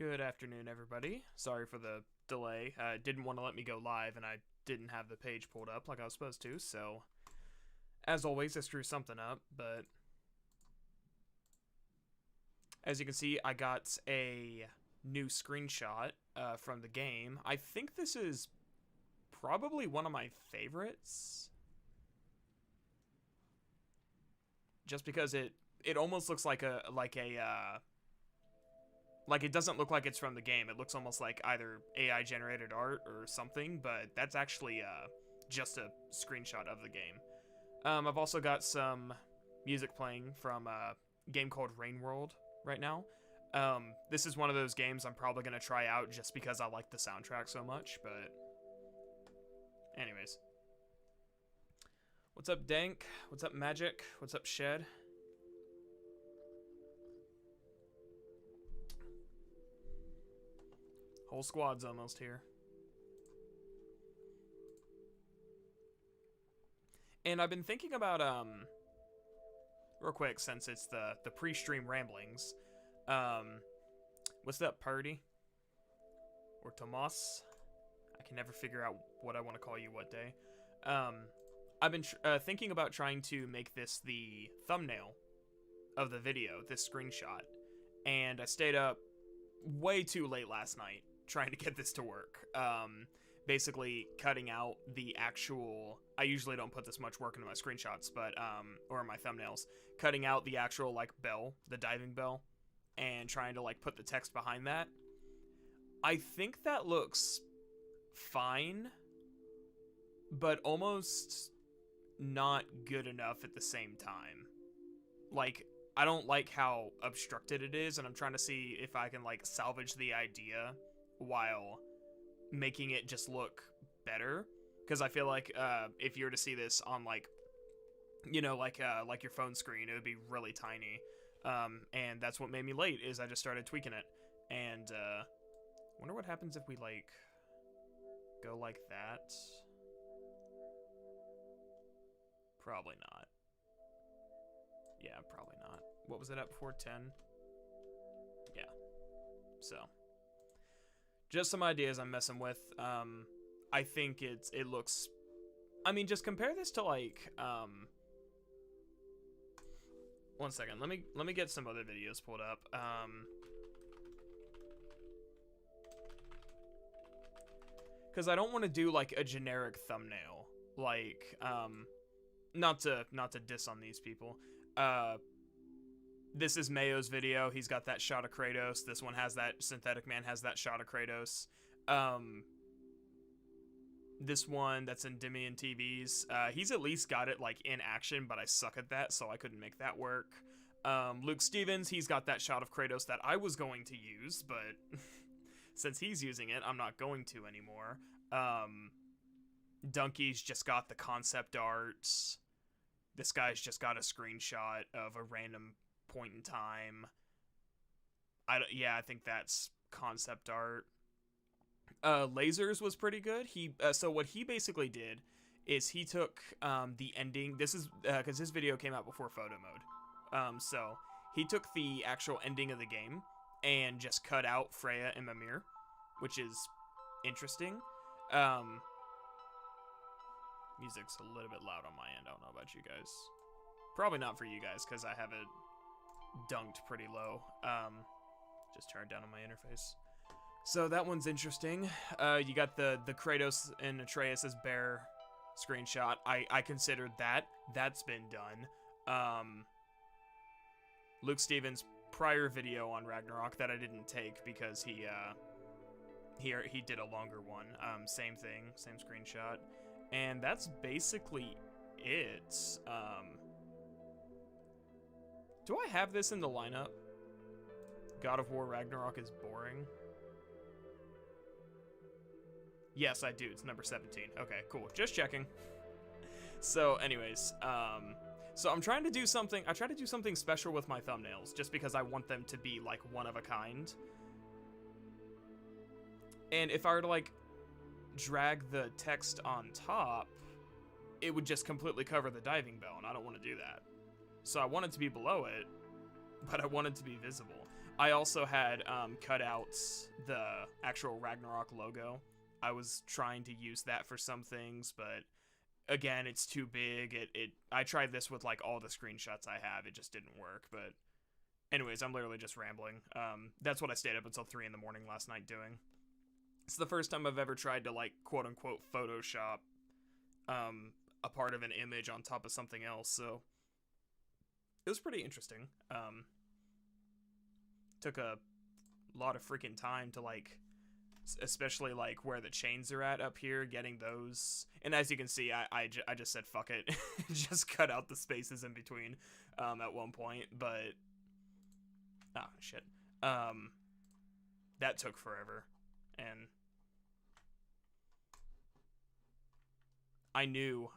Good afternoon, everybody. Sorry for the delay. Didn't want to let me go live, and I didn't have the page pulled up like I was supposed to, so as always, I screw something up, but as you can see, I got a new screenshot from the game. I think this is probably one of my favorites, just because it almost looks like like it doesn't look like it's from the game. It looks almost like either AI generated art or something, but that's actually just a screenshot of the game. I've also got some music playing from a game called Rain World right now. This is one of those games I'm probably going to try out just because I like the soundtrack so much, but anyways. What's up, Dank? What's up, Magic? What's up, Shed? Whole squad's almost here. And I've been thinking about, real quick, since it's the pre-stream ramblings, what's up, Purdy? Or Tomas? I can never figure out what I want to call you what day. I've been thinking about trying to make this the thumbnail of the video, this screenshot. And I stayed up way too late last night trying to get this to work. Basically cutting out the actual, I usually don't put this much work into my screenshots, but or my thumbnails, cutting out the actual like bell, the diving bell, and trying to like put the text behind that. I think that looks fine, but almost not good enough at the same time. Like, I don't like how obstructed it is, and I'm trying to see if I can like salvage the idea while making it just look better, because I feel like if you were to see this on like, you know, like your phone screen, it would be really tiny, and that's what made me late, is I just started tweaking it. And wonder what happens if we like go like that. Probably not. Yeah, probably not. What was it at before? 10? Yeah. So just some ideas I'm messing with. I think it looks, I mean, just compare this to like, one second, let me get some other videos pulled up. Because I don't want to do like a generic thumbnail, like, not to diss on these people. This is Mayo's video. He's got that shot of Kratos. This one has that, Synthetic Man has that shot of Kratos. This one that's in Demian TV's, he's at least got it like in action, but I suck at that, so I couldn't make that work. Luke Stevens, he's got that shot of Kratos that I was going to use, but since he's using it, I'm not going to anymore. Donkey's just got the concept art. This guy's just got a screenshot of a random point in time. Yeah, I think that's concept art. Lasers was pretty good. So what he basically did is he took the ending. This is because his video came out before photo mode. So he took the actual ending of the game and just cut out Freya and Mimir, which is interesting. Music's a little bit loud on my end. I don't know about you guys. Probably not for you guys, because I have it dunked pretty low. Just turn it down on my interface. So that one's interesting. You got the Kratos and Atreus' bear screenshot. I considered that. That's been done. Luke Stevens' prior video on Ragnarok that I didn't take because he did a longer one. Same thing, same screenshot. And that's basically it. Do I have this in the lineup? God of War Ragnarok is boring. Yes, I do. It's number 17. Okay, cool. Just checking. So, anyways, so I'm trying to do something. I try to do something special with my thumbnails, just because I want them to be like one of a kind. And if I were to like drag the text on top, it would just completely cover the diving bell, and I don't want to do that. So I want it to be below it, but I want it to be visible. I also had cut out the actual Ragnarok logo. I was trying to use that for some things, but again, it's too big. I tried this with like all the screenshots I have. It just didn't work. But anyways, I'm literally just rambling. That's what I stayed up until 3 in the morning last night doing. It's the first time I've ever tried to like quote unquote Photoshop a part of an image on top of something else. So it was pretty interesting. Took a lot of freaking time to like, especially like where the chains are at up here, getting those. And as you can see, I just said fuck it, just cut out the spaces in between at one point. But shit, that took forever, and I knew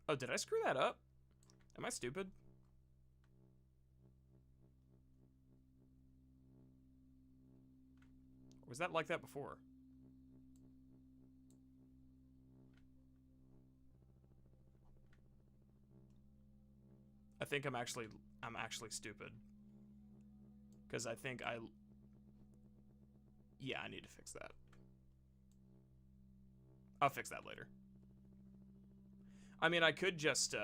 oh, did I screw that up? Am I stupid? Or was that like that before? I think I'm actually stupid. Because I think yeah, I need to fix that. I'll fix that later. I mean, I could just do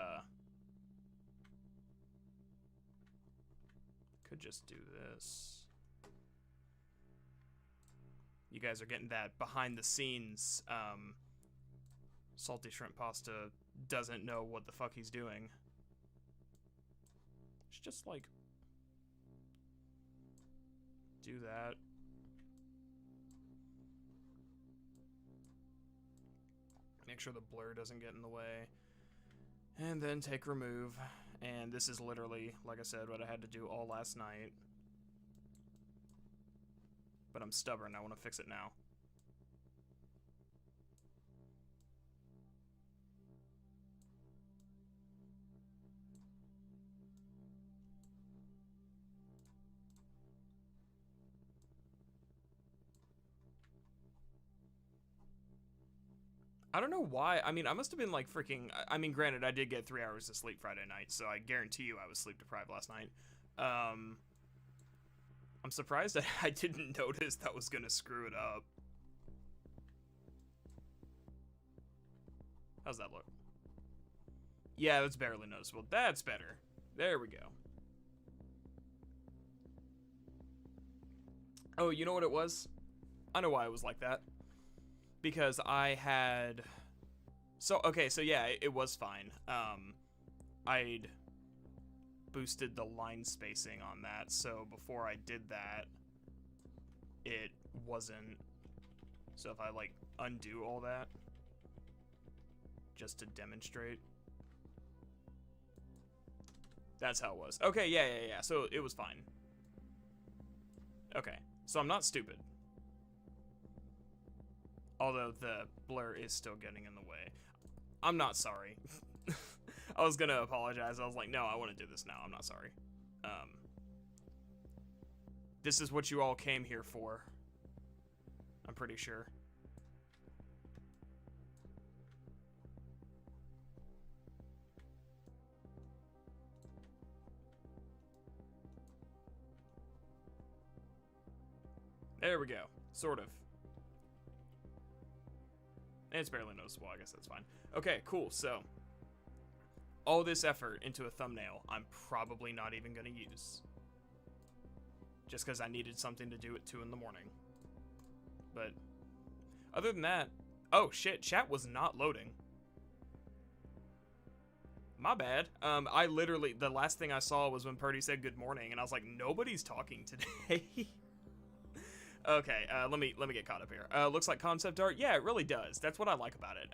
this. You guys are getting that behind the scenes. Salty shrimp pasta doesn't know what the fuck he's doing. It's just like do that. Make sure the blur doesn't get in the way. And then take remove. And this is literally, like I said, what I had to do all last night. But I'm stubborn, I want to fix it now. I don't know why. I mean, I must have been like freaking... I mean, granted, I did get 3 hours of sleep Friday night, so I guarantee you I was sleep deprived last night. I'm surprised that I didn't notice that was gonna screw it up. How's that look? Yeah, that's barely noticeable. That's better. There we go. Oh, you know what it was? I know why it was like that. Because I had... So, okay, so yeah, it was fine. I'd boosted the line spacing on that, so before I did that, it wasn't... So if I, like, undo all that, just to demonstrate. That's how it was. Okay, yeah. So it was fine. Okay, so I'm not stupid. Although the blur is still getting in the way. I'm not sorry. I was gonna apologize. I was like, no, I want to do this now. I'm not sorry. This is what you all came here for. I'm pretty sure. There we go. Sort of. It's barely noticeable, I guess that's fine. Okay, cool, so all this effort into a thumbnail, I'm probably not even gonna use. Just because I needed something to do at 2 in the morning. But other than that, oh shit, chat was not loading. My bad. I literally, the last thing I saw was when Purdy said good morning, and I was like, nobody's talking today. Okay, let me get caught up here. Looks like concept art. Yeah, it really does. That's what I like about it.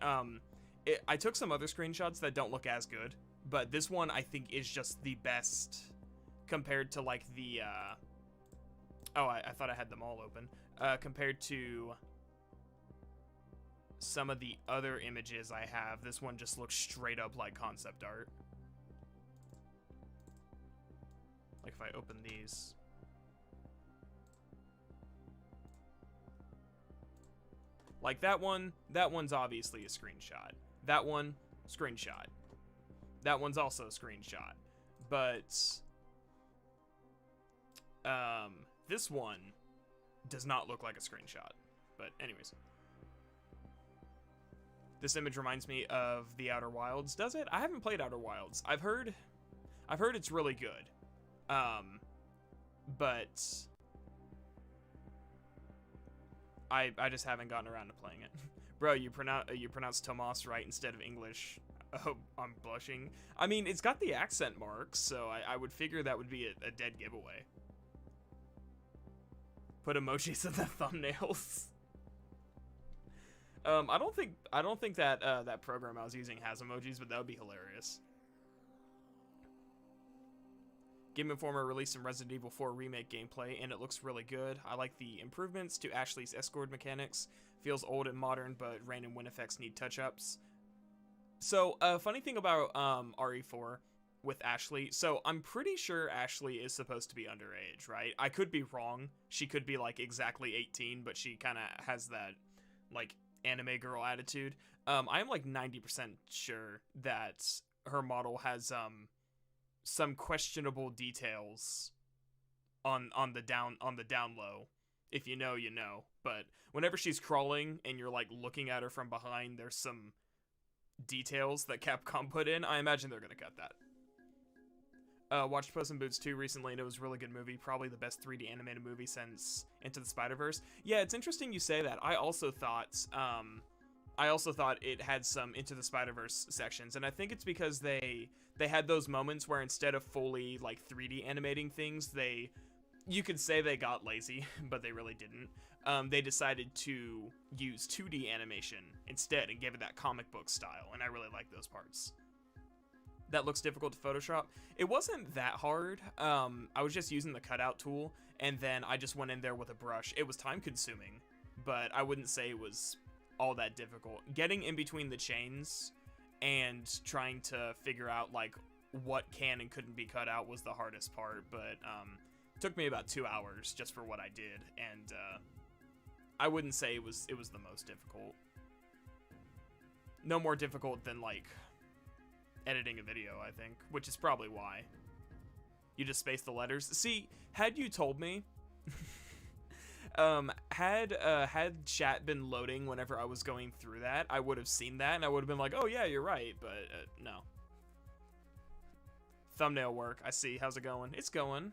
I took some other screenshots that don't look as good, but this one I think is just the best compared to like the, oh, I thought I had them all open. Compared to some of the other images I have, this one just looks straight up like concept art. Like if I open these. Like that one's obviously a screenshot. That one, Screenshot. That one's also a screenshot. But this one does not look like a screenshot. But anyways. This image reminds me of The Outer Wilds. Does it? I haven't played Outer Wilds. I've heard it's really good. But I just haven't gotten around to playing it. Bro, you pronounce Tomas right instead of English. Oh, I'm blushing. I mean, it's got the accent marks, so I would figure that would be a dead giveaway. Put emojis in the thumbnails. I don't think that that program I was using has emojis, but that would be hilarious. Game Informer released some Resident Evil 4 remake gameplay, and it looks really good. I like the improvements to Ashley's escort mechanics. Feels old and modern, but rain and wind effects need touch-ups. So, funny thing about RE4 with Ashley. So, I'm pretty sure Ashley is supposed to be underage, right? I could be wrong. She could be, like, exactly 18, but she kind of has that, like, anime girl attitude. I'm, like, 90% sure that her model has, some questionable details on the down low. If you know, you know. But whenever she's crawling and you're like looking at her from behind, there's some details that Capcom put in. I imagine they're gonna cut that. Watched Puss in Boots 2 recently, and it was a really good movie. Probably the best 3D animated movie since Into the Spider-Verse. Yeah, it's interesting you say that. I also thought it had some Into the Spider-Verse sections, and I think it's because they had those moments where instead of fully like 3D animating things, you could say they got lazy, but they really didn't. They decided to use 2D animation instead and gave it that comic book style, and I really like those parts. That looks difficult to Photoshop. It wasn't that hard. I was just using the cutout tool, and then I just went in there with a brush. It was time consuming, but I wouldn't say it was all that difficult. Getting in between the chains and trying to figure out like what can and couldn't be cut out was the hardest part, but it took me about 2 hours just for what I did, and I wouldn't say it was the most difficult. No more difficult than like editing a video, I think, which is probably why. You just space the letters. See, had you told me had chat been loading whenever I was going through that, I would have seen that and I would have been like, oh yeah, you're right, but no. Thumbnail work, I see. How's it going? It's going.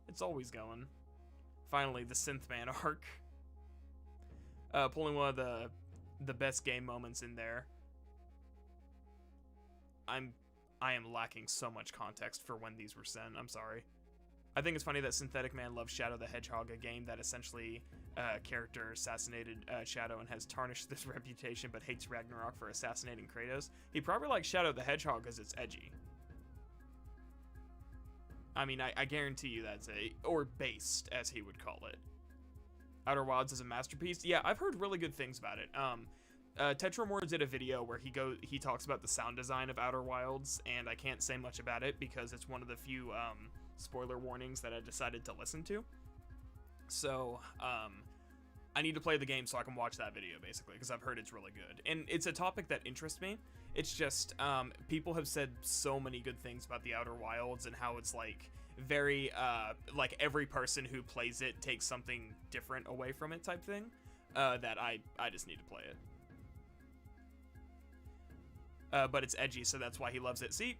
It's always going. Finally, the Synthman arc. Pulling one of the best game moments in there. I am lacking so much context for when these were sent. I'm sorry. I think it's funny that Synthetic Man loves Shadow the Hedgehog, a game that essentially character assassinated Shadow and has tarnished this reputation, but hates Ragnarok for assassinating Kratos. He probably likes Shadow the Hedgehog because it's edgy. I mean, I guarantee you that's or based, as he would call it. Outer Wilds is a masterpiece. Yeah, I've heard really good things about it. Tetramore did a video where he talks about the sound design of Outer Wilds, and I can't say much about it because it's one of the few spoiler warnings that I decided to listen to. So, I need to play the game so I can watch that video, basically, because I've heard it's really good. And it's a topic that interests me. It's just, people have said so many good things about the Outer Wilds and how it's, like, very, like, every person who plays it takes something different away from it type thing, that I just need to play it. But it's edgy, so that's why he loves it. See?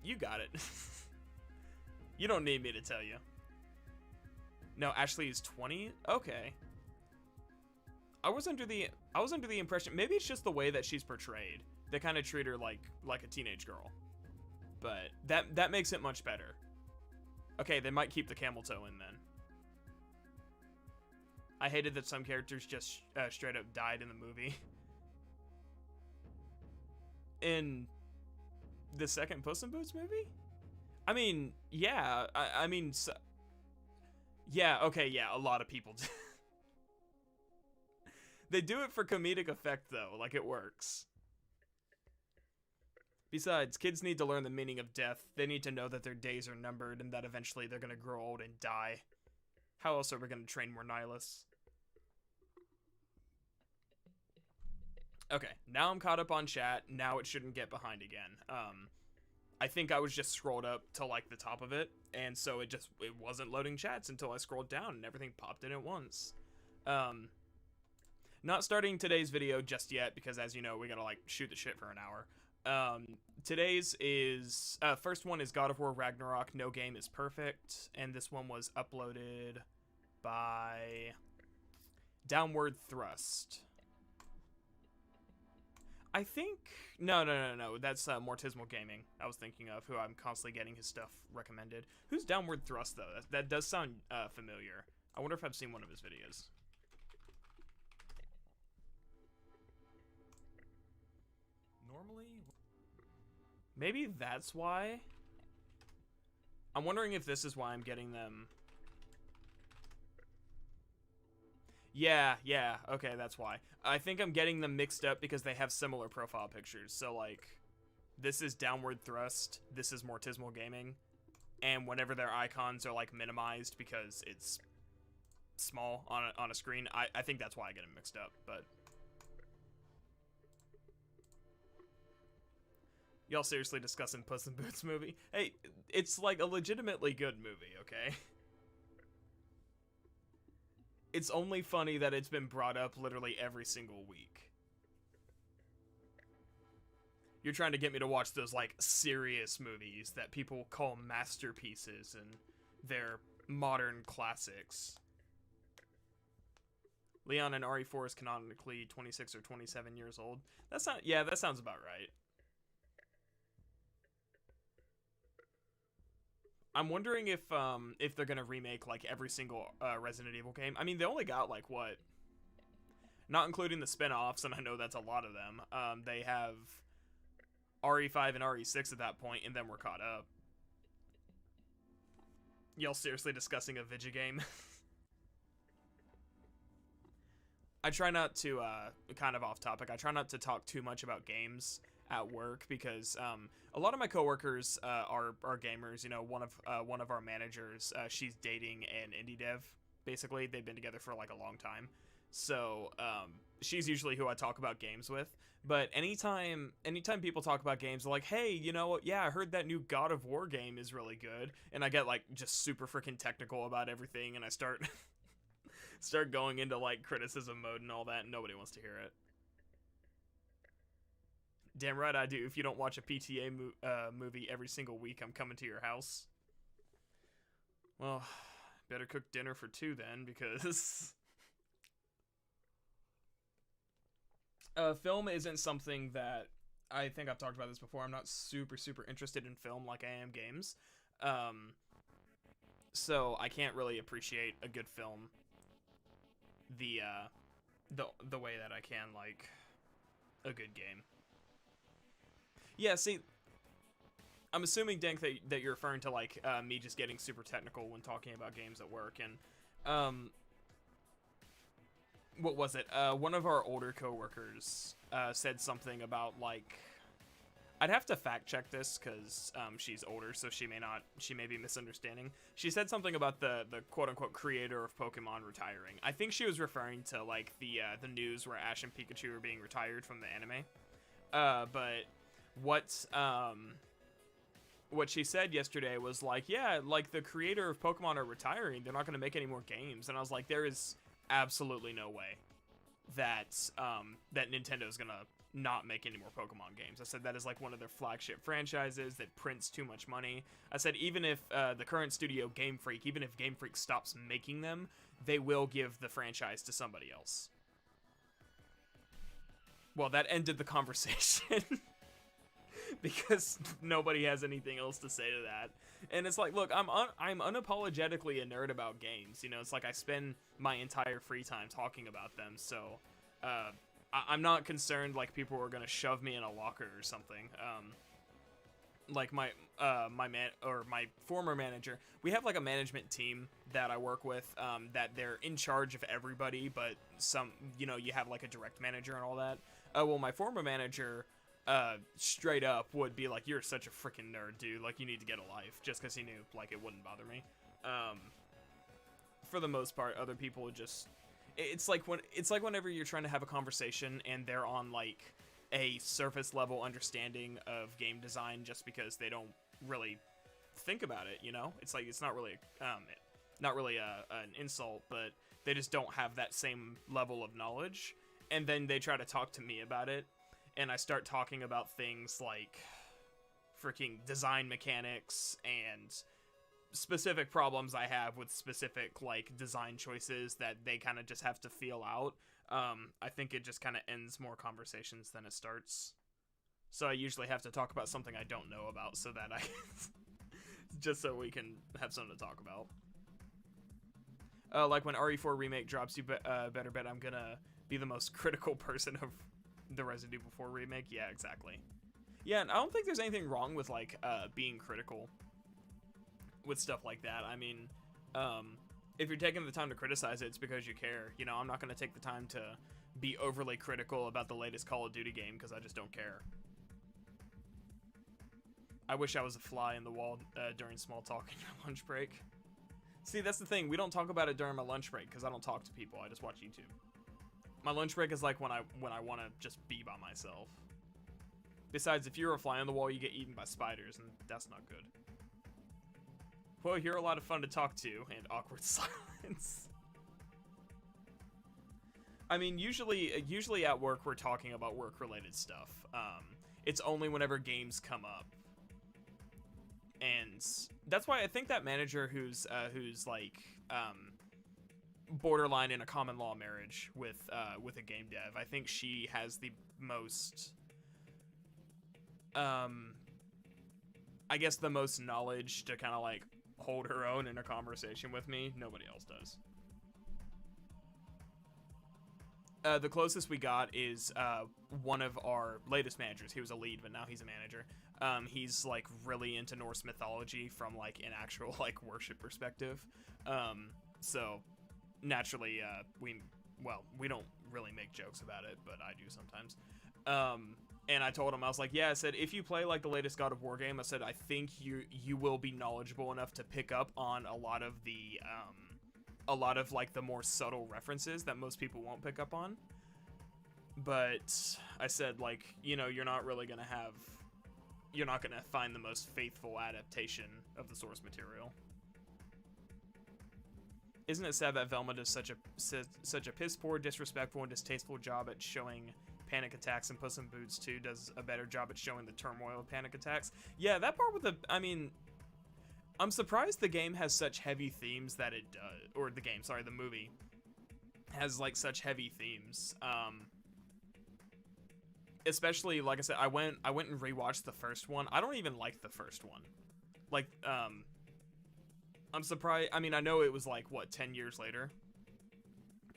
You got it. You don't need me to tell you. No, Ashley is 20? Okay. I was under the impression, maybe it's just the way that she's portrayed. They kind of treat her like a teenage girl. But that makes it much better. Okay, they might keep the camel toe in then. I hated that some characters just straight up died in the movie. In the second Puss in Boots movie? I mean, yeah, I mean, so, yeah, okay, yeah, a lot of people do. They do it for comedic effect, though, like it works. Besides, kids need to learn the meaning of death. They need to know that their days are numbered and that eventually they're gonna grow old and die. How else are we gonna train more nihilists? Okay, now I'm caught up on chat. Now it shouldn't get behind again. I think I was just scrolled up to like the top of it, and so it wasn't loading chats until I scrolled down and everything popped in at once. Not starting today's video just yet because, as you know, we gotta like shoot the shit for an hour. Today's is first one is God of War Ragnarok. No game is perfect, and this one was uploaded by Downward Thrust. I think no. That's Mortismal Gaming. I was thinking of who I'm constantly getting his stuff recommended. Who's Downward Thrust though? That does sound familiar. I wonder if I've seen one of his videos. Normally, maybe that's why. I'm wondering if this is why I'm getting them. Yeah, okay, that's why. I think I'm getting them mixed up because they have similar profile pictures. So, like, this is Downward Thrust, this is Mortismal Gaming, and whenever their icons are, like, minimized because it's small on a screen, I think that's why I get them mixed up, but... Y'all seriously discussing Puss in Boots movie? Hey, it's, like, a legitimately good movie, okay? It's only funny that it's been brought up literally every single week. You're trying to get me to watch those, like, serious movies that people call masterpieces and they're modern classics. Leon and RE4 is canonically 26 or 27 years old. That's not... Yeah, that sounds about right. I'm wondering if they're gonna remake like every single Resident Evil game. I mean, they only got like what, not including the spin-offs, and I know that's a lot of them. They have RE5 and RE6 at that point, and then we're caught up. Y'all seriously discussing a Vidya game? I try not to kind of off topic. I try not to talk too much about games at work because a lot of my coworkers are gamers. You know, one of our managers, she's dating an indie dev. Basically, they've been together for like a long time, so she's usually who I talk about games with. But anytime people talk about games, they're like, hey, you know, yeah, I heard that new God of War game is really good, and I get like just super freaking technical about everything, and I start going into like criticism mode and all that, and nobody wants to hear it. Damn right I do. If you don't watch a PTA movie every single week, I'm coming to your house. Well, better cook dinner for two then, because... film isn't something that... I think I've talked about this before. I'm not super interested in film like I am games. So I can't really appreciate a good film the way that I can, like, a good game. Yeah, see, I'm assuming, Dank, that you're referring to, like, me just getting super technical when talking about games at work, and, what was it? One of our older coworkers, said something about, like, I'd have to fact check this, because, she's older, so she may be misunderstanding. She said something about the quote-unquote creator of Pokemon retiring. I think she was referring to, like, the news where Ash and Pikachu are being retired from the anime. But... What she said yesterday was like, yeah, like the creator of Pokemon are retiring, they're not going to make any more games. And I was like, there is absolutely no way that that Nintendo is going to not make any more Pokemon games. I said that is like one of their flagship franchises that prints too much money. I said even if the current studio Game Freak, even if Game Freak stops making them, they will give the franchise to somebody else. Well, that ended the conversation. Because nobody has anything else to say to that. And it's like, look, I'm unapologetically a nerd about games. You know, it's like I spend my entire free time talking about them. So I'm not concerned like people are gonna shove me in a locker or something. Like my former manager, we have like a management team that I work with, that they're in charge of everybody, but some, you know, you have like a direct manager and all that. Well, my former manager, straight up would be like, you're such a freaking nerd, dude, like you need to get a life, just because he knew like it wouldn't bother me. For the most part, other people would just, it's like whenever you're trying to have a conversation and they're on like a surface level understanding of game design just because they don't really think about it, you know? It's like it's not really an insult, but they just don't have that same level of knowledge. And then they try to talk to me about it, and I start talking about things like freaking design mechanics and specific problems I have with specific like design choices that they kind of just have to feel out. I think it just kind of ends more conversations than it starts. So I usually have to talk about something I don't know about so that I just so we can have something to talk about. Like when RE4 Remake drops, you better bet I'm gonna be the most critical person of the Resident Evil 4 Remake. Yeah, exactly. Yeah, and I don't think there's anything wrong with like being critical with stuff like that. I mean, if you're taking the time to criticize it, it's because you care. You know, I'm not gonna take the time to be overly critical about the latest Call of Duty game because I just don't care. I wish I was a fly in the wall during small talk in your lunch break. See, that's the thing. We don't talk about it during my lunch break because I don't talk to people. I just watch YouTube. My lunch break is like when I want to just be by myself. Besides, if you're a fly on the wall, you get eaten by spiders, and that's not good. Well, you're a lot of fun to talk to, and awkward silence. I mean, usually at work we're talking about work-related stuff. It's only whenever games come up. And that's why I think that manager who's like borderline in a common law marriage with a game dev, I think she has the most I guess the most knowledge to kind of like hold her own in a conversation with me. Nobody else does. The closest we got is one of our latest managers. He was a lead, but now he's a manager. He's like really into Norse mythology from like an actual like worship perspective. So naturally, we don't really make jokes about it, but I do sometimes. And I told him, I was like, yeah, I said, if you play like the latest God of War game, I said, I think you will be knowledgeable enough to pick up on a lot of like the more subtle references that most people won't pick up on. But I said, like, you know, you're not gonna find the most faithful adaptation of the source material. Isn't it sad that Velma does such a piss poor, disrespectful, and distasteful job at showing panic attacks, and Puss in Boots 2 does a better job at showing the turmoil of panic attacks? Yeah, that part with I mean, I'm surprised the game has such heavy themes that it does, or the movie has like such heavy themes. Especially, like I said, I went and rewatched the first one. I don't even like the first one. Like, I'm surprised. I mean, I know it was like, what, 10 years later?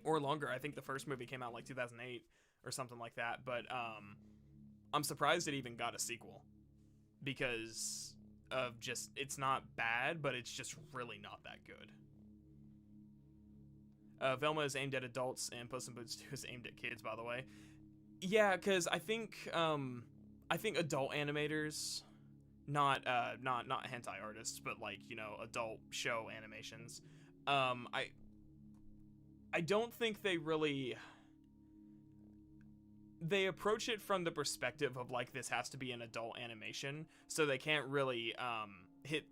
Or longer. I think the first movie came out like 2008 or something like that. But, I'm surprised it even got a sequel. Because of just, it's not bad, but it's just really not that good. Velma is aimed at adults, and Puss in Boots 2 is aimed at kids, by the way. Yeah, because I think adult animators, not hentai artists, but like, you know, adult show animations, I don't think they approach it from the perspective of like, this has to be an adult animation, so they can't really hit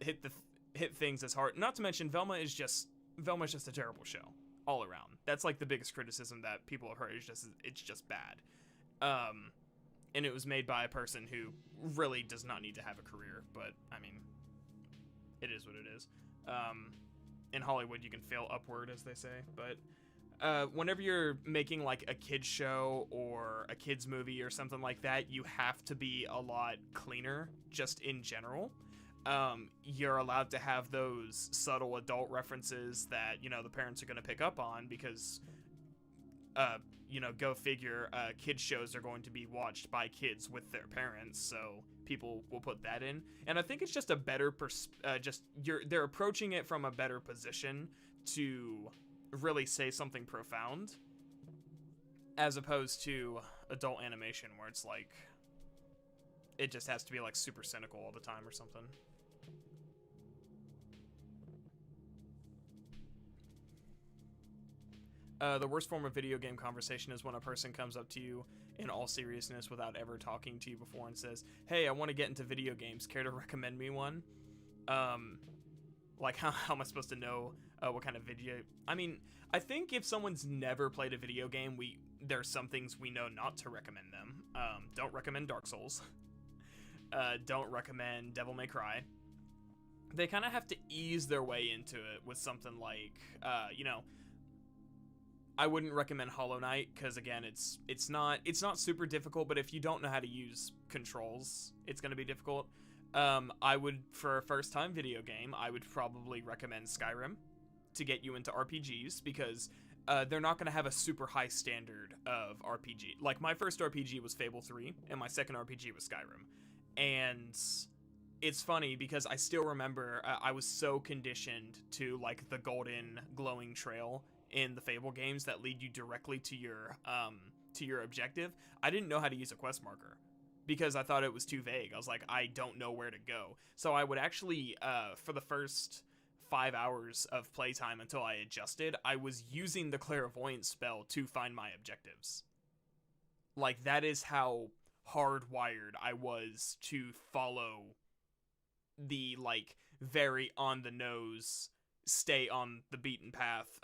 things as hard. Not to mention, Velma's just a terrible show all around. That's like the biggest criticism that people have heard. It's just bad. And it was made by a person who really does not need to have a career, but I mean, it is what it is. In Hollywood, you can fail upward, as they say, but whenever you're making like a kid's show or a kid's movie or something like that, you have to be a lot cleaner, just in general. You're allowed to have those subtle adult references that, you know, the parents are going to pick up on because, you know, go figure, kids shows are going to be watched by kids with their parents, so people will put that in. And I think it's just a better, they're approaching it from a better position to really say something profound, as opposed to adult animation where it's like, it just has to be like super cynical all the time or something. The worst form of video game conversation is when a person comes up to you in all seriousness without ever talking to you before and says, "Hey, I want to get into video games. Care to recommend me one?" Like, how am I supposed to know what kind of video? I mean, I think if someone's never played a video game, there's some things we know not to recommend them. Don't recommend Dark Souls. Don't recommend Devil May Cry. They kind of have to ease their way into it with something like, I wouldn't recommend Hollow Knight because again, it's not super difficult, but if you don't know how to use controls, it's going to be difficult. I would, for a first time video game, I would probably recommend Skyrim to get you into RPGs because they're not going to have a super high standard of RPG. Like my first RPG was Fable 3 and my second RPG was Skyrim. And it's funny because I still remember I was so conditioned to like the golden glowing trail in the Fable games that lead you directly to your objective. I didn't know how to use a quest marker because I thought it was too vague. I was like, I don't know where to go. So I would actually, for the first 5 hours of playtime until I adjusted, I was using the clairvoyance spell to find my objectives. Like, that is how hardwired I was to follow the, like, very on the nose, stay on the beaten path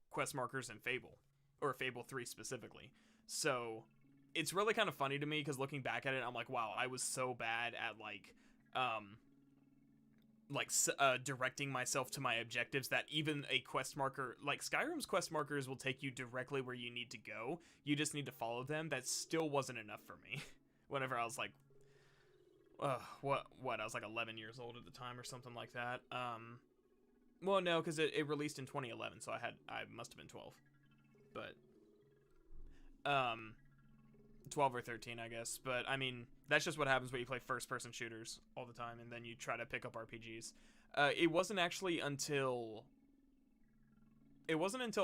quest markers in Fable, or Fable 3 specifically. So it's really kind of funny to me because looking back at it, I'm like, wow, I was so bad at directing myself to my objectives that even a quest marker, like Skyrim's quest markers will take you directly where you need to go. You just need to follow them. That still wasn't enough for me. Whenever I was like, what? I was like 11 years old at the time or something like that. Well, no, because it released in 2011, so I must have been 12. But 12 or 13, I guess. But I mean, that's just what happens when you play first-person shooters all the time, and then you try to pick up RPGs. It wasn't until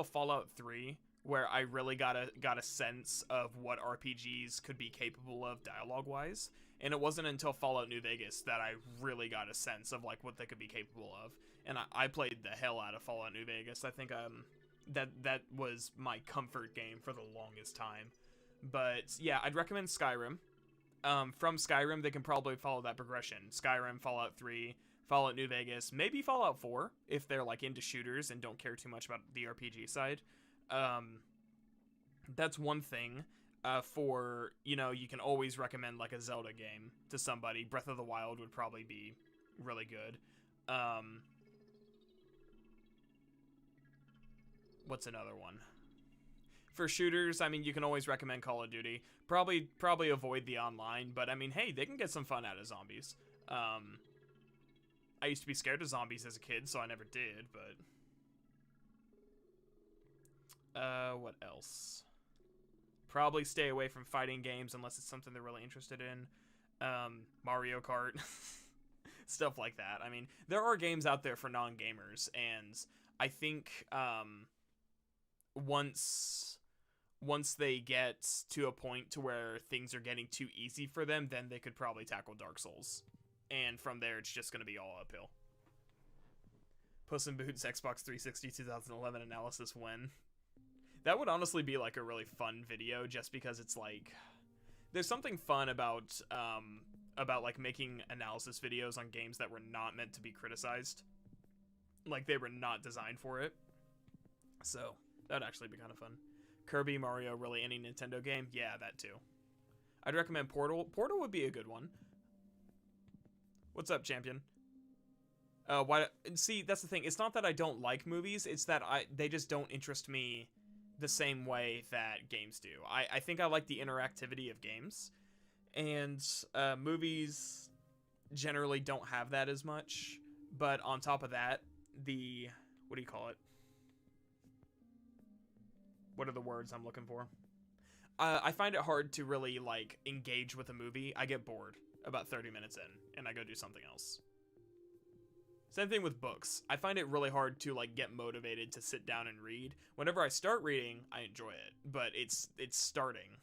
Fallout 3 where I really got a sense of what RPGs could be capable of dialogue-wise, and it wasn't until Fallout New Vegas that I really got a sense of like what they could be capable of. And I played the hell out of Fallout New Vegas. I think that was my comfort game for the longest time. But yeah, I'd recommend Skyrim. From Skyrim, they can probably follow that progression. Skyrim, Fallout 3, Fallout New Vegas, maybe Fallout 4, if they're like into shooters and don't care too much about the RPG side. That's one thing. For, you can always recommend like a Zelda game to somebody. Breath of the Wild would probably be really good. What's another one? For shooters, I mean, you can always recommend Call of Duty. Probably avoid the online, but I mean, hey, they can get some fun out of zombies. I used to be scared of zombies as a kid, so I never did, but what else? Probably stay away from fighting games unless it's something they're really interested in. Mario Kart. Stuff like that. I mean, there are games out there for non-gamers, and I think once they get to a point to where things are getting too easy for them, then they could probably tackle Dark Souls. And from there, it's just going to be all uphill. Puss in Boots Xbox 360 2011 analysis when. That would honestly be like a really fun video, just because it's like, there's something fun about like making analysis videos on games that were not meant to be criticized. Like they were not designed for it. So that'd actually be kind of fun. Kirby, Mario, really any Nintendo game? Yeah, that too. I'd recommend Portal. Portal would be a good one. What's up, champion? Why? See, that's the thing. It's not that I don't like movies. It's that they just don't interest me the same way that games do. I think I like the interactivity of games, and movies generally don't have that as much. But on top of that, what do you call it? What are the words I'm looking for? I find it hard to really like engage with a movie. I get bored about 30 minutes in, and I go do something else. Same thing with books. I find it really hard to like get motivated to sit down and read. Whenever I start reading, I enjoy it, but it's starting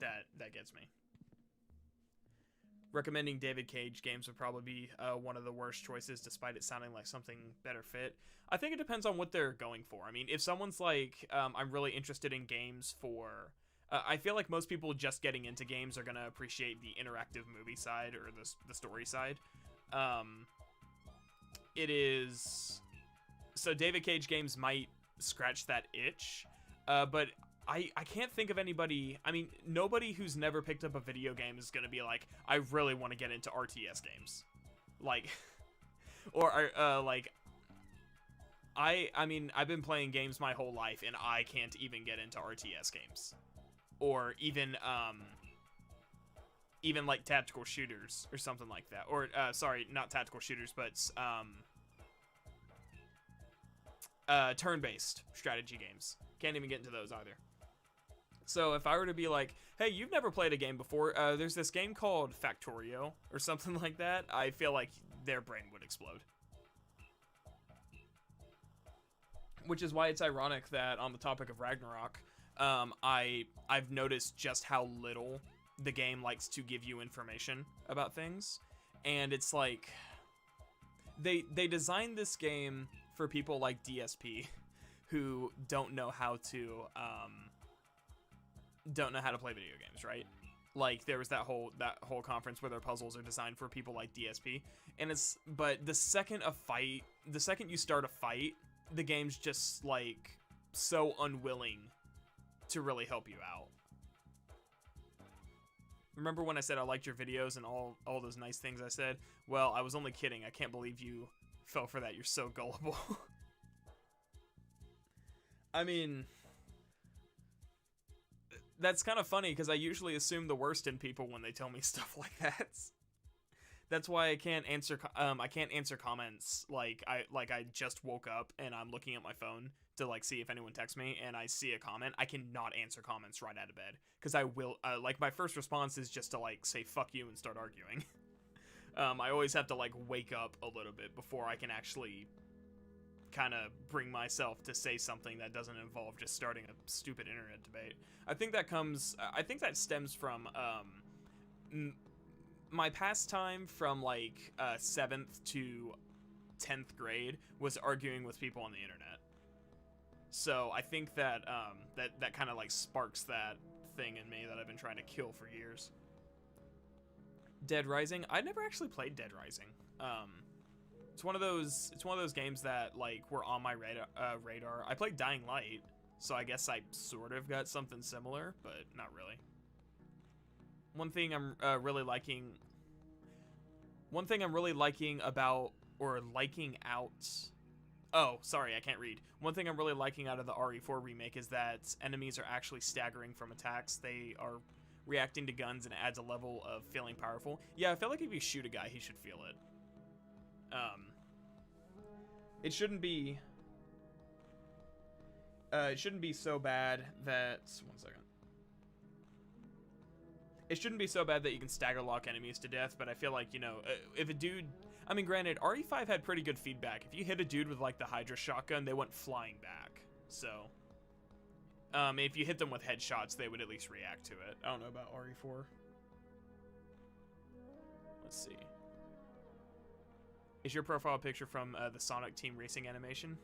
that gets me. recommending David Cage games would probably be one of the worst choices, despite it sounding like something better fit. I think it depends on what they're going for. I mean, if someone's like, I'm really interested in games for... I feel like most people just getting into games are going to appreciate the interactive movie side or the story side. It is... So David Cage games might scratch that itch, but I can't think of anybody... I mean, nobody who's never picked up a video game is going to be like, I really want to get into RTS games. Like... or, like... I mean, I've been playing games my whole life, and I can't even get into RTS games. Or even like tactical shooters or something like that. Or, sorry, not tactical shooters, but, turn-based strategy games. Can't even get into those either. So if I were to be like, hey, you've never played a game before, there's this game called Factorio or something like that, I feel like their brain would explode. Which is why it's ironic that on the topic of Ragnarok, I've noticed just how little the game likes to give you information about things. And it's like, they designed this game for people like DSP who don't know how to play video games, right? Like there was that whole conference where their puzzles are designed for people like DSP, and but the second you start a fight, the game's just like so unwilling to really help you out. Remember when I said I liked your videos and all those nice things I said? Well, I was only kidding. I can't believe you fell for that. You're so gullible. I mean, that's kind of funny because I usually assume the worst in people when they tell me stuff like that. That's why I can't answer comments like I just woke up and I'm looking at my phone to like see if anyone texts me and I see a comment. I cannot answer comments right out of bed because I will like my first response is just to like say fuck you and start arguing. I always have to like wake up a little bit before I can actually kind of bring myself to say something that doesn't involve just starting a stupid internet debate. I think that stems from my pastime from like 7th to 10th grade was arguing with people on the internet. So I think that that kind of like sparks that thing in me that I've been trying to kill for years. Dead Rising. I never actually played Dead Rising. It's one of those games that like were on my radar. I played Dying Light, so I guess I sort of got something similar, but not really. One thing I'm really liking about, or liking out... Oh, sorry, I can't read. One thing I'm really liking out of the RE4 remake is that enemies are actually staggering from attacks. They are reacting to guns, and it adds a level of feeling powerful. Yeah, I feel like if you shoot a guy, he should feel it. It shouldn't be so bad that... One second. It shouldn't be so bad that you can stagger lock enemies to death, but I feel like, you know, if a dude... I mean, granted, RE5 had pretty good feedback. If you hit a dude with, like, the Hydra shotgun, they went flying back. So, if you hit them with headshots, they would at least react to it. I don't know about RE4. Let's see. Is your profile picture from the Sonic Team Racing animation?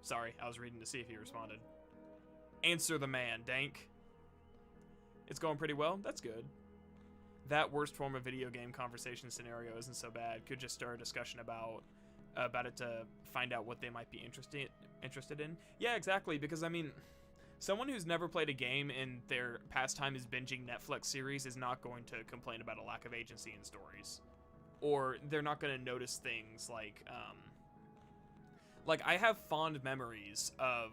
Sorry, I was reading to see if he responded. Answer the man, Dank. It's going pretty well. That's good. That worst form of video game conversation scenario isn't so bad. Could just start a discussion about it to find out what they might be interested in. Yeah, exactly. Because I mean, someone who's never played a game and their pastime is binging Netflix series is not going to complain about a lack of agency in stories, or they're not going to notice things like I have fond memories of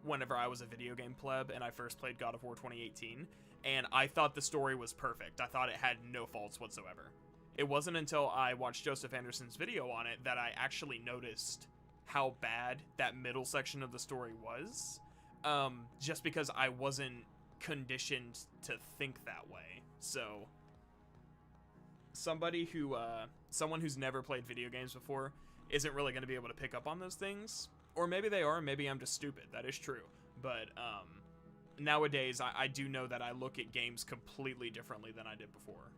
whenever I was a video game pleb and I first played God of War 2018, and I thought the story was perfect. I thought it had no faults whatsoever. It wasn't until I watched Joseph Anderson's video on it that I actually noticed how bad that middle section of the story was, just because I wasn't conditioned to think that way. So, someone who's never played video games before isn't really going to be able to pick up on those things. Or maybe they are, maybe I'm just stupid. That is true. But, nowadays I do know that I look at games completely differently than I did before.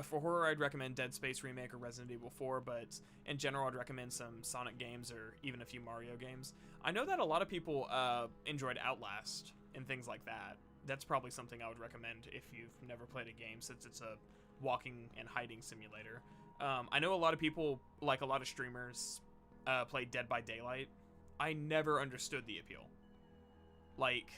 For horror, I'd recommend Dead Space Remake or Resident Evil 4, but in general, I'd recommend some Sonic games or even a few Mario games. I know that a lot of people enjoyed Outlast and things like that. That's probably something I would recommend if you've never played a game, since it's a walking and hiding simulator. I know a lot of people, like a lot of streamers, play Dead by Daylight. I never understood the appeal. Like,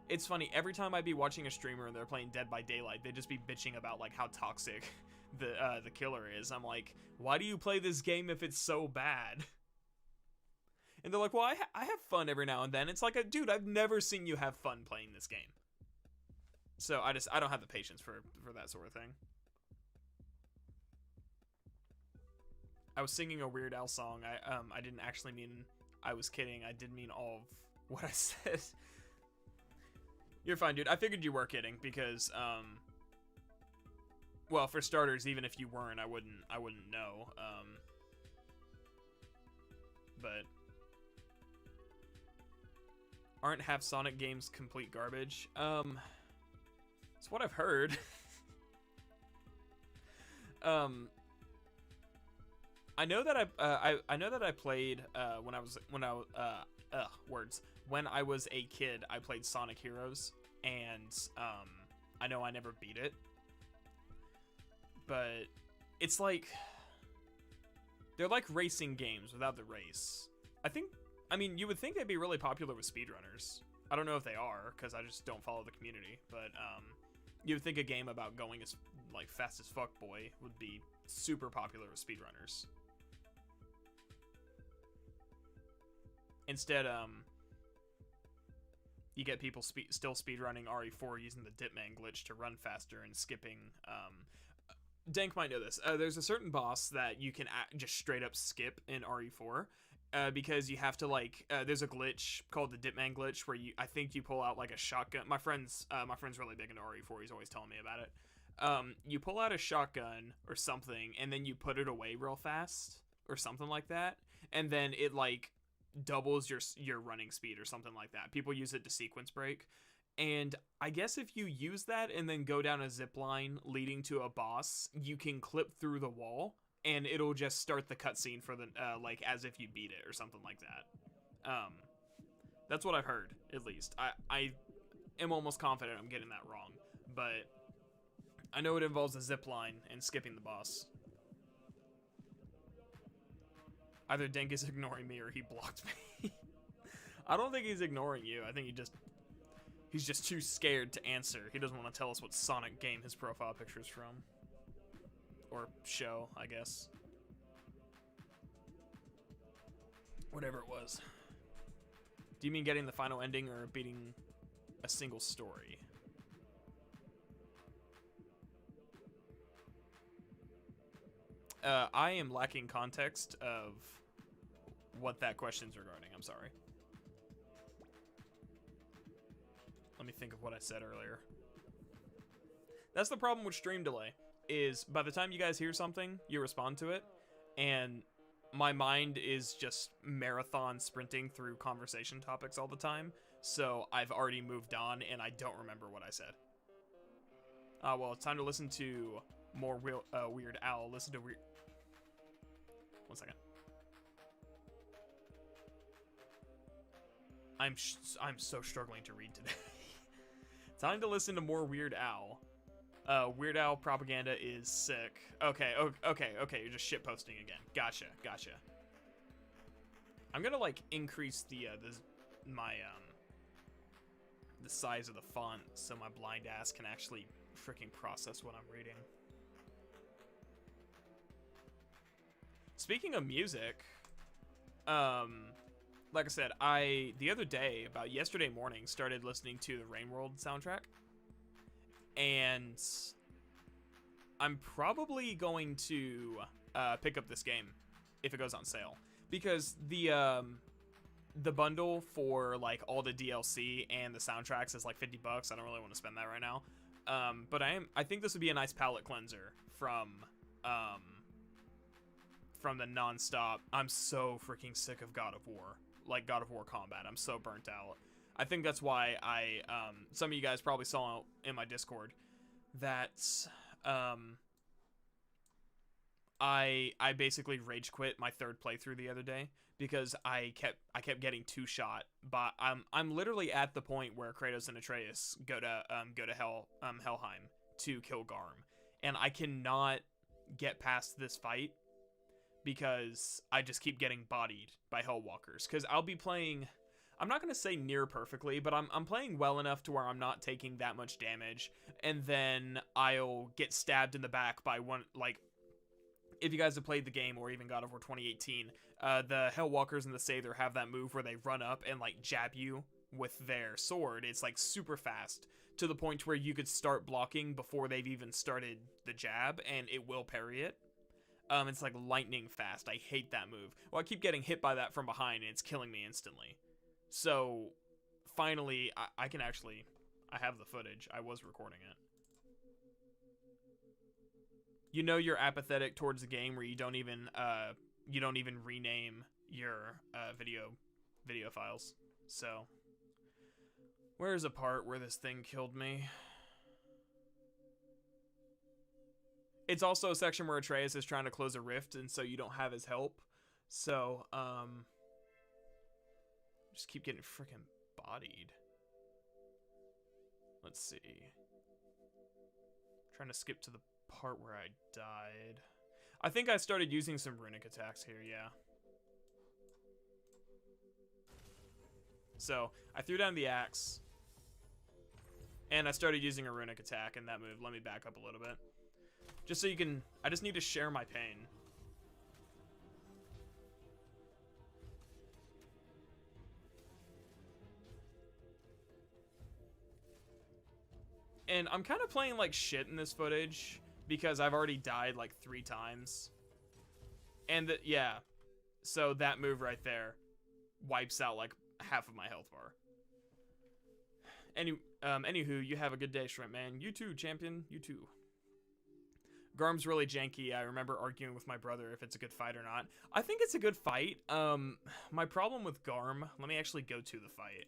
it's funny, every time I'd be watching a streamer and they're playing Dead by Daylight, they'd just be bitching about, like, how toxic the killer is. I'm like, why do you play this game if it's so bad? And they're like, well, I have fun every now and then. It's like, dude, I've never seen you have fun playing this game. So I don't have the patience for that sort of thing. I was singing a Weird Al song. I didn't actually mean I was kidding. I did mean all of what I said. You're fine, dude. I figured you were kidding because, well, for starters, even if you weren't, I wouldn't know. But aren't half Sonic games complete garbage? It's what I've heard. I know that I know that I played when I was a kid. I played Sonic Heroes, and I know I never beat it, but it's like they're like racing games without the race. I mean, you would think they'd be really popular with speedrunners. I don't know if they are, because I just don't follow the community, but you would think a game about going as, like, fast as fuck boy would be super popular with speedrunners. Instead, you get people still speedrunning RE4 using the Dipman glitch to run faster and skipping. Dank might know this. There's a certain boss that you can just straight up skip in RE4. Because you have to, like, there's a glitch called the Dipman glitch where I think you pull out, like, a shotgun. My friend's really big into RE4. He's always telling me about it. You pull out a shotgun or something, and then you put it away real fast or something like that, and then it, like, doubles your running speed or something like that. People use it to sequence break, and I guess if you use that and then go down a zip line leading to a boss, you can clip through the wall, and it'll just start the cutscene for the, like, as if you beat it or something like that. That's what I've heard, at least. I am almost confident I'm getting that wrong, but I know it involves a zip line and skipping the boss. Either Denk is ignoring me or he blocked me. I don't think he's ignoring you. I think he's just too scared to answer. He doesn't want to tell us what Sonic game his profile picture is from. Or show, I guess. Whatever it was. Do you mean getting the final ending or beating a single story? I am lacking context of what that question's regarding. I'm sorry. Let me think of what I said earlier. That's the problem with stream delay, is by the time you guys hear something, you respond to it, and my mind is just marathon sprinting through conversation topics all the time, so I've already moved on, and I don't remember what I said. Well, it's time to listen to more Weird Al. Listen to Weird... One second. I'm so struggling to read today. Time to listen to more Weird Al. Weird Al propaganda is sick. Okay, you're just shitposting again. Gotcha. I'm gonna, like, increase the size of the font so my blind ass can actually freaking process what I'm reading. Speaking of music, like I said, the other day, about yesterday morning, started listening to the Rain World soundtrack. And I'm probably going to pick up this game if it goes on sale, because the bundle for, like, all the DLC and the soundtracks is like $50. I don't really want to spend that right now. But I think this would be a nice palate cleanser from the nonstop. I'm so freaking sick of God of War. like God of War combat. I'm so burnt out. I think that's why some of you guys probably saw in my Discord that I basically rage quit my third playthrough the other day because I kept getting two shot. But I'm literally at the point where Kratos and Atreus go to Helheim to kill Garm, and I cannot get past this fight because I just keep getting bodied by Hellwalkers. Because I'll be playing, I'm not going to say near perfectly, but I'm playing well enough to where I'm not taking that much damage, and then I'll get stabbed in the back by one, like, if you guys have played the game or even God of War 2018, the Hellwalkers and the Sather have that move where they run up and like jab you with their sword. It's like super fast to the point where you could start blocking before they've even started the jab and it will parry it. It's like lightning fast. I hate that move. Well, I keep getting hit by that from behind and it's killing me instantly. So finally, I can actually, I have the footage. I was recording it. You know you're apathetic towards the game where you don't even rename your video files. So where's a part where this thing killed me? It's also a section where Atreus is trying to close a rift, and so you don't have his help. So just keep getting freaking bodied. Let's see. Trying to skip to the part where I died. I think I started using some runic attacks here, yeah. So I threw down the axe and I started using a runic attack in that move. Let me back up a little bit. Just so you can, I just need to share my pain. And I'm kind of playing like shit in this footage because I've already died like 3 times. And yeah, so that move right there wipes out like half of my health bar. Anywho, you have a good day, Shrimp Man. You too, champion. You too. Garm's really janky. I remember arguing with my brother if it's a good fight or not. I think it's a good fight. My problem with Garm, let me actually go to the fight.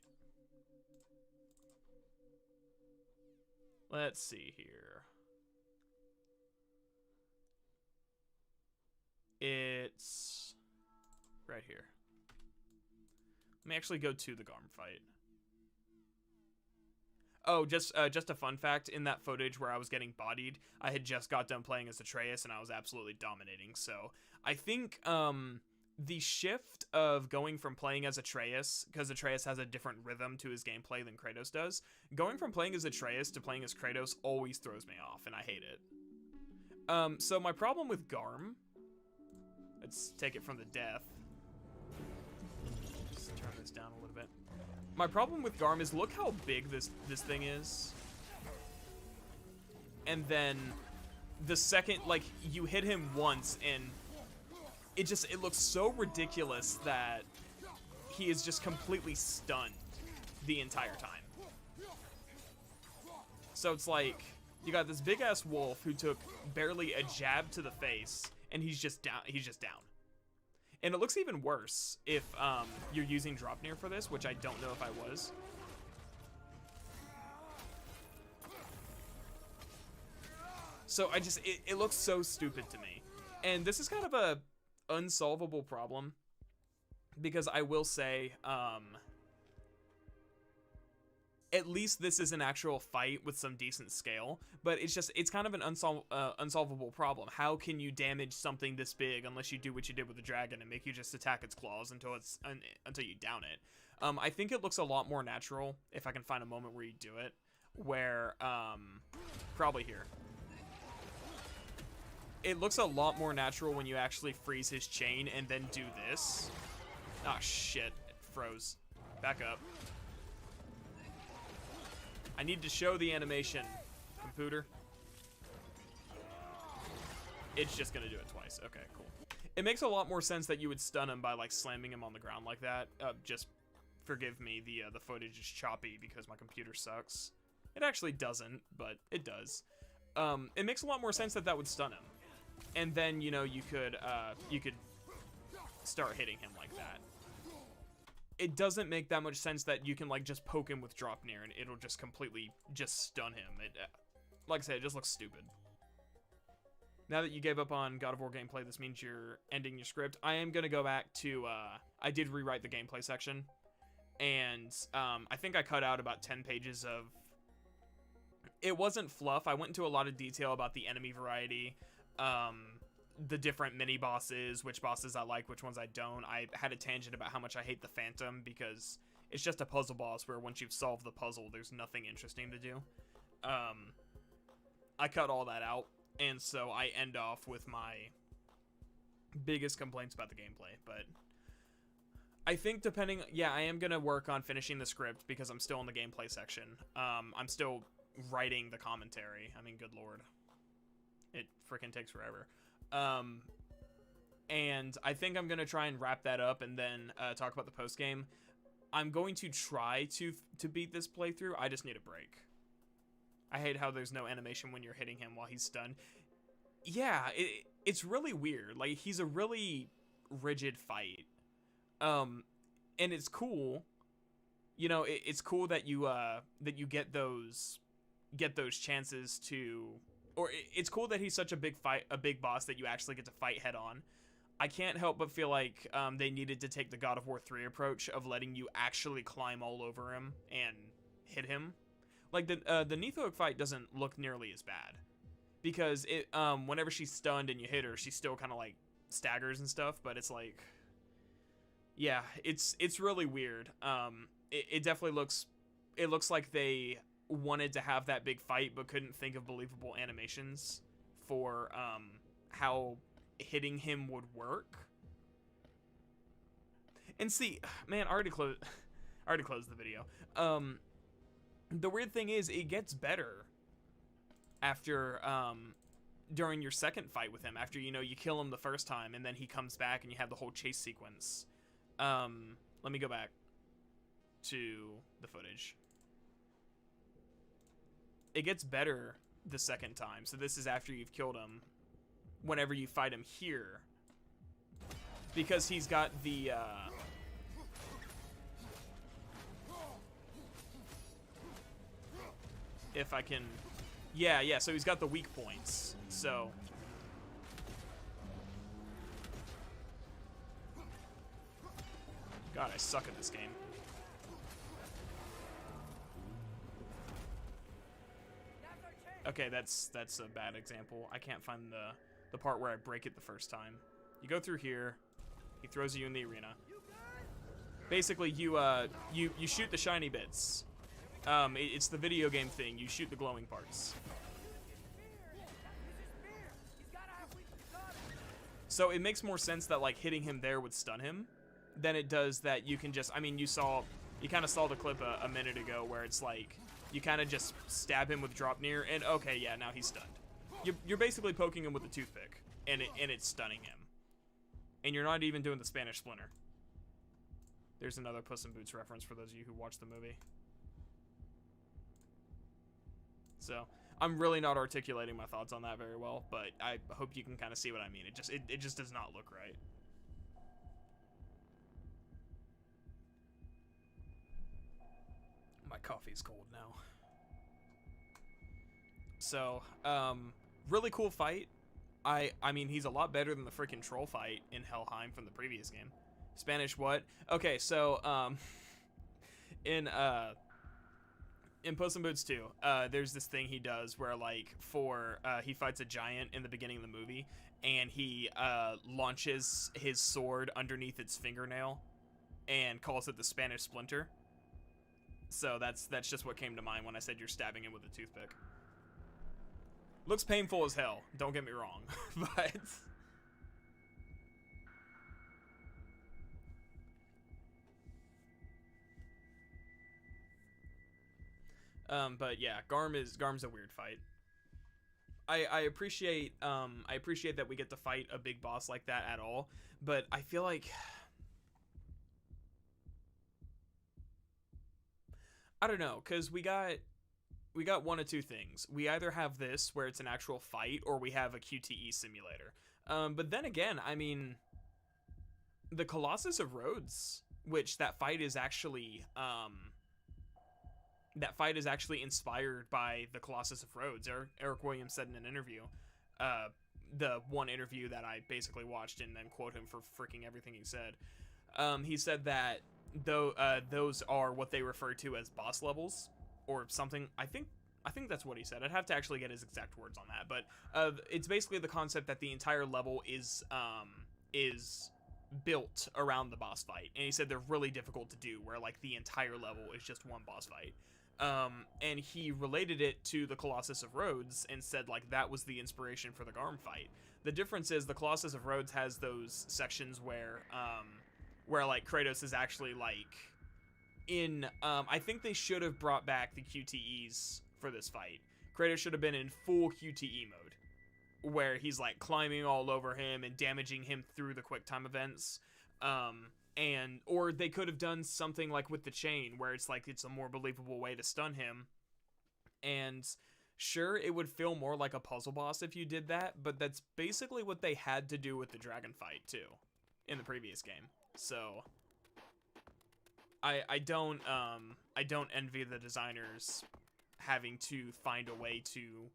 Let's see here. It's right here. Let me actually go to the Garm fight. Oh, just a fun fact, in that footage where I was getting bodied, I had just got done playing as Atreus and I was absolutely dominating. So I think the shift of going from playing as Atreus, because Atreus has a different rhythm to his gameplay than Kratos does, going from playing as Atreus to playing as Kratos always throws me off, and I hate it. So my problem with Garm, let's take it from the death. Just turn this down a little bit. My problem with Garm is look how big this thing is. And then the second, like, you hit him once and it looks so ridiculous that he is just completely stunned the entire time. So it's like, you got this big ass wolf who took barely a jab to the face and he's just down. And it looks even worse if you're using Dropnir for this, which I don't know if I was. So it looks so stupid to me. And this is kind of a unsolvable problem, because I will say, at least this is an actual fight with some decent scale, but it's kind of an unsolvable problem. How can you damage something this big unless you do what you did with the dragon and make you just attack its claws until you down it? I think it looks a lot more natural if I can find a moment where you do it, where probably here. It looks a lot more natural when you actually freeze his chain and then do this. Ah, shit, it froze. Back up. I need to show the animation, computer. It's just gonna do it twice. Okay, cool. It makes a lot more sense that you would stun him by like slamming him on the ground like that. Just forgive me, the footage is choppy because my computer sucks. It actually doesn't, but it does. It makes a lot more sense that would stun him, and then you know you could start hitting him like that. it doesn't make that much sense that you can like just poke him with drop near and it'll just completely just stun him. It, like I said, it just looks stupid. Now that you gave up on God of War gameplay, this means you're ending your script. I am gonna go back to, I did rewrite the gameplay section, and I think I cut out about 10 pages of, it wasn't fluff. I went into a lot of detail about the enemy variety, the different mini bosses, which bosses I like, which ones I don't. I had a tangent about how much I hate the Phantom because it's just a puzzle boss where once you've solved the puzzle, there's nothing interesting to do. I cut all that out, and so I end off with my biggest complaints about the gameplay. But I think I am gonna work on finishing the script because I'm still in the gameplay section. I'm still writing the commentary. I mean, good lord, it freaking takes forever. And I think I'm gonna try and wrap that up and then talk about the post game. I'm going to try to beat this playthrough. I just need a break. I hate how there's no animation when you're hitting him while he's stunned. Yeah, it's really weird. Like, he's a really rigid fight. And it's cool. You know, it's cool that you get those chances to, or it's cool that he's such a big boss that you actually get to fight head on. I can't help but feel like they needed to take the God of War 3 approach of letting you actually climb all over him and hit him. Like, the Nithog fight doesn't look nearly as bad. Because it whenever she's stunned and you hit her, she still kind of, like, staggers and stuff. But it's like, yeah, it's really weird. It definitely looks like they wanted to have that big fight but couldn't think of believable animations for how hitting him would work. And see, man, I already closed the video. The weird thing is, it gets better after during your second fight with him, after you kill him the first time and then he comes back and you have the whole chase sequence. Let me go back to the footage. It gets better the second time. So this is after you've killed him. Whenever you fight him here, because he's got the if I can, yeah, so he's got the weak points. So God, I suck at this game. Okay, that's a bad example. I can't find the part where I break it the first time. You go through here. He throws you in the arena. Basically, you shoot the shiny bits. It's the video game thing. You shoot the glowing parts. So it makes more sense that like hitting him there would stun him than it does that you can just. I mean, you kind of saw the clip a minute ago where it's like you kind of just stab him with drop near, and okay, yeah, now he's stunned. You're basically poking him with a toothpick, and it's stunning him. And you're not even doing the Spanish Splinter. There's another Puss in Boots reference for those of you who watched the movie. So, I'm really not articulating my thoughts on that very well, but I hope you can kind of see what I mean. It just does not look right. My coffee's cold now. So, really cool fight. I mean, he's a lot better than the freaking troll fight in Helheim from the previous game. Spanish what? Okay, so, in Puss in Boots 2, there's this thing he does where, like, he fights a giant in the beginning of the movie, and he, launches his sword underneath its fingernail and calls it the Spanish Splinter. So that's just what came to mind when I said you're stabbing him with a toothpick. Looks painful as hell, don't get me wrong, but yeah, Garm's a weird fight. I appreciate that we get to fight a big boss like that at all, but I feel like I don't know, cuz we got one of two things. We either have this where it's an actual fight, or we have a QTE simulator. But then again, I mean, the Colossus of Rhodes which that fight is actually inspired by the Colossus of Rhodes. Eric Williams said in an interview, the one interview that I basically watched and then quote him for freaking everything he said. He said that those are what they refer to as boss levels or something. I think that's what he said. I'd have to actually get his exact words on that, but it's basically the concept that the entire level is built around the boss fight, and he said they're really difficult to do, where like the entire level is just one boss fight. And he related it to the Colossus of Rhodes and said like that was the inspiration for the Garm fight. The difference is the Colossus of Rhodes has those sections where like Kratos is actually like in I think they should have brought back the QTEs for this fight. Kratos should have been in full QTE mode, where he's like climbing all over him and damaging him through the quick time events. Or they could have done something like with the chain, where it's like it's a more believable way to stun him. And sure, it would feel more like a puzzle boss if you did that, but that's basically what they had to do with the dragon fight too in the previous game. So I don't envy the designers having to find a way to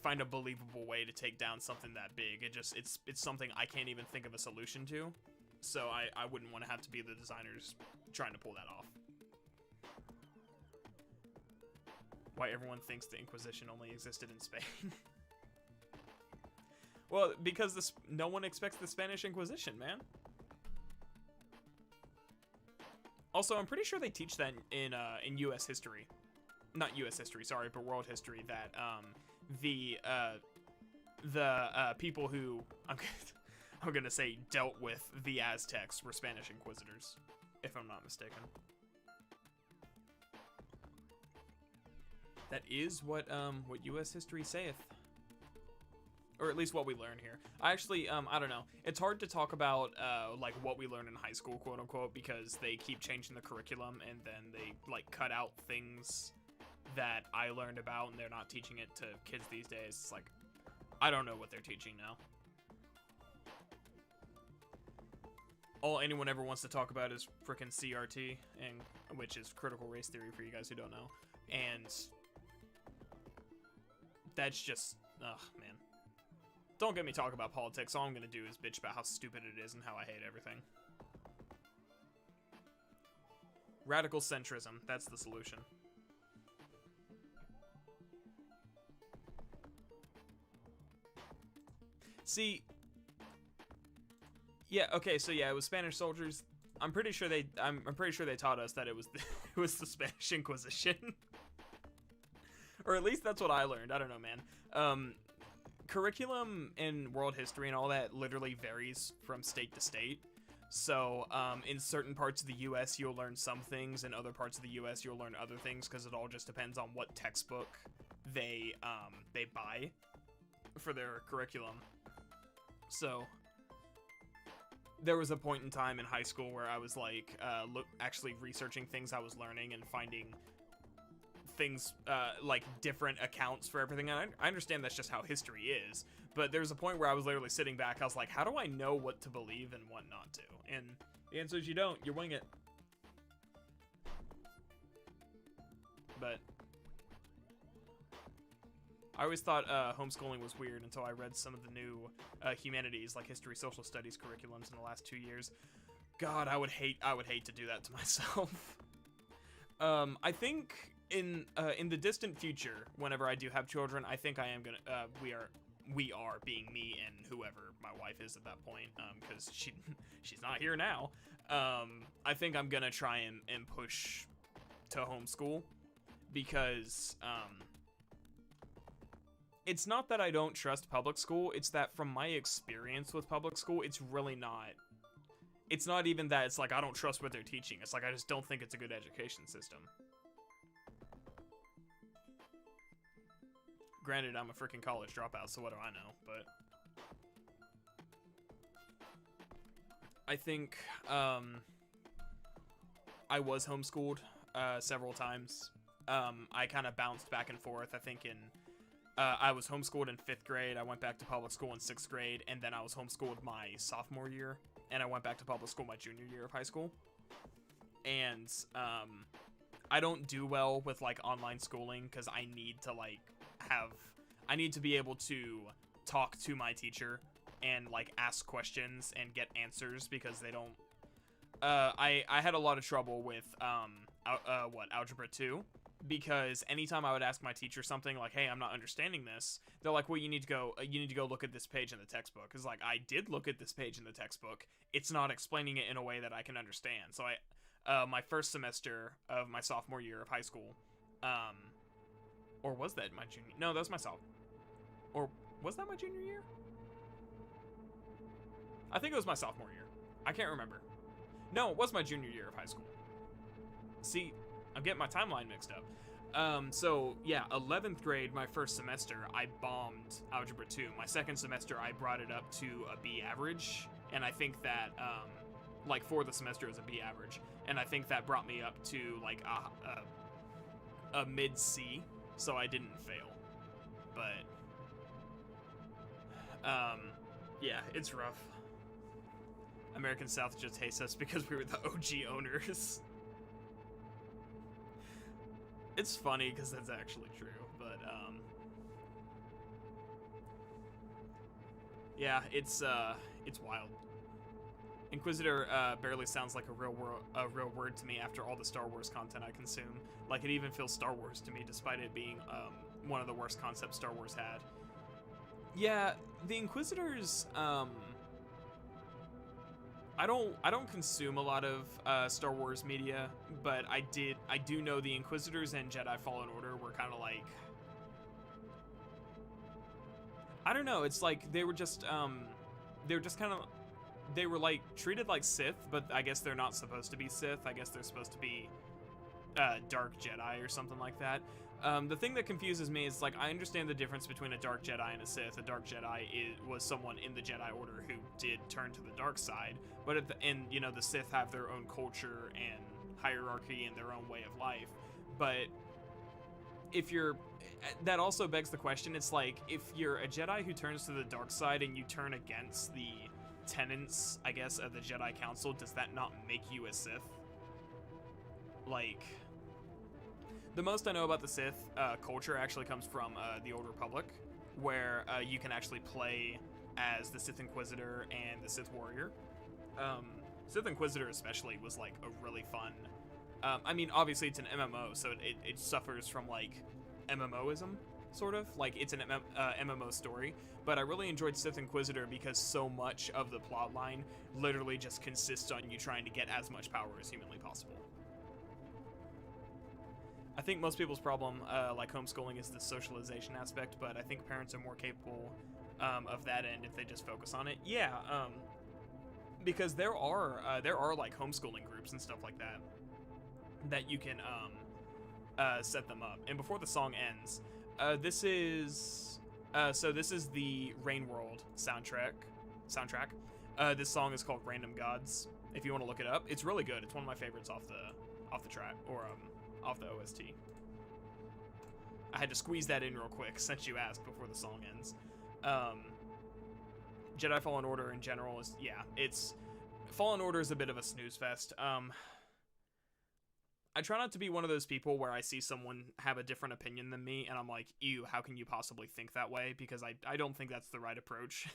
find a believable way to take down something that big. It's something I can't even think of a solution to. So I wouldn't want to have to be the designers trying to pull that off. Why everyone thinks the Inquisition only existed in Spain. Well, because no one expects the Spanish Inquisition, man. Also, I'm pretty sure they teach that in U.S. history. Not U.S. history, sorry, but world history, that the people who I'm gonna say dealt with the Aztecs were Spanish Inquisitors, if I'm not mistaken. That is what U.S. history saith, or at least what we learn here. I actually I don't know. It's hard to talk about like what we learn in high school, quote unquote, because they keep changing the curriculum and then they like cut out things that I learned about, and they're not teaching it to kids these days. It's like, I don't know what they're teaching now. All anyone ever wants to talk about is frickin' CRT, and which is critical race theory for you guys who don't know. And that's just, ugh, man. Don't get me talking about politics. All I'm gonna do is bitch about how stupid it is and how I hate everything. Radical centrism, that's the solution. See, yeah, okay, so yeah, it was Spanish soldiers. I'm pretty sure they taught us that it was it was the Spanish Inquisition. Or at least that's what I learned. I don't know, man. Curriculum in world history and all that literally varies from state to state. So, in certain parts of the US, you'll learn some things. In other parts of the US, you'll learn other things, because it all just depends on what textbook they buy for their curriculum. So, there was a point in time in high school where I was like, actually researching things I was learning and finding things, like different accounts for everything. And I understand that's just how history is, but there was a point where I was literally sitting back. I was like, how do I know what to believe and what not to? And the answer is you don't. You wing it. But I always thought homeschooling was weird until I read some of the new humanities, like history, social studies curriculums in the last 2 years. God, I would hate to do that to myself. I think in the distant future, whenever I do have children, I think I am gonna we are being me and whoever my wife is at that point, because she's not here now. I think I'm gonna try and push to homeschool, because it's not that I don't trust public school, it's that from my experience with public school, it's really not. It's not even that it's like I don't trust what they're teaching. It's like I just don't think it's a good education system. Granted, I'm a freaking college dropout, so what do I know? But I think I was homeschooled several times. I kind of bounced back and forth. I think I was homeschooled in 5th grade. I went back to public school in 6th grade, and then I was homeschooled my sophomore year and I went back to public school my junior year of high school. And I don't do well with like online schooling because I need to like I need to be able to talk to my teacher and like ask questions and get answers because they don't. I had a lot of trouble with Algebra 2, because anytime I would ask my teacher something like, "Hey, I'm not understanding this," they're like, "Well, you need to go look at this page in the textbook." Cuz like I did look at this page in the textbook. It's not explaining it in a way that I can understand. So my first semester of my sophomore year of high school, or was that my junior? No, that was my sophomore. Or was that my junior year? I think it was my sophomore year. I can't remember. No, it was my junior year of high school. See, I'm getting my timeline mixed up. So yeah, 11th grade, my first semester, I bombed Algebra 2. My second semester, I brought it up to a B average, and I think that, like for the semester, it was a B average, and I think that brought me up to like a mid C, so I didn't fail. But yeah, it's rough. American South just hates us because we were the OG owners. It's funny because that's actually true, but yeah, it's wild. Inquisitor barely sounds like a real word to me after all the Star Wars content I consume. Like, it even feels Star Wars to me, despite it being one of the worst concepts Star Wars had. Yeah, the Inquisitors. I don't consume a lot of Star Wars media, but I do know the Inquisitors and Jedi Fallen Order were kind of like, I don't know. It's like they were just kind of. They were like treated like Sith, but I guess they're not supposed to be Sith. I guess they're supposed to be Dark Jedi or something like that. The thing that confuses me is, like, I understand the difference between a Dark Jedi and a Sith. A Dark Jedi was someone in the Jedi Order who did turn to the dark side, but you know, the Sith have their own culture and hierarchy and their own way of life. But that also begs the question. It's like, if you're a Jedi who turns to the dark side and you turn against the tenets, I guess, of the Jedi Council, does that not make you a Sith? Like, the most I know about the Sith culture actually comes from the Old Republic, where you can actually play as the Sith Inquisitor and the Sith Warrior. Sith Inquisitor especially was like a really fun. I mean, obviously it's an MMO, so it suffers from like MMOism, sort of. Like, it's an MMO story. But I really enjoyed Sith Inquisitor because so much of the plot line literally just consists on you trying to get as much power as humanly possible. I think most people's problem, like homeschooling, is the socialization aspect, but I think parents are more capable of that end if they just focus on it. Yeah, because there are like homeschooling groups and stuff like that you can set them up. And before the song ends, this is the Rain World soundtrack. This song is called Random Gods. If you want to look it up, it's really good. It's one of my favorites off the track, or off the OST. I had to squeeze that in real quick since you asked before the song ends. Jedi Fallen Order in general is, yeah, Fallen Order is a bit of a snooze fest. I try not to be one of those people where I see someone have a different opinion than me and I'm like, ew, how can you possibly think that way? Because I don't think that's the right approach.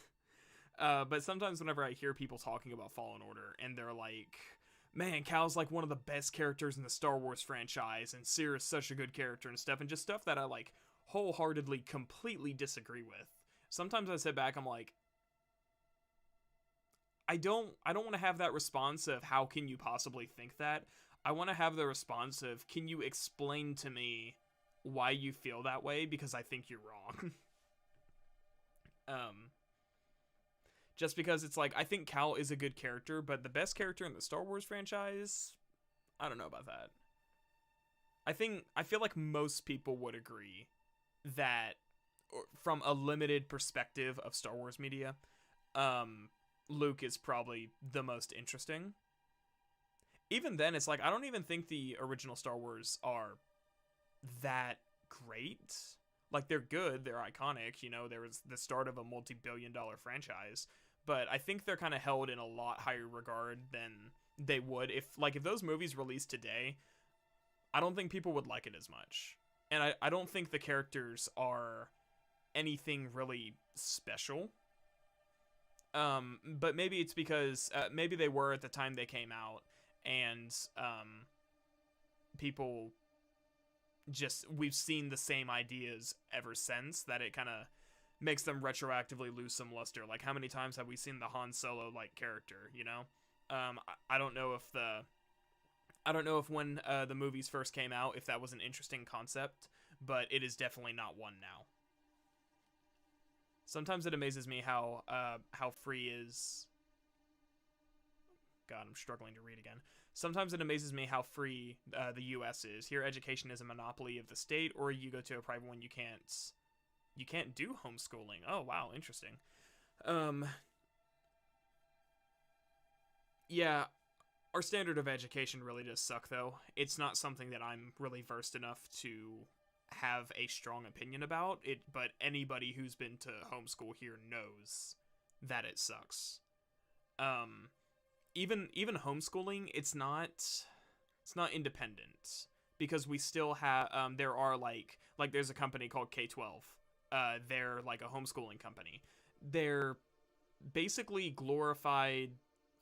But sometimes whenever I hear people talking about Fallen Order and they're like, man, Cal's like one of the best characters in the Star Wars franchise, and Cere is such a good character and stuff, and just stuff that I like wholeheartedly completely disagree with. Sometimes I sit back, I'm like, I don't want to have that response of how can you possibly think that. I want to have the response of, can you explain to me why you feel that way, because I think you're wrong. Just because it's like, I think Cal is a good character, but the best character in the Star Wars franchise, I don't know about that. I feel like most people would agree that, from a limited perspective of Star Wars media, Luke is probably the most interesting. Even then, it's like, I don't even think the original Star Wars are that great. Like, they're good, they're iconic, you know, there was the start of a multi-billion-dollar franchise, but I think they're kind of held in a lot higher regard than they would if those movies released today. I don't think people would like it as much, and I don't think the characters are anything really special. But maybe it's because maybe they were at the time they came out, and people just, we've seen the same ideas ever since, that it kind of makes them retroactively lose some luster. Like, how many times have we seen the Han Solo like character, you know? I don't know if when the movies first came out, if that was an interesting concept, but it is definitely not one now. Sometimes it amazes me how free is... God, I'm struggling to read again. Sometimes it amazes me how free the U.S. is. Here, education is a monopoly of the state, or you go to a private one, you can't do homeschooling. Oh, wow, interesting. Yeah, our standard of education really does suck, though. It's not something that I'm really versed enough to have a strong opinion about it, but anybody who's been to homeschool here knows that it sucks. Even homeschooling, it's not independent, because we still have there are like there's a company called K-12. They're like a homeschooling company. They're basically glorified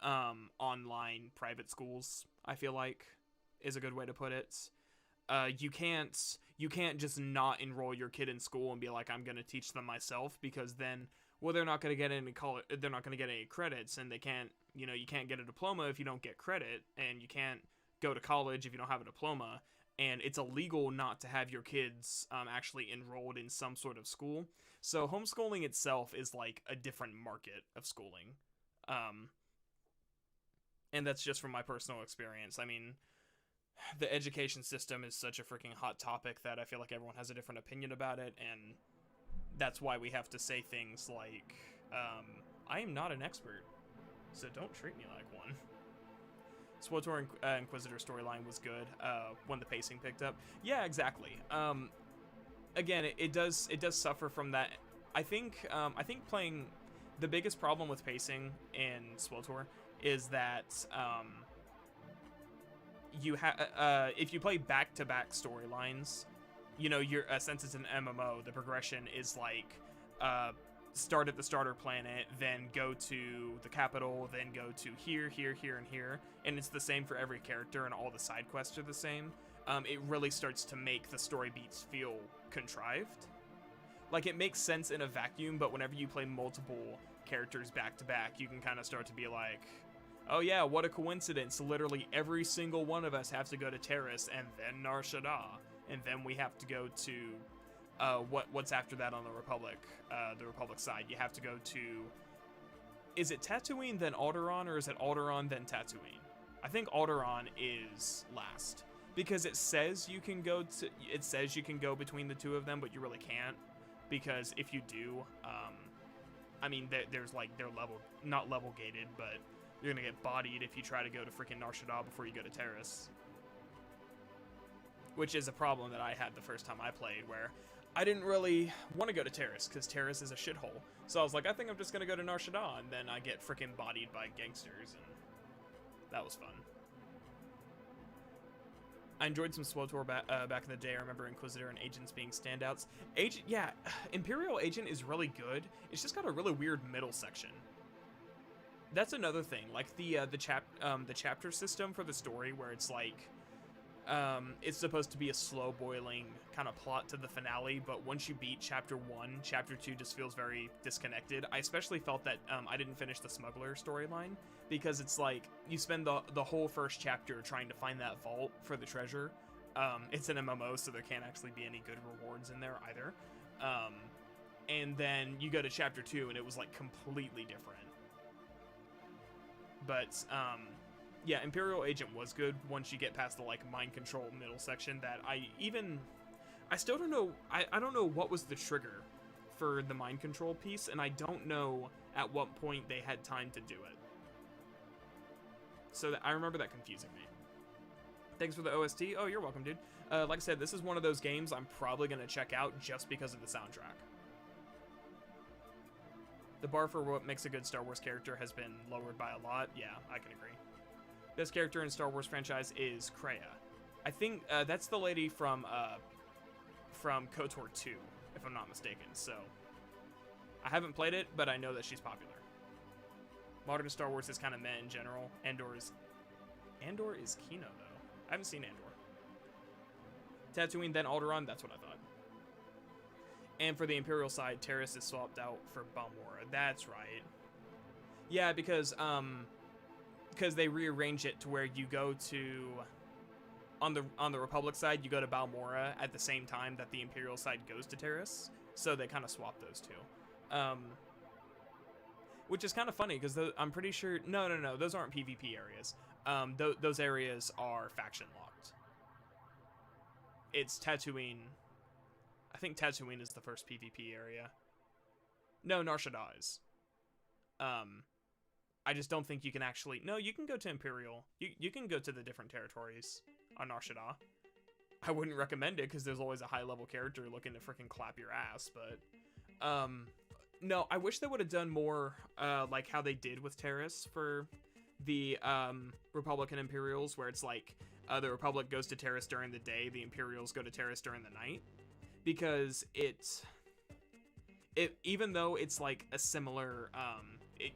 online private schools, I feel like, is a good way to put it. You can't just not enroll your kid in school and be like, I'm going to teach them myself, because then, well, they're not going to get any college, they're not going to get any credits, and they can't, you can't get a diploma if you don't get credit, and you can't go to college if you don't have a diploma, and it's illegal not to have your kids actually enrolled in some sort of school. So homeschooling itself is like a different market of schooling. And that's just from my personal experience. I mean, the education system is such a freaking hot topic that I feel like everyone has a different opinion about it, and that's why we have to say things like, I am not an expert, so don't treat me like one. SWTOR Inquisitor storyline was good when the pacing picked up. Yeah, exactly. Again, it does suffer from that. I think playing, the biggest problem with pacing in SWTOR is that you have if you play back-to-back storylines, you're since it's an MMO, the progression is like start at the starter planet, then go to the capital, then go to here, and here, and it's the same for every character, and all the side quests are the same. It really starts to make the story beats feel contrived. Like, it makes sense in a vacuum, but whenever you play multiple characters back to back, you can kind of start to be like, oh yeah, what a coincidence, literally every single one of us have to go to Terrace, and then Nar Shaddaa, and then we have to go to what's after that on the Republic side. You have to go to, is it Tatooine then Alderaan, or is it Alderaan then Tatooine? I think Alderaan is last, because it says you can go between the two of them, but you really can't, because if you do, I mean, they're not level gated, but you're gonna get bodied if you try to go to freaking Nar Shaddaa before you go to Terrace, which is a problem that I had the first time I played, where I didn't really want to go to Terrace, because Terrace is a shithole. So I was like, I think I'm just gonna go to Nar Shaddaa, and then I get freaking bodied by gangsters, and that was fun. I enjoyed some SWTOR back in the day. I remember Inquisitor and Agents being standouts. Yeah, Imperial Agent is really good. It's just got a really weird middle section. That's another thing, like the chapter system for the story, where it's like, it's supposed to be a slow boiling kind of plot to the finale, but once you beat chapter 1, chapter 2 just feels very disconnected. I especially felt that I didn't finish the smuggler storyline, because it's like you spend the whole first chapter trying to find that vault for the treasure. It's an MMO, so there can't actually be any good rewards in there either. And then you go to chapter 2 and it was like completely different. But yeah, Imperial Agent was good once you get past the like mind control middle section. That I still don't know. I don't know what was the trigger for the mind control piece, and I don't know at what point they had time to do it. So I remember that confusing me. Thanks for the OST. Oh, you're welcome, dude. Like I said, this is one of those games I'm probably gonna check out just because of the soundtrack. The bar for what makes a good Star Wars character has been lowered by a lot. Yeah, I can agree. Best character in Star Wars franchise is Kreia. I think that's the lady from KOTOR 2, if I'm not mistaken. So I haven't played it, but I know that she's popular. Modern Star Wars is kind of meh in general. Andor is Kino though. I haven't seen Andor. Tatooine, then Alderaan. That's what I thought. And for the Imperial side, Terrace is swapped out for Balmorra. That's right. Yeah, because they rearrange it to where you go to on the Republic side, you go to Balmorra at the same time that the Imperial side goes to Terrace. So they kind of swap those two. Which is kind of funny because I'm pretty sure no, those aren't PvP areas. Those areas are faction locked. It's Tatooine. I think Tatooine is the first PvP area. No, Nar Shaddaa is. I just don't think you can actually... No, you can go to Imperial. You can go to the different territories on Nar Shaddaa. I wouldn't recommend it because there's always a high-level character looking to freaking clap your ass, but... no, I wish they would have done more like how they did with Terrace for the Republic and Imperials, where it's like the Republic goes to Terrace during the day, the Imperials go to Terrace during the night. Because even though it's like a similar,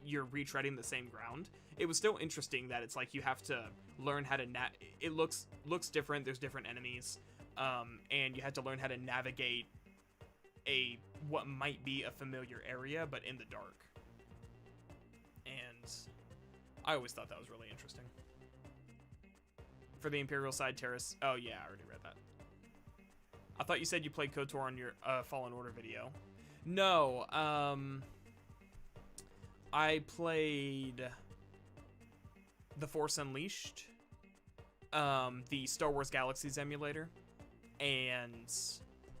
you're retreading the same ground, it was still interesting that it's like you have to learn how to it looks different, there's different enemies, and you have to learn how to navigate what might be a familiar area, but in the dark. And I always thought that was really interesting. For the Imperial side, Terrace, oh yeah, I already read that. I thought you said you played KOTOR on your Fallen Order video. No, I played The Force Unleashed, the Star Wars Galaxies emulator, and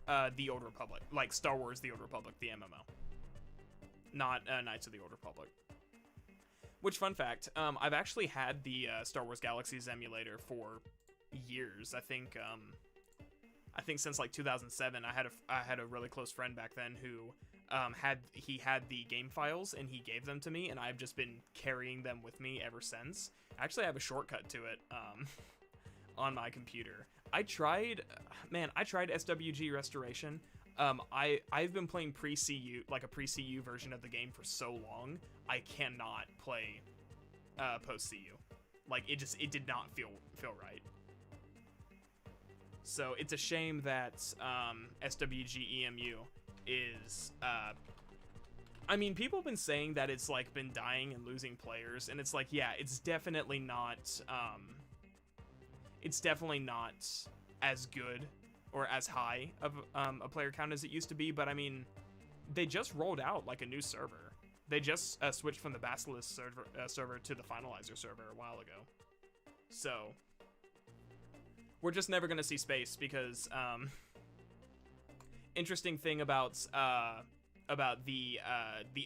The Old Republic. Like Star Wars The Old Republic, the MMO. Not Knights of the Old Republic. Which, fun fact, I've actually had the Star Wars Galaxies emulator for years. I think since like 2007, I had a really close friend back then who had the game files and he gave them to me, and I've just been carrying them with me ever since. Actually, I have a shortcut to it on my computer. I tried SWG restoration. I've been playing pre-CU, like a pre-CU version of the game for so long, I cannot play post-CU. Like it did not feel right. So it's a shame that SWG EMU is, I mean, people have been saying that it's like been dying and losing players, and it's like, yeah, it's definitely not as good or as high of a player count as it used to be, but I mean, they just rolled out like a new server. They just switched from the Basilisk server to the Finalizer server a while ago. So we're just never gonna see space because interesting thing about the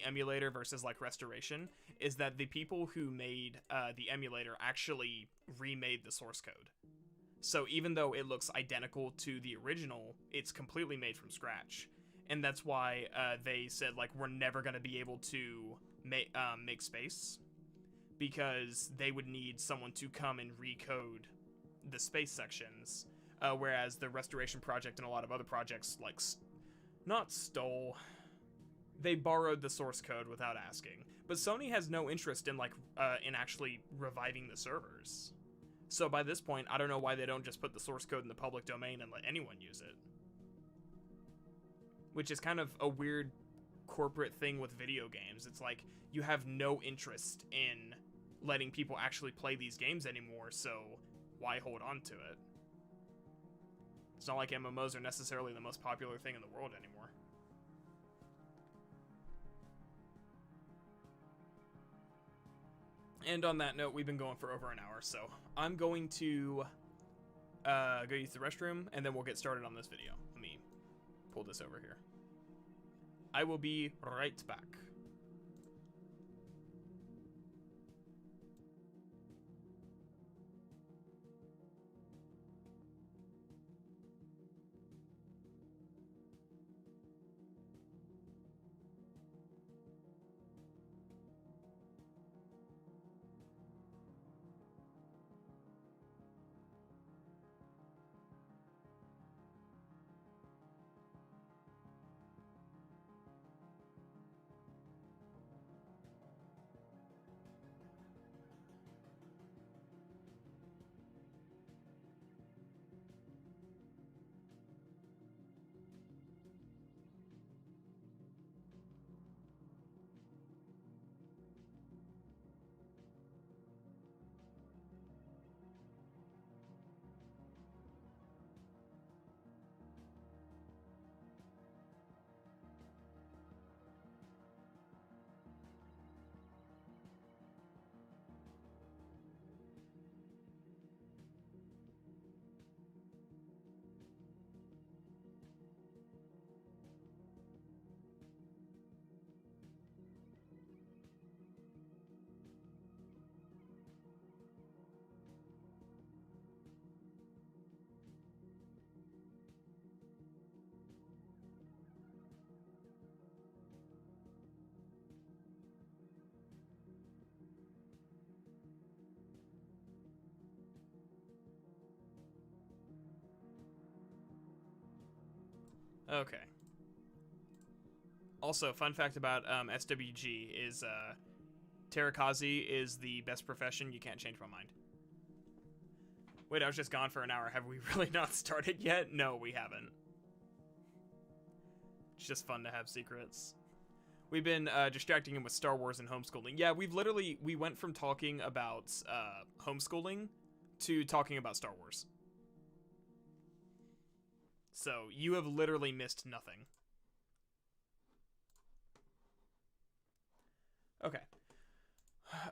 emulator versus like restoration is that the people who made the emulator actually remade the source code. So even though it looks identical to the original, it's completely made from scratch. And that's why they said, like, we're never going to be able to make space, because they would need someone to come and recode the space sections. Whereas the restoration project and a lot of other projects, like, they borrowed the source code without asking. But Sony has no interest in, like, in actually reviving the servers. So by this point, I don't know why they don't just put the source code in the public domain and let anyone use it. Which is kind of a weird corporate thing with video games. It's like, you have no interest in letting people actually play these games anymore, so why hold on to it? It's not like MMOs are necessarily the most popular thing in the world anymore. And on that note, we've been going for over an hour, so I'm going to go use the restroom, and then we'll get started on this video. Let me pull this over here. I will be right back. Okay. Also, fun fact about SWG is Terakazi is the best profession. You can't change my mind. Wait, I was just gone for an hour. Have we really not started yet? No, we haven't. It's just fun to have secrets. We've been distracting him with Star Wars and homeschooling. Yeah, we went from talking about homeschooling to talking about Star Wars. So you have literally missed nothing. Okay.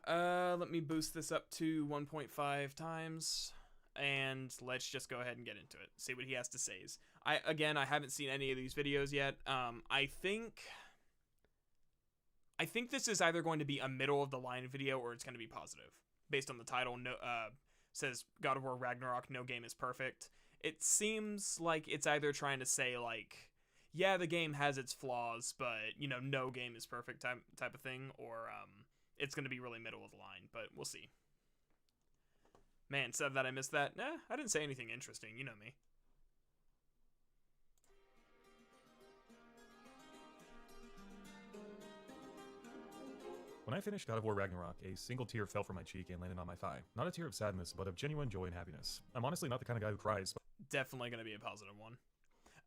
Let me boost this up to 1.5 times. And let's just go ahead and get into it. See what he has to say. I haven't seen any of these videos yet. I think this is either going to be a middle of the line video or it's going to be positive. Based on the title, says God of War Ragnarok, no game is perfect. It seems like it's either trying to say like, yeah, the game has its flaws, but you know, no game is perfect type of thing, or it's going to be really middle of the line, but we'll see. Man, said that I missed that. Nah, I didn't say anything interesting. You know me. When I finished God of War Ragnarok, a single tear fell from my cheek and landed on my thigh. Not a tear of sadness, but of genuine joy and happiness. I'm honestly not the kind of guy who cries. Definitely going to be a positive one.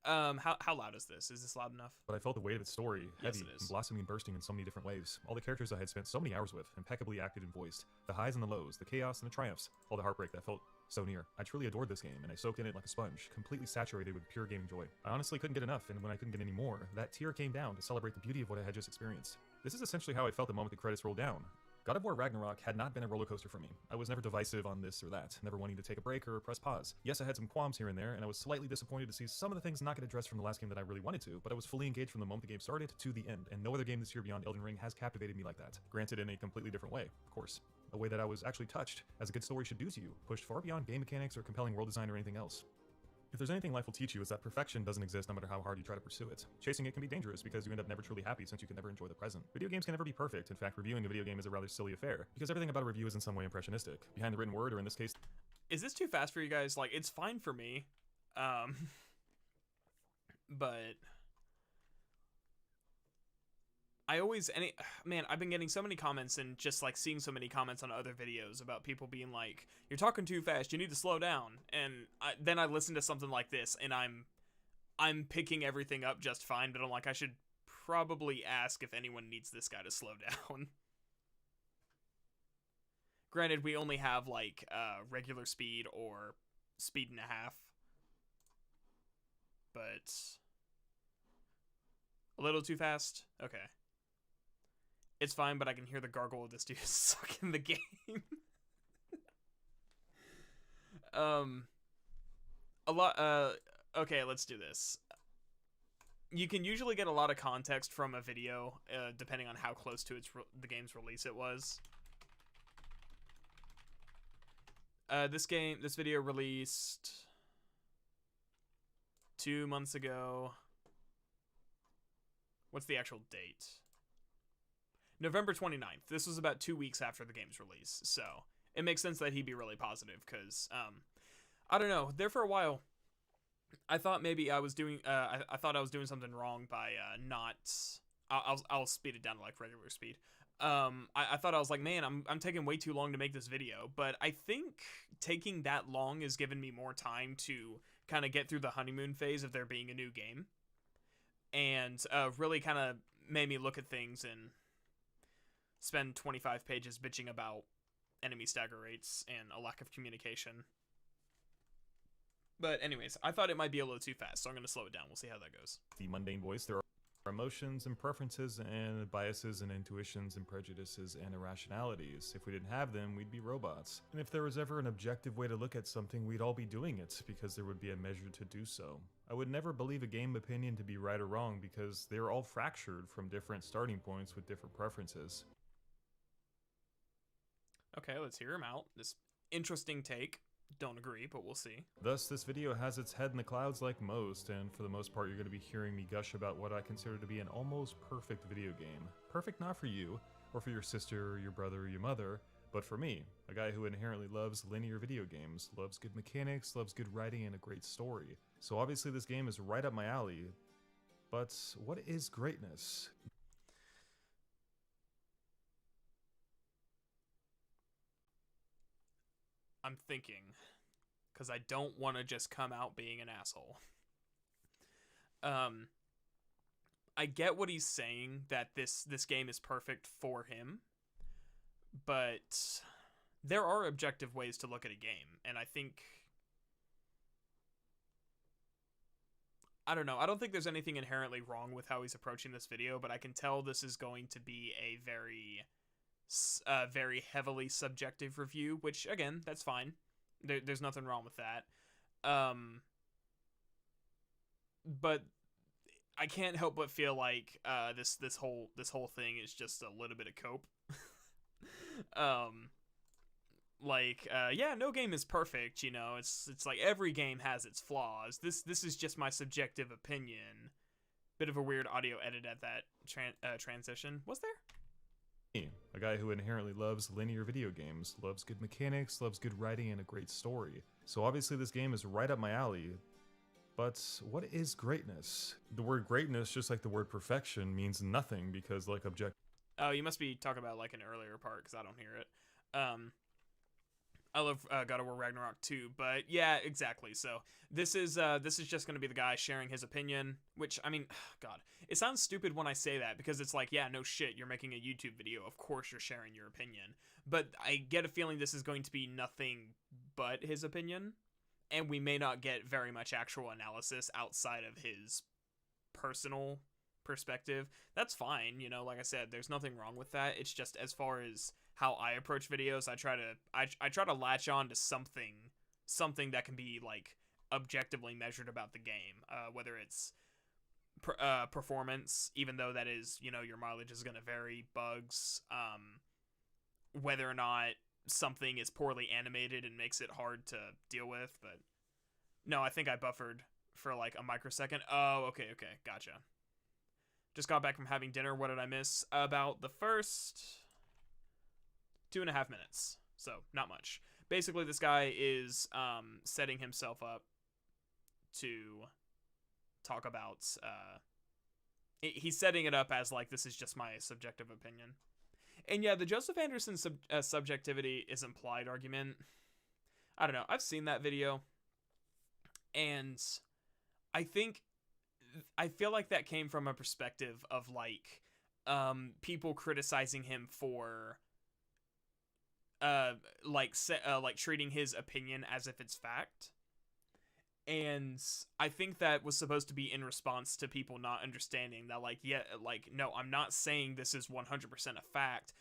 How loud is this? Is this loud enough? But I felt the weight of its story, Yes, heavy, it is. and blossoming and bursting in so many different ways. All the characters I had spent so many hours with, impeccably acted and voiced. The highs and the lows, the chaos and the triumphs, all the heartbreak that felt so near. I truly adored this game, and I soaked in it like a sponge, completely saturated with pure gaming joy. I honestly couldn't get enough, and when I couldn't get any more, that tear came down to celebrate the beauty of what I had just experienced. This is essentially how I felt the moment the credits rolled down. God of War Ragnarok had not been a roller coaster for me. I was never divisive on this or that, never wanting to take a break or press pause. Yes, I had some qualms here and there, and I was slightly disappointed to see some of the things not get addressed from the last game that I really wanted to, but I was fully engaged from the moment the game started to the end, and no other game this year beyond Elden Ring has captivated me like that. Granted, in a completely different way, of course. A way that I was actually touched, as a good story should do to you, pushed far beyond game mechanics or compelling world design or anything else. If there's anything life will teach you, is that perfection doesn't exist no matter how hard you try to pursue it. Chasing it can be dangerous because you end up never truly happy since you can never enjoy the present. Video games can never be perfect. In fact, reviewing a video game is a rather silly affair because everything about a review is in some way impressionistic. Behind the written word, or in this case... Is this too fast for you guys? Like, it's fine for me. But... Man, I've been getting so many comments and just like seeing so many comments on other videos about people being like, you're talking too fast, you need to slow down. And then I listen to something like this and I'm picking everything up just fine, but I'm like, I should probably ask if anyone needs this guy to slow down. Granted, we only have like regular speed or speed and a half, but a little too fast. Okay. It's fine, but I can hear the gargle of this dude sucking the game. Okay, let's do this. You can usually get a lot of context from a video, depending on how close to the game's release it was. This video released 2 months ago. What's the actual date? November 29th. This was about 2 weeks after the game's release, so it makes sense that he'd be really positive, because, I don't know, there for a while, I thought maybe I was doing, I thought I was doing something wrong by, I'll speed it down to, like, regular speed. I thought I was like, man, I'm taking way too long to make this video, but I think taking that long has given me more time to kind of get through the honeymoon phase of there being a new game, and, really kind of made me look at things and spend 25 pages bitching about enemy stagger rates and a lack of communication. But anyways, I thought it might be a little too fast, so I'm going to slow it down. We'll see how that goes. The mundane voice, there are emotions and preferences and biases and intuitions and prejudices and irrationalities. If we didn't have them, we'd be robots. And if there was ever an objective way to look at something, we'd all be doing it because there would be a measure to do so. I would never believe a game opinion to be right or wrong because they're all fractured from different starting points with different preferences. Okay, let's hear him out. This interesting take. Don't agree, but we'll see. Thus, this video has its head in the clouds like most, and for the most part you're going to be hearing me gush about what I consider to be an almost perfect video game. Perfect not for you, or for your sister, or your brother, or your mother, but for me, a guy who inherently loves linear video games, loves good mechanics, loves good writing, and a great story. So obviously this game is right up my alley, But what is greatness? I'm thinking, because I don't want to just come out being an asshole. Um, I get what he's saying, that this game is perfect for him, but there are objective ways to look at a game, and I think, I don't know, I don't think there's anything inherently wrong with how he's approaching this video, but I can tell this is going to be a very heavily subjective review, which, again, that's fine. There's nothing wrong with that. But I can't help but feel like this whole thing is just a little bit of cope. Yeah, no game is perfect, you know. It's like every game has its flaws. This is just my subjective opinion. Bit of a weird audio edit at that transition. Was there? Me, a guy who inherently loves linear video games, loves good mechanics, loves good writing, and a great story. So obviously this game is right up my alley. But what is greatness? The word greatness, just like the word perfection, means nothing because, like, Oh, you must be talking about, like, an earlier part, because I don't hear it. I love God of War Ragnarok too, but yeah, exactly. So this is just going to be the guy sharing his opinion, which, I mean, God, it sounds stupid when I say that, because it's like, yeah, no shit, you're making a YouTube video, of course you're sharing your opinion. But I get a feeling this is going to be nothing but his opinion, and we may not get very much actual analysis outside of his personal perspective. That's fine, you know, like I said, there's nothing wrong with that. It's just, as far as how I approach videos, I try to latch on to something that can be, like, objectively measured about the game, whether it's performance, even though that is, you know, your mileage is going to vary, bugs, whether or not something is poorly animated and makes it hard to deal with. But no, I think I buffered for like a microsecond. Oh, okay, gotcha. Just got back from having dinner. What did I miss? About the first 2.5 minutes, so not much. Basically, this guy is setting himself up to talk about he's setting it up as, like, this is just my subjective opinion. And yeah, the Joseph Anderson subjectivity is implied argument. I don't know. I've seen that video, and I feel like that came from a perspective of, like, people criticizing him for like treating his opinion as if it's fact. And I think that was supposed to be in response to people not understanding that, like, yeah, like, no, I'm not saying this is 100% a fact.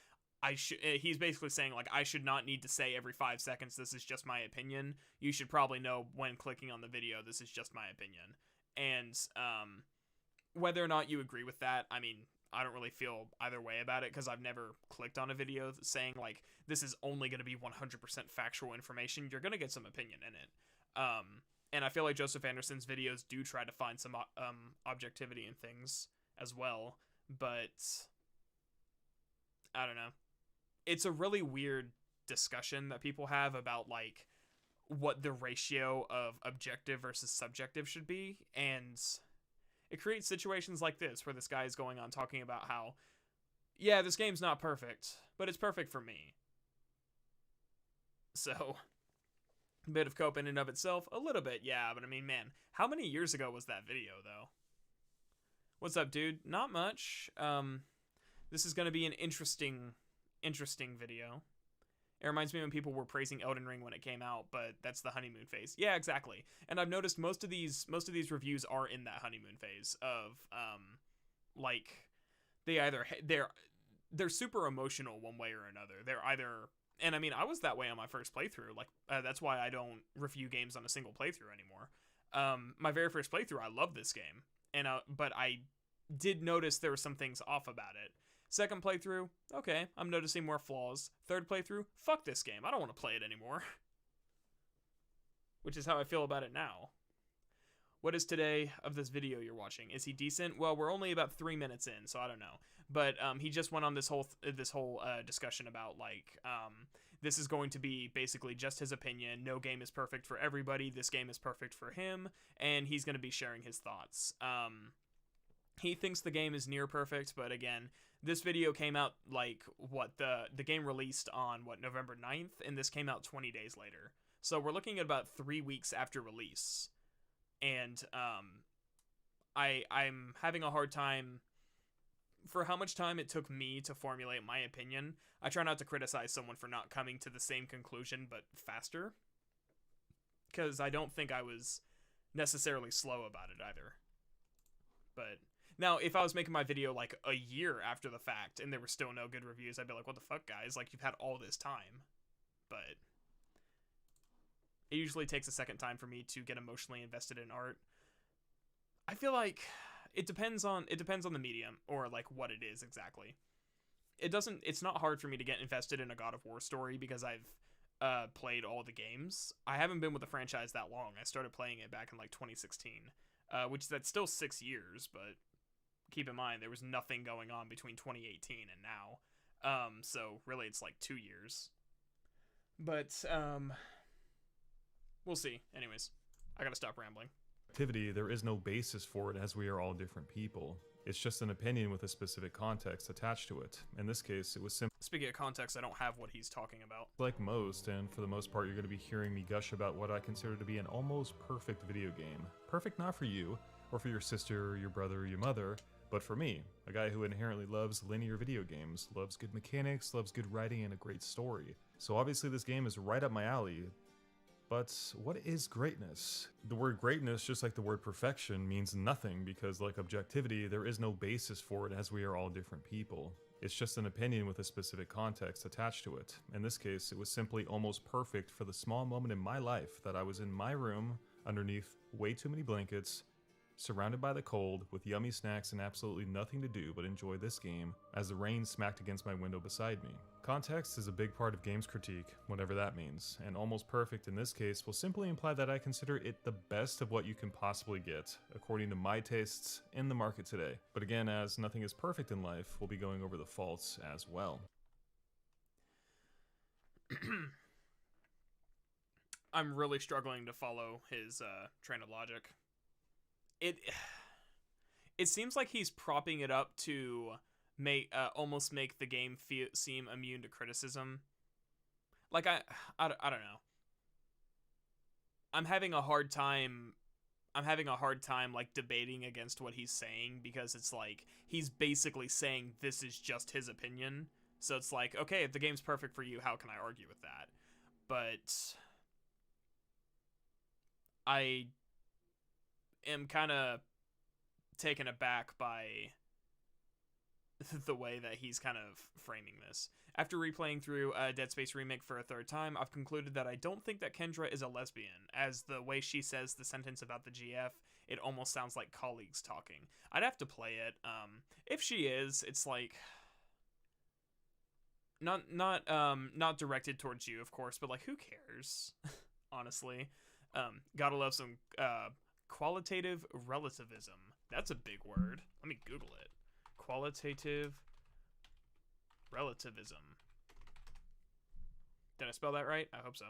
He's basically saying, like, I should not need to say every 5 seconds, this is just my opinion. You should probably know when clicking on the video, this is just my opinion. And whether or not you agree with that, I mean, I don't really feel either way about it, because I've never clicked on a video saying, like, this is only going to be 100% factual information. You're going to get some opinion in it. And I feel like Joseph Anderson's videos do try to find some objectivity in things as well, but I don't know. It's a really weird discussion that people have about, like, what the ratio of objective versus subjective should be, and it creates situations like this where this guy is going on talking about how, yeah, this game's not perfect, but it's perfect for me. So, a bit of cope in and of itself, a little bit, yeah, but I mean, man, how many years ago was that video, though? What's up, dude? Not much. This is going to be an interesting video. It reminds me when people were praising Elden Ring when it came out, but that's the honeymoon phase. Yeah, exactly. And I've noticed most of these reviews are in that honeymoon phase of like, they're super emotional one way or another. They're either, and I mean, I was that way on my first playthrough. Like, that's why I don't review games on a single playthrough anymore. My very first playthrough, I loved this game, and but I did notice there were some things off about it. Second playthrough, okay, I'm noticing more flaws. Third playthrough, fuck this game, I don't want to play it anymore. Which is how I feel about it now. What is today of this video you're watching? Is he decent? Well, we're only about 3 minutes in, so I don't know. But he just went on this whole discussion about, like, this is going to be basically just his opinion. No game is perfect for everybody. This game is perfect for him, and he's going to be sharing his thoughts. He thinks the game is near perfect, but again, this video came out like the game released on November 9th, and this came out 20 days later. So we're looking at about 3 weeks after release. And I'm having a hard time for how much time it took me to formulate my opinion. I try not to criticize someone for not coming to the same conclusion but faster, because I don't think I was necessarily slow about it either. But now, if I was making my video like a year after the fact and there were still no good reviews, I'd be like, what the fuck, guys? Like, you've had all this time. But it usually takes a second time for me to get emotionally invested in art. I feel like it depends on the medium, or like what it is exactly. It's not hard for me to get invested in a God of War story because I've played all the games. I haven't been with the franchise that long. I started playing it back in like 2016, which that's still 6 years, but keep in mind there was nothing going on between 2018 and now. So really it's like 2 years. But we'll see. Anyways, I gotta stop rambling. Activity, there is no basis for it as we are all different people. It's just an opinion with a specific context attached to it. In this case, it was simply... Speaking of context, I don't have what he's talking about. Like most, and for the most part, you're going to be hearing me gush about what I consider to be an almost perfect video game. Perfect not for you, or for your sister, your brother, your mother, but for me, a guy who inherently loves linear video games, loves good mechanics, loves good writing, and a great story. So obviously this game is right up my alley. But what is greatness? The word greatness, just like the word perfection, means nothing because, like objectivity, there is no basis for it as we are all different people. It's just an opinion with a specific context attached to it. In this case, it was simply almost perfect for the small moment in my life that I was in my room, underneath way too many blankets, surrounded by the cold, with yummy snacks and absolutely nothing to do but enjoy this game, as the rain smacked against my window beside me. Context is a big part of games critique, whatever that means, and almost perfect in this case will simply imply that I consider it the best of what you can possibly get, according to my tastes in the market today. But again, as nothing is perfect in life, we'll be going over the faults as well. I'm really struggling to follow his train of logic. It seems like he's propping it up to almost make the game seem immune to criticism. Like I don't know. I'm having a hard time like debating against what he's saying, because it's like he's basically saying this is just his opinion. So it's like, okay, if the game's perfect for you, how can I argue with that? But I am kind of taken aback by the way that he's kind of framing this. After replaying through Dead Space Remake for a third time, I've concluded that I don't think that Kendra is a lesbian, as the way she says the sentence about the GF, it almost sounds like colleagues talking. I'd have to play it. If she is, it's like not directed towards you, of course, but like, who cares? Honestly. Gotta love some qualitative relativism. That's a big word. Let me Google it. Qualitative relativism. Did I spell that right? I hope so.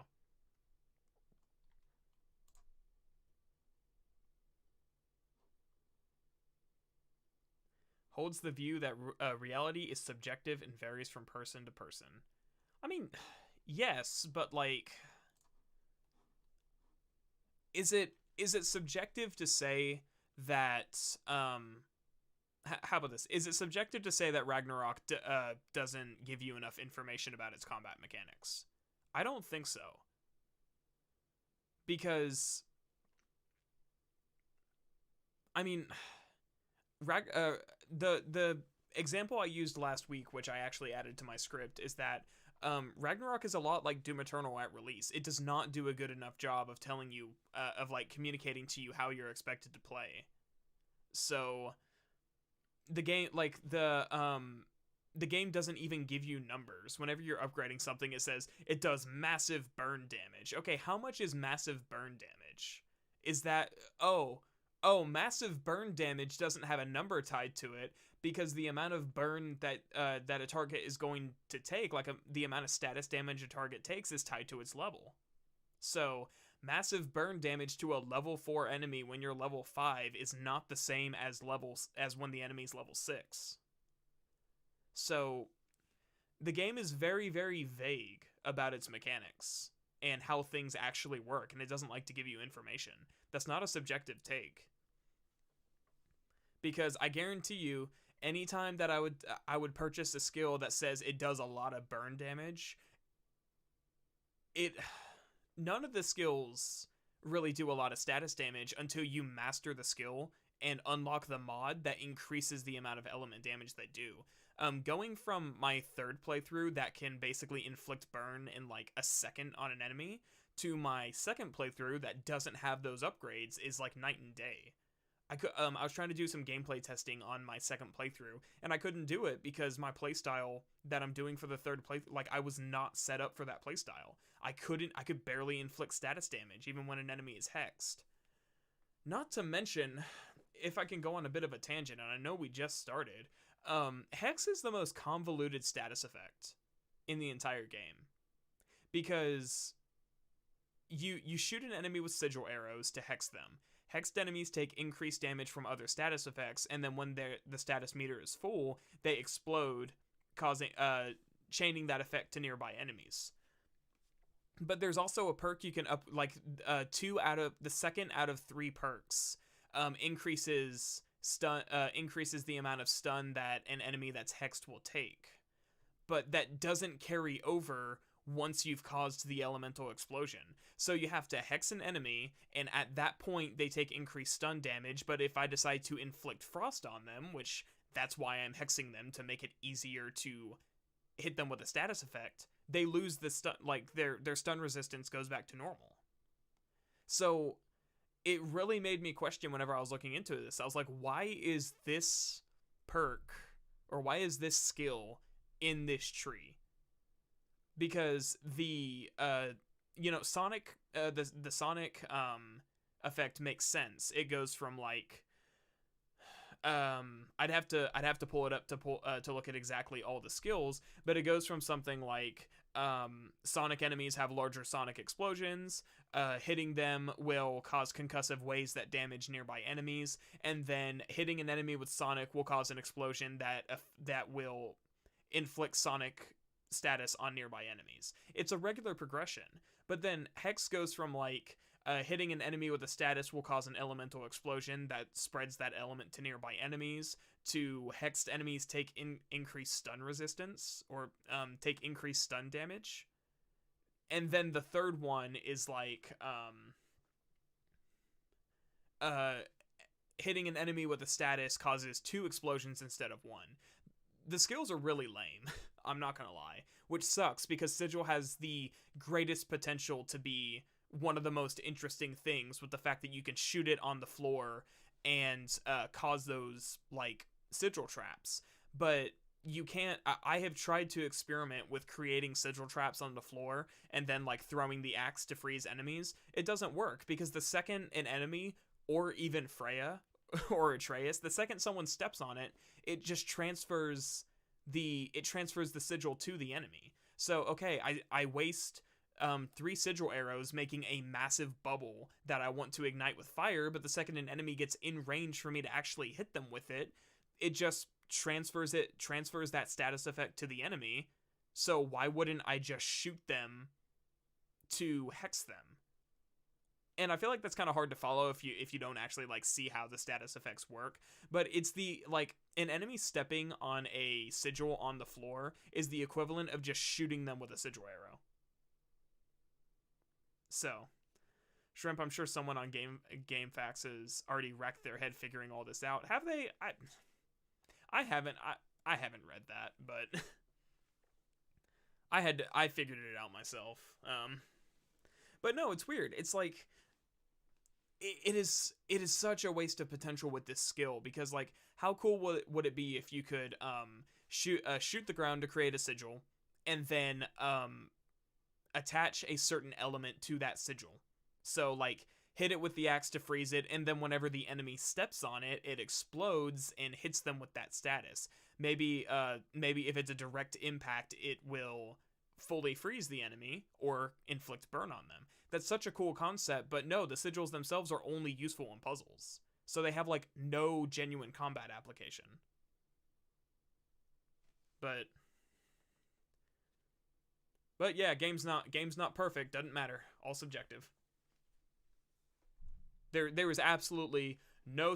Holds the view that reality is subjective and varies from person to person. I mean, yes, but like, is it subjective to say that how about this? Is it subjective to say that Ragnarok doesn't give you enough information about its combat mechanics? I don't think so. Because I mean, the example I used last week, which I actually added to my script, is that Ragnarok is a lot like Doom Eternal at release. It does not do a good enough job of telling you, of like communicating to you how you're expected to play. So the game, like the game doesn't even give you numbers. Whenever you're upgrading something, it says it does massive burn damage. Okay, how much is massive burn damage? Is that, oh, massive burn damage doesn't have a number tied to it, because the amount of burn that that a target is going to take, like the amount of status damage a target takes, is tied to its level. So massive burn damage to a level 4 enemy when you're level 5 is not the same as when the enemy's level 6. So the game is very, very vague about its mechanics and how things actually work, and it doesn't like to give you information. That's not a subjective take. Because I guarantee you, anytime that I would purchase a skill that says it does a lot of burn damage, none of the skills really do a lot of status damage until you master the skill and unlock the mod that increases the amount of element damage they do. Going from my third playthrough that can basically inflict burn in like a second on an enemy to my second playthrough that doesn't have those upgrades is like night and day. I was trying to do some gameplay testing on my second playthrough, and I couldn't do it because my playstyle that I'm doing for the third playthrough, like I was not set up for that playstyle. I could barely inflict status damage even when an enemy is hexed. Not to mention, if I can go on a bit of a tangent, and I know we just started, Hex is the most convoluted status effect in the entire game. Because you shoot an enemy with sigil arrows to hex them. Hexed enemies take increased damage from other status effects, and then when the status meter is full, they explode, causing chaining that effect to nearby enemies. But there's also a perk you can up, like the second out of 3 perks increases the amount of stun that an enemy that's hexed will take. But that doesn't carry over once you've caused the elemental explosion. So you have to hex an enemy, and at that point they take increased stun damage, but if I decide to inflict frost on them, which that's why I'm hexing them, to make it easier to hit them with a status effect, they lose the stun, like their stun resistance goes back to normal. So it really made me question whenever I was looking into this. I was like, why is this perk, or why is this skill in this tree? Because the Sonic the Sonic effect makes sense. It goes from like I'd have to pull it up to look at exactly all the skills, but it goes from something like Sonic enemies have larger Sonic explosions, hitting them will cause concussive waves that damage nearby enemies, and then hitting an enemy with Sonic will cause an explosion that will inflict Sonic status on nearby enemies. It's a regular progression, but then Hex goes from like hitting an enemy with a status will cause an elemental explosion that spreads that element to nearby enemies, to hexed enemies take increased stun resistance, or take increased stun damage. And then the third one is like hitting an enemy with a status causes 2 explosions instead of 1. The skills are really lame, I'm not gonna lie, which sucks because Sigil has the greatest potential to be one of the most interesting things, with the fact that you can shoot it on the floor and cause those like sigil traps. But you can't. I have tried to experiment with creating sigil traps on the floor and then like throwing the axe to freeze enemies. It doesn't work because the second an enemy, or even Freya or Atreus, the second someone steps on it, it just transfers the sigil to the enemy. So okay, I waste 3 sigil arrows making a massive bubble that I want to ignite with fire, but the second an enemy gets in range for me to actually hit them with it, it just transfers that status effect to the enemy. So why wouldn't I just shoot them to hex them? And I feel like that's kind of hard to follow if you don't actually like see how the status effects work. But it's the like an enemy stepping on a sigil on the floor is the equivalent of just shooting them with a sigil arrow. So, Shrimp, I'm sure someone on GameFAQs has already wrecked their head figuring all this out. Have they? I haven't. I haven't read that, but I figured it out myself. But no, it's weird. It's like it is such a waste of potential with this skill, because like how cool would it be if you could shoot the ground to create a sigil, and then attach a certain element to that sigil. So like hit it with the axe to freeze it, and then whenever the enemy steps on it, it explodes and hits them with that status. Maybe if it's a direct impact, it will fully freeze the enemy or inflict burn on them. That's such a cool concept, but no, the sigils themselves are only useful in puzzles. So they have like no genuine combat application. But yeah, game's not perfect, doesn't matter. All subjective. There is absolutely no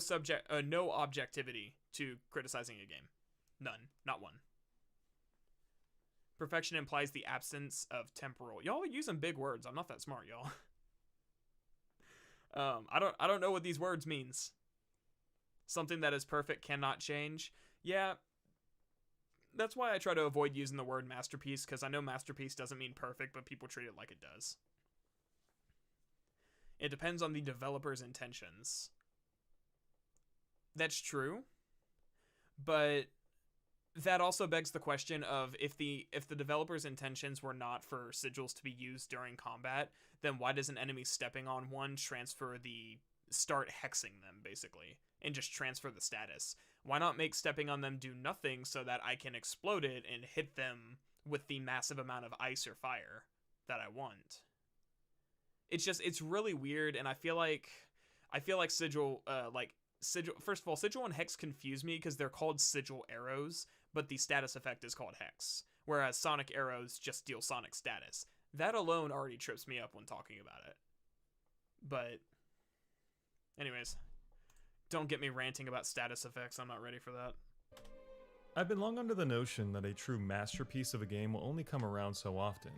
objectivity to criticizing a game. None, not one. Perfection implies the absence of temporal. Y'all are using big words. I'm not that smart, y'all. I don't know what these words means. Something that is perfect cannot change. Yeah, that's why I try to avoid using the word masterpiece, because I know masterpiece doesn't mean perfect, but people treat it like it does. It depends on the developer's intentions. That's true, but that also begs the question of if the developer's intentions were not for sigils to be used during combat, then why does an enemy stepping on one start hexing them, basically, and just transfer the status? Why not make stepping on them do nothing so that I can explode it and hit them with the massive amount of ice or fire that I want? It's really weird, and I feel like sigil, sigil. First of all, sigil and hex confuse me because they're called sigil arrows, but the status effect is called hex, whereas sonic arrows just deal sonic status. That alone already trips me up when talking about it. But anyways, don't get me ranting about status effects. I'm not ready for that. I've been long under the notion that a true masterpiece of a game will only come around so often.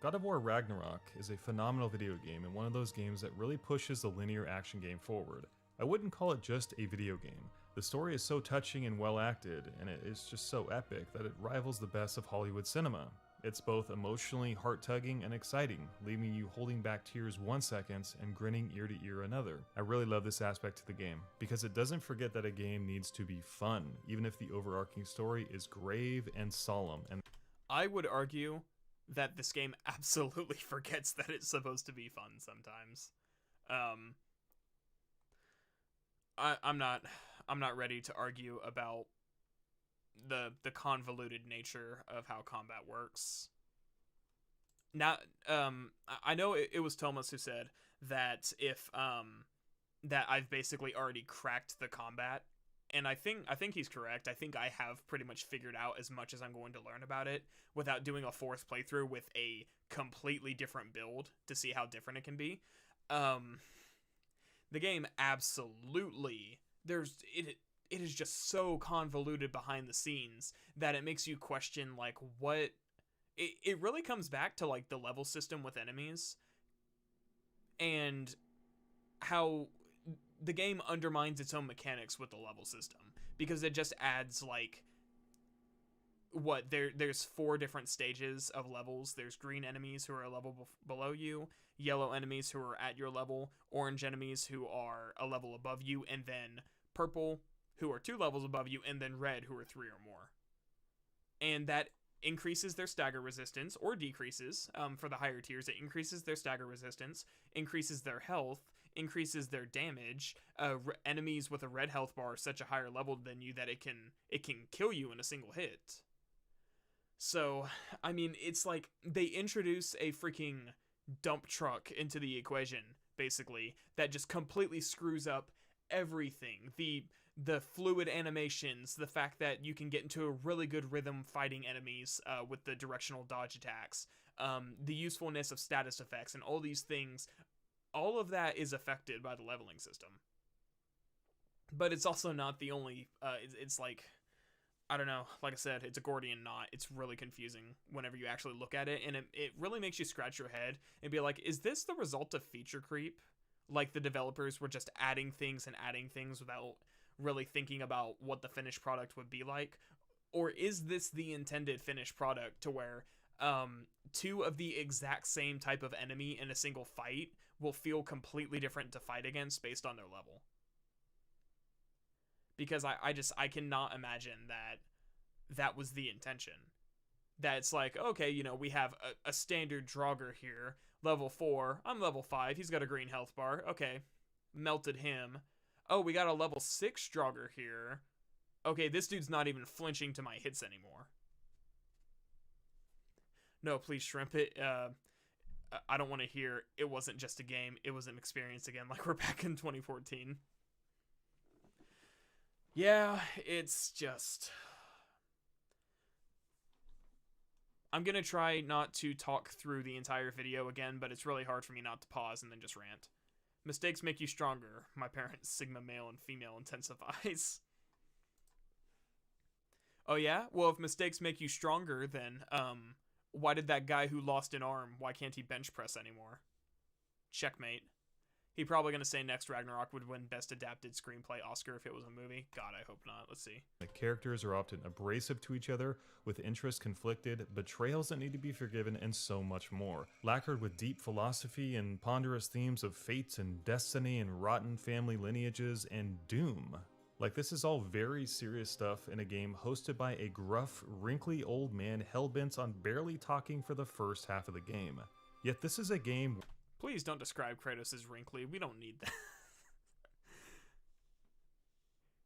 God of War Ragnarok is a phenomenal video game and one of those games that really pushes the linear action game forward. I wouldn't call it just a video game. The story is so touching and well acted, and it is just so epic that it rivals the best of Hollywood cinema. It's both emotionally heart-tugging and exciting, leaving you holding back tears 1 second and grinning ear to ear another. I really love this aspect to the game, because it doesn't forget that a game needs to be fun, even if the overarching story is grave and solemn. And I would argue that this game absolutely forgets that it's supposed to be fun sometimes. I'm not ready to argue about the convoluted nature of how combat works. Now, I know it was Thomas who said that that I've basically already cracked the combat, and I think he's correct. I think I have pretty much figured out as much as I'm going to learn about it without doing a fourth playthrough with a completely different build to see how different it can be. The game absolutely it is just so convoluted behind the scenes that it makes you question like what it really comes back to like the level system with enemies and how the game undermines its own mechanics with the level system, because it just adds like there's 4 different stages of levels. There's green enemies who are a level below you, yellow enemies who are at your level, orange enemies who are a level above you, and then purple who are 2 levels above you, and then red who are 3 or more. And that increases their stagger resistance, or decreases. For the higher tiers, it increases their stagger resistance, increases their health, increases their damage. Enemies with a red health bar are such a higher level than you that it can kill you in a single hit. So, I mean, it's like they introduce a freaking dump truck into the equation, basically, that just completely screws up everything. The fluid animations, the fact that you can get into a really good rhythm fighting enemies with the directional dodge attacks, the usefulness of status effects, and all these things, all of that is affected by the leveling system. But it's also not the only, it's like, I don't know, like I said, it's a Gordian knot. It's really confusing whenever you actually look at it, and it really makes you scratch your head and be like, is this the result of feature creep? Like the developers were just adding things without really thinking about what the finished product would be like? Or is this the intended finished product to where 2 of the exact same type of enemy in a single fight will feel completely different to fight against based on their level? Because I cannot imagine that was the intention. That it's like, okay, you know, we have a standard Draugr here, level 4, I'm level 5, he's got a green health bar, okay, melted him. Oh, we got a level 6 Draugr here. Okay, this dude's not even flinching to my hits anymore. No, please shrimp it. I don't want to hear it wasn't just a game, it was an experience again, like we're back in 2014. Yeah, it's just... I'm gonna try not to talk through the entire video again, but it's really hard for me not to pause and then just rant. Mistakes make you stronger. My parents, Sigma male and female, intensifies. Oh yeah? Well, if mistakes make you stronger, then, why did that guy who lost an arm, why can't he bench press anymore? Checkmate. He probably gonna say next Ragnarok would win Best Adapted Screenplay Oscar if it was a movie. God, I hope not. Let's see. The characters are often abrasive to each other, with interests conflicted, betrayals that need to be forgiven, and so much more. Lacquered with deep philosophy and ponderous themes of fate and destiny and rotten family lineages and doom. Like, this is all very serious stuff in a game hosted by a gruff, wrinkly old man hellbent on barely talking for the first half of the game. Yet this is a game... Please don't describe Kratos as wrinkly. We don't need that.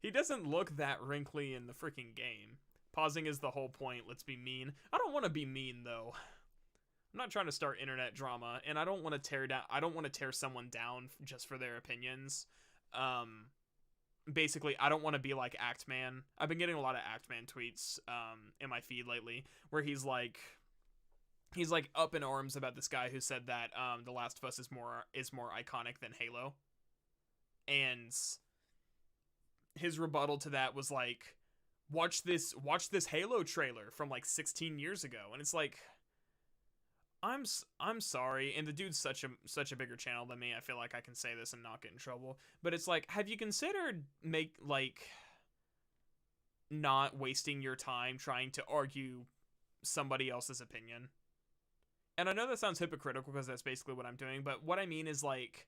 He doesn't look that wrinkly in the freaking game. Pausing is the whole point. Let's be mean. I don't want to be mean, though. I'm not trying to start internet drama, and I don't want to tear someone down just for their opinions. Basically, I don't want to be like Actman. I've been getting a lot of Actman tweets in my feed lately, where he's like up in arms about this guy who said that The Last of Us is more iconic than Halo. And his rebuttal to that was like, watch this Halo trailer from like 16 years ago. And it's like, I'm sorry, and the dude's such a bigger channel than me. I feel like I can say this and not get in trouble. But it's like, have you considered not wasting your time trying to argue somebody else's opinion? And I know that sounds hypocritical because that's basically what I'm doing, but what I mean is, like,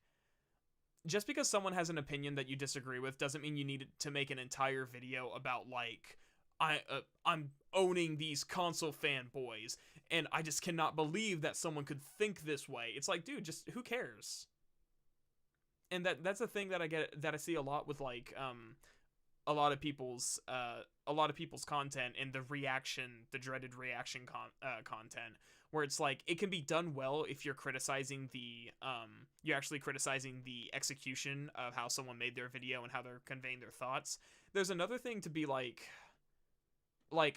just because someone has an opinion that you disagree with doesn't mean you need to make an entire video about, like, I'm owning these console fanboys, and I just cannot believe that someone could think this way. It's like, dude, just who cares? And that's a thing that I see a lot with, like, a lot of people's content and the dreaded reaction content, where it's like, it can be done well if you're actually criticizing the execution of how someone made their video and how they're conveying their thoughts. There's another thing to be like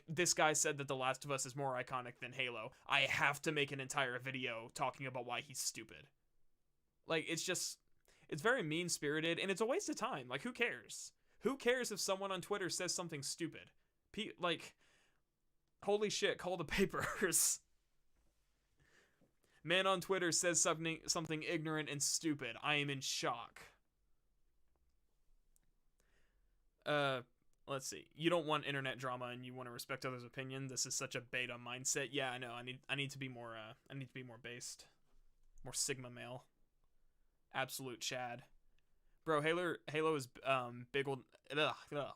this guy said that The Last of Us is more iconic than Halo. I have to make an entire video talking about why he's stupid. Like, it's very mean-spirited, and it's a waste of time. Like, who cares? Who cares if someone on Twitter says something stupid? Like, holy shit, call the papers. Man on Twitter says something ignorant and stupid. I am in shock. Let's see. You don't want internet drama and you want to respect others' opinion. This is such a beta mindset. Yeah, I know. I need to be more based. More Sigma male. Absolute Chad. Bro, Halo is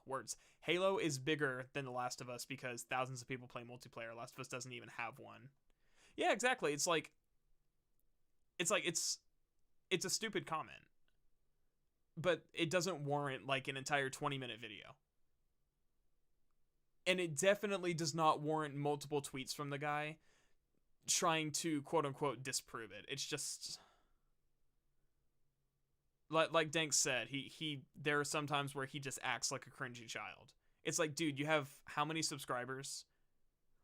words. Halo is bigger than The Last of Us because thousands of people play multiplayer. Last of Us doesn't even have one. Yeah, exactly. It's a stupid comment. But it doesn't warrant like an entire 20-minute video. And it definitely does not warrant multiple tweets from the guy trying to quote unquote disprove it. It's just like Dank said, he there are some times where he just acts like a cringy child. It's like, dude, you have how many subscribers?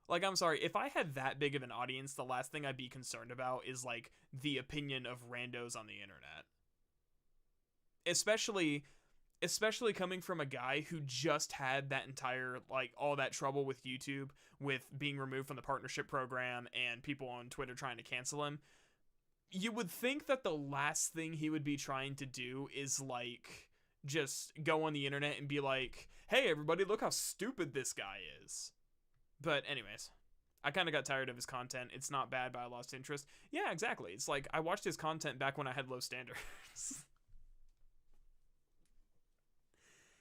Like, I'm sorry, if I had that big of an audience, the last thing I'd be concerned about is like the opinion of randos on the internet. Especially coming from a guy who just had that entire, like, all that trouble with YouTube, with being removed from the partnership program and people on Twitter trying to cancel him. You would think that the last thing he would be trying to do is, like, just go on the internet and be like, hey, everybody, look how stupid this guy is. But anyways, I kind of got tired of his content. It's not bad, but I lost interest. Yeah, exactly. It's like, I watched his content back when I had low standards.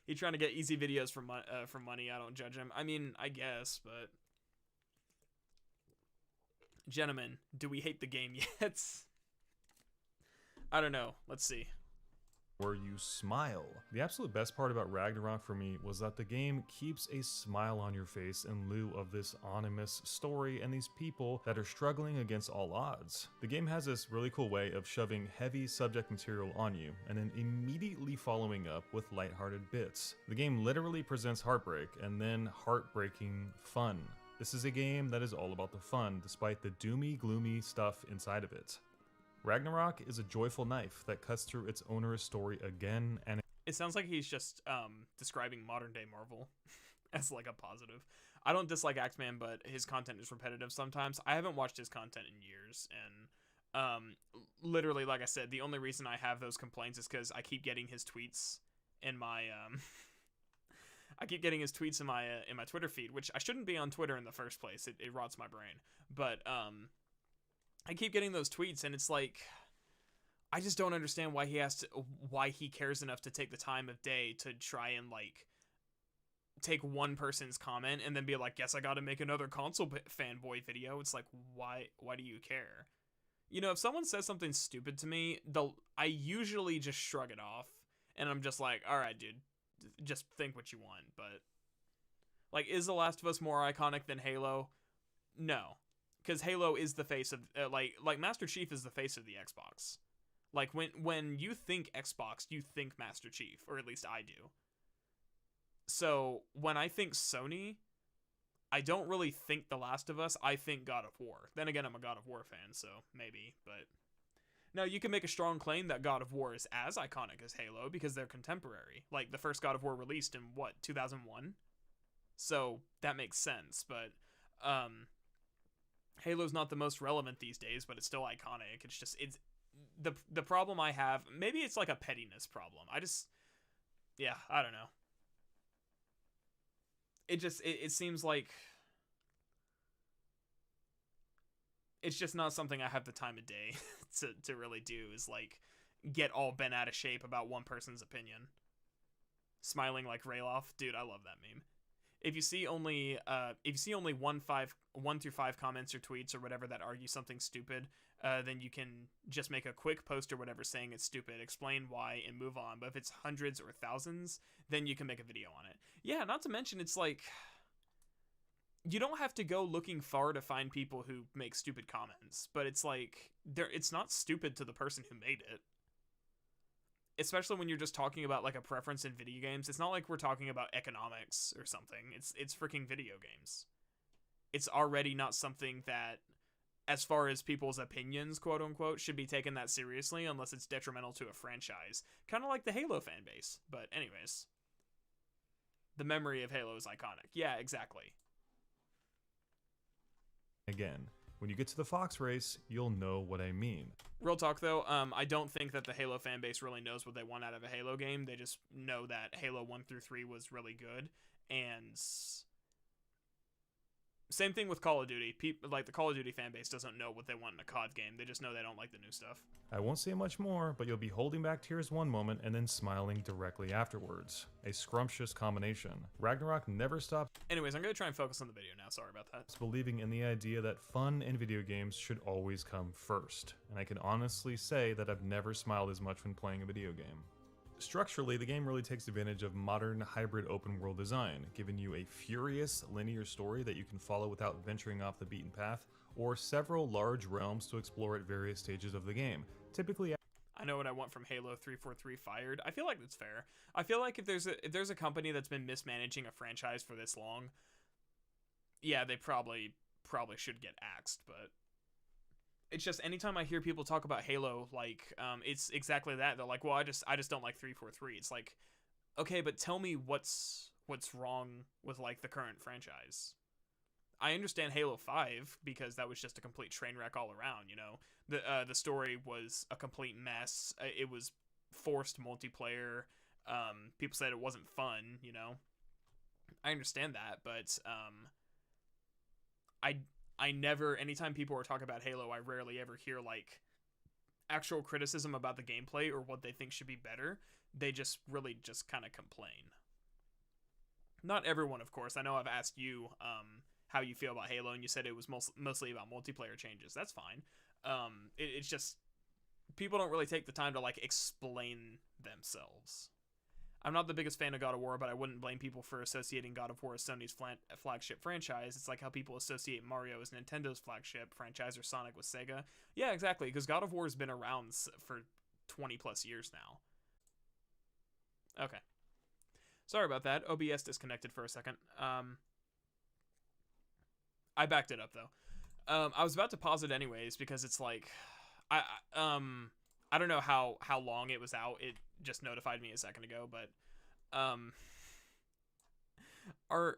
He's trying to get easy videos for money. I don't judge him. I mean, I guess, but... Gentlemen, do we hate the game yet? I don't know. Let's see. where you smile. The absolute best part about Ragnarok for me was that the game keeps a smile on your face in lieu of this ominous story and these people that are struggling against all odds. The game has this really cool way of shoving heavy subject material on you and then immediately following up with lighthearted bits. The game literally presents heartbreak and then heartbreaking fun. This is a game that is all about the fun despite the doomy, gloomy stuff inside of it. Ragnarok is a joyful knife that cuts through its onerous story again and It sounds like he's just describing modern day Marvel as like a positive. I don't dislike Axeman, but his content is repetitive sometimes. I haven't watched his content in years, and literally, like I said, the only reason I have those complaints is because I keep getting his tweets in my I keep getting his tweets in my Twitter feed, which I shouldn't be on Twitter in the first place. It rots my brain, but I keep getting those tweets, and it's like, I just don't understand why he cares enough to take the time of day to try and like take one person's comment and then be like, guess I gotta make another console fanboy video. It's like, why do you care? You know, if someone says something stupid to me, I usually just shrug it off, and I'm just like, all right, dude, just think what you want. But like, is The Last of Us more iconic than Halo? No. Because Halo is the face of like Master Chief is the face of the Xbox. Like when you think Xbox, you think Master Chief, or at least I do. So when I think Sony, I don't really think The Last of Us. I think God of War. Then again, I'm a God of War fan, so maybe. But now you can make a strong claim that God of War is as iconic as Halo because they're contemporary. Like the first God of War released in 2001, so that makes sense. But Halo's not the most relevant these days, but it's still iconic. It's the problem I have. Maybe it's like a pettiness problem. I don't know. It seems like it's just not something I have the time of day to really do, is like get all bent out of shape about one person's opinion. Smiling like Rayloff, dude, I love that meme. If you see only 1 through 5 comments or tweets or whatever that argue something stupid, then you can just make a quick post or whatever saying it's stupid, explain why, and move on. But if it's hundreds or thousands, then you can make a video on it. Yeah, not to mention, it's like, you don't have to go looking far to find people who make stupid comments, but it's like, it's not stupid to the person who made it. Especially when you're just talking about like a preference in video games. It's not like we're talking about economics or something. It's freaking video games. It's already not something that, as far as people's opinions, quote unquote, should be taken that seriously unless it's detrimental to a franchise. Kind of like the Halo fan base. But anyways, the memory of Halo is iconic. Yeah, exactly. again. When you get to the Fox race, you'll know what I mean. Real talk though, I don't think that the Halo fan base really knows what they want out of a Halo game. They just know that Halo 1 through 3 was really good, and same thing with Call of Duty. People like the Call of Duty fan base doesn't know what they want in a COD game. They just know they don't like the new stuff. I won't say much more, but you'll be holding back tears one moment and then smiling directly afterwards. A scrumptious combination. Ragnarok never stops Anyways, I'm gonna try and focus on the video now. Sorry about that. believing in the idea that fun in video games should always come first, and I can honestly say that I've never smiled as much when playing a video game. Structurally, the game really takes advantage of modern hybrid open world design, giving you a furious linear story that you can follow without venturing off the beaten path, or several large realms to explore at various stages of the game. Typically, I know what I want from Halo 343 fired. I feel like that's fair. I feel like if there's a company that's been mismanaging a franchise for this long, yeah, they probably should get axed, but it's just anytime I hear people talk about Halo, like, it's exactly that. They're like, well, I just don't like 343. It's like, okay, but tell me what's wrong with, like, the current franchise. I understand Halo 5 because that was just a complete train wreck all around, you know. The story was a complete mess. It was forced multiplayer. People said it wasn't fun, you know. I understand that, but I never, anytime people are talking about Halo, I rarely ever hear, like, actual criticism about the gameplay or what they think should be better. They just really just kind of complain. Not everyone, of course. I know I've asked you how you feel about Halo, and you said it was mostly about multiplayer changes. That's fine. It's just, people don't really take the time to like explain themselves. I'm not the biggest fan of God of War, but I wouldn't blame people for associating God of War as Sony's flagship franchise. It's like how people associate Mario as Nintendo's flagship franchise or Sonic with Sega. Yeah, exactly, because God of War has been around for 20 plus years now. Okay. Sorry about that. OBS disconnected for a second. I backed it up, though. I was about to pause it anyways, because it's like... I don't know how long it was out. It just notified me a second ago, but are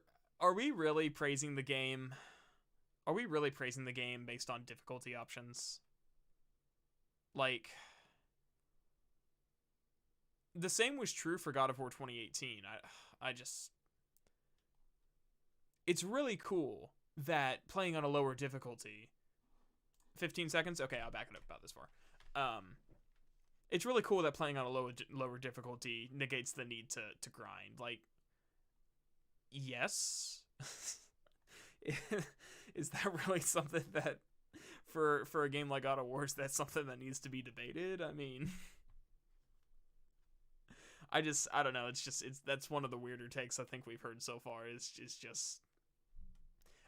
we really praising the game? Are we really praising the game based on difficulty options? Like, the same was true for God of War 2018. I just, it's really cool that playing on a lower difficulty. 15 seconds? Okay, I'll back it up about this far. It's really cool that playing on a lower difficulty negates the need to grind. Like, yes. Is that really something that for a game like God of War, that's something that needs to be debated? I mean, I don't know. That's one of the weirder takes I think we've heard so far. Is just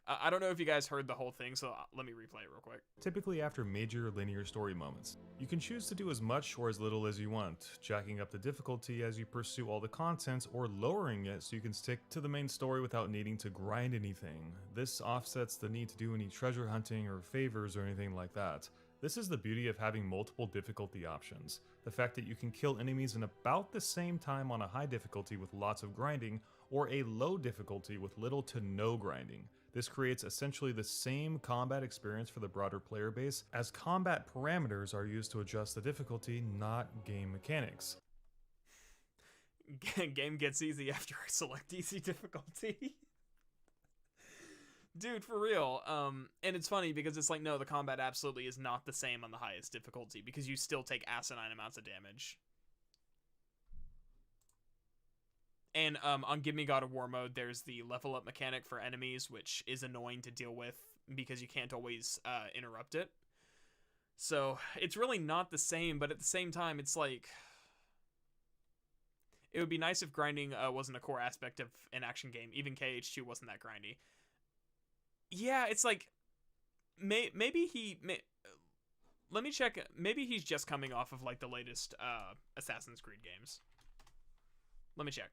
I don't know if you guys heard the whole thing, so let me replay it real quick. Typically after major linear story moments. You can choose to do as much or as little as you want, jacking up the difficulty as you pursue all the content or lowering it so you can stick to the main story without needing to grind anything. This offsets the need to do any treasure hunting or favors or anything like that. This is the beauty of having multiple difficulty options. The fact that you can kill enemies in about the same time on a high difficulty with lots of grinding, or a low difficulty with little to no grinding. This creates essentially the same combat experience for the broader player base, as combat parameters are used to adjust the difficulty, not game mechanics. Game gets easy after I select easy difficulty. Dude, for real. And it's funny because it's like, no, the combat absolutely is not the same on the highest difficulty because you still take asinine amounts of damage. And on Give Me God of War mode, there's the level up mechanic for enemies, which is annoying to deal with because you can't always interrupt it. So it's really not the same, but at the same time, it's like, it would be nice if grinding wasn't a core aspect of an action game. Even KH2 wasn't that grindy. Yeah, it's like, maybe let me check. Maybe he's just coming off of like the latest Assassin's Creed games. Let me check.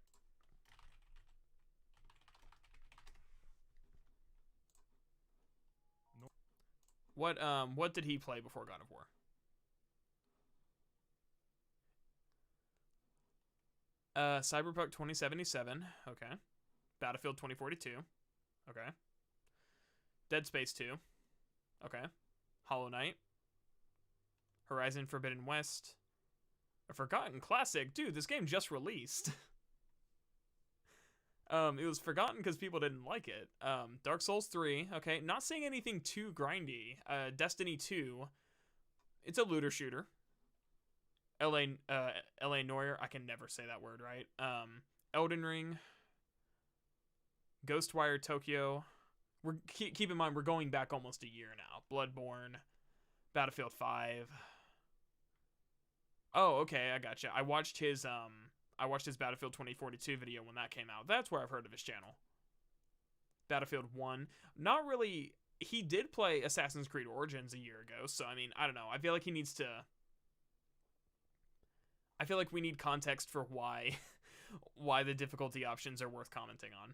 What did he play before God of War? Cyberpunk 2077. Okay. Battlefield 2042. Okay. Dead Space 2. Okay. Hollow Knight. Horizon Forbidden West. A forgotten classic. Dude, this game just released. It was forgotten because people didn't like it. Dark Souls 3. Okay. Not saying anything too grindy. Destiny 2. It's a looter shooter. LA Noire. I can never say that word right. Elden Ring. Ghostwire Tokyo. Keep in mind, we're going back almost a year now. Bloodborne. Battlefield 5. Oh, okay, I gotcha. I watched his Battlefield 2042 video when that came out. That's where I've heard of his channel. Battlefield 1. Not really. He did play Assassin's Creed Origins a year ago, so I mean, I don't know. I feel like he needs to... I feel like we need context for why the difficulty options are worth commenting on.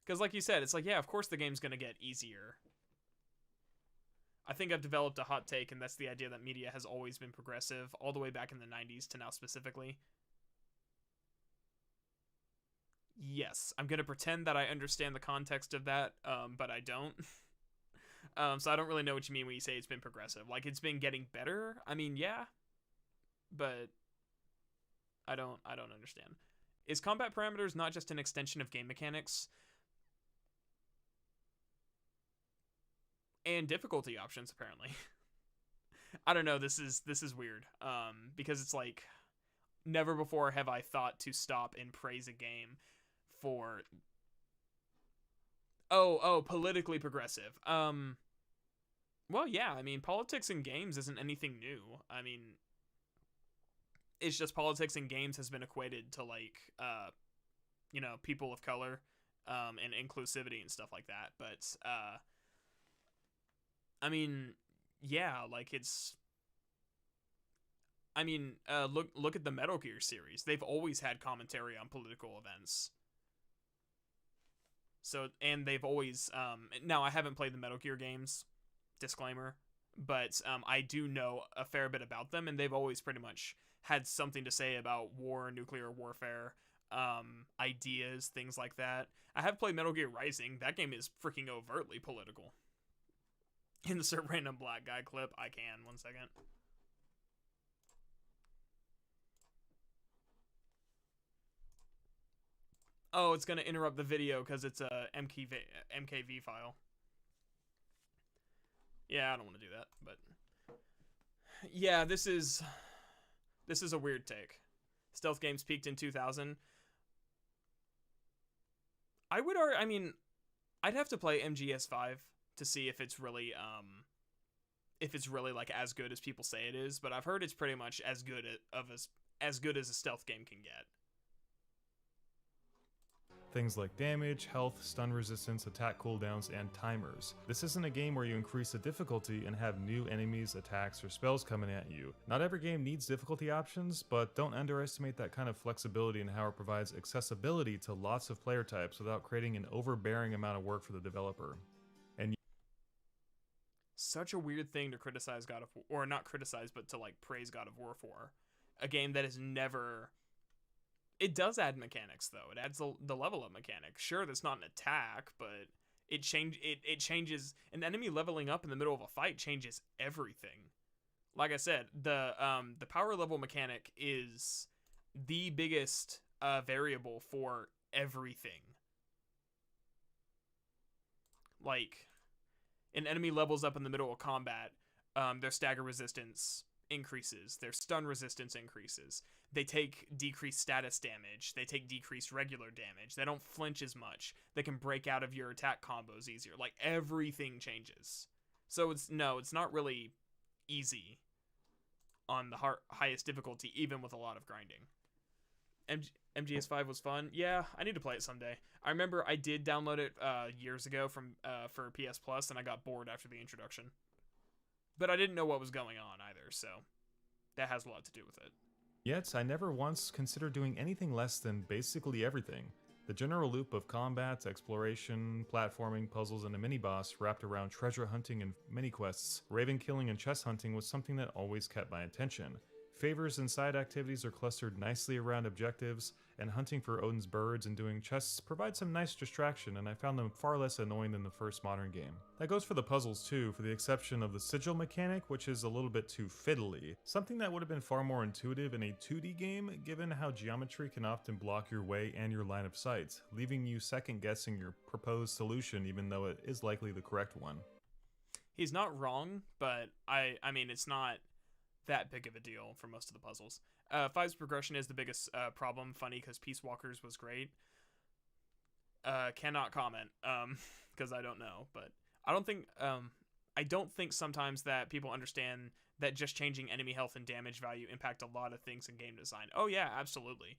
Because like you said, it's like, yeah, of course the game's going to get easier. I think I've developed a hot take, and that's the idea that media has always been progressive, all the way back in the 90s to now specifically. Yes, I'm going to pretend that I understand the context of that, but I don't. So I don't really know what you mean when you say it's been progressive. Like, it's been getting better? I mean, yeah. But I don't understand. Is combat parameters not just an extension of game mechanics? And difficulty options, apparently. I don't know, this is weird. Because it's like, never before have I thought to stop and praise a game for... Oh, politically progressive. Well, yeah, I mean, politics in games isn't anything new. I mean, it's just politics in games has been equated to like people of color and inclusivity and stuff like that. But I mean, yeah, like it's. I mean, look at the Metal Gear series. They've always had commentary on political events. So, and they've always now I haven't played the Metal Gear games, disclaimer, but I do know a fair bit about them, and they've always pretty much had something to say about war, nuclear warfare, ideas, things like that. I have played Metal Gear Rising. That game is freaking overtly political. Insert random black guy clip. I can. 1 second. Oh, it's going to interrupt the video because it's a MKV file. Yeah, I don't want to do that, but yeah, this is a weird take. Stealth games peaked in 2000. I mean, I'd have to play MGS5 to see if it's really like as good as people say it is, but I've heard it's pretty much as good as a stealth game can get. Things like damage, health, stun resistance, attack cooldowns, and timers. This isn't a game where you increase the difficulty and have new enemies, attacks, or spells coming at you. Not every game needs difficulty options, but don't underestimate that kind of flexibility in how it provides accessibility to lots of player types without creating an overbearing amount of work for the developer. And such a weird thing to criticize God of War, or not criticize, but to like praise God of War for. A game that is never... It does add mechanics, though. It adds the level up mechanic. Sure, that's not an attack, but it changes. An enemy leveling up in the middle of a fight changes everything. Like I said, the power level mechanic is the biggest variable for everything. Like, an enemy levels up in the middle of combat, their stagger resistance increases, their stun resistance increases, they take decreased status damage, they take decreased regular damage, they don't flinch as much, they can break out of your attack combos easier. Like, everything changes. So it's not really easy on the highest difficulty, even with a lot of grinding. MGS5 was fun. Yeah, I need to play it someday. I remember I did download it years ago for PS Plus, and I got bored after the introduction. But I didn't know what was going on either, so that has a lot to do with it. yet, I never once considered doing anything less than basically everything. The general loop of combat, exploration, platforming, puzzles, and a mini-boss wrapped around treasure hunting and mini-quests, raven killing and chest hunting was something that always kept my attention. Favors and side activities are clustered nicely around objectives, and hunting for Odin's birds and doing chests provide some nice distraction, and I found them far less annoying than the first modern game. That goes for the puzzles too, for the exception of the sigil mechanic, which is a little bit too fiddly. Something that would have been far more intuitive in a 2D game, given how geometry can often block your way and your line of sight, leaving you second guessing your proposed solution even though it is likely the correct one. He's not wrong, but I mean, it's not that big of a deal for most of the puzzles. 5's progression is the biggest problem. Funny, because Peace Walkers was great. Cannot comment, because I don't know, but I don't think sometimes that people understand that just changing enemy health and damage value impact a lot of things in game design. Oh yeah, absolutely.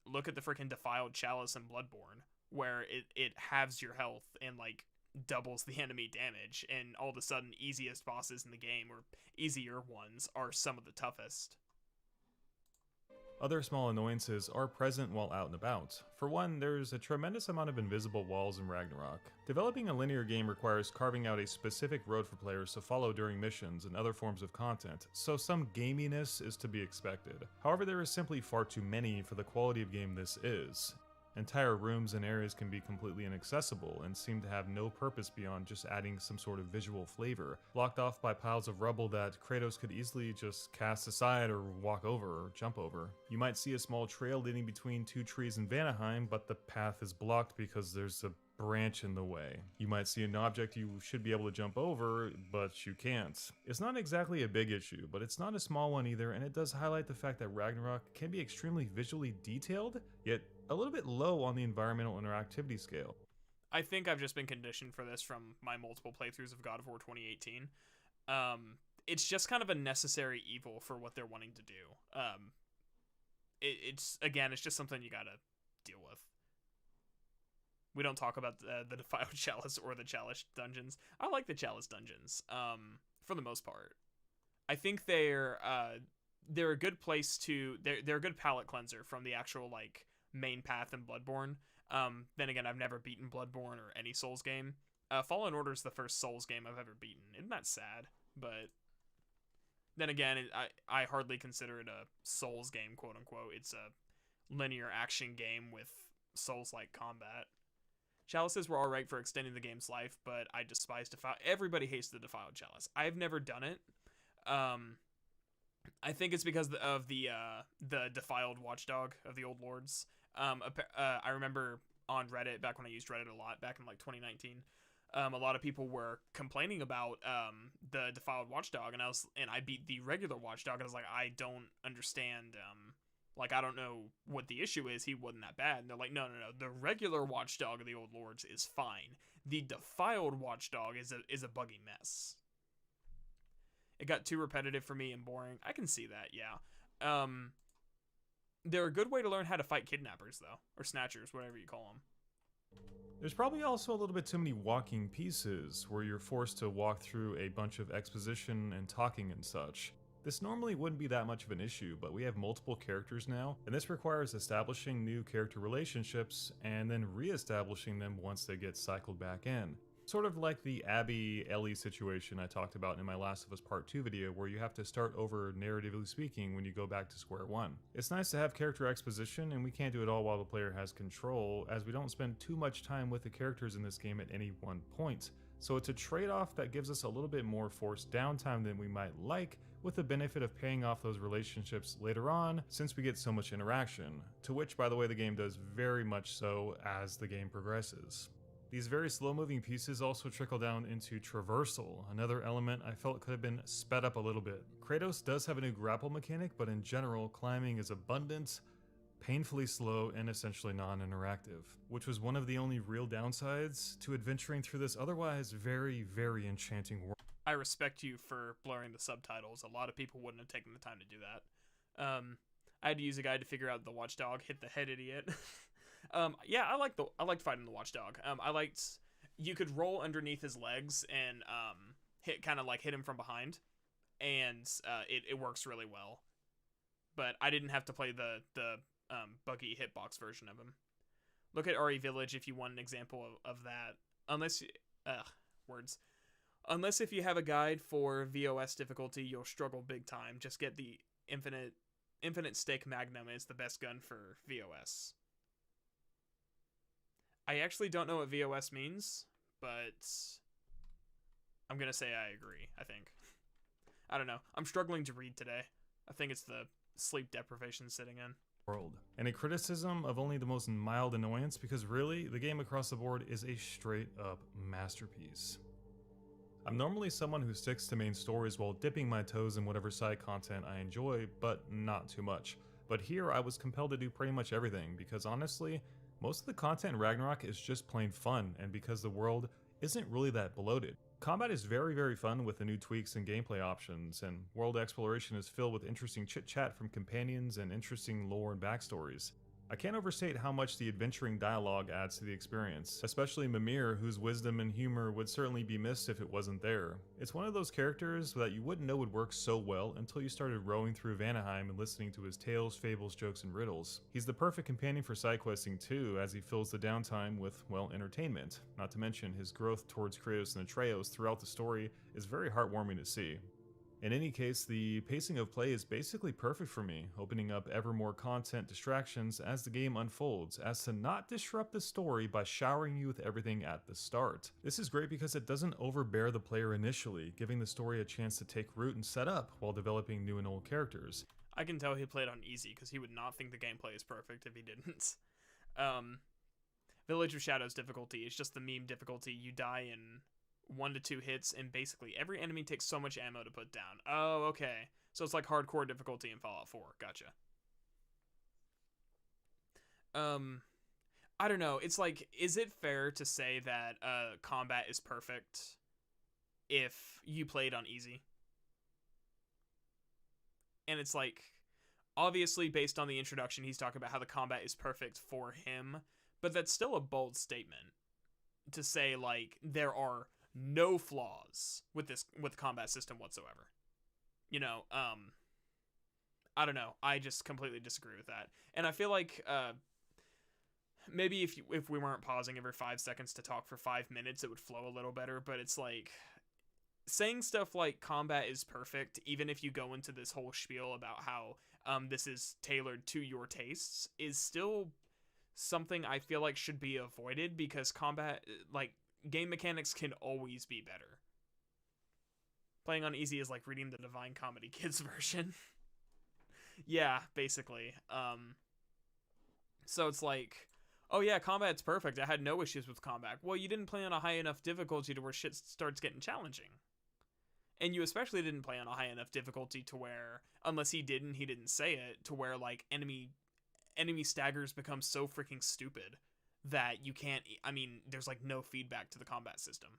Look at the freaking Defiled Chalice in Bloodborne, where it halves your health and like doubles the enemy damage, and all of a sudden easiest bosses in the game, or easier ones, are some of the toughest. Other small annoyances are present while out and about. For one, there's a tremendous amount of invisible walls in Ragnarok. Developing a linear game requires carving out a specific road for players to follow during missions and other forms of content, so some gaminess is to be expected. However, there is simply far too many for the quality of game this is. Entire rooms and areas can be completely inaccessible and seem to have no purpose beyond just adding some sort of visual flavor, blocked off by piles of rubble that Kratos could easily just cast aside or walk over or jump over. You might see a small trail leading between two trees in Vanaheim, but the path is blocked because there's a branch in the way. You might see an object you should be able to jump over, but you can't. It's not exactly a big issue, but it's not a small one either, and it does highlight the fact that Ragnarok can be extremely visually detailed, yet a little bit low on the environmental interactivity scale. I think I've just been conditioned for this from my multiple playthroughs of God of War 2018. It's just kind of a necessary evil for what they're wanting to do. It's just something you gotta deal with. We don't talk about the Defiled Chalice or the Chalice dungeons. I like the Chalice dungeons, for the most part. I think they're a good place to... They're a good palate cleanser from the actual, like, main path in Bloodborne. Then again, I've never beaten Bloodborne or any Souls game. Fallen Order is the first Souls game I've ever beaten. Isn't that sad? But then again, I hardly consider it a Souls game, quote-unquote. It's a linear action game with Souls-like combat. Chalices were alright for extending the game's life, but I despise Defiled. Everybody hates the Defiled Chalice. I've never done it. I think it's because of the Defiled Watchdog of the Old Lords. I remember on Reddit, back when I used Reddit a lot, back in like 2019, a lot of people were complaining about the Defiled Watchdog, and I beat the regular Watchdog, and I was like, I don't understand. Like, I don't know what the issue is. He wasn't that bad. And they're like, no. The regular Watchdog of the Old Lords is fine. The Defiled Watchdog is a buggy mess. It got too repetitive for me and boring. I can see that, yeah. They're a good way to learn how to fight kidnappers, though. Or snatchers, whatever you call them. There's probably also a little bit too many walking pieces, where you're forced to walk through a bunch of exposition and talking and such. This normally wouldn't be that much of an issue, but we have multiple characters now, and this requires establishing new character relationships and then re-establishing them once they get cycled back in. Sort of like the Abby-Ellie situation I talked about in my Last of Us Part 2 video, where you have to start over narratively speaking when you go back to square one. It's nice to have character exposition, and we can't do it all while the player has control, as we don't spend too much time with the characters in this game at any one point. So it's a trade-off that gives us a little bit more forced downtime than we might like, with the benefit of paying off those relationships later on, since we get so much interaction, to which, by the way, the game does very much so as the game progresses. These very slow-moving pieces also trickle down into traversal, another element I felt could have been sped up a little bit. Kratos does have a new grapple mechanic, but in general, climbing is abundant, painfully slow, and essentially non-interactive, which was one of the only real downsides to adventuring through this otherwise very, very enchanting world. I respect you for blurring the subtitles. A lot of people wouldn't have taken the time to do that. I had to use a guide to figure out the Watchdog hit the head idiot. Yeah, I liked fighting the Watchdog. I liked you could roll underneath his legs and hit him from behind, and it works really well. But I didn't have to play the buggy hitbox version of him. Look at RE Village if you want an example of that. Unless if you have a guide for VOS difficulty, you'll struggle big time. Just get the infinite stake Magnum. It's the best gun for VOS. I actually don't know what VOS means, but I'm gonna say I agree, I think. I don't know. I'm struggling to read today. I think it's the sleep deprivation sitting in. World. And a criticism of only the most mild annoyance, because really, the game across the board is a straight up masterpiece. I'm normally someone who sticks to main stories while dipping my toes in whatever side content I enjoy, but not too much. But here I was compelled to do pretty much everything, because honestly, most of the content in Ragnarok is just plain fun, and because the world isn't really that bloated. Combat is very, very fun with the new tweaks and gameplay options, and world exploration is filled with interesting chit-chat from companions and interesting lore and backstories. I can't overstate how much the adventuring dialogue adds to the experience, especially Mimir, whose wisdom and humor would certainly be missed if it wasn't there. It's one of those characters that you wouldn't know would work so well until you started rowing through Vanaheim and listening to his tales, fables, jokes, and riddles. He's the perfect companion for side questing too, as he fills the downtime with, well, entertainment. Not to mention, his growth towards Kratos and Atreus throughout the story is very heartwarming to see. In any case, the pacing of play is basically perfect for me, opening up ever more content distractions as the game unfolds, as to not disrupt the story by showering you with everything at the start. This is great because it doesn't overbear the player initially, giving the story a chance to take root and set up while developing new and old characters. I can tell he played on easy because he would not think the gameplay is perfect if he didn't. Village of Shadows difficulty is just the meme difficulty. You die in 1 to 2 hits, and basically every enemy takes so much ammo to put down. Oh, okay. So it's like hardcore difficulty in Fallout 4. Gotcha. I don't know. It's like, is it fair to say that combat is perfect if you played on easy? And it's like, obviously, based on the introduction, he's talking about how the combat is perfect for him, but that's still a bold statement to say, like, there are no flaws with the combat system whatsoever. You know, I don't know. I just completely disagree with that. And I feel like maybe if we weren't pausing every 5 seconds to talk for 5 minutes, it would flow a little better. But it's like saying stuff like combat is perfect, even if you go into this whole spiel about how this is tailored to your tastes, is still something I feel like should be avoided, because combat, like, game mechanics can always be better. Playing on easy is like reading the Divine Comedy Kids version. Yeah, basically. So it's like, oh yeah, combat's perfect. I had no issues with combat. Well, you didn't play on a high enough difficulty to where shit starts getting challenging. And you especially didn't play on a high enough difficulty to where, unless he didn't say it, to where, like, enemy staggers become so freaking stupid that you can't, I mean, there's, like, no feedback to the combat system.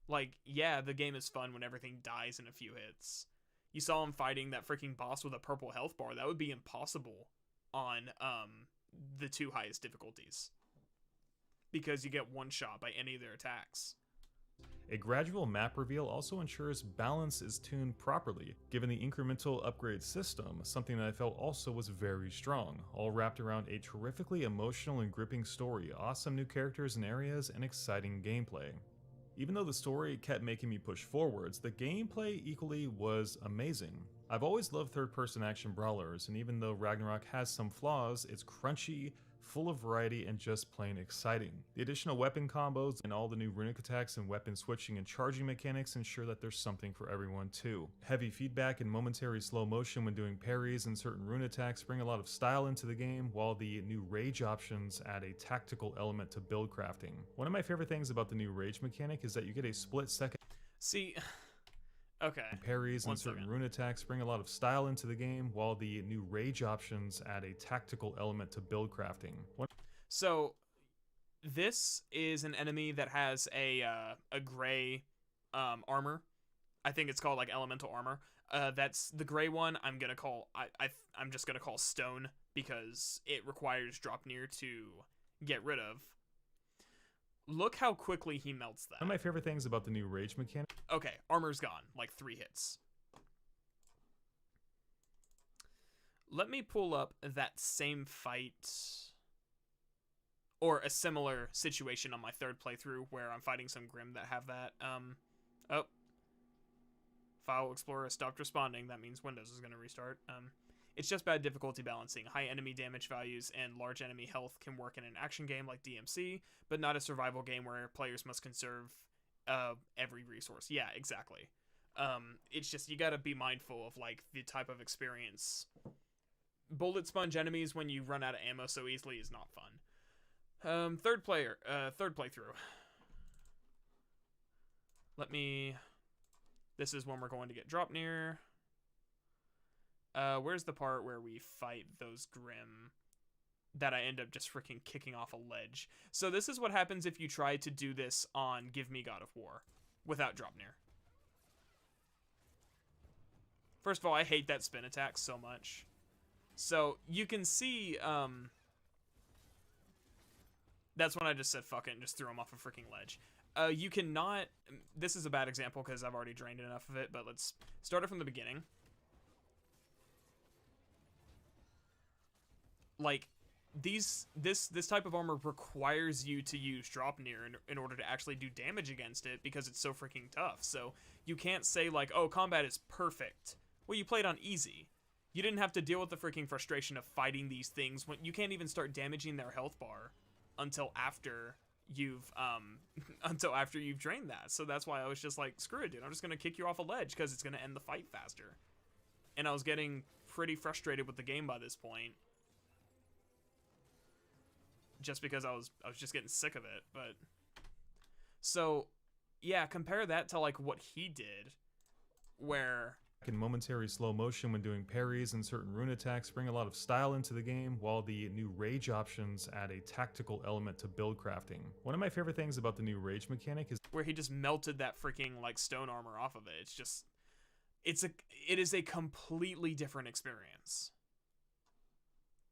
Like, yeah, the game is fun when everything dies in a few hits. You saw him fighting that freaking boss with a purple health bar. That would be impossible on the 2 highest difficulties, because you get one shot by any of their attacks. A gradual map reveal also ensures balance is tuned properly, given the incremental upgrade system, something that I felt also was very strong, all wrapped around a terrifically emotional and gripping story, awesome new characters and areas, and exciting gameplay. Even though the story kept making me push forwards, the gameplay equally was amazing. I've always loved third-person action brawlers, and even though Ragnarok has some flaws, it's crunchy, full of variety, and just plain exciting. The additional weapon combos and all the new runic attacks and weapon switching and charging mechanics ensure that there's something for everyone too. Heavy feedback and momentary slow motion when doing parries and certain rune attacks bring a lot of style into the game, while the new rage options add a tactical element to build crafting. One of my favorite things about the new rage mechanic is that you get a split second. See, okay. Parries and certain rune attacks bring a lot of style into the game, while the new rage options add a tactical element to build crafting. So, this is an enemy that has a gray armor. I think it's called, like, elemental armor. That's the gray one. I'm gonna call I'm just gonna call stone, because it requires drop near to get rid of. Look how quickly he melts that. One of my favorite things about the new rage mechanic. Okay, armor's gone. Like 3 hits. Let me pull up that same fight, or a similar situation on my 3rd playthrough where I'm fighting some Grim that have that. Oh. File Explorer stopped responding. That means Windows is going to restart. It's just bad difficulty balancing. High enemy damage values and large enemy health can work in an action game like DMC, but not a survival game where players must conserve every resource. Yeah, exactly. It's just, you gotta be mindful of, like, the type of experience. Bullet sponge enemies when you run out of ammo so easily is not fun. Third playthrough. This is when we're going to get drop near. Where's the part where we fight those Grim that I end up just freaking kicking off a ledge? So this is what happens if you try to do this on Give Me God of War without drop near. First of all, I hate that spin attack so much. So you can see, that's when I just said fuck it and just threw him off a freaking ledge. You cannot, this is a bad example because I've already drained enough of it, but let's start it from the beginning. Like, this type of armor requires you to use drop near in order to actually do damage against it, because it's so freaking tough. So you can't say, like, oh, combat is perfect. Well, you played on easy. You didn't have to deal with the freaking frustration of fighting these things when you can't even start damaging their health bar until after you've drained that. So that's why I was just like, screw it, dude. I'm just gonna kick you off a ledge because it's gonna end the fight faster. And I was getting pretty frustrated with the game by this point, just because I was just getting sick of it. But so yeah, compare that to, like, what he did, where In momentary slow motion when doing parries and certain rune attacks bring a lot of style into the game, while the new rage options add a tactical element to build crafting. One of my favorite things about the new rage mechanic is where he just melted that freaking like stone armor off of it. It's just, it is a completely different experience.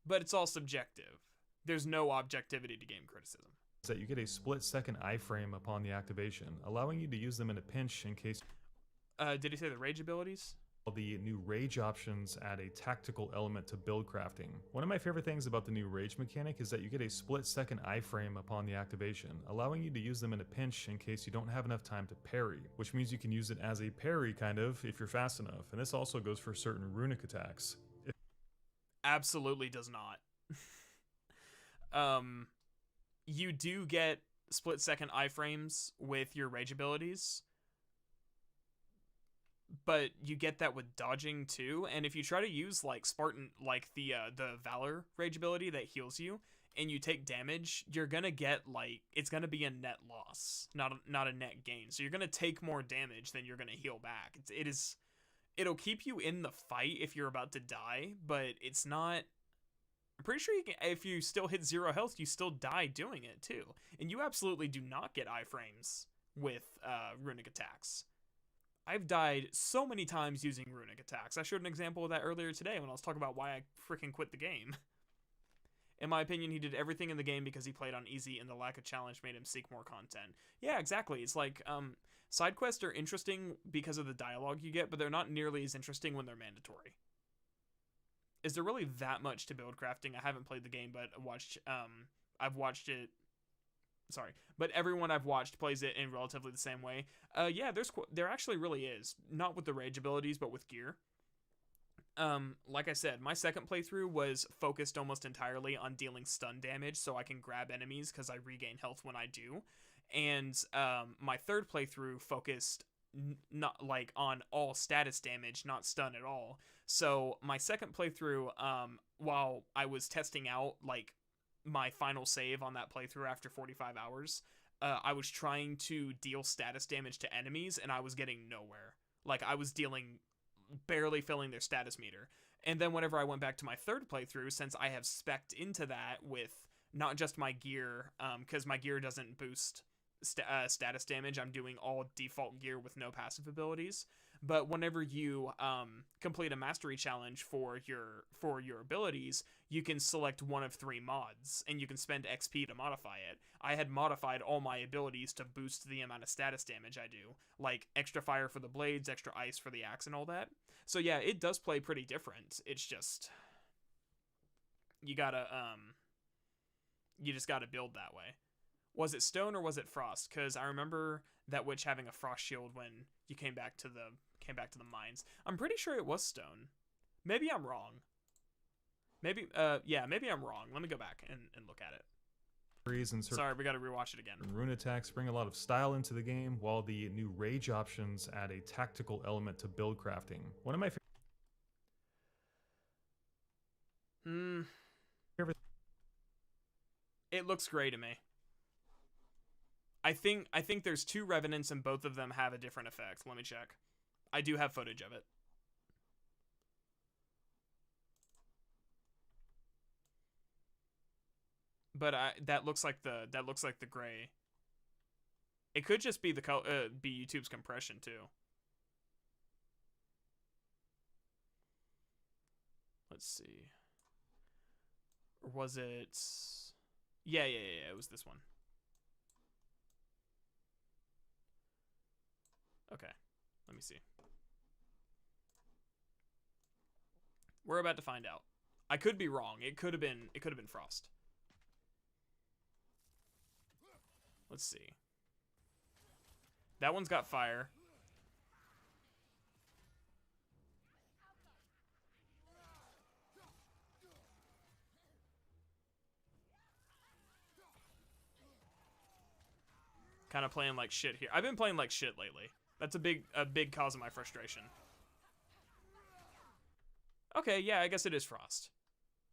But it's all subjective. There's no objectivity to game criticism. that you get a split-second iframe upon the activation, allowing you to use them in a pinch in case. Did he say the rage abilities? The new rage options add a tactical element to build crafting. One of my favorite things about the new rage mechanic is that you get a split-second iframe upon the activation, allowing you to use them in a pinch in case you don't have enough time to parry, which means you can use it as a parry kind of if you're fast enough, and this also goes for certain runic attacks. Absolutely does not. You do get split-second iframes with your rage abilities, but you get that with dodging too. And if you try to use like Spartan, like the Valor rage ability that heals you, and you take damage, you're gonna get like, it's gonna be a net loss, not a net gain. So you're gonna take more damage than you're gonna heal back. It'll keep you in the fight if you're about to die, but it's not. I'm pretty sure you can, if you still hit 0 health, you still die doing it too. And you absolutely do not get iframes with runic attacks. I've died so many times using runic attacks. I showed an example of that earlier today when I was talking about why I freaking quit the game. In my opinion, he did everything in the game because he played on easy and the lack of challenge made him seek more content. Yeah, exactly. It's like, side quests are interesting because of the dialogue you get, but they're not nearly as interesting when they're mandatory. Is there really that much to build crafting? I haven't played the game, but I've watched it. Sorry, but everyone I've watched plays it in relatively the same way. Yeah, there actually really is. Not with the rage abilities, but with gear. Like I said, my second playthrough was focused almost entirely on dealing stun damage so I can grab enemies because I regain health when I do. And my third playthrough focused not like on all status damage, not stun at all. So my second playthrough, while I was testing out like my final save on that playthrough after 45 hours, I was trying to deal status damage to enemies and I was getting nowhere. Like I was barely filling their status meter. And then whenever I went back to my third playthrough, since I have spec'd into that with not just my gear, because my gear doesn't boost status damage, I'm doing all default gear with no passive abilities. But whenever you complete a mastery challenge for your abilities, you can select one of 3 mods, and you can spend XP to modify it. I had modified all my abilities to boost the amount of status damage I do, like extra fire for the blades, extra ice for the axe, and all that. So yeah, it does play pretty different. It's just you just gotta build that way. Was it stone or was it frost? Because I remember that witch having a frost shield when you came back to the mines. I'm pretty sure it was stone. Maybe I'm wrong. Maybe I'm wrong. Let me go back and look at it. Sorry, we gotta rewatch it again. Rune attacks bring a lot of style into the game, while the new rage options add a tactical element to build crafting. One of my favorite. It looks gray to me. I think there's 2 revenants and both of them have a different effect. Let me check. I do have footage of it. But that looks like the gray. It could just be the be YouTube's compression too. Let's see. Or was it? Yeah. It was this one. Okay, let me see. We're about to find out. I could be wrong. It could have been frost. Let's see. That one's got fire. Kind of playing like shit here. I've been playing like shit lately. That's a big cause of my frustration. Okay, yeah, I guess it is frost.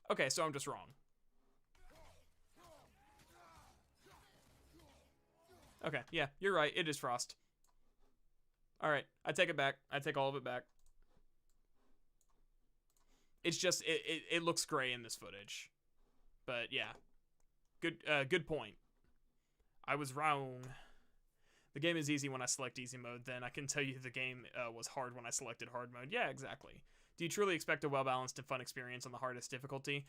Okay, so I'm just wrong. Okay, yeah, you're right. It is frost. All right, I take it back. I take all of it back. It's just it looks gray in this footage. But yeah, good point. I was wrong. The game is easy when I select easy mode. Then I can tell you the game was hard when I selected hard mode. Yeah, exactly. Do you truly expect a well-balanced and fun experience on the hardest difficulty?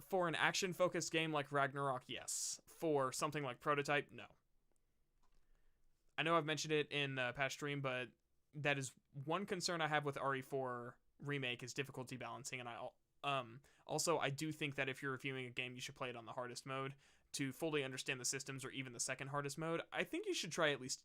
For an action-focused game like Ragnarok, yes. For something like Prototype, no. I know I've mentioned it in a past stream, but that is one concern I have with RE4 Remake is difficulty balancing, and also I do think that if you're reviewing a game, you should play it on the hardest mode to fully understand the systems, or even the second hardest mode. I think you should try at least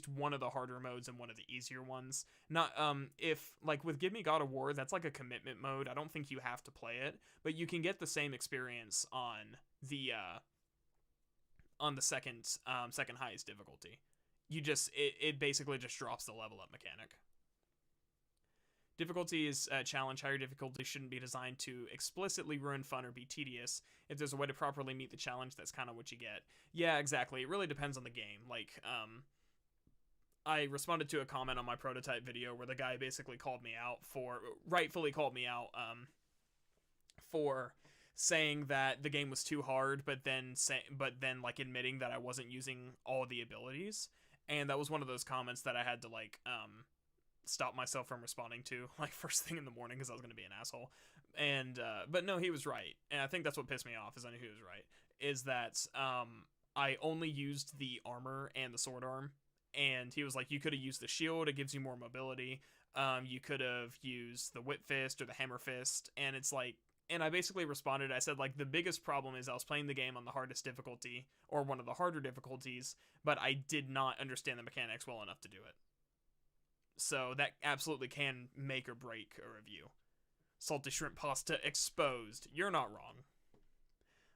one of the harder modes and one of the easier ones. Not if like with Give Me God of War, that's like a commitment mode. I don't think you have to play it, but you can get the same experience on the second highest difficulty. You just it basically just drops the level up mechanic. Difficulty is a challenge. Higher difficulty shouldn't be designed to explicitly ruin fun or be tedious. If there's a way to properly meet the challenge, that's kind of what you get. Yeah, exactly. It really depends on the game. Like, I responded to a comment on my Prototype video where the guy basically rightfully called me out, for saying that the game was too hard, but then like admitting that I wasn't using all the abilities. And that was one of those comments that I had to like, stop myself from responding to, like, first thing in the morning, because I was going to be an asshole. And but no, he was right, and I think that's what pissed me off, is I knew he was right, is that I only used the armor and the sword arm, and he was like, you could have used the shield, it gives you more mobility, you could have used the whip fist or the hammer fist, and it's like, and I basically responded, I said, like, the biggest problem is I was playing the game on the hardest difficulty, or one of the harder difficulties, but I did not understand the mechanics well enough to do it. So that absolutely can make or break a review. Salty shrimp pasta exposed. You're not wrong.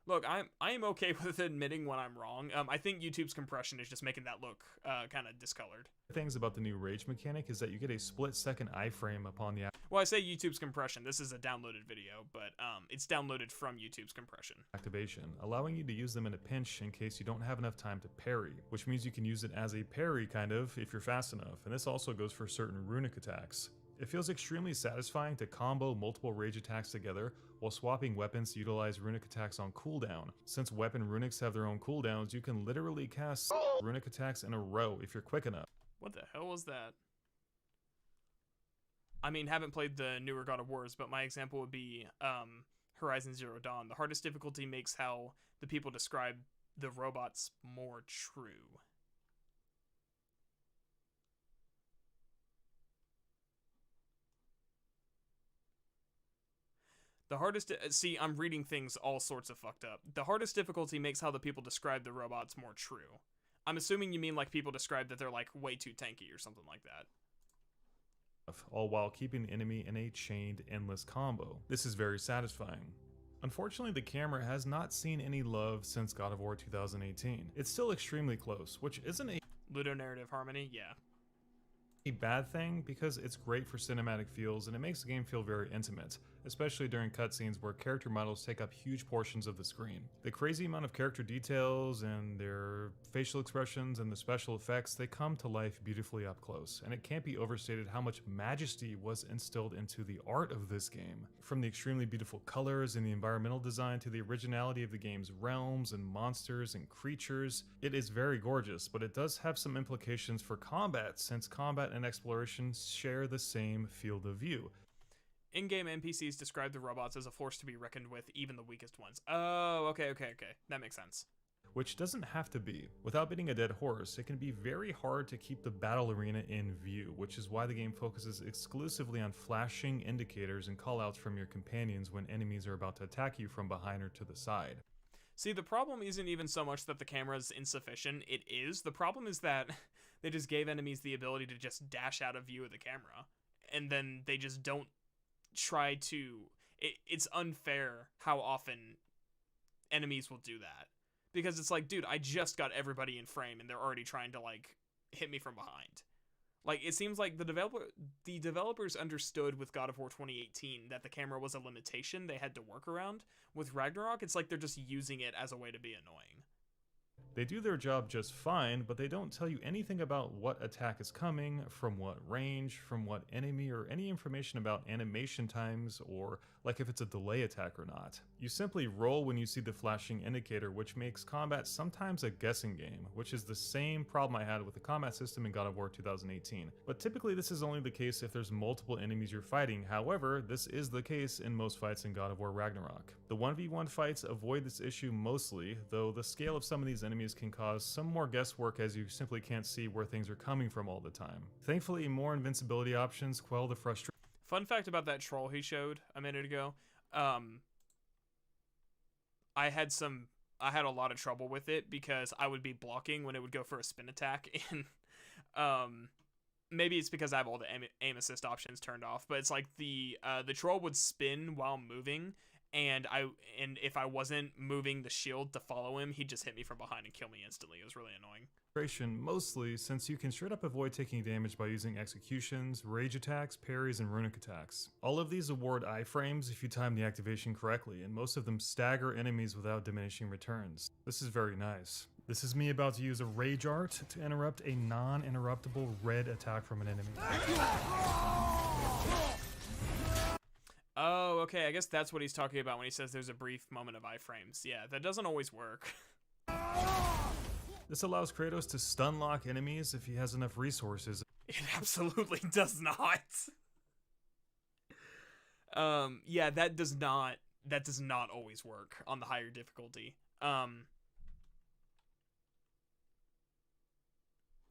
Look, I'm okay with admitting when I'm wrong. I think YouTube's compression is just making that look kind of discolored. Things about the new rage mechanic is that you get a split-second iframe upon the Well, I say YouTube's compression. This is a downloaded video, but it's downloaded from YouTube's compression. Activation, allowing you to use them in a pinch in case you don't have enough time to parry, which means you can use it as a parry, kind of, if you're fast enough, and this also goes for certain runic attacks. It feels extremely satisfying to combo multiple rage attacks together while swapping weapons to utilize runic attacks on cooldown. Since weapon runics have their own cooldowns, you can literally cast runic attacks in a row if you're quick enough. What the hell was that? I mean, haven't played the newer God of Wars, but my example would be Horizon Zero Dawn. The hardest difficulty makes how the people describe the robots more true. The hardest... See, I'm reading things all sorts of fucked up. The hardest difficulty makes how the people describe the robots more true. I'm assuming you mean like people describe that they're like way too tanky or something like that. All while keeping the enemy in a chained endless combo. This is very satisfying. Unfortunately, the camera has not seen any love since God of War 2018. It's still extremely close, which isn't a ludonarrative harmony, yeah. A bad thing, because it's great for cinematic feels and it makes the game feel very intimate, especially during cutscenes where character models take up huge portions of the screen. The crazy amount of character details and their facial expressions and the special effects, they come to life beautifully up close, and it can't be overstated how much majesty was instilled into the art of this game. From the extremely beautiful colors and the environmental design to the originality of the game's realms and monsters and creatures, it is very gorgeous, but it does have some implications for combat, since combat and exploration share the same field of view. In-game NPCs describe the robots as a force to be reckoned with, even the weakest ones. Oh, okay. That makes sense. Which doesn't have to be. Without beating a dead horse, it can be very hard to keep the battle arena in view, which is why the game focuses exclusively on flashing indicators and callouts from your companions when enemies are about to attack you from behind or to the side. See, the problem isn't even so much that the camera is insufficient, it is. The problem is that they just gave enemies the ability to just dash out of view of the camera, and then they just don't try to... It's unfair how often enemies will do that. Because it's like, dude, I just got everybody in frame, and they're already trying to, like, hit me from behind. Like, it seems like the developers understood with God of War 2018 that the camera was a limitation they had to work around. With Ragnarok, it's like they're just using it as a way to be annoying. They do their job just fine, but they don't tell you anything about what attack is coming, from what range, from what enemy, or any information about animation times, or like if it's a delay attack or not. You simply roll when you see the flashing indicator, which makes combat sometimes a guessing game, which is the same problem I had with the combat system in God of War 2018. But typically this is only the case if there's multiple enemies you're fighting. However, this is the case in most fights in God of War Ragnarok. The 1v1 fights avoid this issue mostly, though the scale of some of these enemies can cause some more guesswork as you simply can't see where things are coming from all the time. Thankfully, more invincibility options quell the frustration. Fun fact about that troll he showed a minute ago. I had a lot of trouble with it because I would be blocking when it would go for a spin attack, and maybe it's because I have all the aim assist options turned off, but it's like the troll would spin while moving, and if I wasn't moving the shield to follow him, he'd just hit me from behind and kill me instantly. It was really annoying. Mostly since you can straight up avoid taking damage by using executions, rage attacks, parries, and runic attacks. All of these award iframes if you time the activation correctly, and most of them stagger enemies without diminishing returns. This is very nice. This is me about to use a rage art to interrupt a non-interruptible red attack from an enemy. Oh, okay, I guess that's what he's talking about when he says there's a brief moment of iframes. Yeah, that doesn't always work. This allows Kratos to stun lock enemies if he has enough resources. It absolutely does not. Yeah, that does not always work on the higher difficulty.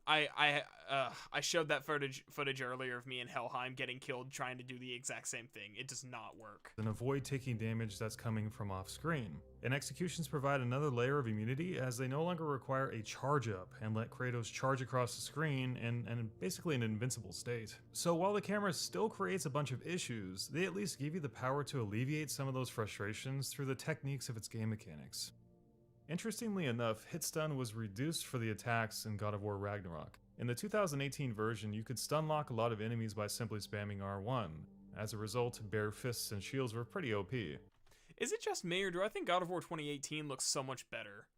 I showed that footage earlier of me in Helheim getting killed trying to do the exact same thing. It does not work. And avoid taking damage that's coming from off screen. And executions provide another layer of immunity as they no longer require a charge up and let Kratos charge across the screen and basically an invincible state. So while the camera still creates a bunch of issues, they at least give you the power to alleviate some of those frustrations through the techniques of its game mechanics. Interestingly enough, hit stun was reduced for the attacks in God of War Ragnarok. In the 2018 version, you could stun lock a lot of enemies by simply spamming R1. As a result, bare fists and shields were pretty OP. Is it just me, or do I think God of War 2018 looks so much better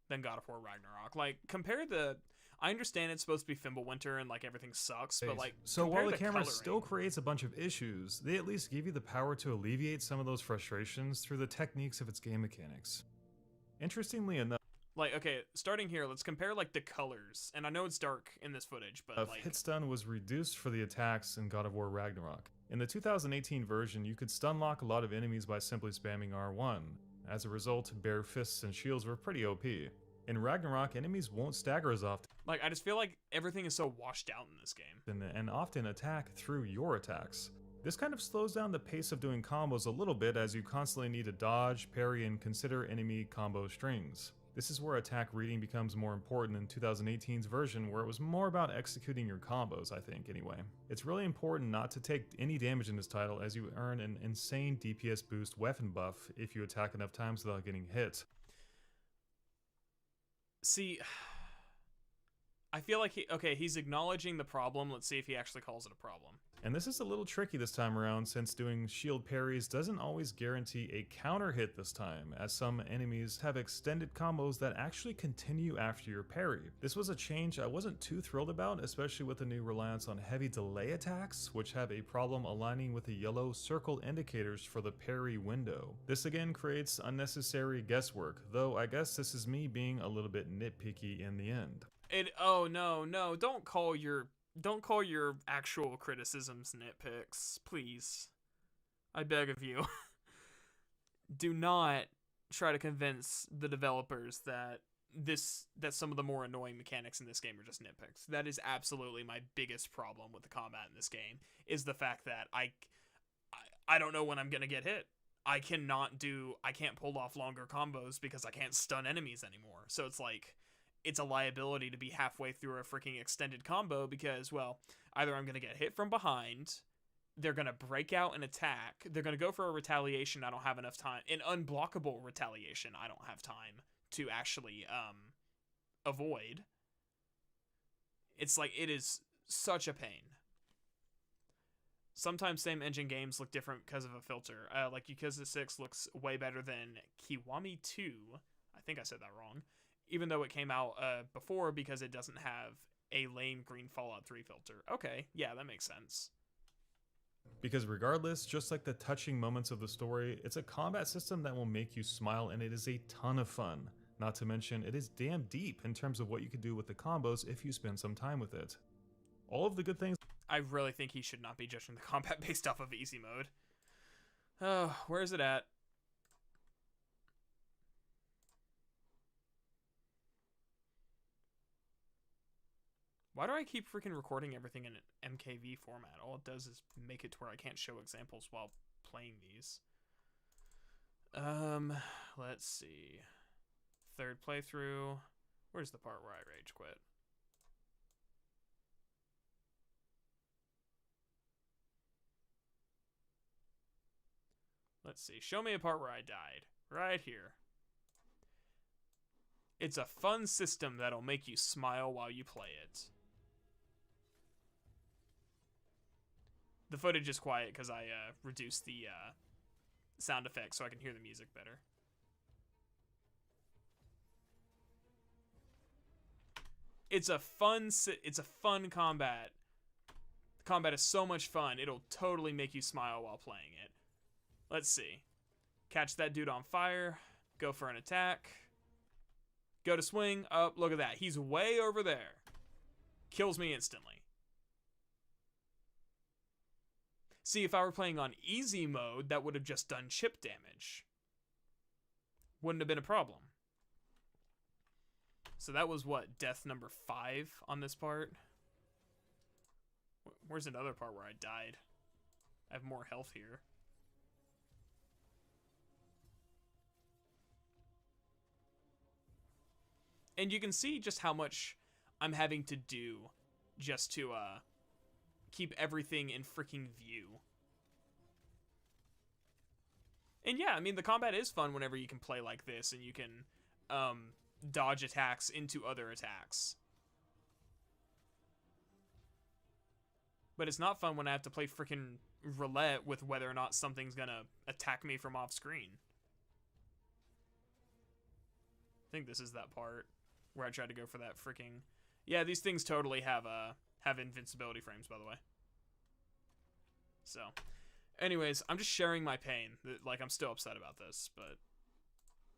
than God of War Ragnarok? Like, compare the... I understand it's supposed to be Fimbulwinter and, like, everything sucks, but, like, so while the camera coloring still creates a bunch of issues, they at least give you the power to alleviate some of those frustrations through the techniques of its game mechanics. Interestingly enough, like, okay, starting here, let's compare, like, the colors. And I know it's dark in this footage, but, like... hit stun was reduced for the attacks in God of War Ragnarok. In the 2018 version, you could stun lock a lot of enemies by simply spamming R1. As a result, bare fists and shields were pretty OP. In Ragnarok, enemies won't stagger as often. Like, I just feel like everything is so washed out in this game. And often attack through your attacks. This kind of slows down the pace of doing combos a little bit as you constantly need to dodge, parry, and consider enemy combo strings. This is where attack reading becomes more important in 2018's version, where it was more about executing your combos, I think, anyway. It's really important not to take any damage in this title as you earn an insane DPS boost weapon buff if you attack enough times without getting hit. See, I feel like he's acknowledging the problem. Let's see if he actually calls it a problem. And this is a little tricky this time around since doing shield parries doesn't always guarantee a counter hit this time, as some enemies have extended combos that actually continue after your parry. This was a change I wasn't too thrilled about, especially with the new reliance on heavy delay attacks, which have a problem aligning with the yellow circle indicators for the parry window. This again creates unnecessary guesswork, though I guess this is me being a little bit nitpicky in the end. Oh no, don't call your actual criticisms nitpicks, please. I beg of you. Do not try to convince the developers that some of the more annoying mechanics in this game are just nitpicks. That is absolutely my biggest problem with the combat in this game, is the fact that I don't know when I'm gonna get hit. I can't pull off longer combos because I can't stun enemies anymore. So it's like, it's a liability to be halfway through a freaking extended combo because, well, either I'm going to get hit from behind, they're going to break out an attack, they're going to go for a retaliation I don't have enough time, an unblockable retaliation I don't have time to actually avoid. It's like, it is such a pain. Sometimes same engine games look different because of a filter. Like Yakuza 6 looks way better than Kiwami 2. I think I said that wrong. even though it came out before, because it doesn't have a lame green Fallout 3 filter. Okay, yeah, that makes sense. Because regardless, just like the touching moments of the story, it's a combat system that will make you smile, and it is a ton of fun. Not to mention, it is damn deep in terms of what you can do with the combos if you spend some time with it. All of the good things. I really think he should not be judging the combat based off of easy mode. Oh, where is it at? Why do I keep freaking recording everything in an MKV format? All it does is make it to where I can't show examples while playing these. Let's see. Third playthrough. Where's the part where I rage quit? Let's see. Show me a part where I died. Right here. It's a fun system that'll make you smile while you play it. The footage is quiet because I reduced the sound effects so I can hear the music better. It's a fun combat. The combat is so much fun. It'll totally make you smile while playing it. Let's see. Catch that dude on fire. Go for an attack. Go to swing. Oh, look at that. He's way over there. Kills me instantly. See, if I were playing on easy mode, that would have just done chip damage. Wouldn't have been a problem. So that was what, death number 5 on this part? Where's another part where I died? I have more health here. And you can see just how much I'm having to do just to keep everything in freaking view. And yeah, I mean, the combat is fun whenever you can play like this and you can dodge attacks into other attacks. But it's not fun when I have to play freaking roulette with whether or not something's gonna attack me from off screen. I think this is that part where I tried to go for that freaking... Yeah, these things totally have invincibility frames, by the way. So, anyways, I'm just sharing my pain. Like, I'm still upset about this, but...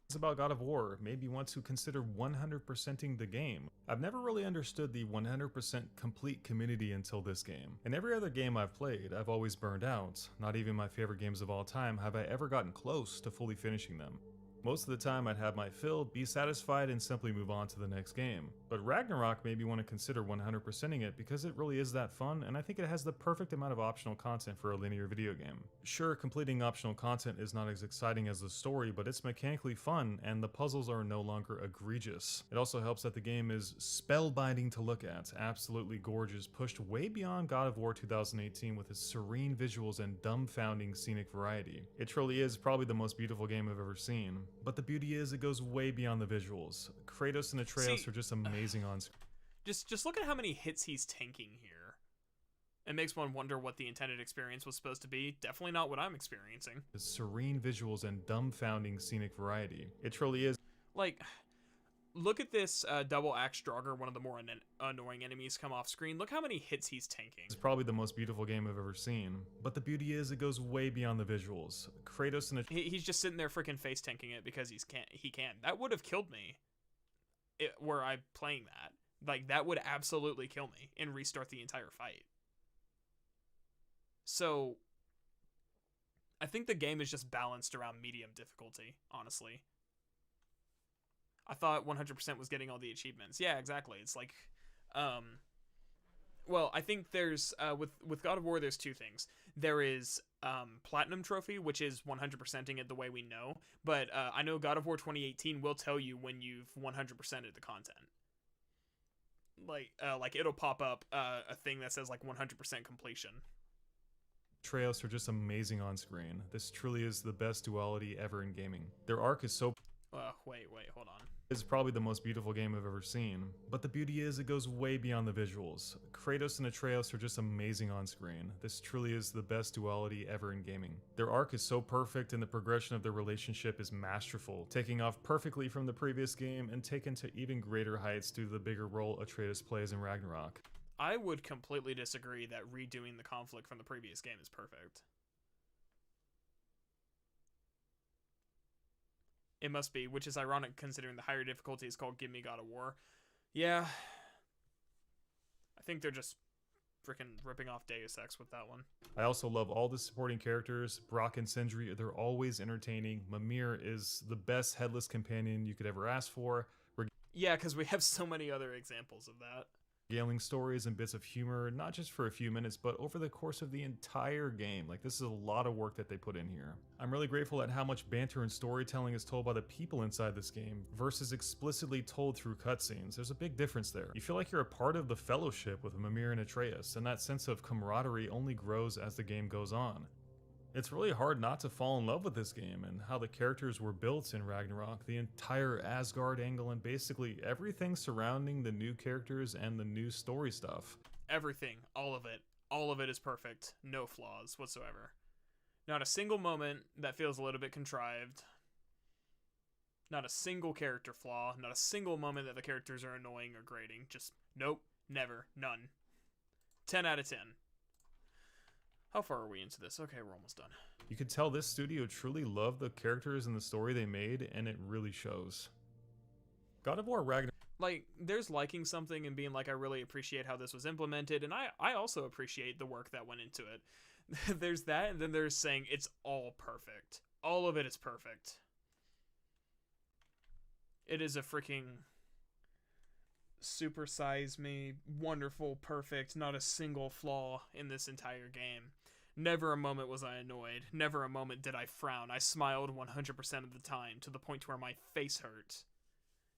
It's about God of War, made me want to consider 100%ing the game. I've never really understood the 100% complete community until this game. In every other game I've played, I've always burned out. Not even my favorite games of all time have I ever gotten close to fully finishing them. Most of the time I'd have my fill, be satisfied, and simply move on to the next game. But Ragnarok made me want to consider 100%ing it because it really is that fun, and I think it has the perfect amount of optional content for a linear video game. Sure, completing optional content is not as exciting as the story, but it's mechanically fun, and the puzzles are no longer egregious. It also helps that the game is spellbinding to look at, absolutely gorgeous, pushed way beyond God of War 2018 with its serene visuals and dumbfounding scenic variety. It truly is probably the most beautiful game I've ever seen. But the beauty is, it goes way beyond the visuals. Kratos and Atreus are just amazing on screen. Just look at how many hits he's tanking here. It makes one wonder what the intended experience was supposed to be. Definitely not what I'm experiencing. The serene visuals and dumbfounding scenic variety. It truly is. Like, look at this double axe Draugr, one of the more annoying enemies come off screen. Look how many hits he's tanking. It's probably the most beautiful game I've ever seen. But the beauty is, it goes way beyond the visuals. Kratos and he's just sitting there freaking face tanking it because he can. That would have killed me were I playing that. Like, that would absolutely kill me and restart the entire fight. So, I think the game is just balanced around medium difficulty, honestly. I thought 100% was getting all the achievements. Yeah, exactly. It's like, well, I think there's, with God of War, there's two things. There is, Platinum Trophy, which is 100%ing it the way we know, but, I know God of War 2018 will tell you when you've 100%ed the content. Like it'll pop up, a thing that says, like, 100% completion. Atreus are just amazing on screen. This truly is the best duality ever in gaming. Their arc is so... Wait, hold on. It's probably the most beautiful game I've ever seen, but the beauty is it goes way beyond the visuals. Kratos and Atreus are just amazing on screen. This truly is the best duality ever in gaming. Their arc is so perfect and the progression of their relationship is masterful, taking off perfectly from the previous game and taken to even greater heights due to the bigger role Atreus plays in Ragnarok. I would completely disagree that redoing the conflict from the previous game is perfect. It must be, which is ironic considering the higher difficulty is called Give Me God of War. Yeah. I think they're just freaking ripping off Deus Ex with that one. I also love all the supporting characters. Brock and Sindri, they're always entertaining. Mimir is the best headless companion you could ever ask for. Yeah, because we have so many other examples of that. Regaling stories and bits of humor, not just for a few minutes, but over the course of the entire game. Like, this is a lot of work that they put in here. I'm really grateful at how much banter and storytelling is told by the people inside this game versus explicitly told through cutscenes. There's a big difference there. You feel like you're a part of the fellowship with Mimir and Atreus, and that sense of camaraderie only grows as the game goes on. It's really hard not to fall in love with this game and how the characters were built in Ragnarok, the entire Asgard angle, and basically everything surrounding the new characters and the new story stuff. Everything, all of it is perfect, no flaws whatsoever. Not a single moment that feels a little bit contrived. Not a single character flaw, not a single moment that the characters are annoying or grating. Just nope, never, none. 10 out of 10. How far are we into this? Okay, we're almost done. You could tell this studio truly loved the characters and the story they made, and it really shows. God of War Ragnarok. Like, there's liking something and being like, I really appreciate how this was implemented, and I also appreciate the work that went into it. There's that, and then there's saying it's all perfect. All of it is perfect. It is a freaking super size me, wonderful, perfect, not a single flaw in this entire game. Never a moment was I annoyed. Never a moment did I frown. I smiled 100% of the time, to the point where my face hurt.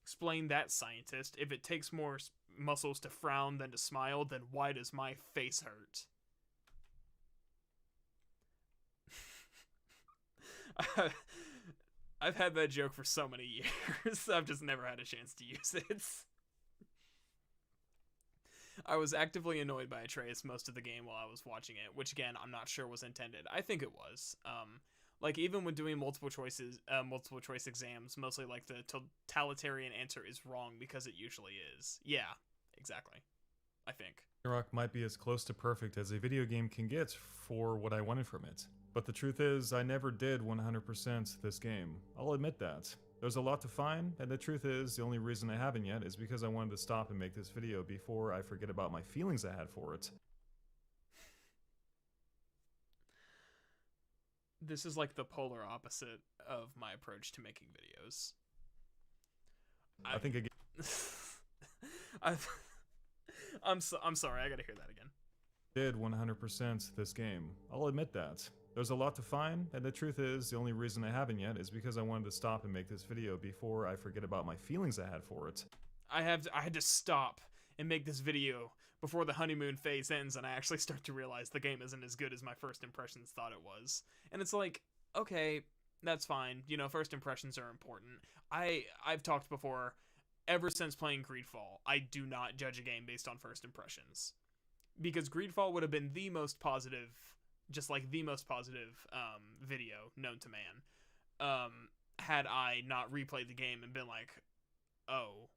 Explain that, scientist. If it takes more muscles to frown than to smile, then why does my face hurt? I've had that joke for so many years. I've just never had a chance to use it. I was actively annoyed by Atreus most of the game while I was watching it, which again, I'm not sure was intended. I think it was. Like, even when doing multiple choice exams, mostly like the totalitarian answer is wrong because it usually is. Yeah, exactly. I think. Ragnarok might be as close to perfect as a video game can get for what I wanted from it. But the truth is, I never did 100% this game. I'll admit that. There's a lot to find, and the truth is, the only reason I haven't yet is because I wanted to stop and make this video before I forget about my feelings I had for it. This is like the polar opposite of my approach to making videos. I think again... I'm sorry, I gotta hear that again. Did 100% this game. I'll admit that. There's a lot to find, and the truth is, the only reason I haven't yet is because I wanted to stop and make this video before I forget about my feelings I had for it. I had to stop and make this video before the honeymoon phase ends and I actually start to realize the game isn't as good as my first impressions thought it was. And it's like, okay, that's fine. You know, first impressions are important. I've talked before, ever since playing Greedfall, I do not judge a game based on first impressions. Because Greedfall would have been the most positive, just like the most positive video known to man, had I not replayed the game and been like, oh,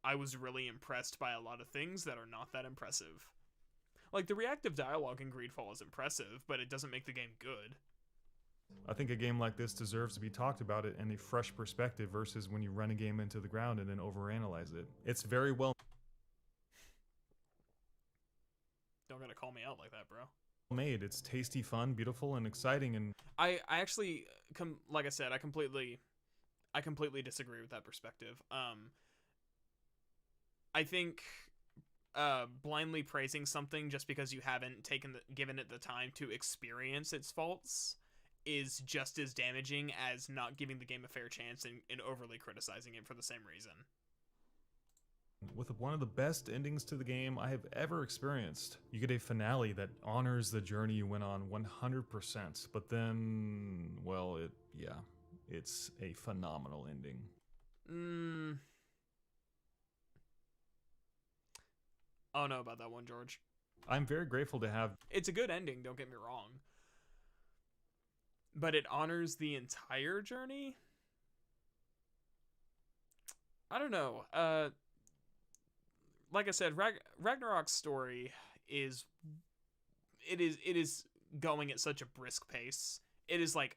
I was really impressed by a lot of things that are not that impressive. Like, the reactive dialogue in Greedfall is impressive, but it doesn't make the game good. I think a game like this deserves to be talked about it in a fresh perspective versus when you run a game into the ground and then overanalyze it. It's very well Don't gotta call me out like that, bro. made. It's tasty, fun, beautiful, and exciting, and I actually, like I said, I completely disagree with that perspective. I think blindly praising something just because you haven't given it the time to experience its faults is just as damaging as not giving the game a fair chance and overly criticizing it for the same reason. with one of the best endings to the game I have ever experienced. You get a finale that honors the journey you went on 100%, but then, well, it's a phenomenal ending. Mm, I don't know about that one, George. I'm very grateful to have. It's a good ending, don't get me wrong. But it honors the entire journey? I don't know. Like I said, Ragnarok's story is it is going at such a brisk pace. It is like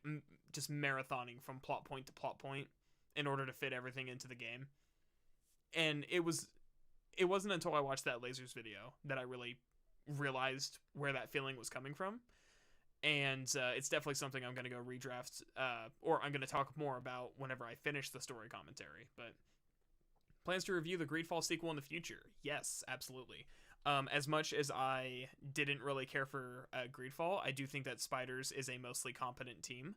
just marathoning from plot point to plot point in order to fit everything into the game. And it wasn't until I watched that Lasers video that I really realized where that feeling was coming from. And it's definitely something I'm going to go redraft, or I'm going to talk more about whenever I finish the story commentary. But plans to review the Greedfall sequel in the future? Yes, absolutely. As much as I didn't really care for Greedfall, I do think that Spiders is a mostly competent team,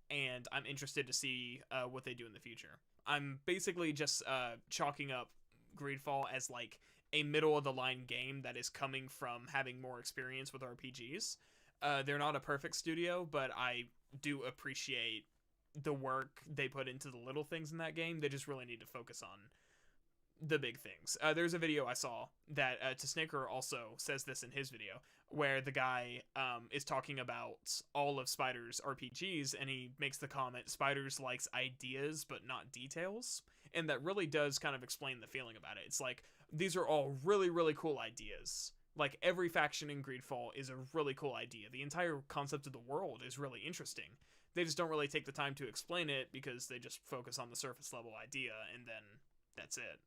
and I'm interested to see what they do in the future. I'm basically just chalking up Greedfall as like a middle of the line game that is coming from having more experience with RPGs. They're not a perfect studio, but I do appreciate the work they put into the little things in that game. They just really need to focus on the big things. There's a video I saw that Snaker also says this in his video, where the guy is talking about all of Spider's RPGs, and he makes the comment, Spiders likes ideas but not details, and that really does kind of explain the feeling about it. It's like, these are all really, really cool ideas. Like, every faction in Greedfall is a really cool idea. The entire concept of the world is really interesting. They just don't really take the time to explain it because they just focus on the surface level idea, and then that's it.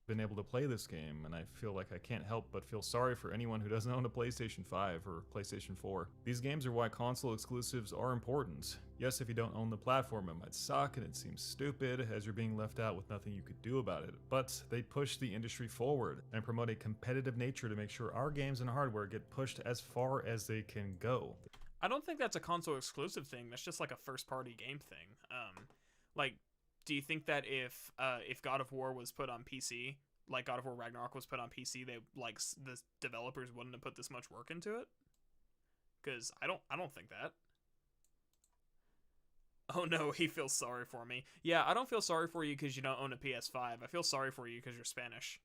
Been able to play this game, and I feel like I can't help but feel sorry for anyone who doesn't own a PlayStation 5 or PlayStation 4. These games are why console exclusives are important. Yes, if you don't own the platform, it might suck and it seems stupid as you're being left out with nothing you could do about it, but they push the industry forward and promote a competitive nature to make sure our games and hardware get pushed as far as they can go. I don't think that's a console exclusive thing. That's just like a first party game thing. Like, do you think that if God of War was put on PC, like God of War Ragnarok was put on PC, they like the developers wouldn't have put this much work into it? Because I don't think that. Oh no, he feels sorry for me. Yeah, I don't feel sorry for you because you don't own a PS5. I feel sorry for you because you're Spanish.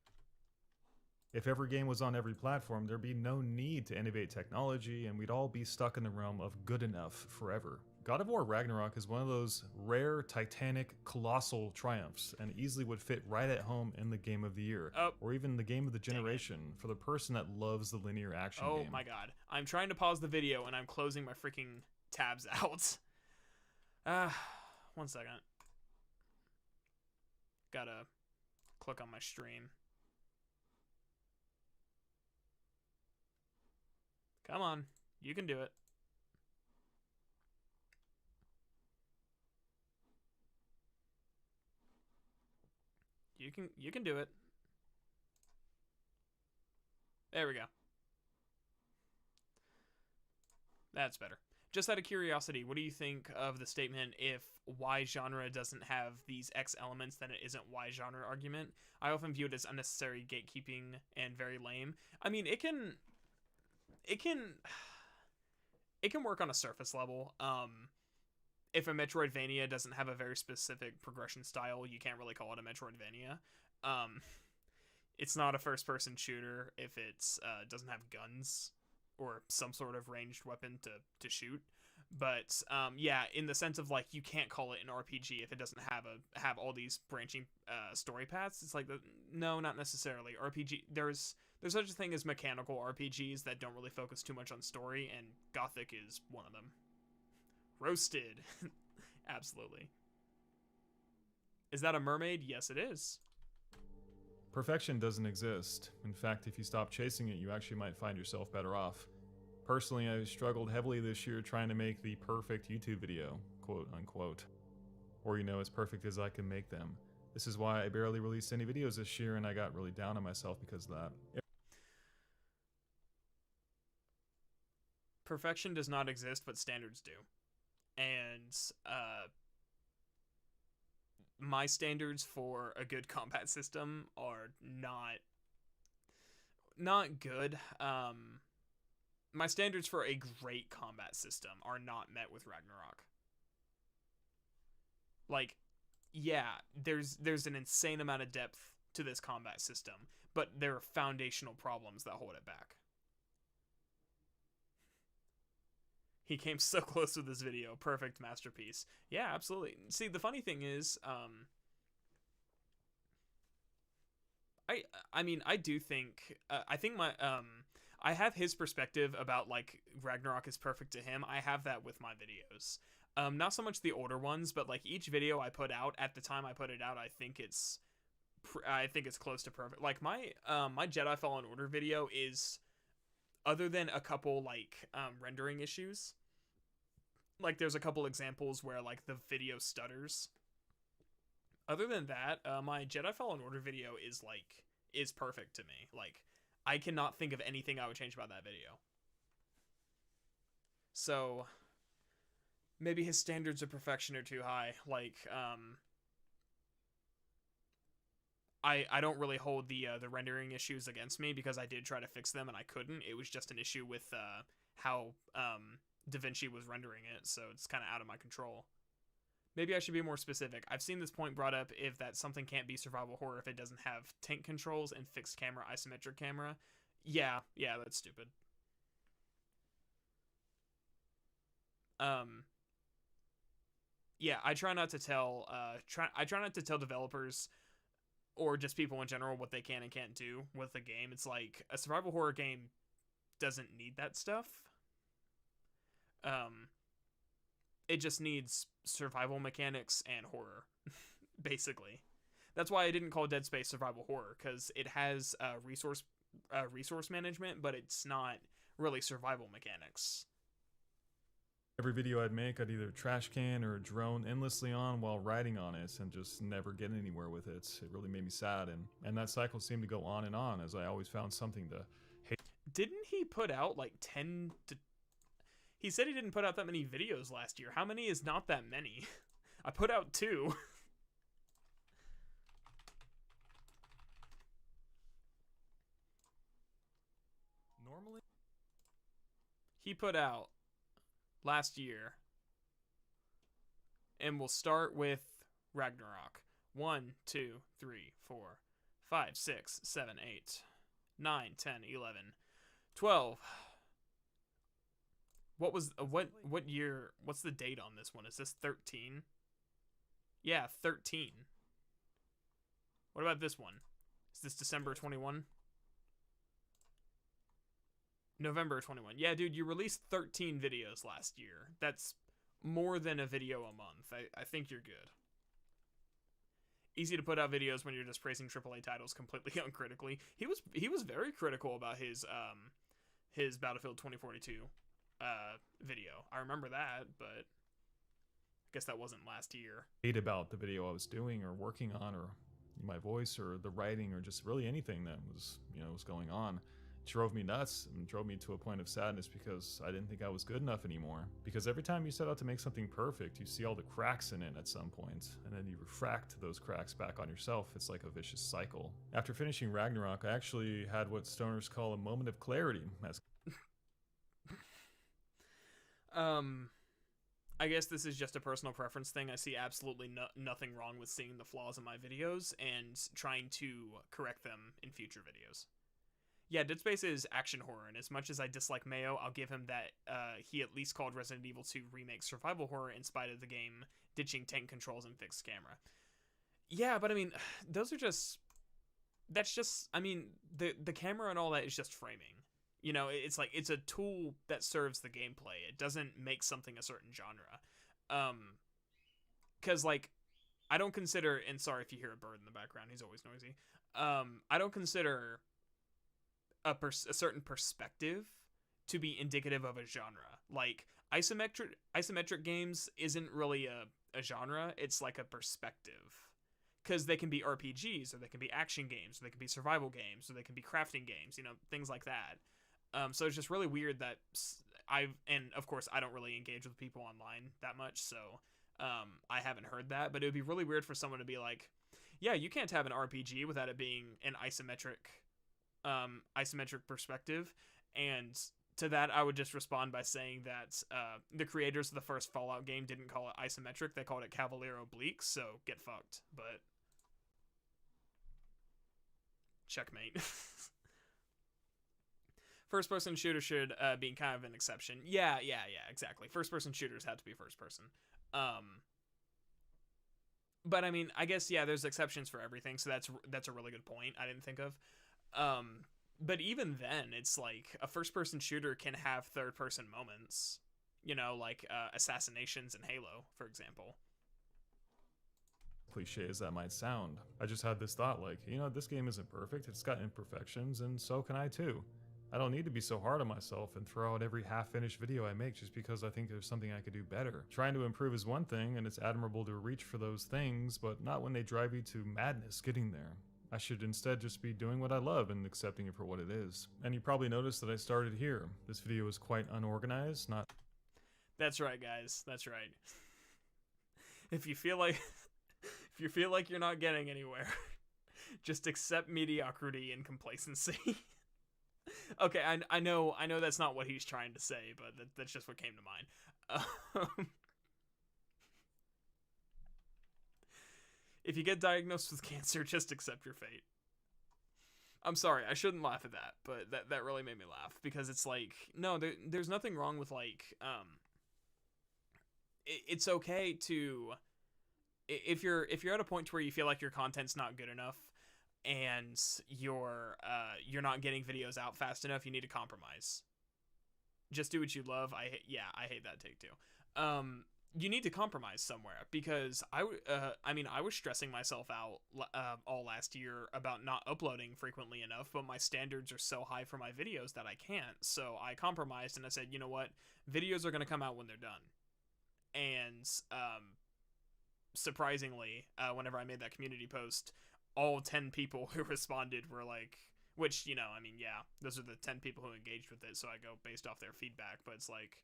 If every game was on every platform, there'd be no need to innovate technology, and we'd all be stuck in the realm of good enough forever. God of War Ragnarok is one of those rare, titanic, colossal triumphs, and easily would fit right at home in the Game of the Year, or even the Game of the Generation, for the person that loves the linear action game. Oh my god. I'm trying to pause the video, and I'm closing my freaking tabs out. 1 second. Gotta click on my stream. Come on, you can do it. You can do it. There we go. That's better. Just out of curiosity, what do you think of the statement, if Y genre doesn't have these X elements, then it isn't Y genre argument? I often view it as unnecessary gatekeeping and very lame. I mean, it can work on a surface level. If a Metroidvania doesn't have a very specific progression style, you can't really call it a Metroidvania. It's not a first-person shooter if it's doesn't have guns or some sort of ranged weapon to shoot. But yeah, in the sense of like, you can't call it an RPG if it doesn't have all these branching story paths. It's like, no, not necessarily. RPG, there's such a thing as mechanical RPGs that don't really focus too much on story, and Gothic is one of them. Roasted. Absolutely. Is that a mermaid? Yes, it is. Perfection doesn't exist. In fact, if you stop chasing it, you actually might find yourself better off. Personally, I struggled heavily this year trying to make the perfect YouTube video, quote unquote. Or, as perfect as I can make them. This is why I barely released any videos this year, and I got really down on myself because of that. Perfection does not exist, but standards do. And my standards for a good combat system are not good. My standards for a great combat system are not met with Ragnarok. Like, yeah, there's an insane amount of depth to this combat system, but there are foundational problems that hold it back. He came so close with this video. Perfect masterpiece. Yeah, absolutely. See, the funny thing is, I mean, I do think I think my I have his perspective about like Ragnarok is perfect to him. I have that with my videos. Not so much the older ones, but like each video I put out at the time I put it out, I think it's close to perfect. Like my Jedi Fallen Order video is, other than a couple like rendering issues, like there's a couple examples where like the video stutters. Other than that, my Jedi Fallen Order video is perfect to me. Like I cannot think of anything I would change about that video. So maybe his standards of perfection are too high. Like I don't really hold the rendering issues against me because I did try to fix them and I couldn't. It was just an issue with how DaVinci was rendering it, so it's kind of out of my control. Maybe I should be more specific. I've seen this point brought up if that something can't be survival horror if it doesn't have tank controls and fixed camera, isometric camera. Yeah, that's stupid. Yeah, I try not to tell I try not to tell developers or just people in general what they can and can't do with a game. It's like a survival horror game doesn't need that stuff. It just needs survival mechanics and horror, basically. That's why I didn't call Dead Space survival horror, because it has resource management, but it's not really survival mechanics. Every video I'd make, I'd either trash can or drone endlessly on while riding on it and just never get anywhere with it. It really made me sad, and that cycle seemed to go on, as I always found something to hate. Didn't he put out like 10 to... He said he didn't put out that many videos last year. How many is not that many? I put out 2. Normally? He put out last year. And we'll start with Ragnarok. 1, 2, 3, 4, 5, 6, 7, 8, 9, 10, 11, 12. What was what year? What's the date on this one? Is this 13? Yeah, 13. What about this one? Is this December 21? November 21. Yeah, dude, you released 13 videos last year. That's more than a video a month. I think you're good. Easy to put out videos when you're just praising AAA titles completely uncritically. He was very critical about his Battlefield 2042 video. I remember that, but I guess that wasn't last year. Hate about the video I was doing or working on, or my voice or the writing, or just really anything that was was going on. It drove me nuts and drove me to a point of sadness because I didn't think I was good enough anymore. Because every time you set out to make something perfect, you see all the cracks in it at some point, and then you refract those cracks back on yourself. It's like a vicious cycle. After finishing Ragnarok, I actually had what stoners call a moment of clarity. I guess this is just a personal preference thing. I see absolutely nothing wrong with seeing the flaws in my videos and trying to correct them in future videos. Yeah, Dead Space is action horror, and as much as I dislike Mayo, I'll give him that he at least called Resident Evil 2 Remake survival horror in spite of the game ditching tank controls and fixed camera. Yeah, but I mean, that's just, I mean, the camera and all that is just framing. It's like, it's a tool that serves the gameplay. It doesn't make something a certain genre. Because, like, I don't consider, and sorry if you hear a bird in the background, he's always noisy. I don't consider a certain perspective to be indicative of a genre. Like, isometric games isn't really a genre, it's like a perspective. Because they can be RPGs, or they can be action games, or they can be survival games, or they can be crafting games, things like that. So it's just really weird that and of course I don't really engage with people online that much, so I haven't heard that, but it would be really weird for someone to be like, yeah, you can't have an RPG without it being an isometric perspective, and To that, I would just respond by saying that the creators of the first Fallout game didn't call it isometric; they called it Cavalier Oblique. So get fucked. But checkmate. First-person shooter should be kind of an exception. Yeah, exactly. First-person shooters have to be first-person. But I mean, I guess yeah, there's exceptions for everything. So that's a really good point I didn't think of. But even then, it's like a first-person shooter can have third-person moments. You know, like assassinations in Halo, for example. Cliche as that might sound, I just had this thought like, this game isn't perfect, it's got imperfections, and so can I too. I don't need to be so hard on myself and throw out every half-finished video I make just because I think there's something I could do better. Trying to improve is one thing, and it's admirable to reach for those things, but not when they drive you to madness getting there. I should instead just be doing what I love and accepting it for what it is. And you probably noticed that I started here. This video is quite unorganized, not... That's right, guys. That's right. If you feel like you're not getting anywhere, just accept mediocrity and complacency. Okay, I know that's not what he's trying to say, but that's just what came to mind. If you get diagnosed with cancer, just accept your fate. I'm sorry, I shouldn't laugh at that, but that really made me laugh, because it's like, no, there's nothing wrong with, like, it's okay to, if you're at a point to where you feel like your content's not good enough, and you're not getting videos out fast enough, you need to compromise. Just do what you love. I hate that take too. You need to compromise somewhere, because I was stressing myself out all last year about not uploading frequently enough, but my standards are so high for my videos that I can't. So I compromised and I said, you know what? Videos are going to come out when they're done. And surprisingly, whenever I made that community post, all 10 people who responded were like, which, yeah, those are the 10 people who engaged with it, so I go based off their feedback, but it's like,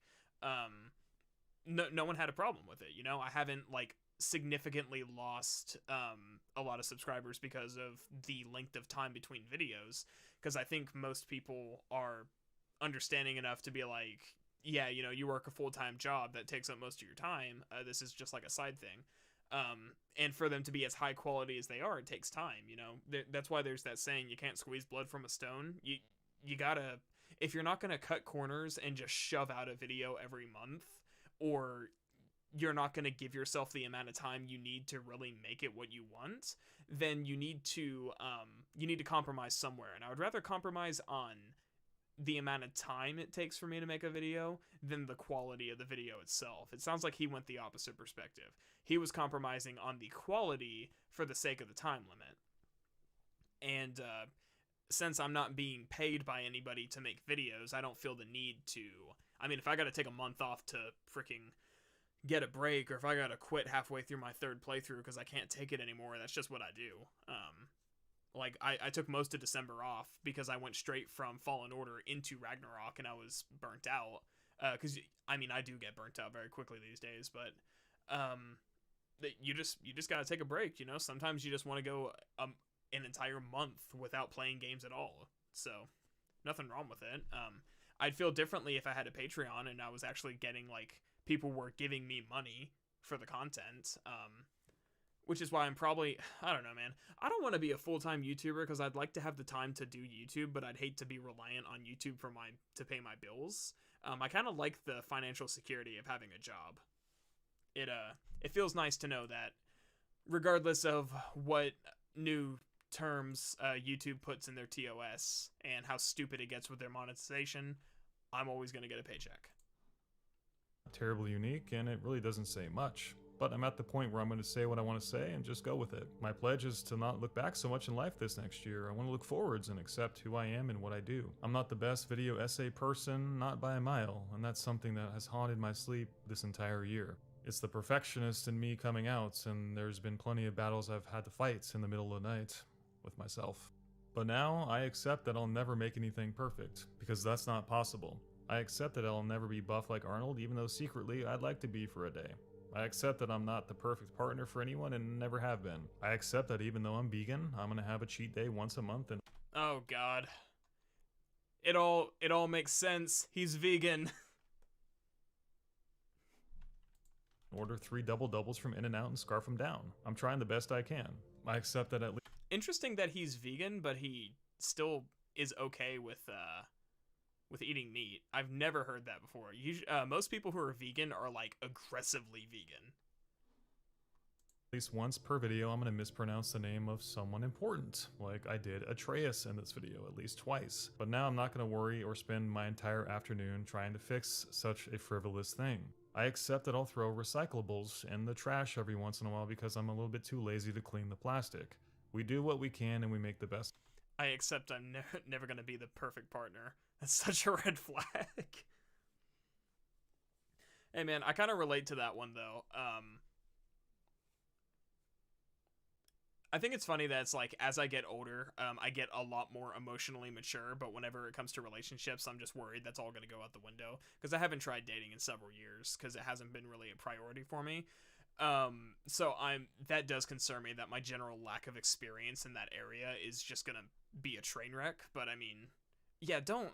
no one had a problem with it, I haven't, like, significantly lost a lot of subscribers because of the length of time between videos, because I think most people are understanding enough to be like, yeah, you work a full-time job that takes up most of your time, this is just like a side thing. And for them to be as high quality as they are, it takes time, that's why there's that saying, you can't squeeze blood from a stone. You gotta, if you're not gonna cut corners and just shove out a video every month, or you're not gonna give yourself the amount of time you need to really make it what you want, then you need to compromise somewhere. And I would rather compromise on the amount of time it takes for me to make a video than the quality of the video itself. It sounds like he went the opposite perspective. He was compromising on the quality for the sake of the time limit. And since I'm not being paid by anybody to make videos, I don't feel the need to... I mean, if I gotta take a month off to freaking get a break, or if I gotta quit halfway through my third playthrough because I can't take it anymore, that's just what I do. Like, I took most of December off because I went straight from Fallen Order into Ragnarok, and I was burnt out. Because, I do get burnt out very quickly these days, but you just gotta take a break, Sometimes you just want to go an entire month without playing games at all. So, nothing wrong with it. I'd feel differently if I had a Patreon and I was actually getting, like, people were giving me money for the content. Which is why I'm probably, I don't know, man. I don't want to be a full-time YouTuber because I'd like to have the time to do YouTube, but I'd hate to be reliant on YouTube to pay my bills. I kind of like the financial security of having a job. It feels nice to know that regardless of what new terms YouTube puts in their TOS and how stupid it gets with their monetization, I'm always going to get a paycheck. Terribly unique, and it really doesn't say much. But I'm at the point where I'm going to say what I want to say and just go with it. My pledge is to not look back so much in life this next year. I want to look forwards and accept who I am and what I do. I'm not the best video essay person, not by a mile, and that's something that has haunted my sleep this entire year. It's the perfectionist in me coming out, and there's been plenty of battles I've had to fight in the middle of the night with myself. But now I accept that I'll never make anything perfect, because that's not possible. I accept that I'll never be buff like Arnold, even though secretly I'd like to be for a day. I accept that I'm not the perfect partner for anyone and never have been. I accept that even though I'm vegan, I'm gonna have a cheat day once a month and... Oh god. It all makes sense. He's vegan. Order 3 double doubles from In-N-Out and scarf them down. I'm trying the best I can. I accept that at least. Interesting that he's vegan, but he still is okay with eating meat. I've never heard that before. Most people who are vegan are like aggressively vegan. At least once per video, I'm going to mispronounce the name of someone important, like I did Atreus in this video at least twice. But now I'm not going to worry or spend my entire afternoon trying to fix such a frivolous thing. I accept that I'll throw recyclables in the trash every once in a while because I'm a little bit too lazy to clean the plastic. We do what we can and we make the best. I accept I'm never going to be the perfect partner. That's such a red flag. Hey man, I kind of relate to that one though. I think it's funny that it's like as I get older, I get a lot more emotionally mature, but whenever it comes to relationships, I'm just worried that's all going to go out the window because I haven't tried dating in several years because it hasn't been really a priority for me. So that does concern me that my general lack of experience in that area is just going to be a train wreck, but I mean, yeah, don't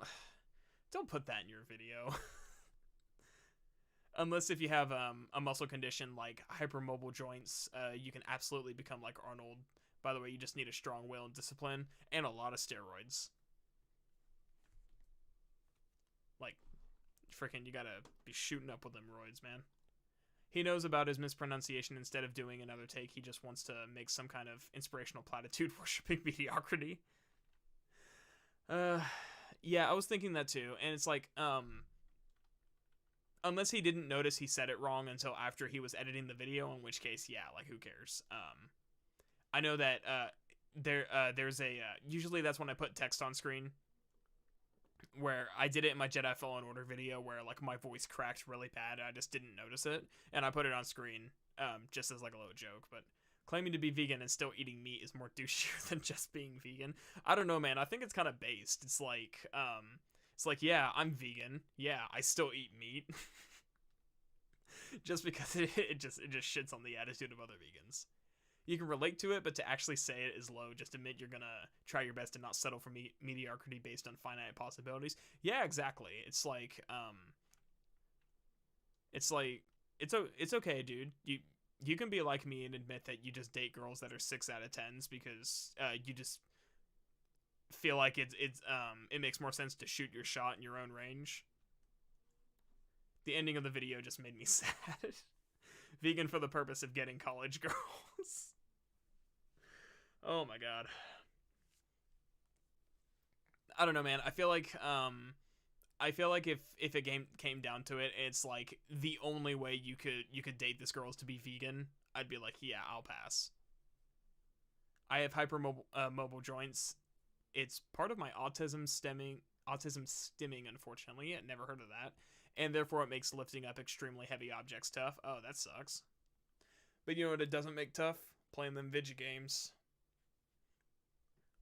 put that in your video. Unless if you have a muscle condition like hypermobile joints, you can absolutely become like Arnold. By the way, you just need a strong will and discipline and a lot of steroids. Like, freaking, you gotta be shooting up with them roids, man. He knows about his mispronunciation. Instead of doing another take, he just wants to make some kind of inspirational platitude worshipping mediocrity. Yeah, I was thinking that too. And it's like, unless he didn't notice he said it wrong until after he was editing the video, in which case, yeah, like, who cares? I know that there's a usually that's when I put text on screen, where I did it in my Jedi Fallen Order video where like my voice cracked really bad and I just didn't notice it, and I put it on screen just as like a little joke. But claiming to be vegan and still eating meat is more douchier than just being vegan. I don't know, man. I think it's kind of based. It's like, yeah, I'm vegan. Yeah, I still eat meat. Just because it just shits on the attitude of other vegans. You can relate to it, but to actually say it is low. Just admit you're gonna try your best and not settle for mediocrity based on finite possibilities. Yeah, exactly. It's okay, dude. You can be like me and admit that you just date girls that are 6 out of 10s because you just feel like it makes more sense to shoot your shot in your own range. The ending of the video just made me sad. Vegan for the purpose of getting college girls. Oh my god. I don't know, man. I feel like if a game came down to it, it's like the only way you could date this girl is to be vegan. I'd be like, yeah, I'll pass. I have mobile joints. It's part of my autism stemming, unfortunately. I never heard of that. And therefore it makes lifting up extremely heavy objects tough. Oh, that sucks. But you know what it doesn't make tough? Playing them video games.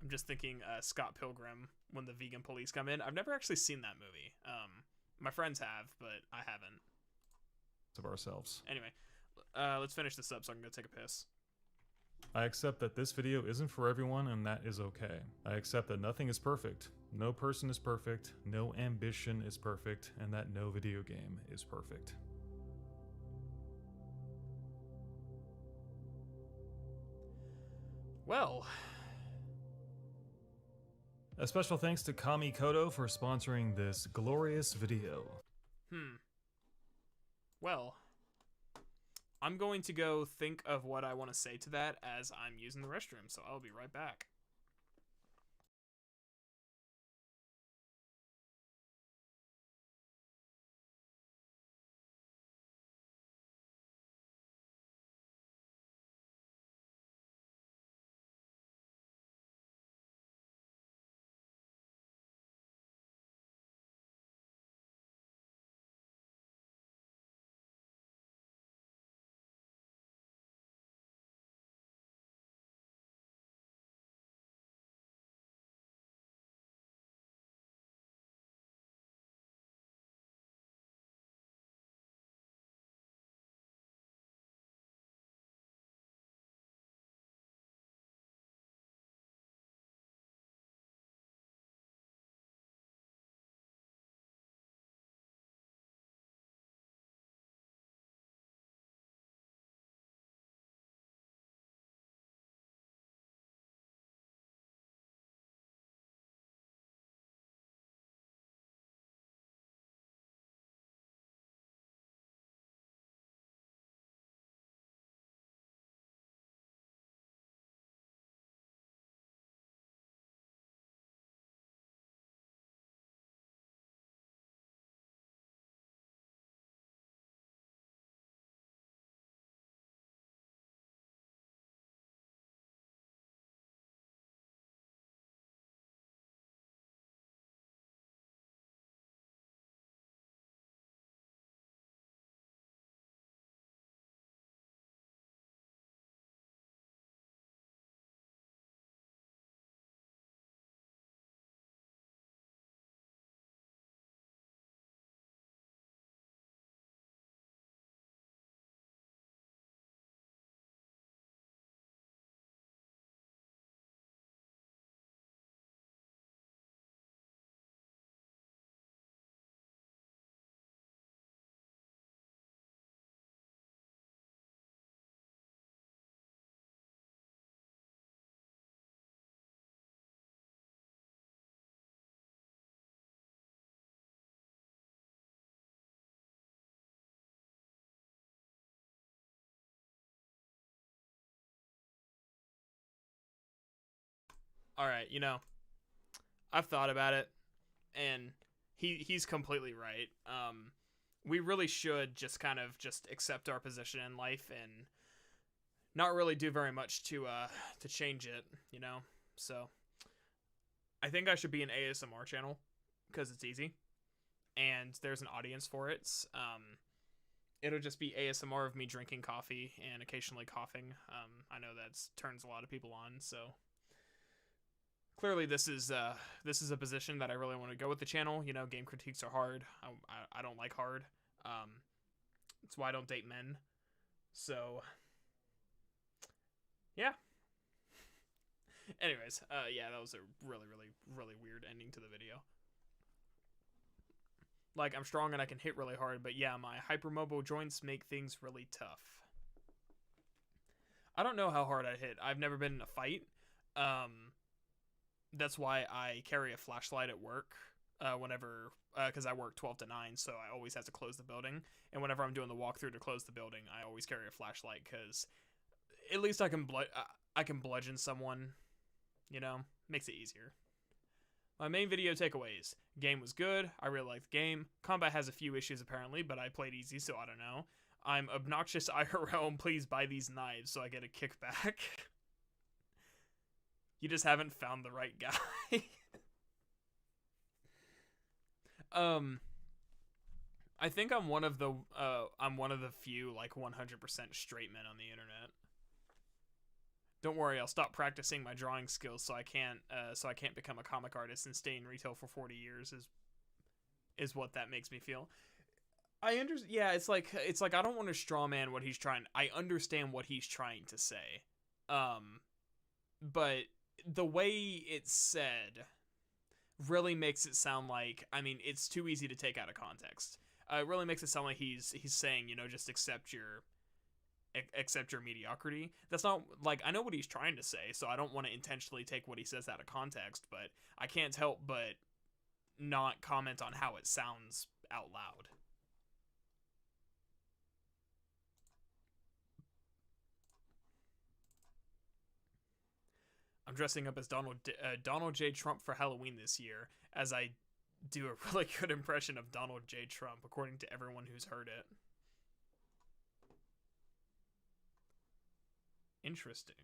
I'm just thinking Scott Pilgrim when the vegan police come in. I've never actually seen that movie. My friends have, but I haven't. Of ourselves. Anyway, let's finish this up so I can go take a piss. I accept that this video isn't for everyone, and that is okay. I accept that nothing is perfect. No person is perfect, no ambition is perfect, and that no video game is perfect. Well, a special thanks to Kami Koto for sponsoring this glorious video. Well, I'm going to go think of what I want to say to that as I'm using the restroom, so I'll be right back. all right, I've thought about it, and he's completely right. We really should just kind of just accept our position in life and not really do very much to change it, So I think I should be an ASMR channel because it's easy and there's an audience for it. It'll just be ASMR of me drinking coffee and occasionally coughing. I know that turns a lot of people on, so clearly this is a position that I really want to go with the channel. Game critiques are hard. I don't like hard. That's why I don't date men. So yeah. Anyways, yeah, that was a really, really, really weird ending to the video. Like, I'm strong and I can hit really hard, but yeah, my hypermobile joints make things really tough. I don't know how hard I hit. I've never been in a fight. That's why I carry a flashlight at work whenever, because I work 12 to 9, so I always have to close the building. And whenever I'm doing the walkthrough to close the building, I always carry a flashlight, because at least I can bludgeon someone, makes it easier. My main video takeaways. Game was good. I really liked the game. Combat has a few issues apparently, but I played easy, so I don't know. I'm obnoxious IRL, and please buy these knives so I get a kickback. You just haven't found the right guy. I think I'm one of the few like 100% straight men on the internet. Don't worry, I'll stop practicing my drawing skills so I can't become a comic artist and stay in retail for 40 years is what that makes me feel. Yeah, it's like I don't want to straw man what he's trying. I understand what he's trying to say. But the way it's said really makes it sound like, it's too easy to take out of context. It really makes it sound like he's saying, just accept your mediocrity. That's not, like, I know what he's trying to say, so I don't want to intentionally take what he says out of context, but I can't help but not comment on how it sounds out loud. I'm dressing up as Donald J. Trump for Halloween this year, as I do a really good impression of Donald J. Trump, according to everyone who's heard it. Interesting.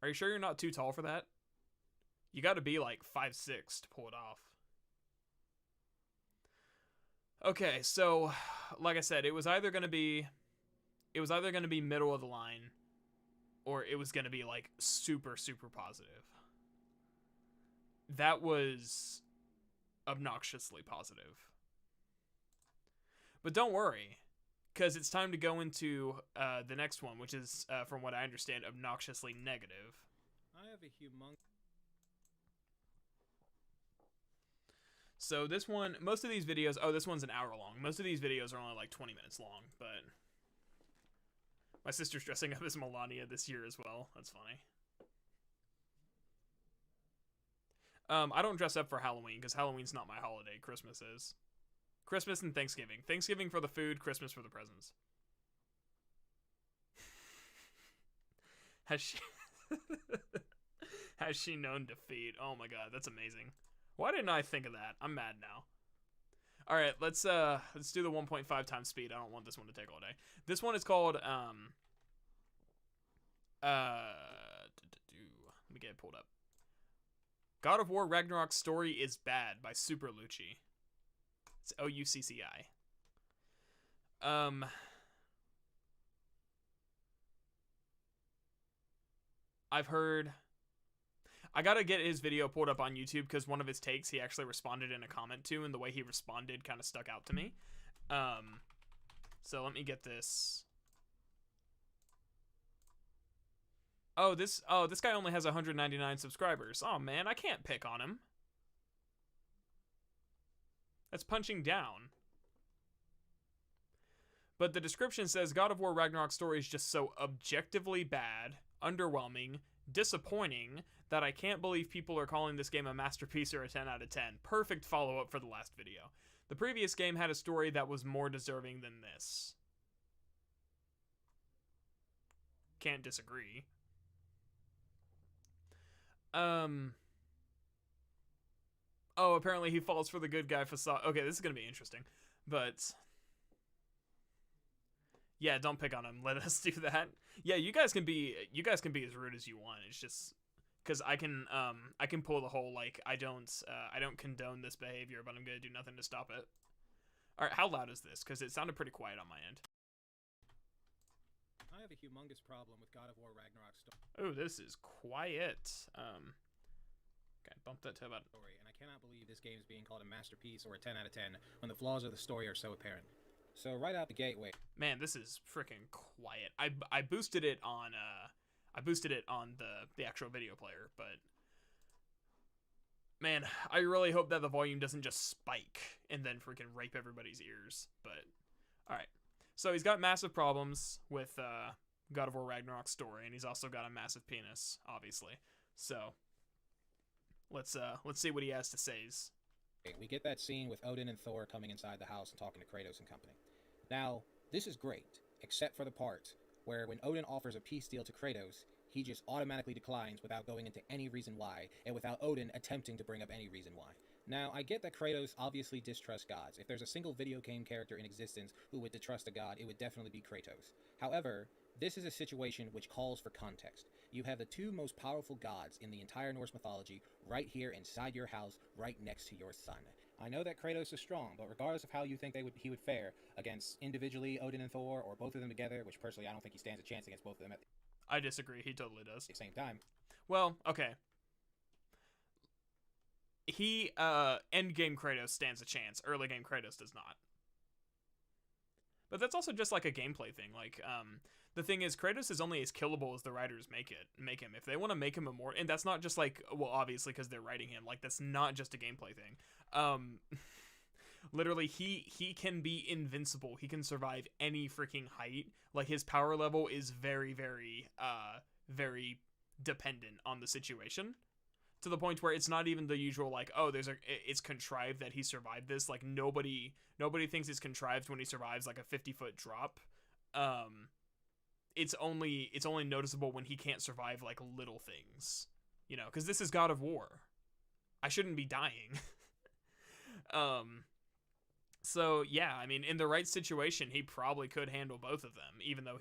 Are you sure you're not too tall for that? You gotta be like 5'6" to pull it off. Okay, so like I said, it was either gonna be middle of the line, or it was gonna be like super, super positive. That was obnoxiously positive. But don't worry, because it's time to go into the next one, which is, from what I understand, obnoxiously negative. I have a humongous... So this one, most of these videos, this one's an hour long. Most of these videos are only like 20 minutes long, but my sister's dressing up as Melania this year as well. That's funny. I don't dress up for Halloween because Halloween's not my holiday. Christmas is. Christmas and Thanksgiving. Thanksgiving for the food, Christmas for the presents. Has she known defeat? Oh my god, that's amazing. Why didn't I think of that? I'm mad now. All right, let's do the 1.5 times speed. I don't want this one to take all day. This one is called let me get it pulled up. God of War Ragnarok story is bad by superlucci. It's Oucci. I've heard. I gotta get his video pulled up on YouTube because one of his takes he actually responded in a comment to, and the way he responded kind of stuck out to me. So let me get this. This guy only has 199 subscribers. Oh man, I can't pick on him. That's punching down. But the description says God of War Ragnarok story is just so objectively bad, underwhelming, disappointing that I can't believe people are calling this game a masterpiece or a 10 out of 10. Perfect follow-up for the last video. The previous game had a story that was more deserving than this. Can't disagree. Um. Oh, apparently he falls for the good guy facade. Okay, this is gonna be interesting, but yeah, don't pick on him. Let us do that. Yeah, you guys can be as rude as you want. It's just because I can pull the whole like I don't condone this behavior, but I'm gonna do nothing to stop it. All right, how loud is this? Because it sounded pretty quiet on my end. I have a humongous problem with God of War Ragnarok Oh, this is quiet. Okay, bump that to about. story, and I cannot believe this game is being called a masterpiece or a 10 out of 10 when the flaws of the story are so apparent. So right out the gate, wait. Man, this is freaking quiet. I boosted it on the actual video player, but man, I really hope that the volume doesn't just spike and then freaking rape everybody's ears. But all right, so he's got massive problems with God of War Ragnarok story, and he's also got a massive penis, obviously. So let's see what he has to say. We get that scene with Odin and Thor coming inside the house and talking to Kratos and company. Now, this is great, except for the part where when Odin offers a peace deal to Kratos, he just automatically declines without going into any reason why, and without Odin attempting to bring up any reason why. Now, I get that Kratos obviously distrusts gods. If there's a single video game character in existence who would distrust a god, it would definitely be Kratos. However, this is a situation which calls for context. You have the two most powerful gods in the entire Norse mythology right here inside your house, right next to your son. I know that Kratos is strong, but regardless of how you think he would fare against individually Odin and Thor, or both of them together, which personally I don't think he stands a chance against both of them at I disagree. He totally does. the same time. Well, okay. He end game Kratos stands a chance. Early game Kratos does not. But that's also just like a gameplay thing. Like the thing is, Kratos is only as killable as the writers make him. If they want to make him immortal, and that's not just like, well, obviously because they're writing him. Like that's not just a gameplay thing. Literally, he can be invincible. He can survive any freaking height. Like his power level is very, very, very dependent on the situation. To the point where it's not even the usual like, oh, it's contrived that he survived this. Like nobody thinks it's contrived when he survives like a 50-foot drop. It's only noticeable when he can't survive like little things, you know, because this is God of War. I shouldn't be dying. So yeah, I mean, in the right situation, he probably could handle both of them, even though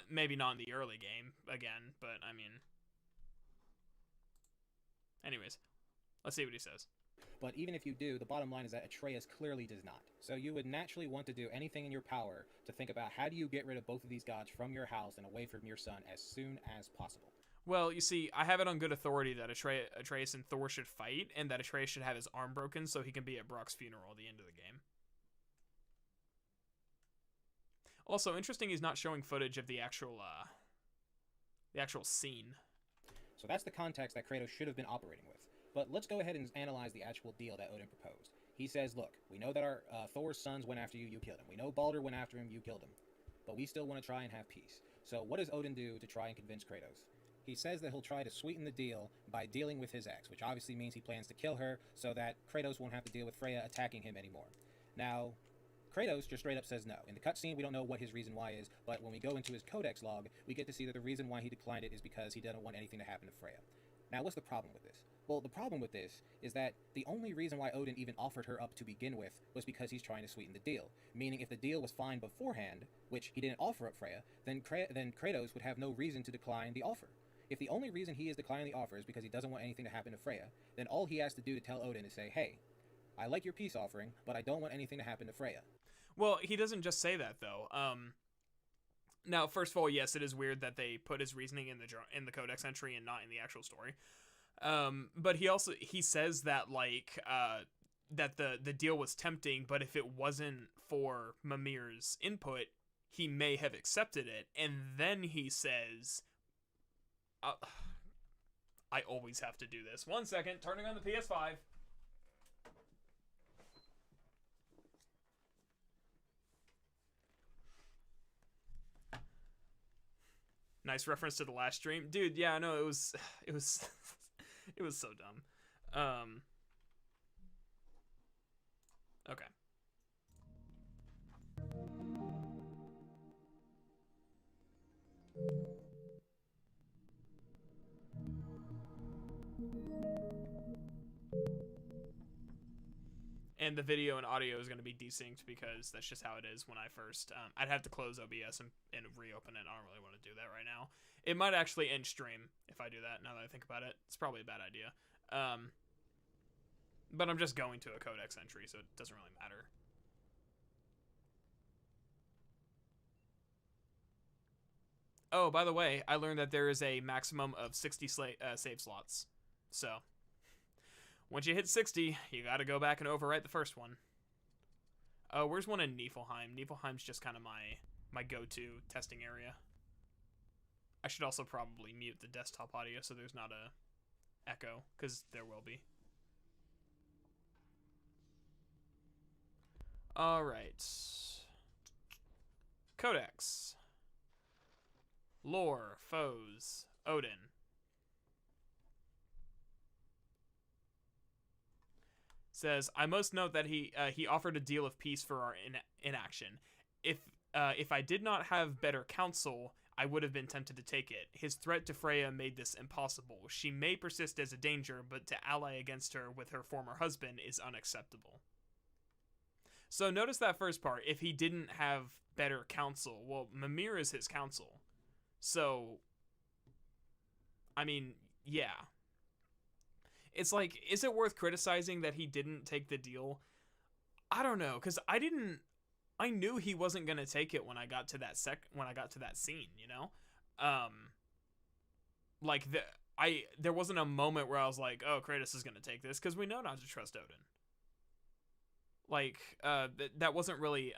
maybe not in the early game again, but I mean. Anyways, let's see what he says. But even if you do, the bottom line is that Atreus clearly does not. So you would naturally want to do anything in your power to think about how do you get rid of both of these gods from your house and away from your son as soon as possible. Well, you see, I have it on good authority that Atreus and Thor should fight, and that Atreus should have his arm broken so he can be at Brock's funeral at the end of the game. Also, interesting he's not showing footage of the actual scene. So that's the context that Kratos should have been operating with. But let's go ahead and analyze the actual deal that Odin proposed. He says, look, we know that our Thor's sons went after you, you killed him. We know Baldur went after him, you killed him. But we still want to try and have peace. So what does Odin do to try and convince Kratos? He says that he'll try to sweeten the deal by dealing with his ex, which obviously means he plans to kill her so that Kratos won't have to deal with Freya attacking him anymore. Now, Kratos just straight up says no. In the cutscene, we don't know what his reason why is, but when we go into his codex log, we get to see that the reason why he declined it is because he doesn't want anything to happen to Freya. Now, what's the problem with this? Well, the problem with this is that the only reason why Odin even offered her up to begin with was because he's trying to sweeten the deal. Meaning, if the deal was fine beforehand, which he didn't offer up Freya, then Kratos would have no reason to decline the offer. If the only reason he is declining the offer is because he doesn't want anything to happen to Freya, then all he has to do to tell Odin is say, hey, I like your peace offering, but I don't want anything to happen to Freya. Well, he doesn't just say that, though. Now, first of all, yes, it is weird that they put his reasoning in the codex entry and not in the actual story. But he says that like that the deal was tempting, but if it wasn't for Mimir's input, he may have accepted it. And then he says, I always have to do this. 1 second, turning on the PS5. Nice reference to the last stream. Dude, yeah, no, it was it was so dumb. Okay. And the video and audio is going to be desynced because that's just how it is when I first... I'd have to close OBS and reopen it. I don't really want to do that right now. It might actually end stream if I do that, now that I think about it. It's probably a bad idea. But I'm just going to a codex entry, so it doesn't really matter. Oh, by the way, I learned that there is a maximum of 60 save slots. So, once you hit 60, you gotta go back and overwrite the first one. Oh, where's one in Niflheim? Niflheim's just kind of my go-to testing area. I should also probably mute the desktop audio so there's not a echo, because there will be. Alright. Codex. Lore, foes, Odin. Says, I must note that he offered a deal of peace for our inaction. If I did not have better counsel, I would have been tempted to take it. His threat to Freya made this impossible. She may persist as a danger, but to ally against her with her former husband is unacceptable. So notice that first part. If he didn't have better counsel, well, Mimir is his counsel. So, I mean, yeah. It's like, is it worth criticizing that he didn't take the deal? I don't know, because I knew he wasn't gonna take it when I got to that scene, you know? Like there wasn't a moment where I was like, oh, Kratos is gonna take this, because we know not to trust Odin. Like, that wasn't really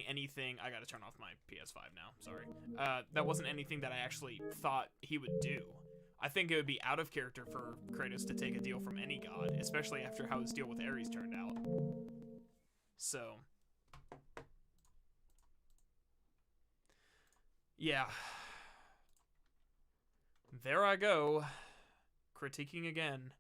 anything. I gotta turn off my PS5 now, sorry. That wasn't anything that I actually thought he would do. I think it would be out of character for Kratos to take a deal from any god, especially after how his deal with Ares turned out. So, yeah. There I go, critiquing again.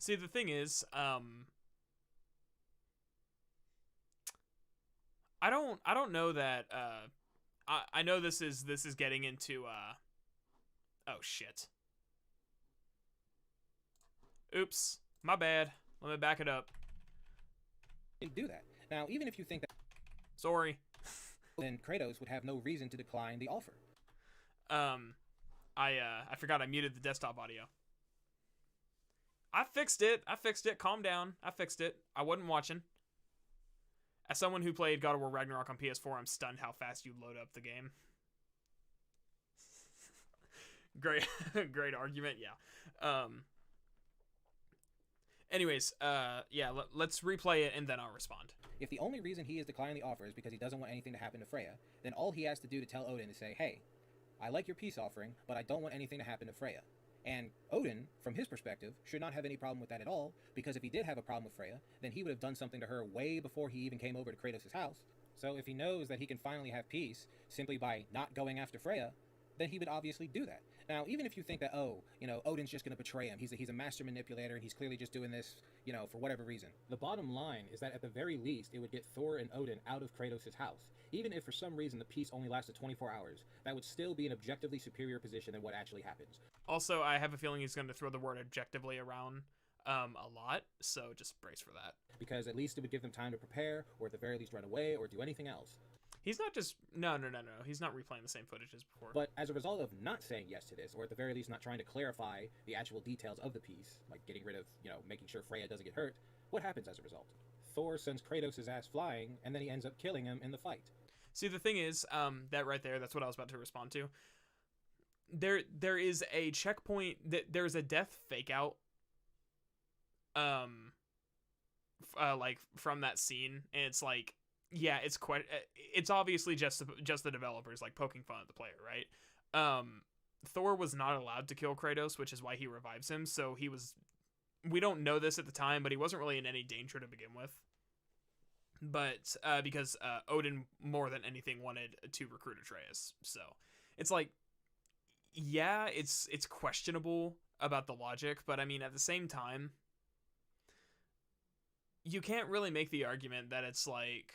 See, the thing is, I don't know that, I know this is getting into, oh shit. Oops, my bad. Let me back it up. Do that. Now, even if you think that... Sorry. then Kratos would have no reason to decline the offer. I forgot I muted the desktop audio. I fixed it. Calm down. I fixed it. I wasn't watching. As someone who played God of War Ragnarok on PS4, I'm stunned how fast you load up the game. Great, great argument. Yeah. Anyways, yeah. Let's replay it and then I'll respond. If the only reason he is declining the offer is because he doesn't want anything to happen to Freya, then all he has to do to tell Odin is say, "Hey, I like your peace offering, but I don't want anything to happen to Freya." And Odin, from his perspective, should not have any problem with that at all, because if he did have a problem with Freya, then he would have done something to her way before he even came over to Kratos' house. So if he knows that he can finally have peace simply by not going after Freya, then he would obviously do that. Now, even if you think that, oh, you know, Odin's just going to betray him, he's a master manipulator, and he's clearly just doing this, you know, for whatever reason. The bottom line is that at the very least, it would get Thor and Odin out of Kratos' house. Even if for some reason the peace only lasted 24 hours, that would still be an objectively superior position than what actually happens. Also, I have a feeling he's going to throw the word objectively around a lot, so just brace for that. Because at least it would give them time to prepare, or at the very least run away, or do anything else. He's not just no. He's not replaying the same footage as before. But as a result of not saying yes to this, or at the very least not trying to clarify the actual details of the piece, like getting rid of, making sure Freya doesn't get hurt, what happens as a result? Thor sends Kratos' ass flying, and then he ends up killing him in the fight. See, the thing is, that right there, that's what I was about to respond to. There is a checkpoint, there's a death fake out, like from that scene, and it's like, yeah, it's obviously just the developers like poking fun at the player, right? Thor was not allowed to kill Kratos, which is why he revives him. So we don't know this at the time, but he wasn't really in any danger to begin with. But because Odin more than anything wanted to recruit Atreus, so it's like, yeah, it's questionable about the logic, but I mean at the same time, you can't really make the argument that it's like,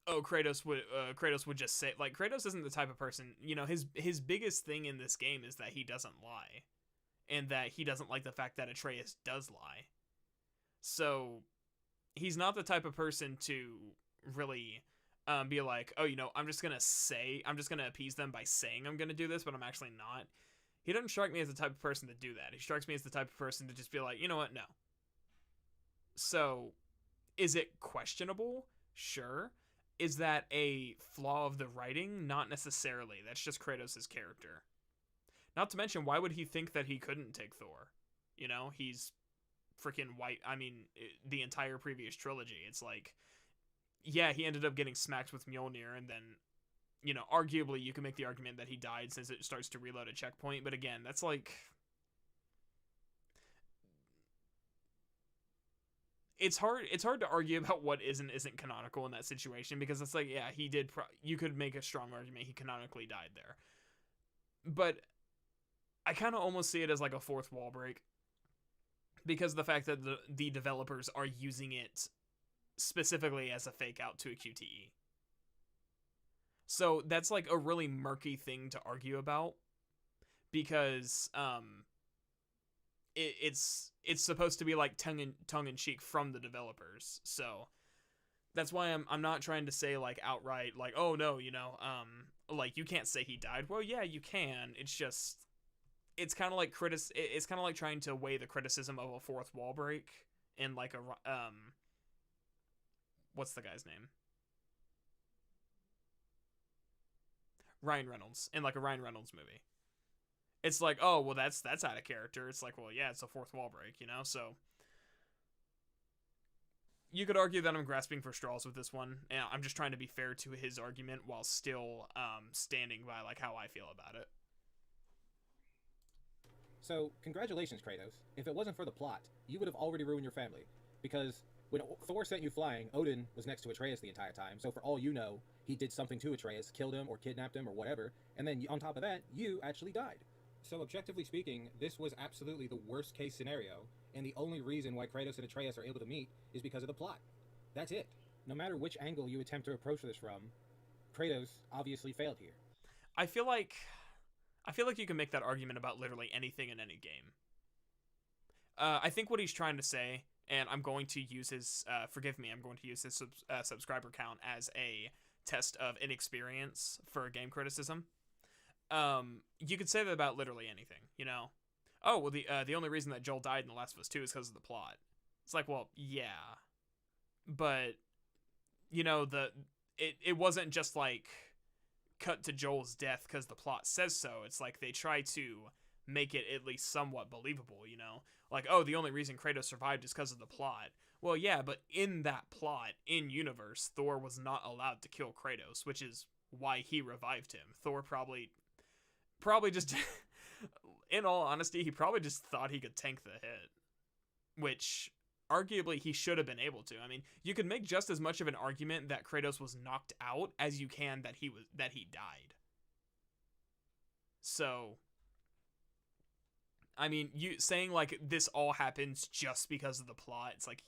oh, Kratos would just say, like, Kratos isn't the type of person, his biggest thing in this game is that he doesn't lie, and that he doesn't like the fact that Atreus does lie. So he's not the type of person to really be like, oh, I'm just gonna appease them by saying I'm gonna do this, but I'm actually not. He doesn't strike me as the type of person to do that. He strikes me as the type of person to just be like, you know what, no. So, is it questionable? Sure. Is that a flaw of the writing? Not necessarily. That's just Kratos' character. Not to mention, why would he think that he couldn't take Thor? He's freaking white. I mean, the entire previous trilogy. It's like, yeah, he ended up getting smacked with Mjolnir, and then, arguably you can make the argument that he died since it starts to reload a checkpoint. But again, that's like, it's hard to argue about what isn't canonical in that situation, because it's like, yeah, he did you could make a strong argument he canonically died there. But I kind of almost see it as like a fourth wall break, because of the fact that the developers are using it specifically as a fake out to a QTE. So that's like a really murky thing to argue about, because it's supposed to be like tongue in cheek from the developers. So that's why I'm not trying to say like outright like, oh no, like you can't say he died. Well, yeah, you can. It's just, it's kind of like it's kind of like trying to weigh the criticism of a fourth wall break in like a what's the guy's name? Ryan Reynolds, in like a Ryan Reynolds movie. It's like, oh, well, that's out of character. It's like, well, yeah, it's a fourth wall break, So you could argue that I'm grasping for straws with this one, and I'm just trying to be fair to his argument while still standing by like how I feel about it. So, congratulations, Kratos. If it wasn't for the plot, you would have already ruined your family, because when Thor sent you flying, Odin was next to Atreus the entire time, so for all you know, he did something to Atreus, killed him or kidnapped him or whatever, and then on top of that, you actually died. So objectively speaking, this was absolutely the worst case scenario, and the only reason why Kratos and Atreus are able to meet is because of the plot. That's it. No matter which angle you attempt to approach this from, Kratos obviously failed here. I feel like you can make that argument about literally anything in any game. I think what he's trying to say, and I'm going to use his, forgive me, I'm going to use his subscriber count as a test of inexperience for game criticism. You could say that about literally anything, Oh, well, the only reason that Joel died in The Last of Us 2 is because of the plot. It's like, well, yeah. But, it wasn't just like cut to Joel's death because the plot says so. It's like they try to make it at least somewhat believable, Like, oh, the only reason Kratos survived is because of the plot. Well, yeah, but in that plot, in universe, Thor was not allowed to kill Kratos, which is why he revived him. Thor probably just, in all honesty, he probably just thought he could tank the hit, which arguably he should have been able to. I mean, you could make just as much of an argument that Kratos was knocked out as you can that he died. So, I mean, you saying like this all happens just because of the plot, it's like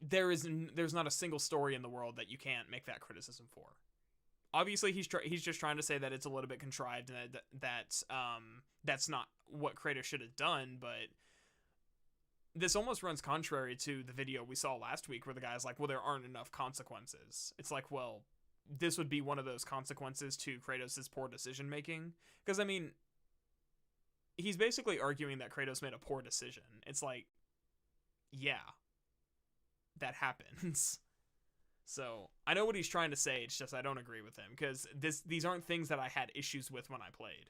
there's not a single story in the world that you can't make that criticism for. Obviously, he's just trying to say that it's a little bit contrived and that's not what Kratos should have done, but this almost runs contrary to the video we saw last week where the guy's like, well, there aren't enough consequences. It's like, well, this would be one of those consequences to Kratos' poor decision making. Because, I mean, he's basically arguing that Kratos made a poor decision. It's like, yeah, that happens. So, I know what he's trying to say, it's just I don't agree with him, because these aren't things that I had issues with when I played.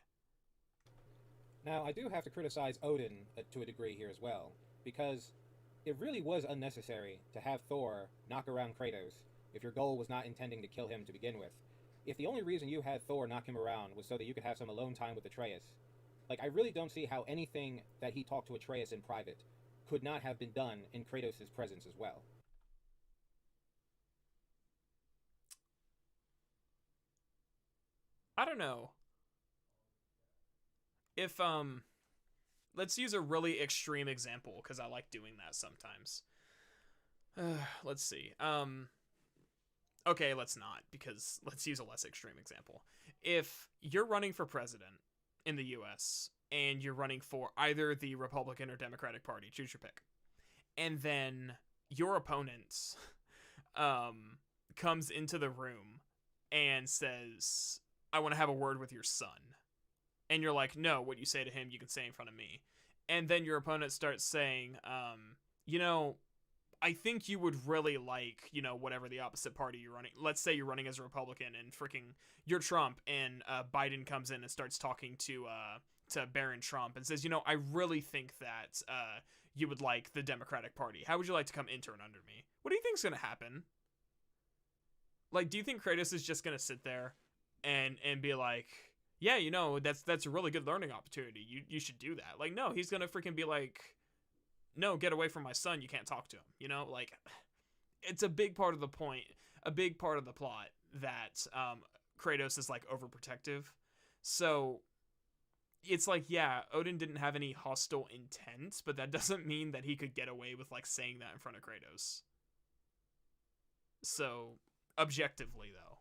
Now, I do have to criticize Odin to a degree here as well, because it really was unnecessary to have Thor knock around Kratos if your goal was not intending to kill him to begin with. If the only reason you had Thor knock him around was so that you could have some alone time with Atreus, like, I really don't see how anything that he talked to Atreus in private could not have been done in Kratos' presence as well. I don't know. If, let's use a really extreme example, because I like doing that sometimes. Let's see. Okay, let's not, because let's use a less extreme example. If you're running for president in the US, and you're running for either the Republican or Democratic Party, choose your pick, and then your opponent comes into the room and says, I want to have a word with your son. And you're like, no, what you say to him, you can say in front of me. And then your opponent starts saying, you know, I think you would really like, you know, whatever the opposite party you're running. Let's say you're running as a Republican and freaking you're Trump, and Biden comes in and starts talking to Barron Trump and says, you know, I really think that you would like the Democratic Party. How would you like to come intern under me? What do you think's going to happen? Like, do you think Kratos is just going to sit there and be like, yeah, you know, that's a really good learning opportunity. You should do that. Like, no, he's going to freaking be like, no, get away from my son. You can't talk to him. You know, like, it's a big part of the point, a big part of the plot that Kratos is, like, overprotective. So it's like, yeah, Odin didn't have any hostile intent, but that doesn't mean that he could get away with, like, saying that in front of Kratos. So, objectively, though.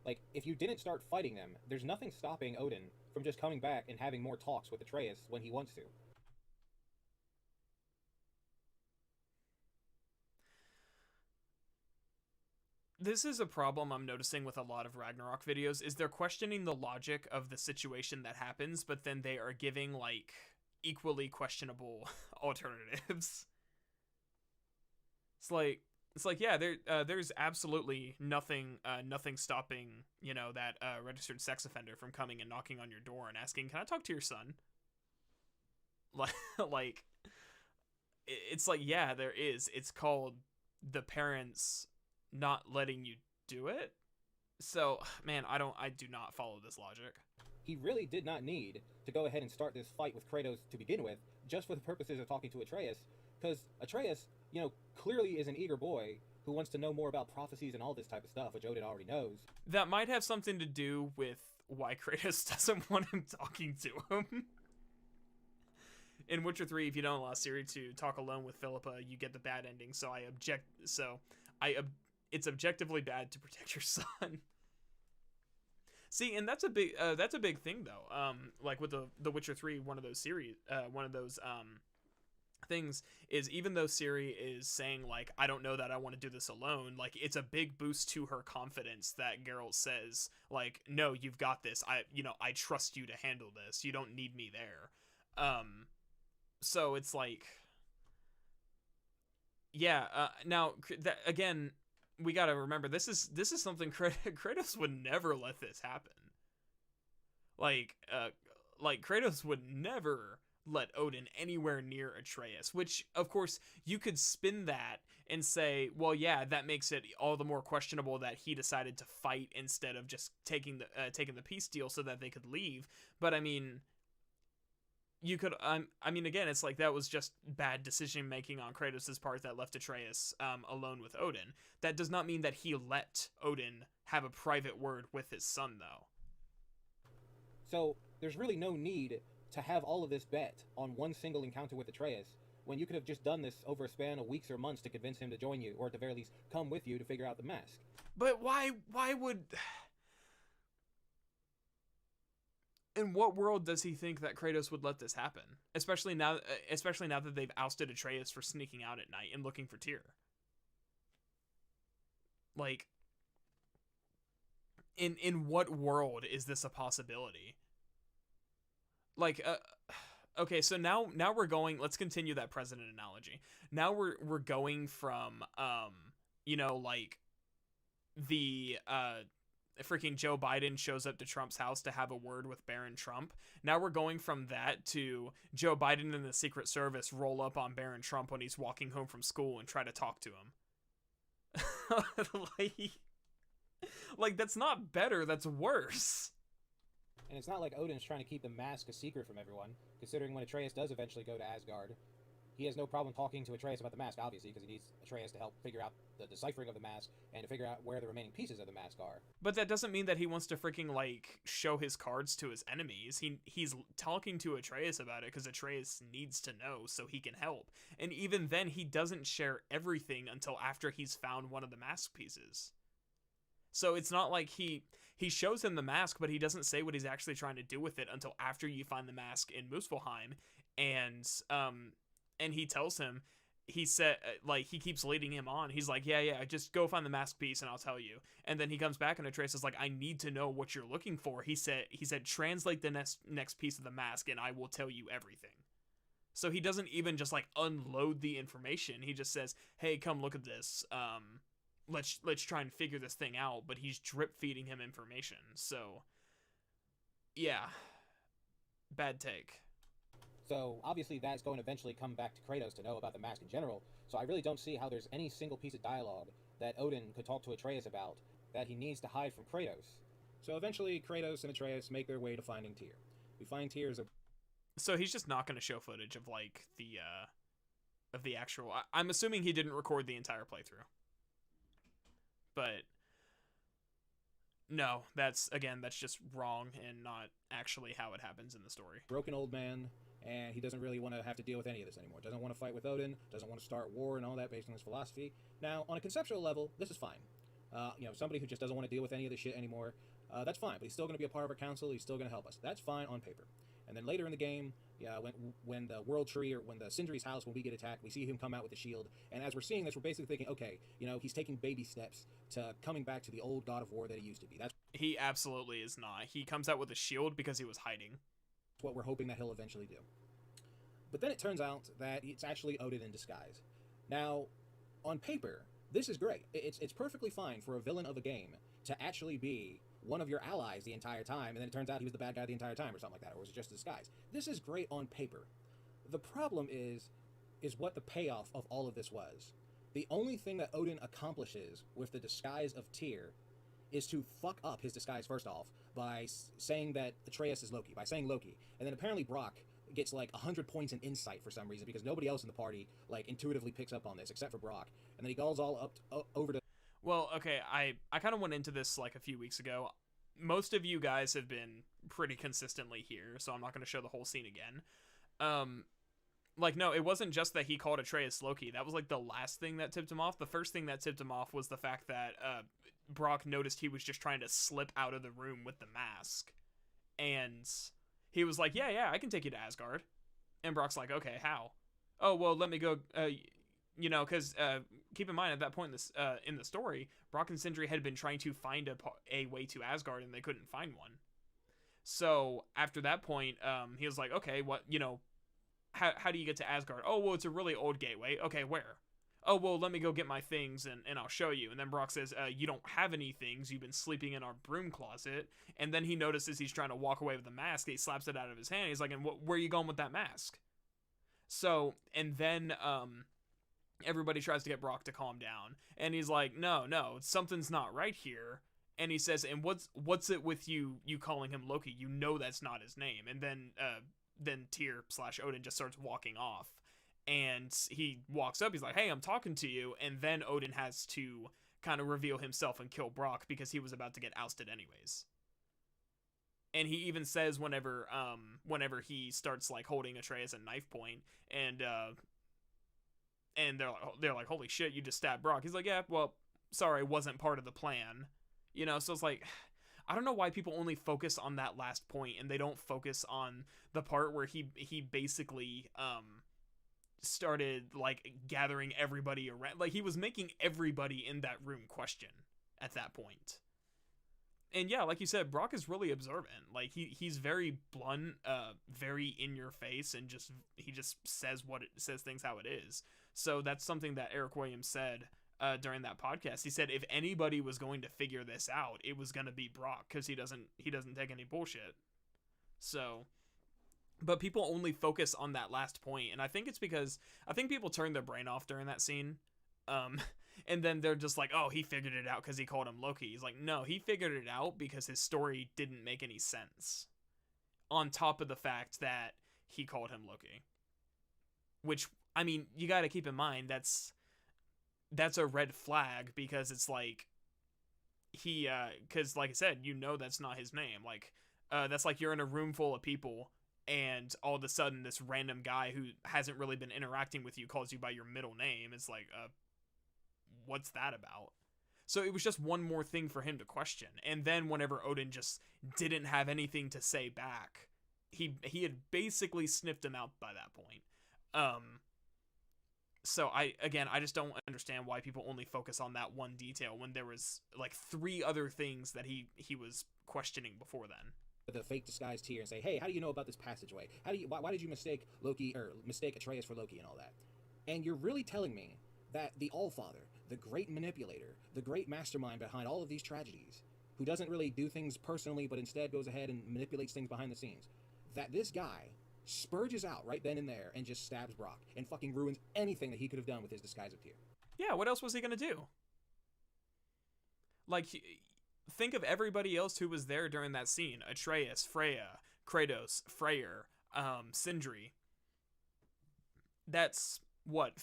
Like, if you didn't start fighting them, there's nothing stopping Odin from just coming back and having more talks with Atreus when he wants to. This is a problem I'm noticing with a lot of Ragnarok videos, is they're questioning the logic of the situation that happens, but then they are giving, like, equally questionable alternatives. It's like, yeah, there's absolutely nothing stopping, you know, that registered sex offender from coming and knocking on your door and asking, can I talk to your son? Like, it's like, yeah, there is. It's called the parents not letting you do it. So, man, I do not follow this logic. He really did not need to go ahead and start this fight with Kratos to begin with, just for the purposes of talking to Atreus, because Atreus, you know, clearly is an eager boy who wants to know more about prophecies and all this type of stuff, which Odin already knows. That might have something to do with why Kratos doesn't want him talking to him. In Witcher 3, if you don't allow Ciri to talk alone with Philippa, you get the bad ending. So it's objectively bad to protect your son. See, and that's a big thing though. Like with the Witcher 3, one of those things is, even though Ciri is saying, like, I don't know that I want to do this alone, like, it's a big boost to her confidence that Geralt says, like, no, you've got this. I trust you to handle this. You don't need me there. So it's like, yeah. Now that, again, we got to remember, this is something Kratos would never let this happen. Like Kratos would never let Odin anywhere near Atreus, which, of course, you could spin that and say, well, yeah, that makes it all the more questionable that he decided to fight instead of just taking the peace deal so that they could leave. But I mean, you could, again, it's like that was just bad decision making on Kratos' part that left Atreus alone with Odin. That does not mean that he let Odin have a private word with his son, though. So there's really no need to have all of this bet on one single encounter with Atreus, when you could have just done this over a span of weeks or months to convince him to join you, or at the very least come with you to figure out the mask. But why would... in what world does he think that Kratos would let this happen? Especially now that they've ousted Atreus for sneaking out at night and looking for Tyr. Like, in what world is this a possibility? Like, okay, so now we're going. Let's continue that president analogy. Now we're going from like the freaking Joe Biden shows up to Trump's house to have a word with Baron Trump. Now we're going from that to Joe Biden and the Secret Service roll up on Baron Trump when he's walking home from school and try to talk to him. Like that's not better, that's worse. And it's not like Odin's trying to keep the mask a secret from everyone, considering when Atreus does eventually go to Asgard, he has no problem talking to Atreus about the mask, obviously, because he needs Atreus to help figure out the deciphering of the mask and to figure out where the remaining pieces of the mask are. But that doesn't mean that he wants to freaking, like, show his cards to his enemies. He's talking to Atreus about it because Atreus needs to know so he can help. And even then, he doesn't share everything until after he's found one of the mask pieces. So it's not like he shows him the mask, but he doesn't say what he's actually trying to do with it until after you find the mask in Muspelheim. And he tells him, he said, like, he keeps leading him on. He's like, yeah, just go find the mask piece and I'll tell you. And then he comes back and Atreus is like, I need to know what you're looking for. He said, translate the next piece of the mask and I will tell you everything. So he doesn't even just, like, unload the information. He just says, hey, come look at this. Let's try and figure this thing out. But he's drip feeding him information. So, yeah. Bad take. So, obviously, that's going to eventually come back to Kratos to know about the mask in general, so I really don't see how there's any single piece of dialogue that Odin could talk to Atreus about that he needs to hide from Kratos. So, eventually, Kratos and Atreus make their way to finding Tyr. We find Tyr as a... So, he's just not going to show footage of, like, the actual... I'm assuming he didn't record the entire playthrough. But... no, that's just wrong and not actually how it happens in the story. Broken old man... and he doesn't really want to have to deal with any of this anymore. Doesn't want to fight with Odin, doesn't want to start war and all that based on his philosophy. Now, on a conceptual level, this is fine. Somebody who just doesn't want to deal with any of this shit anymore, that's fine, but he's still going to be a part of our council, he's still going to help us. That's fine on paper. And then later in the game, when the World Tree, or when the Sindri's house, when we get attacked, we see him come out with the shield, and as we're seeing this, we're basically thinking, okay, he's taking baby steps to coming back to the old god of war that he used to be. He absolutely is not. He comes out with a shield because he was hiding. What we're hoping that he'll eventually do. But then it turns out that it's actually Odin in disguise. Now, on paper, this is great. It's perfectly fine for a villain of a game to actually be one of your allies the entire time, and then it turns out he was the bad guy the entire time or something like that, or was it just a disguise? This is great on paper. The problem is what the payoff of all of this was. The only thing that Odin accomplishes with the disguise of Tyr is to fuck up his disguise first off by saying that Atreus is Loki, by saying Loki, and then apparently Brock gets like 100 points in insight for some reason because nobody else in the party like intuitively picks up on this except for Brock, and then he goes all up over to... Well, okay, I kind of went into this like a few weeks ago. Most of you guys have been pretty consistently here, so I'm not going to show the whole scene again. No, it wasn't just that he called Atreus Loki. That was like the last thing that tipped him off. The first thing that tipped him off was the fact that Brock noticed he was just trying to slip out of the room with the mask, and he was like, yeah, I can take you to Asgard. And Brock's like, okay, how? Oh, well, let me go, because keep in mind, at that point in the story, Brock and Sindri had been trying to find a way to Asgard, and they couldn't find one. So, after that point, he was like, okay, what, how do you get to Asgard? Oh, well, it's a really old gateway. Okay, where? Oh, well, let me go get my things, and I'll show you. And then Brock says, you don't have any things. You've been sleeping in our broom closet. And then he notices he's trying to walk away with the mask. He slaps it out of his hand. He's like, and where are you going with that mask? So, and then everybody tries to get Brock to calm down. And he's like, no, something's not right here. And he says, and what's it with you calling him Loki? You know that's not his name. And then Tyr/Odin just starts walking off. And he walks up, he's like, hey, I'm talking to you, and then Odin has to kind of reveal himself and kill Brock because he was about to get ousted anyways. And he even says whenever he starts like holding Atreus at knife point, and they're like, holy shit, you just stabbed Brock. He's like, yeah, well, sorry, wasn't part of the plan. So it's like, I don't know why people only focus on that last point and they don't focus on the part where he basically started like gathering everybody around. Like he was making everybody in that room question at that point. And yeah, like you said, Brock is really observant. Like he's very blunt, very in your face, and he just says says things how it is. So that's something that Eric Williams said during that podcast. He said if anybody was going to figure this out, it was going to be Brock, because he doesn't take any bullshit. So, but people only focus on that last point, and I think it's because I think people turn their brain off during that scene. And then they're just like, oh, he figured it out because he called him Loki. He's like, no, he figured it out because his story didn't make any sense. On top of the fact that he called him Loki. Which, I mean, you got to keep in mind, that's a red flag, because it's like, because like I said, that's not his name. Like, that's like you're in a room full of people, and all of a sudden this random guy who hasn't really been interacting with you calls you by your middle name. It's like, what's that about? So it was just one more thing for him to question. And then whenever Odin just didn't have anything to say back, he had basically sniffed him out by that point. So I just don't understand why people only focus on that one detail when there was like 3 other things that he was questioning before then. The fake disguised Tyr and say, hey, how do you know about this passageway? Why did you mistake Loki, or mistake Atreus for Loki and all that? And you're really telling me that the Allfather, the great manipulator, the great mastermind behind all of these tragedies, who doesn't really do things personally but instead goes ahead and manipulates things behind the scenes, that this guy spurges out right then and there and just stabs Brock and fucking ruins anything that he could have done with his disguise of Tyr. Yeah, what else was he gonna do? Like, think of everybody else who was there during that scene. Atreus, Freya, Kratos, Freyr, Sindri. That's, what,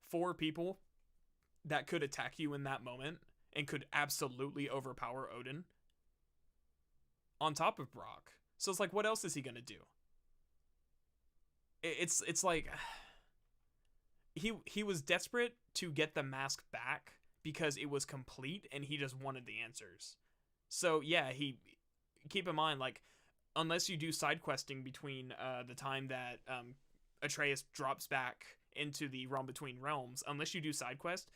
4 people that could attack you in that moment and could absolutely overpower Odin on top of Brock. So it's like, what else is he gonna do? It's like he was desperate to get the mask back because it was complete and he just wanted the answers. So yeah, keep in mind, like, unless you do side questing between the time that Atreus drops back into the realm between realms, unless you do side quest,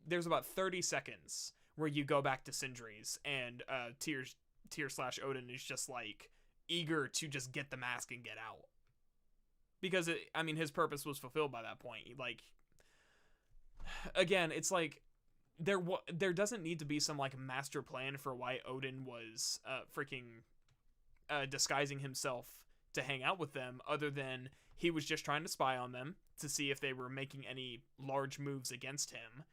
there's about 30 seconds where you go back to Sindri's, and Tyr/Odin is just like eager to just get the mask and get out, because his purpose was fulfilled by that point. Like, again, it's like there doesn't need to be some like master plan for why Odin was disguising himself to hang out with them, other than he was just trying to spy on them to see if they were making any large moves against him.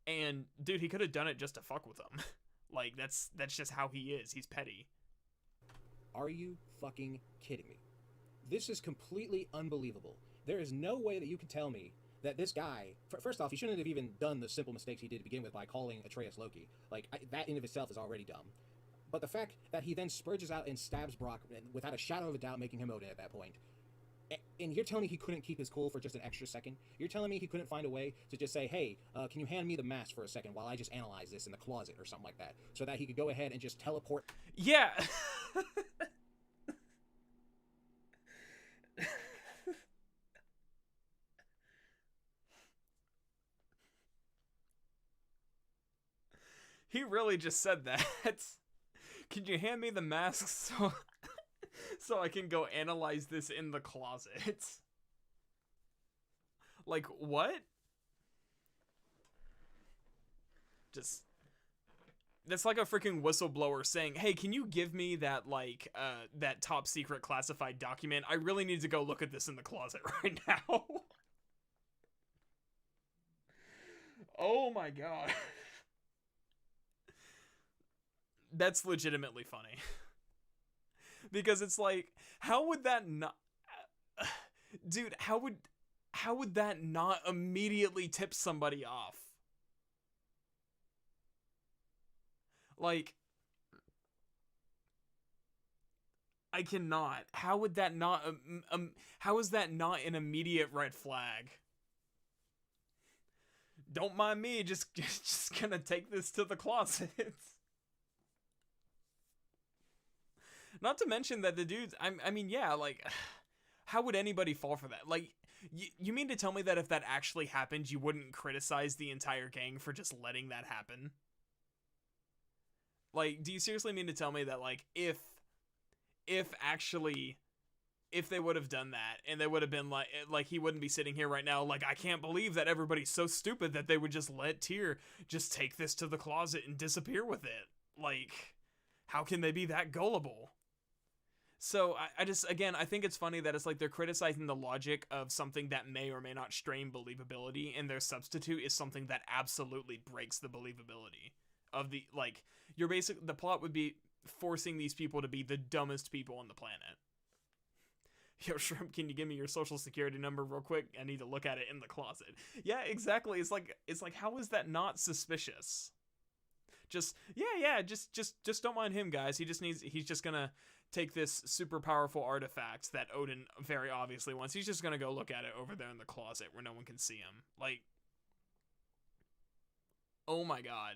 And dude, he could have done it just to fuck with them. Like, that's just how he is. He's petty. Are you fucking kidding me? This is completely unbelievable. There is no way that you can tell me that this guy, first off, he shouldn't have even done the simple mistakes he did to begin with by calling Atreus Loki. Like, that in of itself is already dumb. But the fact that he then spurges out and stabs Brock without a shadow of a doubt, making him Odin at that point. And you're telling me he couldn't keep his cool for just an extra second? You're telling me he couldn't find a way to just say, hey, can you hand me the mask for a second while I just analyze this in the closet or something like that, so that he could go ahead and just teleport? Yeah. He really just said that. Can you hand me the mask so I can go analyze this in the closet? Like, what? That's like a freaking whistleblower saying, hey, can you give me that, like, that top secret classified document? I really need to go look at this in the closet right now. Oh my god. That's legitimately funny. Because it's like, how would that not... Dude, how would that not immediately tip somebody off? Like, I cannot. How would that not... how is that not an immediate red flag? Don't mind me, just gonna take this to the closet. Not to mention that the dudes, I mean, yeah, like, how would anybody fall for that? Like, you mean to tell me that if that actually happened, you wouldn't criticize the entire gang for just letting that happen? Like, do you seriously mean to tell me that, like, if actually, if they would have done that, and they would have been like, he wouldn't be sitting here right now, like, I can't believe that everybody's so stupid that they would just let Tyr just take this to the closet and disappear with it. Like, how can they be that gullible? So I just, again, I think it's funny that it's like they're criticizing the logic of something that may or may not strain believability, and their substitute is something that absolutely breaks the believability of the, like, the plot would be forcing these people to be the dumbest people on the planet. Yo, Shrimp, can you give me your social security number real quick? I need to look at it in the closet. Yeah, exactly. It's like, how is that not suspicious? Just don't mind him, guys. He's just gonna take this super powerful artifact that Odin very obviously wants. He's just gonna go look at it over there in the closet where no one can see him. Like, oh my god.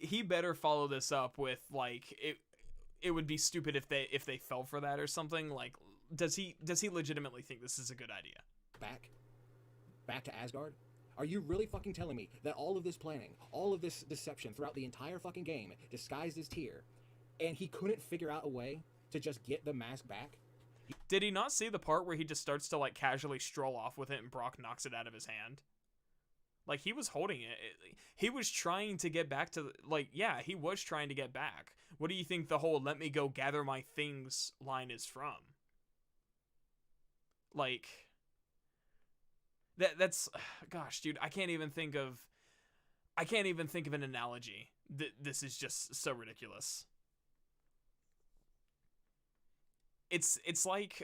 He better follow this up with, like, it would be stupid if they fell for that or something. Like, does he legitimately think this is a good idea? Back to Asgard? Are you really fucking telling me that all of this planning, all of this deception throughout the entire fucking game, disguised as Tyr, and he couldn't figure out a way to just get the mask back? Did he not see the part where he just starts to, like, casually stroll off with it and Brock knocks it out of his hand? Like, he was holding it. He was trying to get back to, like, yeah, he was trying to get back. What do you think the whole "let me go gather my things" line is from? Like, that's, gosh, dude, I can't even think of an analogy. This is just so ridiculous. It's like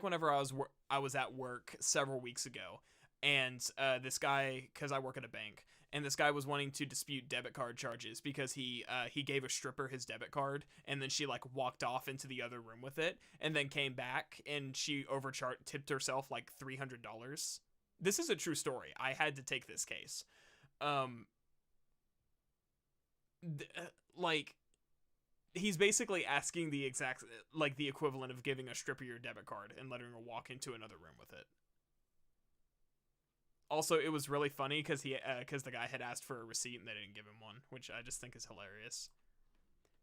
whenever I was at work several weeks ago, and this guy, because I work at a bank, and this guy was wanting to dispute debit card charges because he gave a stripper his debit card, and then she, like, walked off into the other room with it, and then came back, and she tipped herself like $300. This is a true story. I had to take this case. Like, he's basically asking the exact, like, the equivalent of giving a stripper your debit card and letting her walk into another room with it. Also, it was really funny because the guy had asked for a receipt and they didn't give him one, which I just think is hilarious.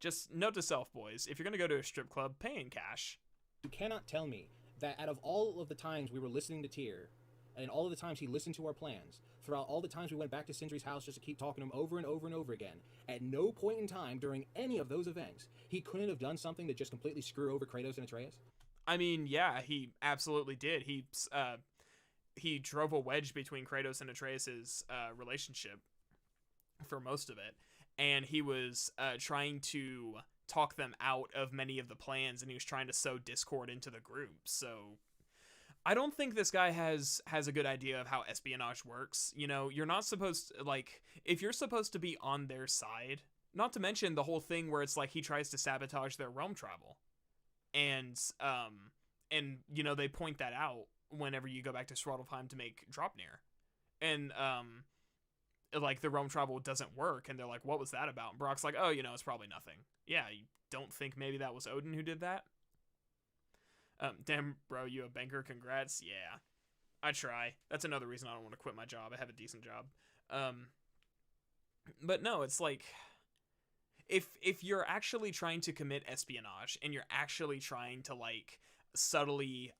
Just note to self, boys, if you're going to go to a strip club, pay in cash. You cannot tell me that out of all of the times we were listening to Tyr, and all of the times he listened to our plans, throughout all the times we went back to Sindri's house just to keep talking to him over and over and over again, at no point in time during any of those events, he couldn't have done something to just completely screw over Kratos and Atreus? I mean, yeah, he absolutely did. He drove a wedge between Kratos and Atreus' relationship for most of it, and he was trying to talk them out of many of the plans, and he was trying to sow discord into the group. So I don't think this guy has a good idea of how espionage works. You know, you're not supposed to, like, if you're supposed to be on their side, not to mention the whole thing where it's like he tries to sabotage their realm travel, and you know, they point that out whenever you go back to Svartalfheim to make Draupnir, and like, the realm travel doesn't work, and they're like, what was that about? And Brock's like, oh, you know, it's probably nothing. Yeah, you don't think maybe that was Odin who did that? Damn, bro, you a banker? Congrats. Yeah, I try. That's another reason I don't want to quit my job. I have a decent job. But no, it's like, if you're actually trying to commit espionage, and you're actually trying to, like, subtly,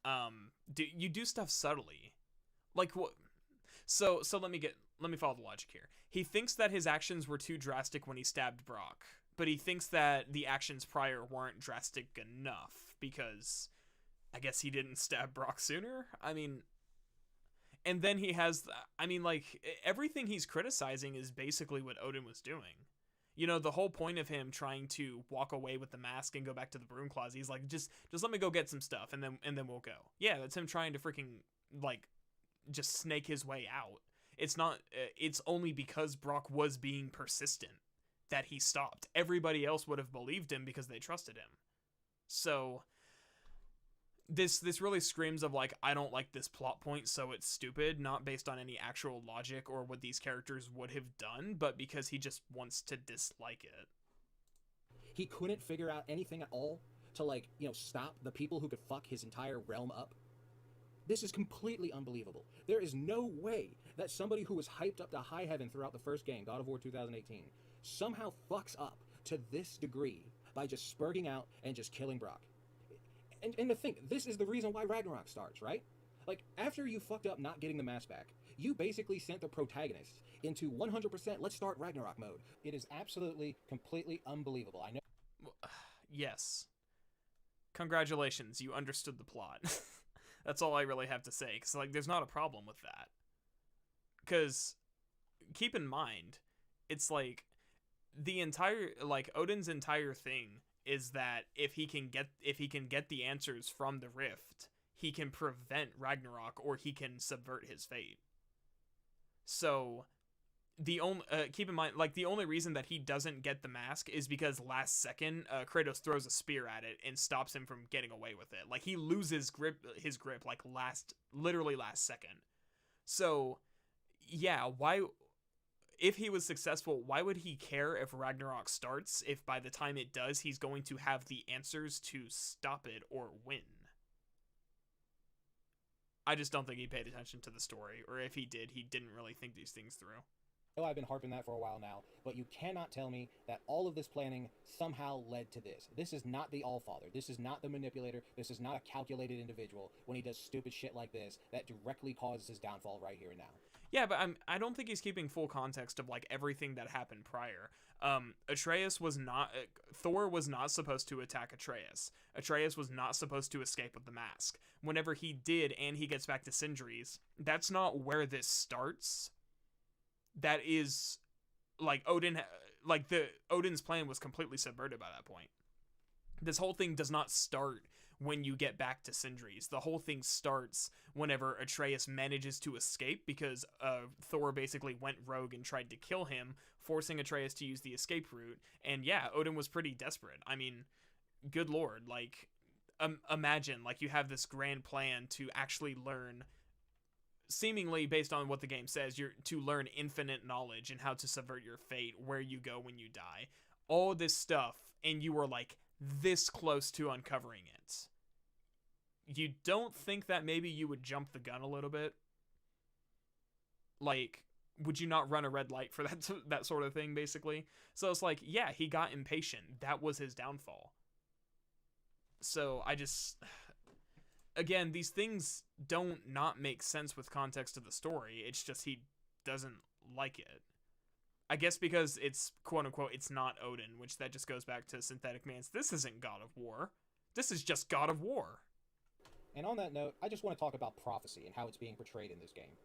do stuff subtly, like, what? So let me follow the logic here. He thinks that his actions were too drastic when he stabbed Brock, but he thinks that the actions prior weren't drastic enough because I guess he didn't stab Brock sooner. I mean, and then he has, I mean, like, everything he's criticizing is basically what Odin was doing. You know, the whole point of him trying to walk away with the mask and go back to the broom closet, he's like, just let me go get some stuff, and then we'll go. Yeah, that's him trying to freaking, like, just snake his way out. It's not, it's only because Brock was being persistent that he stopped. Everybody else would have believed him because they trusted him. So this really screams of, like, I don't like this plot point, so it's stupid, not based on any actual logic or what these characters would have done, but because he just wants to dislike it. He couldn't figure out anything at all to, like, stop the people who could fuck his entire realm up. This is completely unbelievable. There is no way that somebody who was hyped up to high heaven throughout the first game, God of War 2018, somehow fucks up to this degree by just spurting out and just killing Brock. And to think, this is the reason why Ragnarok starts, right? Like, after you fucked up not getting the mask back, you basically sent the protagonist into 100% let's start Ragnarok mode. It is absolutely, completely unbelievable. I know. Yes. Congratulations, you understood the plot. That's all I really have to say, because, like, there's not a problem with that. Because, keep in mind, it's like, the entire, like, Odin's entire thing is that if he can get the answers from the rift, he can prevent Ragnarok, or he can subvert his fate. So, keep in mind, like, the only reason that he doesn't get the mask is because last second, Kratos throws a spear at it and stops him from getting away with it. Like, he loses his grip, like, literally last second. So, yeah, if he was successful, why would he care if Ragnarok starts if by the time it does, he's going to have the answers to stop it or win? I just don't think he paid attention to the story, or if he did, he didn't really think these things through. I've been harping that for a while now, but you cannot tell me that all of this planning somehow led to this. This is not the Allfather. This is not the manipulator. This is not a calculated individual when he does stupid shit like this that directly causes his downfall right here and now. Yeah, but I don't think he's keeping full context of, like, everything that happened prior. Thor was not supposed to attack Atreus. Atreus was not supposed to escape with the mask. Whenever he did, and he gets back to Sindri's, that's not where this starts. That is, like, Odin's plan was completely subverted by that point. This whole thing does not start when you get back to Sindri's. The whole thing starts whenever Atreus manages to escape, because Thor basically went rogue and tried to kill him, forcing Atreus to use the escape route. And yeah, Odin was pretty desperate. I mean, good lord, like, imagine, like, you have this grand plan to actually learn, seemingly based on what the game says, you're to learn infinite knowledge and how to subvert your fate, where you go when you die, all this stuff, and you were, like, this close to uncovering it. You don't think that maybe you would jump the gun a little bit? Like, would you not run a red light for that sort of thing, basically? So it's like, yeah, he got impatient. That was his downfall. So I just... Again, these things don't not make sense with context of the story. It's just he doesn't like it. I guess because it's, quote-unquote, it's not Odin, which that just goes back to Synthetic Man's, this isn't God of War. This is just God of War. And on that note, I just want to talk about prophecy and how it's being portrayed in this game.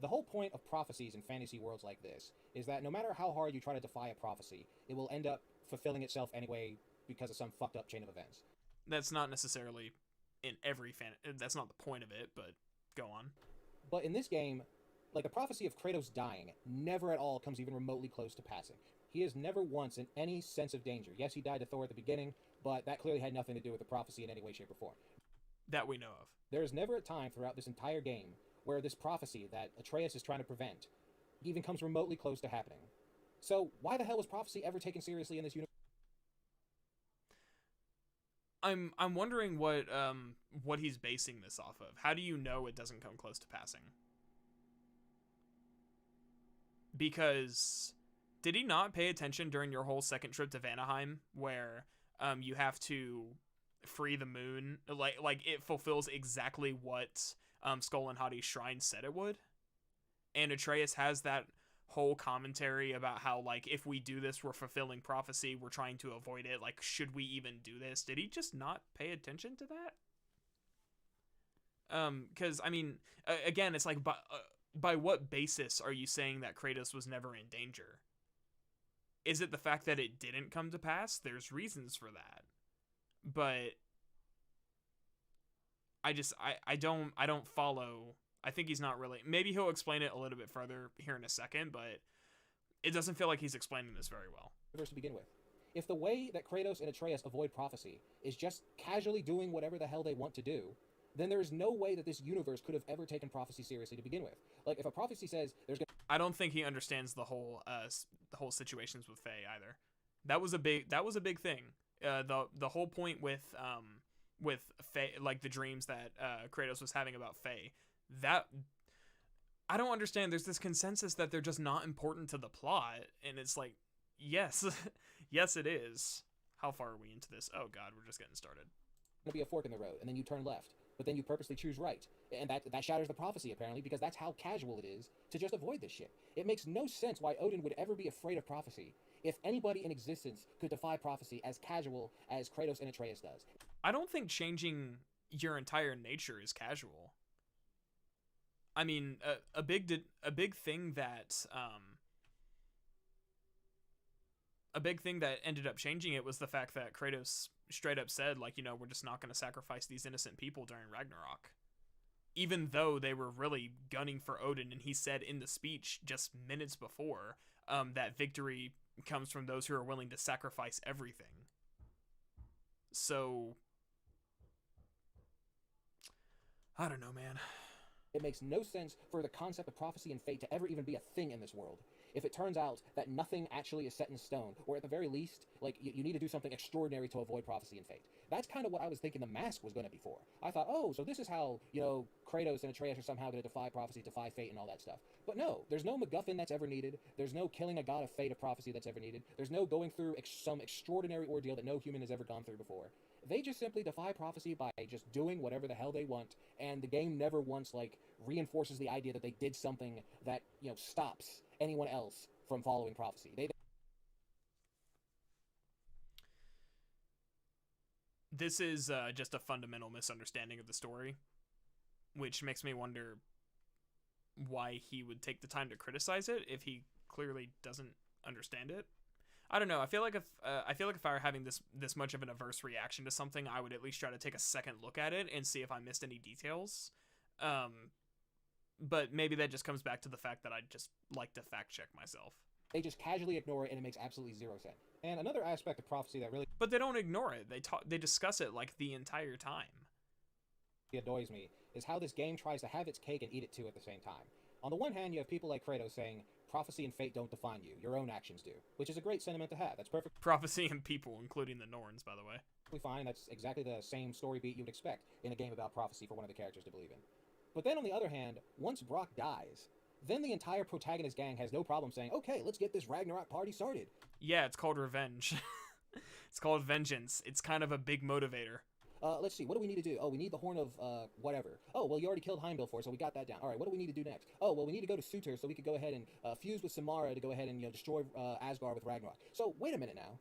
The whole point of prophecies in fantasy worlds like this is that no matter how hard you try to defy a prophecy, it will end up fulfilling itself anyway because of some fucked up chain of events. That's not necessarily in every that's not the point of it, but go on. But in this game, like, the prophecy of Kratos dying never at all comes even remotely close to passing. He is never once in any sense of danger. Yes, he died to Thor at the beginning, but that clearly had nothing to do with the prophecy in any way, shape, or form. That we know of. There is never a time throughout this entire game where this prophecy that Atreus is trying to prevent even comes remotely close to happening. So why the hell was prophecy ever taken seriously in this universe? I'm wondering what he's basing this off of. How do you know it doesn't come close to passing? Because did he not pay attention during your whole second trip to Vanaheim, where you have to free the moon? Like it fulfills exactly what Skull and Hadi's shrine said it would, and Atreus has that whole commentary about how, like, if we do this, we're fulfilling prophecy, we're trying to avoid it, like, should we even do this? Did he just not pay attention to that? Because, I mean, again, it's like, by what basis are you saying that Kratos was never in danger? Is it the fact that it didn't come to pass? There's reasons for that. But I don't follow. I think he's not really... Maybe he'll explain it a little bit further here in a second, but it doesn't feel like he's explaining this very well. To begin with. If the way that Kratos and Atreus avoid prophecy is just casually doing whatever the hell they want to do, then there is no way that this universe could have ever taken prophecy seriously to begin with. Like, if a prophecy says there's gonna... I don't think he understands the whole situations with Faye either. That was a big thing. The whole point with Faye, like the dreams that Kratos was having about Faye, that I don't understand. There's this consensus that they're just not important to the plot, and it's like, yes, yes, it is. How far are we into this? Oh God, we're just getting started. To be a fork in the road, and then you turn left, but then you purposely choose right, and that shatters the prophecy apparently, because that's how casual it is to just avoid this shit. It makes no sense why Odin would ever be afraid of prophecy if anybody in existence could defy prophecy as casual as Kratos and Atreus does. I don't think changing your entire nature is casual. I mean, a big thing that ended up changing it was the fact that Kratos straight up said, like, you know, we're just not going to sacrifice these innocent people during Ragnarok. Even though they were really gunning for Odin, and he said in the speech just minutes before that victory comes from those who are willing to sacrifice everything. So, I don't know, man. It makes no sense for the concept of prophecy and fate to ever even be a thing in this world. If it turns out that nothing actually is set in stone, or at the very least, like, you need to do something extraordinary to avoid prophecy and fate. That's kind of what I was thinking the mask was going to be for. I thought, oh, so this is how, you know, Kratos and Atreus are somehow going to defy prophecy, defy fate, and all that stuff. But no, there's no MacGuffin that's ever needed. There's no killing a god of fate of prophecy that's ever needed. There's no going through some extraordinary ordeal that no human has ever gone through before. They just simply defy prophecy by just doing whatever the hell they want, and the game never once, like, reinforces the idea that they did something that, you know, stops anyone else from following prophecy. This is just a fundamental misunderstanding of the story, which makes me wonder why he would take the time to criticize it if he clearly doesn't understand it. I don't know. I feel like if I were having this much of an averse reaction to something, I would at least try to take a second look at it and see if I missed any details. But maybe that just comes back to the fact that I just like to fact check myself. They just casually ignore it, and it makes absolutely zero sense. And another aspect of prophecy that really... But they don't ignore it. They discuss it, like, the entire time. ...annoys me is how this game tries to have its cake and eat it too at the same time. On the one hand, you have people like Kratos saying, prophecy and fate don't define you, your own actions do. Which is a great sentiment to have. That's perfect. Prophecy and people, including the Norns, by the way. Fine, that's exactly the same story beat you would expect in a game about prophecy for one of the characters to believe in. But then on the other hand, once Brock dies, then the entire protagonist gang has no problem saying, okay, let's get this Ragnarok party started. Yeah, it's called revenge. It's called vengeance. It's kind of a big motivator. Let's see, what do we need to do? Oh, we need the horn of, whatever. Oh, well, you already killed Heimdall for us, so we got that down. All right, what do we need to do next? Oh, well, we need to go to Sutur so we could go ahead and fuse with Samara to go ahead and, you know, destroy Asgard with Ragnarok. So, wait a minute now.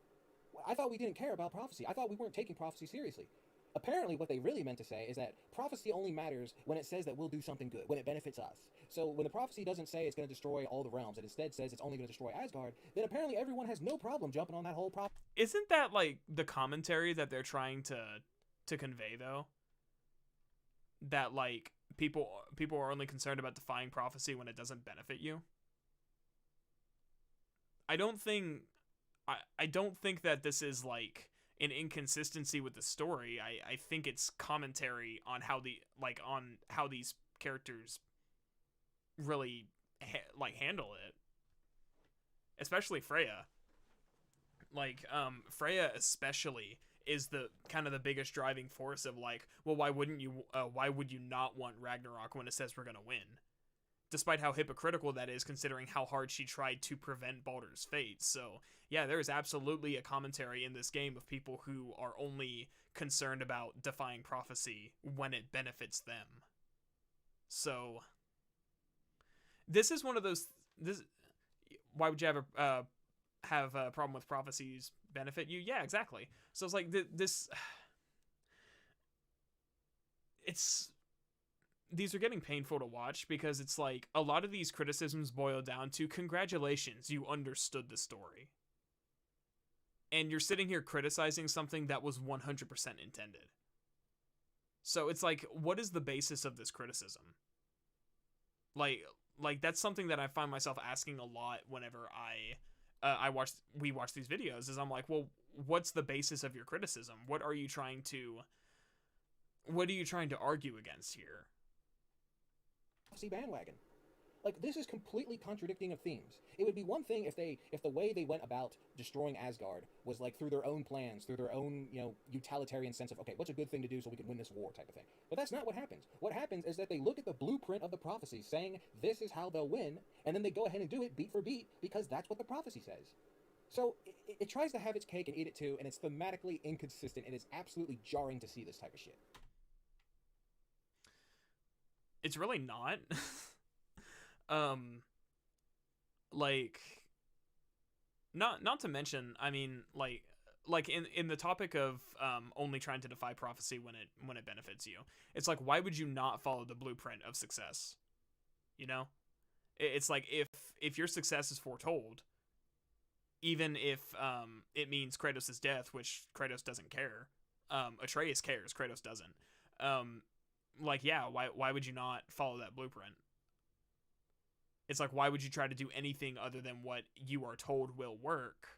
I thought we didn't care about prophecy. I thought we weren't taking prophecy seriously. Apparently, what they really meant to say is that prophecy only matters when it says that we'll do something good, when it benefits us. So when the prophecy doesn't say it's going to destroy all the realms, it instead says it's only going to destroy Asgard, then apparently everyone has no problem jumping on that whole prophecy. Isn't that, like, the commentary that they're trying to convey, though? That, like, people are only concerned about defying prophecy when it doesn't benefit you? I don't think that this is, like, an inconsistency with the story. I think it's commentary on how these characters really handle it, especially Freya. Like, Freya especially is the kind of the biggest driving force of, like, well, why would you not want Ragnarok when it says we're gonna win, despite how hypocritical that is, considering how hard she tried to prevent Baldur's fate. So yeah, there is absolutely a commentary in this game of people who are only concerned about defying prophecy when it benefits them. So this is one of those. Why would you ever have a problem with prophecies benefit you? Yeah, exactly. So it's like these are getting painful to watch, because it's like a lot of these criticisms boil down to, congratulations, you understood the story. And you're sitting here criticizing something that was 100% intended. So it's like, what is the basis of this criticism? Like that's something that I find myself asking a lot whenever we watch these videos, is I'm like, well, what's the basis of your criticism? What are you trying to argue against here? Bandwagon. Like, this is completely contradicting of themes. It would be one thing if the way they went about destroying Asgard was like through their own plans, through their own, utilitarian sense of, okay, what's a good thing to do so we can win this war type of thing. But that's not what happens. What happens is that they look at the blueprint of the prophecy saying this is how they'll win, and then they go ahead and do it beat for beat because that's what the prophecy says. So it tries to have its cake and eat it too, and it's thematically inconsistent, and it's absolutely jarring to see this type of shit. It's really not. Like, not to mention, I mean, like in the topic of only trying to defy prophecy when it benefits you, it's like, why would you not follow the blueprint of success? You know, it's like if your success is foretold, even if it means Kratos' death, which Kratos doesn't care. Atreus cares, Kratos doesn't. Like, yeah, why would you not follow that blueprint? It's like, why would you try to do anything other than what you are told will work?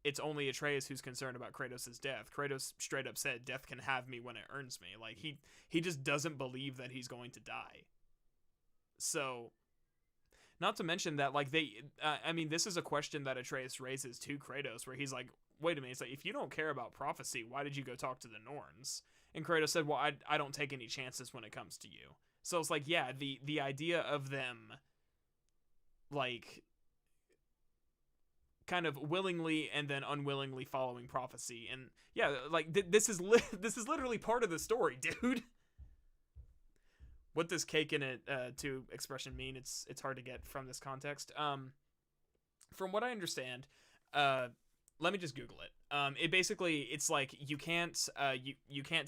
It's only Atreus who's concerned about Kratos' death. Kratos straight up said, death can have me when it earns me. Like, he just doesn't believe that he's going to die. So, not to mention that, like, I mean, this is a question that Atreus raises to Kratos, where he's like, wait a minute, it's like, if you don't care about prophecy, why did you go talk to the Norns? And Kratos said, well, I don't take any chances when it comes to you. So it's like, yeah, the idea of them, like, kind of willingly and then unwillingly following prophecy, and yeah, like, this is literally part of the story, dude. What does cake in it to expression mean? It's hard to get from this context. From what I understand, let me just Google it. It basically, it's like you can't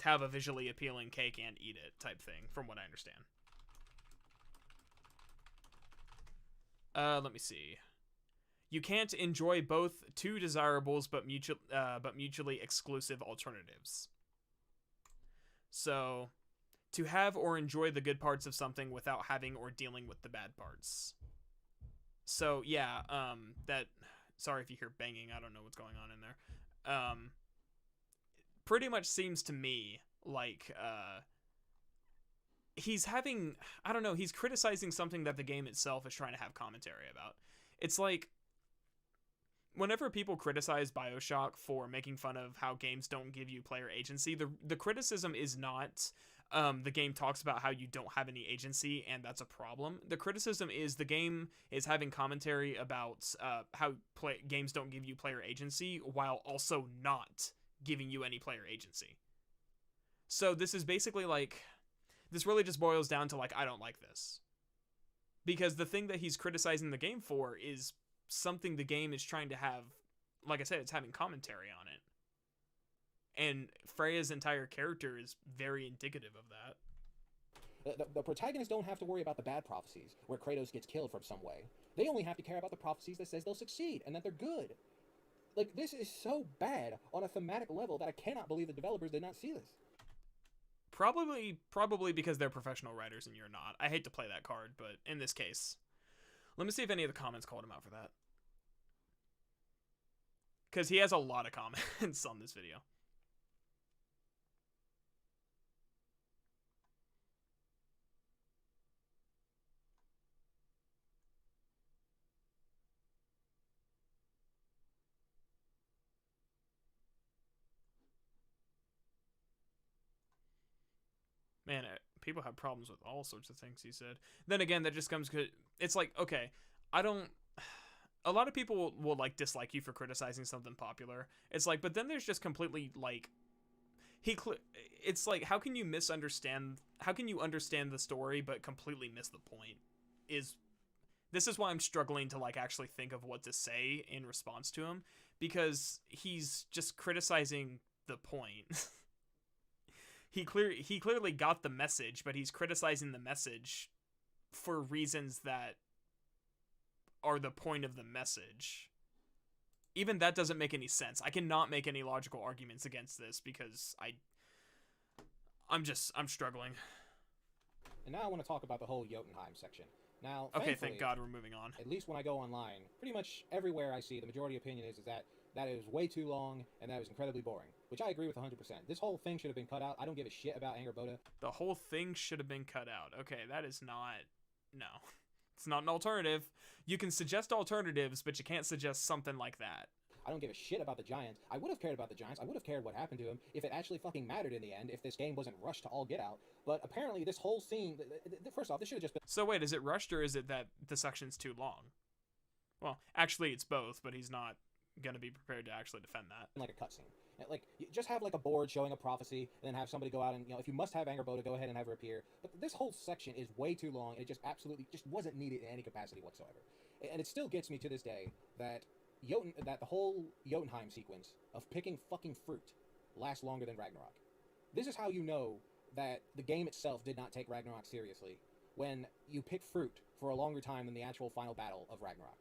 have a visually appealing cake and eat it type thing, from what I understand. Let me see. You can't enjoy both two desirables but mutually exclusive alternatives. So, to have or enjoy the good parts of something without having or dealing with the bad parts. So, yeah, sorry if you hear banging, I don't know what's going on in there. Pretty much seems to me like, he's having, I don't know, he's criticizing something that the game itself is trying to have commentary about. It's like, whenever people criticize BioShock for making fun of how games don't give you player agency, the criticism is not, the game talks about how you don't have any agency and that's a problem. The criticism is the game is having commentary about how games don't give you player agency while also not giving you any player agency. So this is basically like, this really just boils down to like, I don't like this. Because the thing that he's criticizing the game for is something the game is trying to have, like I said, it's having commentary on it. And Freya's entire character is very indicative of that. The protagonists don't have to worry about the bad prophecies, where Kratos gets killed from some way. They only have to care about the prophecies that says they'll succeed, and that they're good. Like, this is so bad on a thematic level that I cannot believe the developers did not see this. Probably because they're professional writers and you're not. I hate to play that card, but in this case... Let me see if any of the comments called him out for that. Because he has a lot of comments on this video. Man, people have problems with all sorts of things he said. Then again, that just comes... It's like, okay, I don't... A lot of people will like, dislike you for criticizing something popular. It's like, but then there's just completely, like... It's like, how can you misunderstand... How can you understand the story but completely miss the point? This is why I'm struggling to, like, actually think of what to say in response to him. Because he's just criticizing the point. He clearly got the message, but he's criticizing the message for reasons that are the point of the message. Even that doesn't make any sense. I cannot make any logical arguments against this because I'm struggling. And now I want to talk about the whole Jotunheim section. Now, okay, thank God we're moving on. At least when I go online, pretty much everywhere I see, the majority opinion is that is way too long and that is incredibly boring, which I agree with 100%. This whole thing should have been cut out. I don't give a shit about Angerboda. The whole thing should have been cut out. Okay, that is No. It's not an alternative. You can suggest alternatives, but you can't suggest something like that. I don't give a shit about the Giants. I would have cared about the Giants. I would have cared what happened to him if it actually fucking mattered in the end, if this game wasn't rushed to all get out. But apparently this whole scene, first off, this should have just been... So wait, is it rushed or is it that the section's too long? Well, actually it's both, but he's not going to be prepared to actually defend that. Like a cutscene. Like, just have like a board showing a prophecy, and then have somebody go out and, if you must have Angerboda, go ahead and have her appear. But this whole section is way too long, and it just absolutely just wasn't needed in any capacity whatsoever. And it still gets me to this day that the whole Jotunheim sequence of picking fucking fruit lasts longer than Ragnarok. This is how you know that the game itself did not take Ragnarok seriously, when you pick fruit for a longer time than the actual final battle of Ragnarok.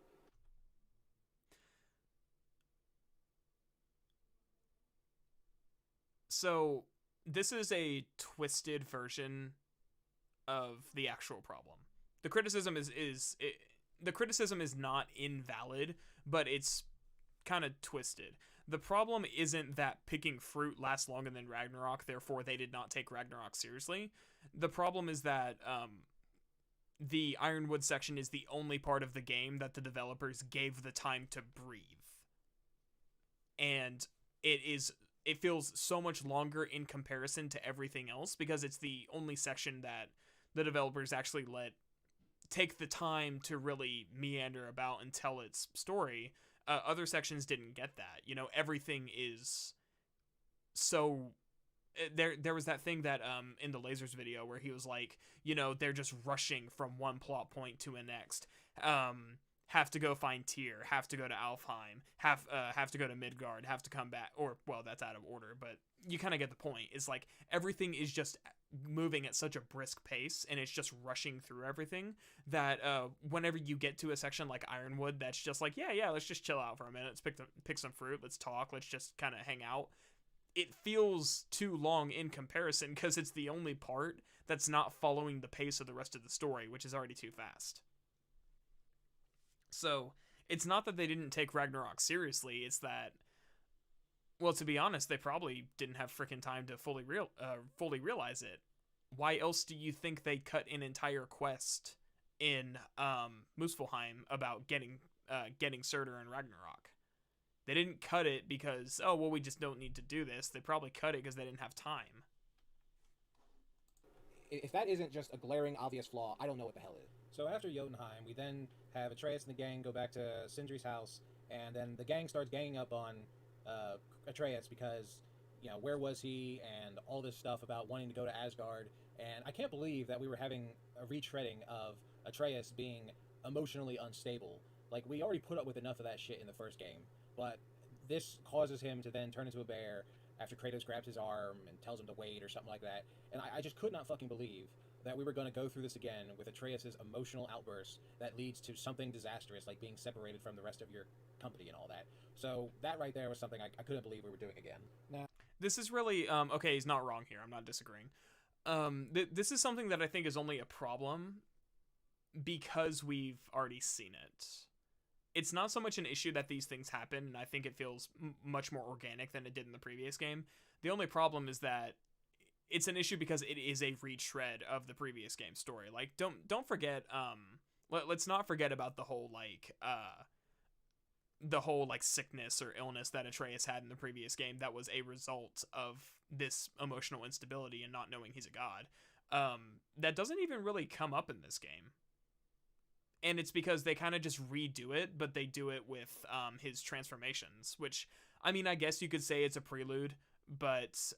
So this is a twisted version of the actual problem. The criticism the criticism is not invalid, but it's kind of twisted. The problem isn't that picking fruit lasts longer than Ragnarok, therefore they did not take Ragnarok seriously. The problem is that the Ironwood section is the only part of the game that the developers gave the time to breathe. And it feels so much longer in comparison to everything else because it's the only section that the developers actually let take the time to really meander about and tell its story. Other sections didn't get that. Everything is so... There was that thing that in the Lasers video where he was like, they're just rushing from one plot point to a next. Have to go find Tyr, have to go to Alfheim, have to go to Midgard, have to come back, or, well, that's out of order, but you kind of get the point. It's like, everything is just moving at such a brisk pace, and it's just rushing through everything, that whenever you get to a section like Ironwood, that's just like, yeah, let's just chill out for a minute, let's pick some fruit, let's talk, let's just kind of hang out. It feels too long in comparison, because it's the only part that's not following the pace of the rest of the story, which is already too fast. So, it's not that they didn't take Ragnarok seriously, it's that, well, to be honest, they probably didn't have frickin' time to fully realize it. Why else do you think they cut an entire quest in Muspelheim about getting Surtur and Ragnarok? They didn't cut it because, we just don't need to do this. They probably cut it because they didn't have time. If that isn't just a glaring, obvious flaw, I don't know what the hell is. So after Jotunheim, we then have Atreus and the gang go back to Sindri's house, and then the gang starts ganging up on Atreus because, where was he, and all this stuff about wanting to go to Asgard. And I can't believe that we were having a retreading of Atreus being emotionally unstable. Like, we already put up with enough of that shit in the first game, but this causes him to then turn into a bear after Kratos grabs his arm and tells him to wait or something like that. And I just could not fucking believe that we were going to go through this again with Atreus' emotional outburst that leads to something disastrous, like being separated from the rest of your company and all that. So that right there was something I couldn't believe we were doing again. Now, this is really, okay, he's not wrong here, I'm not disagreeing. This is something that I think is only a problem because we've already seen it. It's not so much an issue that these things happen, and I think it feels much more organic than it did in the previous game. The only problem is that it's an issue because it is a retread of the previous game's story. Like, don't forget, let's not forget about the whole sickness or illness that Atreus had in the previous game that was a result of this emotional instability and not knowing he's a god. That doesn't even really come up in this game. And it's because they kind of just redo it, but they do it with his transformations, which, I mean, I guess you could say it's a prelude, but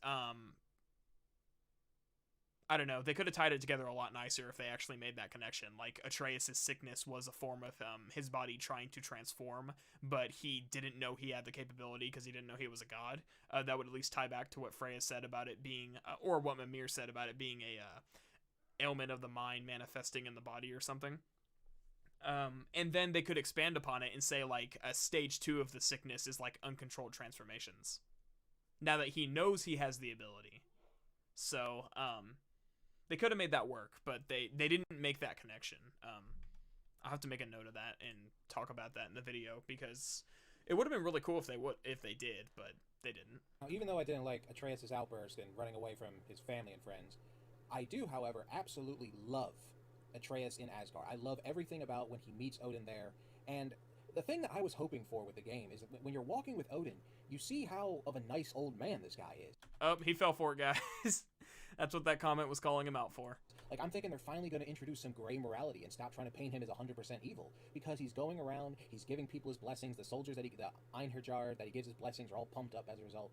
I don't know. They could have tied it together a lot nicer if they actually made that connection. Like, Atreus' sickness was a form of his body trying to transform, but he didn't know he had the capability because he didn't know he was a god. That would at least tie back to what Freya said about it being, or what Mimir said about it being a ailment of the mind manifesting in the body or something. And then they could expand upon it and say, like, a stage 2 of the sickness is, like, uncontrolled transformations. Now that he knows he has the ability. So, they could have made that work, but they didn't make that connection. I'll have to make a note of that and talk about that in the video, because it would have been really cool if they did, but they didn't. Now, even though I didn't like Atreus' outburst and running away from his family and friends, I do, however, absolutely love Atreus in Asgard. I love everything about when he meets Odin there. And the thing that I was hoping for with the game is that when you're walking with Odin, you see how of a nice old man this guy is. Oh, he fell for it, guys. That's what that comment was calling him out for. Like, I'm thinking they're finally going to introduce some gray morality and stop trying to paint him as 100% evil, because he's going around, he's giving people his blessings. The soldiers the Einherjar that he gives his blessings are all pumped up as a result.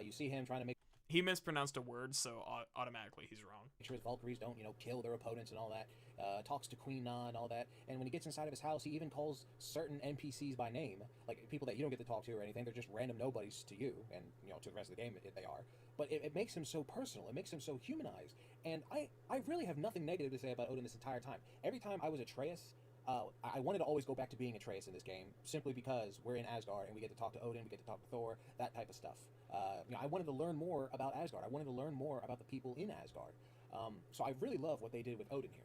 You see him trying to make He mispronounced a word, so automatically he's wrong. sure his Valkyries don't, kill their opponents and all that. Talks to Queen Na and all that. And when he gets inside of his house, he even calls certain NPCs by name, like people that you don't get to talk to or anything. They're just random nobodies to you, and to the rest of the game they are. But it makes him so personal. It makes him so humanized. And I really have nothing negative to say about Odin this entire time. Every time I was Atreus, I wanted to always go back to being Atreus in this game, simply because we're in Asgard and we get to talk to Odin, we get to talk to Thor, that type of stuff. I wanted to learn more about Asgard. I wanted to learn more about the people in Asgard. So I really love what they did with Odin here.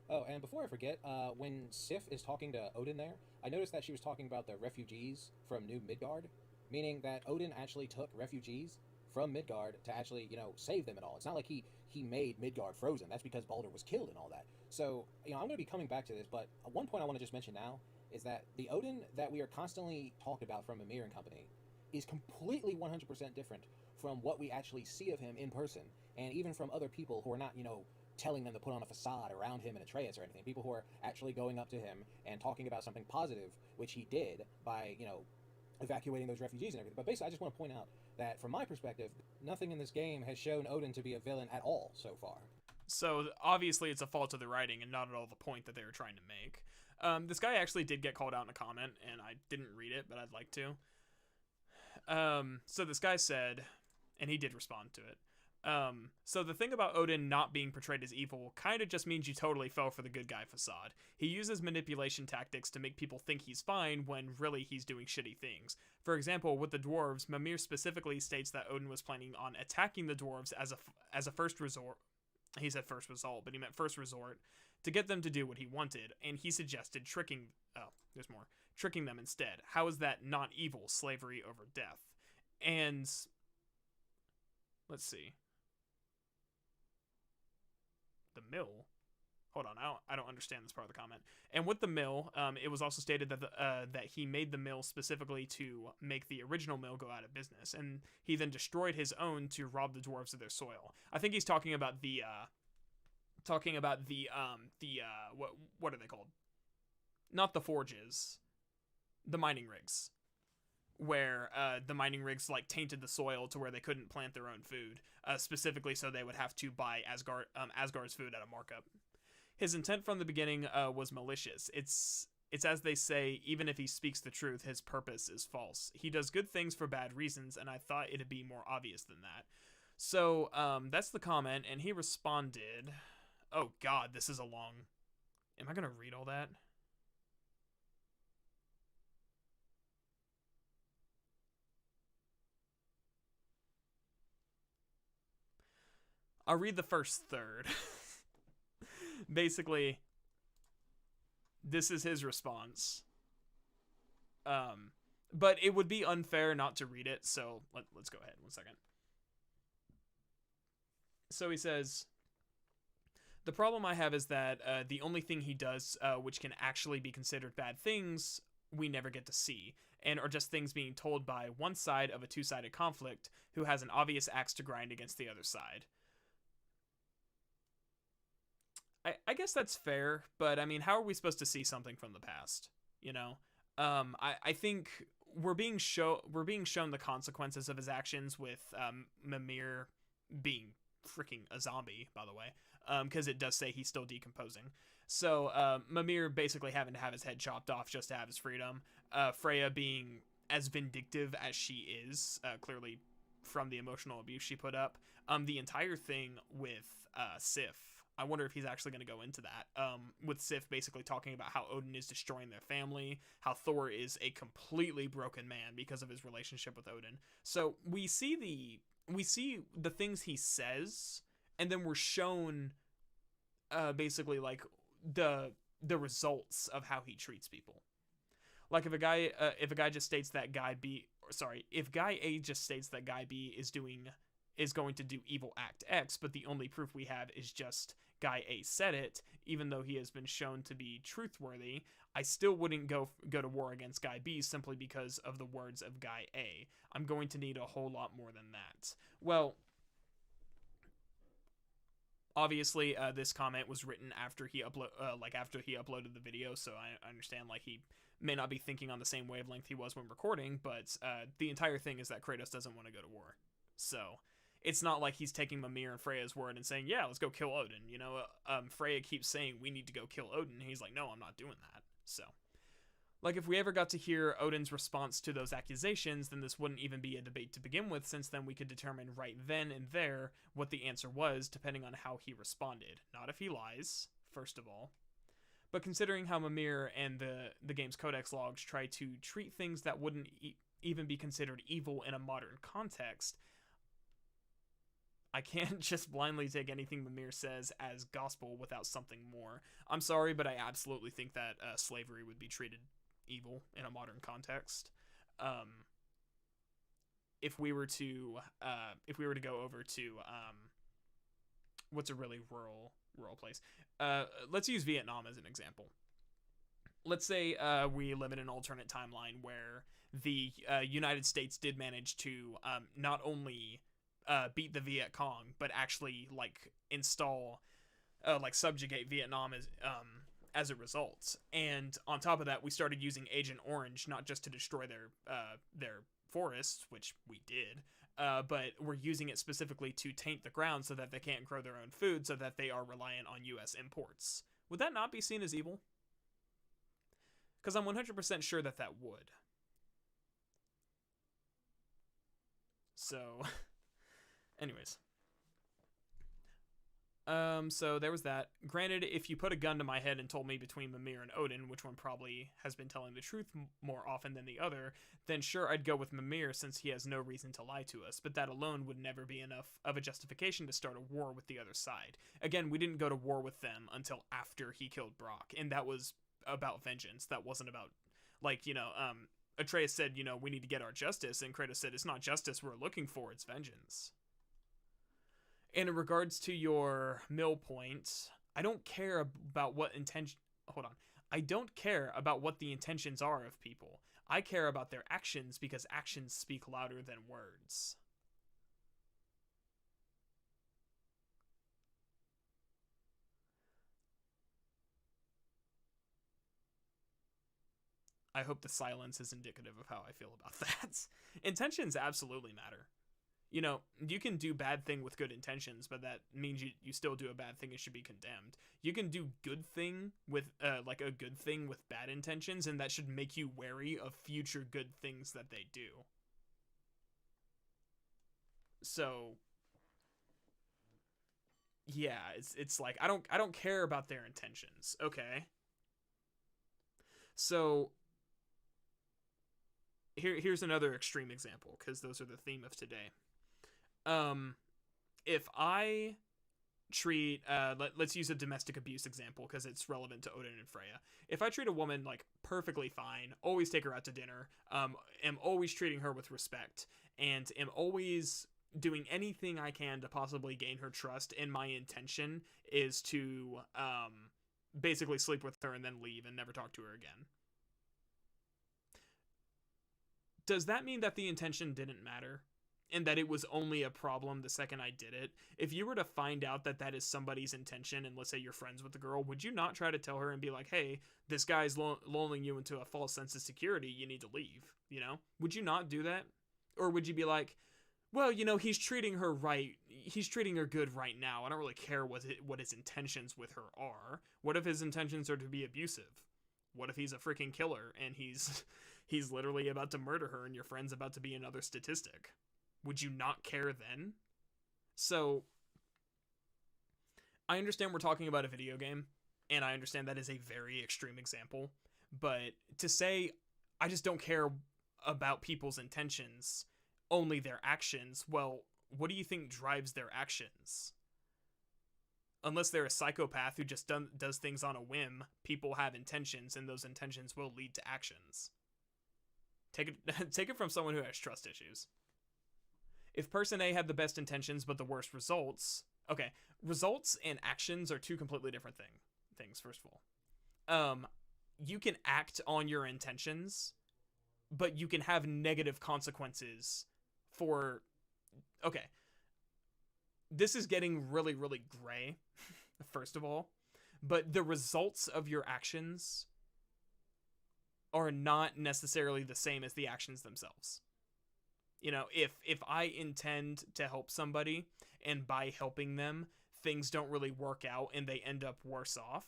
Oh, and before I forget, when Sif is talking to Odin there, I noticed that she was talking about the refugees from New Midgard, meaning that Odin actually took refugees from Midgard to actually, save them and all. It's not like he made Midgard frozen. That's because Baldur was killed and all that. So, I'm going to be coming back to this, but one point I want to just mention now is that the Odin that we are constantly talked about from Mimir and company is completely 100% different from what we actually see of him in person, and even from other people who are not, telling them to put on a facade around him and Atreus or anything. People who are actually going up to him and talking about something positive, which he did by, evacuating those refugees and everything. But basically, I just want to point out that from my perspective, nothing in this game has shown Odin to be a villain at all so far. So obviously it's a fault of the writing and not at all the point that they were trying to make. This guy actually did get called out in a comment, and I didn't read it, but I'd like to. So this guy said, and he did respond to it. So the thing about Odin not being portrayed as evil kind of just means you totally fell for the good guy facade. He uses manipulation tactics to make people think he's fine when really he's doing shitty things. For example, with the dwarves, Mimir specifically states that Odin was planning on attacking the dwarves as a first resort. He said first result, but he meant first resort, to get them to do what he wanted, and he suggested tricking them instead. How is that not evil? Slavery over death. And let's see. The mill. Hold on, I don't understand this part of the comment. And with the mill, it was also stated that that he made the mill specifically to make the original mill go out of business, and he then destroyed his own to rob the dwarves of their soil. I think he's talking about what are they called? Not the forges, the mining rigs, where the mining rigs tainted the soil to where they couldn't plant their own food, specifically so they would have to buy Asgard's food at a markup. His intent from the beginning was malicious. It's as they say, even if he speaks the truth, his purpose is false. He does good things for bad reasons, and I thought it'd be more obvious than that. So that's the comment, and he responded. Oh God, this is a long. Am I gonna read all that? I'll read the first third. Basically, this is his response. But it would be unfair not to read it, so let's go ahead. 1 second. So he says, the problem I have is that the only thing he does which can actually be considered bad things we never get to see, and are just things being told by one side of a two-sided conflict who has an obvious axe to grind against the other side. I guess that's fair, but I mean, how are we supposed to see something from the past? I think we're being shown the consequences of his actions with Mimir being freaking a zombie, by the way, because it does say he's still decomposing. So Mimir basically having to have his head chopped off just to have his freedom. Freya being as vindictive as she is, clearly from the emotional abuse she put up. The entire thing with Sif. I wonder if he's actually going to go into that, with Sif basically talking about how Odin is destroying their family, how Thor is a completely broken man because of his relationship with Odin. So we see the things he says, and then we're shown basically the results of how he treats people. Like if guy A just states that guy B is going to do evil act X, but the only proof we have is just Guy A said it, even though he has been shown to be truthworthy, I still wouldn't go to war against Guy B simply because of the words of Guy A. I'm going to need a whole lot more than that. Well, obviously, this comment was written after he uploaded the video, so I understand like he may not be thinking on the same wavelength he was when recording, but the entire thing is that Kratos doesn't want to go to war. So it's not like he's taking Mimir and Freya's word and saying, yeah, let's go kill Odin. You know, Freya keeps saying we need to go kill Odin, and he's like, no, I'm not doing that. So, like, if we ever got to hear Odin's response to those accusations, then this wouldn't even be a debate to begin with, since then we could determine right then and there what the answer was, depending on how he responded. Not if he lies, first of all. But considering how Mimir and the game's codex logs try to treat things that wouldn't even be considered evil in a modern context, I can't just blindly take anything Mimir says as gospel without something more. I'm sorry, but I absolutely think that slavery would be treated evil in a modern context. If we were to go over to what's a really rural place, let's use Vietnam as an example. Let's say we live in an alternate timeline where the United States did manage to not only beat the Viet Cong, but actually like install subjugate Vietnam as a result. And on top of that, we started using Agent Orange not just to destroy their forests, which we did, but we're using it specifically to taint the ground so that they can't grow their own food, so that they are reliant on U.S. imports. Would that not be seen as evil? Because I'm 100% sure that would. So, anyways. So there was that. Granted, if you put a gun to my head and told me between Mimir and Odin, which one probably has been telling the truth more often than the other, then sure, I'd go with Mimir since he has no reason to lie to us, but that alone would never be enough of a justification to start a war with the other side. Again, we didn't go to war with them until after he killed Brock, and that was about vengeance. That wasn't about, Atreus said, we need to get our justice, and Kratos said, it's not justice we're looking for, it's vengeance. And in regards to your mill point, I don't care about what intention. Hold on. I don't care about what the intentions are of people. I care about their actions because actions speak louder than words. I hope the silence is indicative of how I feel about that. Intentions absolutely matter. You can do bad thing with good intentions, but that means you still do a bad thing and should be condemned. You can do good thing with a good thing with bad intentions, and that should make you wary of future good things that they do. So yeah, it's like I don't care about their intentions. Okay. So here's another extreme example, because those are the theme of today. If I treat, let's use a domestic abuse example because it's relevant to Odin and Freya. If I treat a woman like perfectly fine, always take her out to dinner, am always treating her with respect, and am always doing anything I can to possibly gain her trust, and my intention is to, basically sleep with her and then leave and never talk to her again. Does that mean that the intention didn't matter? And that it was only a problem the second I did it? If you were to find out that that is somebody's intention, and let's say you're friends with the girl, would you not try to tell her and be like, hey, this guy's lulling you into a false sense of security, you need to leave, Would you not do that? Or would you be like, well, he's treating her right, he's treating her good right now, I don't really care what his intentions with her are. What if his intentions are to be abusive? What if he's a freaking killer, and he's literally about to murder her, and your friend's about to be another statistic? Would you not care then? So, I understand we're talking about a video game, and I understand that is a very extreme example, but to say, I just don't care about people's intentions, only their actions, well, what do you think drives their actions? Unless they're a psychopath who just does things on a whim, people have intentions, and those intentions will lead to actions. Take it from someone who has trust issues. If person A had the best intentions but the worst results, Okay, results and actions are two completely different things. First of all, you can act on your intentions, but you can have negative consequences for. Okay, this is getting really, really gray. First of all, but the results of your actions are not necessarily the same as the actions themselves. You know, if I intend to help somebody and by helping them things don't really work out and they end up worse off,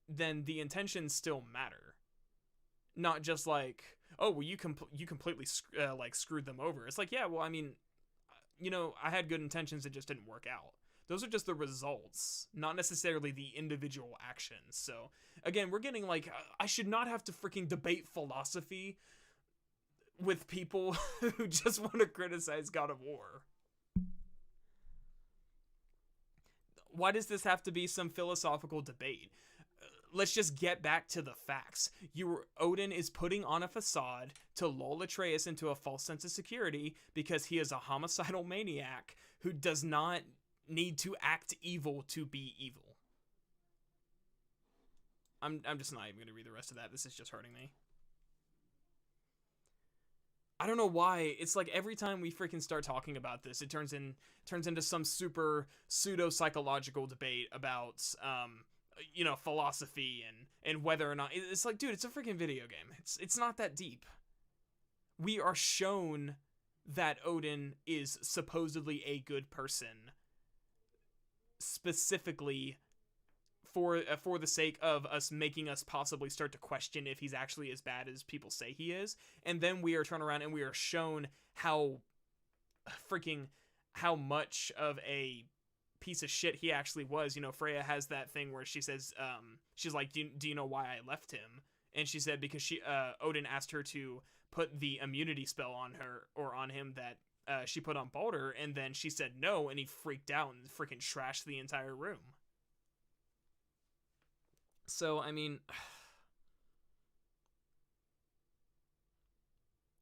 then the intentions still matter. Not just like, oh, well, you completely like screwed them over. It's like, yeah, well, I mean, you know, I had good intentions, it just didn't work out. Those are just the results, not necessarily the individual actions. So again, we're getting like, I should not have to freaking debate philosophy with people who just want to criticize God of War. Why does this have to be some philosophical debate? Let's just get back to the facts. Odin is putting on a facade to lull Atreus into a false sense of security because he is a homicidal maniac who does not need to act evil to be evil. I'm just not even going to read the rest of that. This is just hurting me. I don't know why. It's like every time we freaking start talking about this, it turns into some super pseudo-psychological debate about you know, philosophy and whether or not it's like, dude, it's a freaking video game. It's not that deep. We are shown that Odin is supposedly a good person specifically for the sake of us making us possibly start to question if he's actually as bad as people say he is. And then we are turned around and we are shown how much of a piece of shit he actually was. You know, Freya has that thing where she says, she's like, do you know why I left him? And she said because Odin asked her to put the immunity spell on her or on him that she put on Baldur, and then she said no, and he freaked out and freaking trashed the entire room. So, I mean,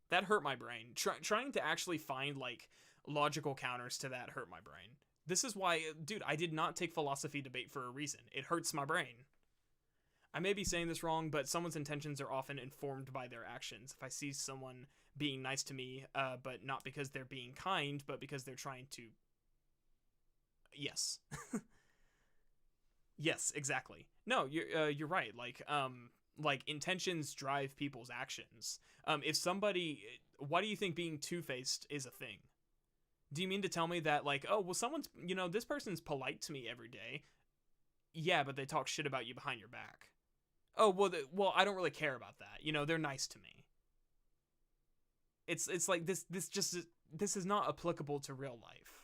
that hurt my brain. Trying to actually find, like, logical counters to that hurt my brain. This is why, dude, I did not take philosophy debate for a reason. It hurts my brain. I may be saying this wrong, but someone's intentions are often informed by their actions. If I see someone being nice to me, but not because they're being kind, but because they're trying to... Yes. Yes, exactly. No, you're right. Like intentions drive people's actions. If somebody, why do you think being two-faced is a thing? Do you mean to tell me that, like, oh, well, someone's, you know, this person's polite to me every day. Yeah, but they talk shit about you behind your back. Oh, well, I don't really care about that. You know, they're nice to me. It's like this is not applicable to real life.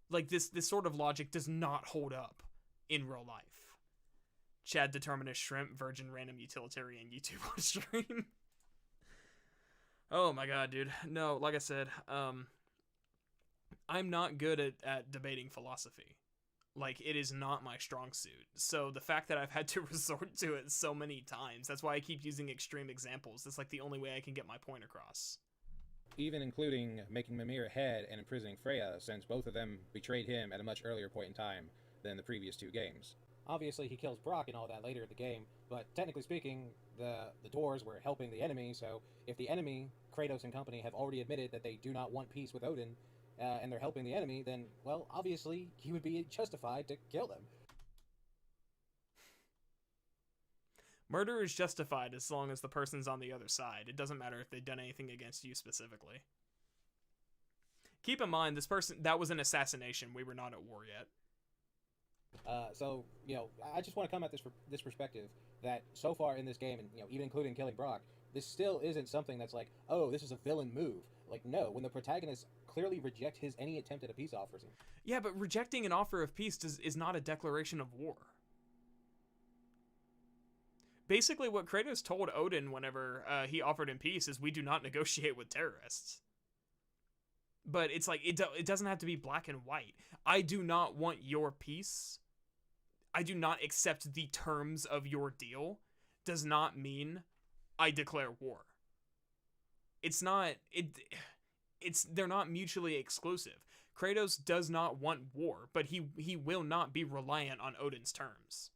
Like this sort of logic does not hold up in real life. Chad Determinist Shrimp, Virgin Random Utilitarian YouTube stream. Oh my god, dude. No, like I said, I'm not good at debating philosophy. Like, it is not my strong suit. So the fact that I've had to resort to it so many times, that's why I keep using extreme examples. That's like the only way I can get my point across. Even including making Mimir head and imprisoning Freya, since both of them betrayed him at a much earlier point in time than the previous two games. Obviously, he kills Brock and all that later in the game, but technically speaking, the dwarves were helping the enemy, so if the enemy, Kratos and company, have already admitted that they do not want peace with Odin, and they're helping the enemy, then, well, obviously, he would be justified to kill them. Murder is justified as long as the person's on the other side. It doesn't matter if they've done anything against you specifically. Keep in mind, that was an assassination. We were not at war yet. So, you know, I just want to come at this perspective that so far in this game, and, you know, even including killing Brock, this still isn't something that's like, oh, this is a villain move. Like, no, when the protagonist clearly reject any attempt at a peace offer. Yeah, but rejecting an offer of peace is not a declaration of war. Basically, what Kratos told Odin whenever he offered him peace is, we do not negotiate with terrorists. But it's like, it doesn't have to be black and white. I do not want your peace. I do not accept the terms of your deal. Does not mean I declare war. They're not mutually exclusive. Kratos does not want war, but he will not be reliant on Odin's terms.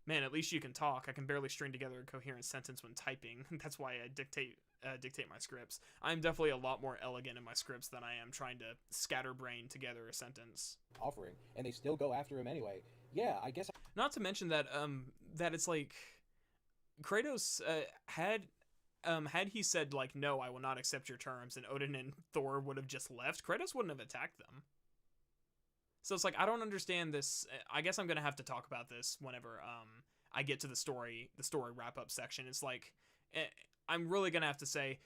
Man, at least you can talk. I can barely string together a coherent sentence when typing. That's why I dictate my scripts. I'm definitely a lot more elegant in my scripts than I am trying to scatterbrain together a sentence. Offering, and they still go after him anyway. Yeah, I guess. Not to mention that that it's like Kratos had he said like, no, I will not accept your terms, and Odin and Thor would have just left, Kratos wouldn't have attacked them. So it's like, I don't understand this. I guess I'm gonna have to talk about this whenever I get to the story wrap up section. It's like, I'm really gonna have to say,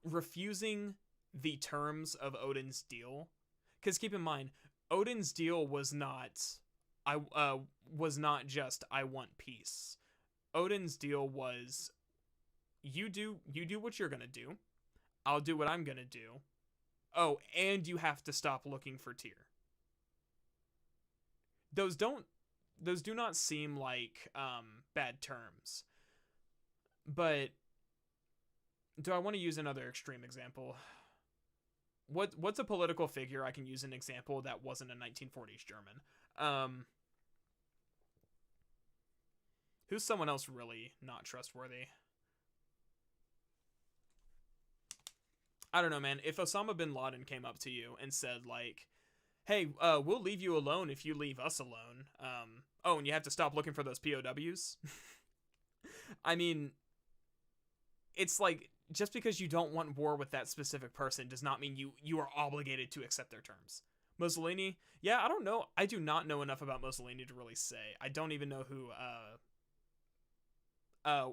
refusing the terms of Odin's deal, because keep in mind, Odin's deal was not just I want peace. Odin's deal was, you do what you're gonna do, I'll do what I'm gonna do. Oh, and you have to stop looking for Tyr. Those do not seem like bad terms. But do I want to use another extreme example? What's a political figure I can use an example that wasn't a 1940s German? Who's someone else really not trustworthy? I don't know, man. If Osama bin Laden came up to you and said like, hey, we'll leave you alone if you leave us alone. Oh, and you have to stop looking for those POWs? I mean, it's like, just because you don't want war with that specific person does not mean you are obligated to accept their terms. Mussolini? Yeah, I don't know. I do not know enough about Mussolini to really say. I don't even know who,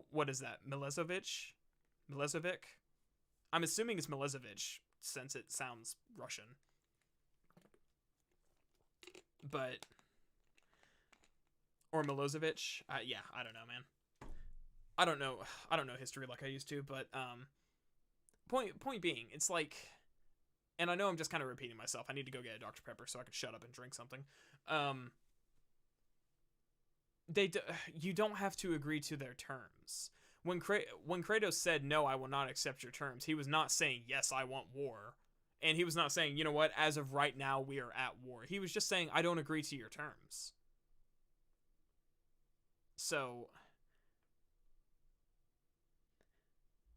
what is that? Milosevic? I'm assuming it's Milosevic, since it sounds Russian. But, or Milosevic, yeah, I don't know, man. I don't know history like I used to, but point being, it's like, and I know I'm just kind of repeating myself. I need to go get a Dr. Pepper so I can shut up and drink something. You don't have to agree to their terms. When Kratos said, no, I will not accept your terms, he was not saying, yes, I want war. And he was not saying, you know what, as of right now, we are at war. He was just saying, I don't agree to your terms. So,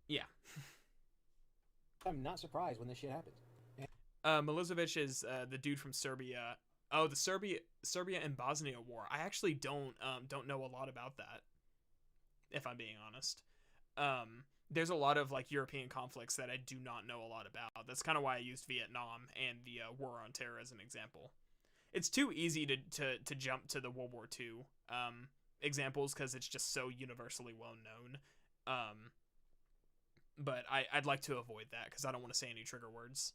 yeah. I'm not surprised when this shit happens. Milosevic is the dude from Serbia. Oh, the Serbia and Bosnia war. I actually don't know a lot about that, if I'm being honest. There's a lot of like European conflicts that I do not know a lot about. That's kind of why I used Vietnam and the War on Terror as an example. It's too easy to jump to the World War II examples because it's just so universally well known. But I'd like to avoid that because I don't want to say any trigger words.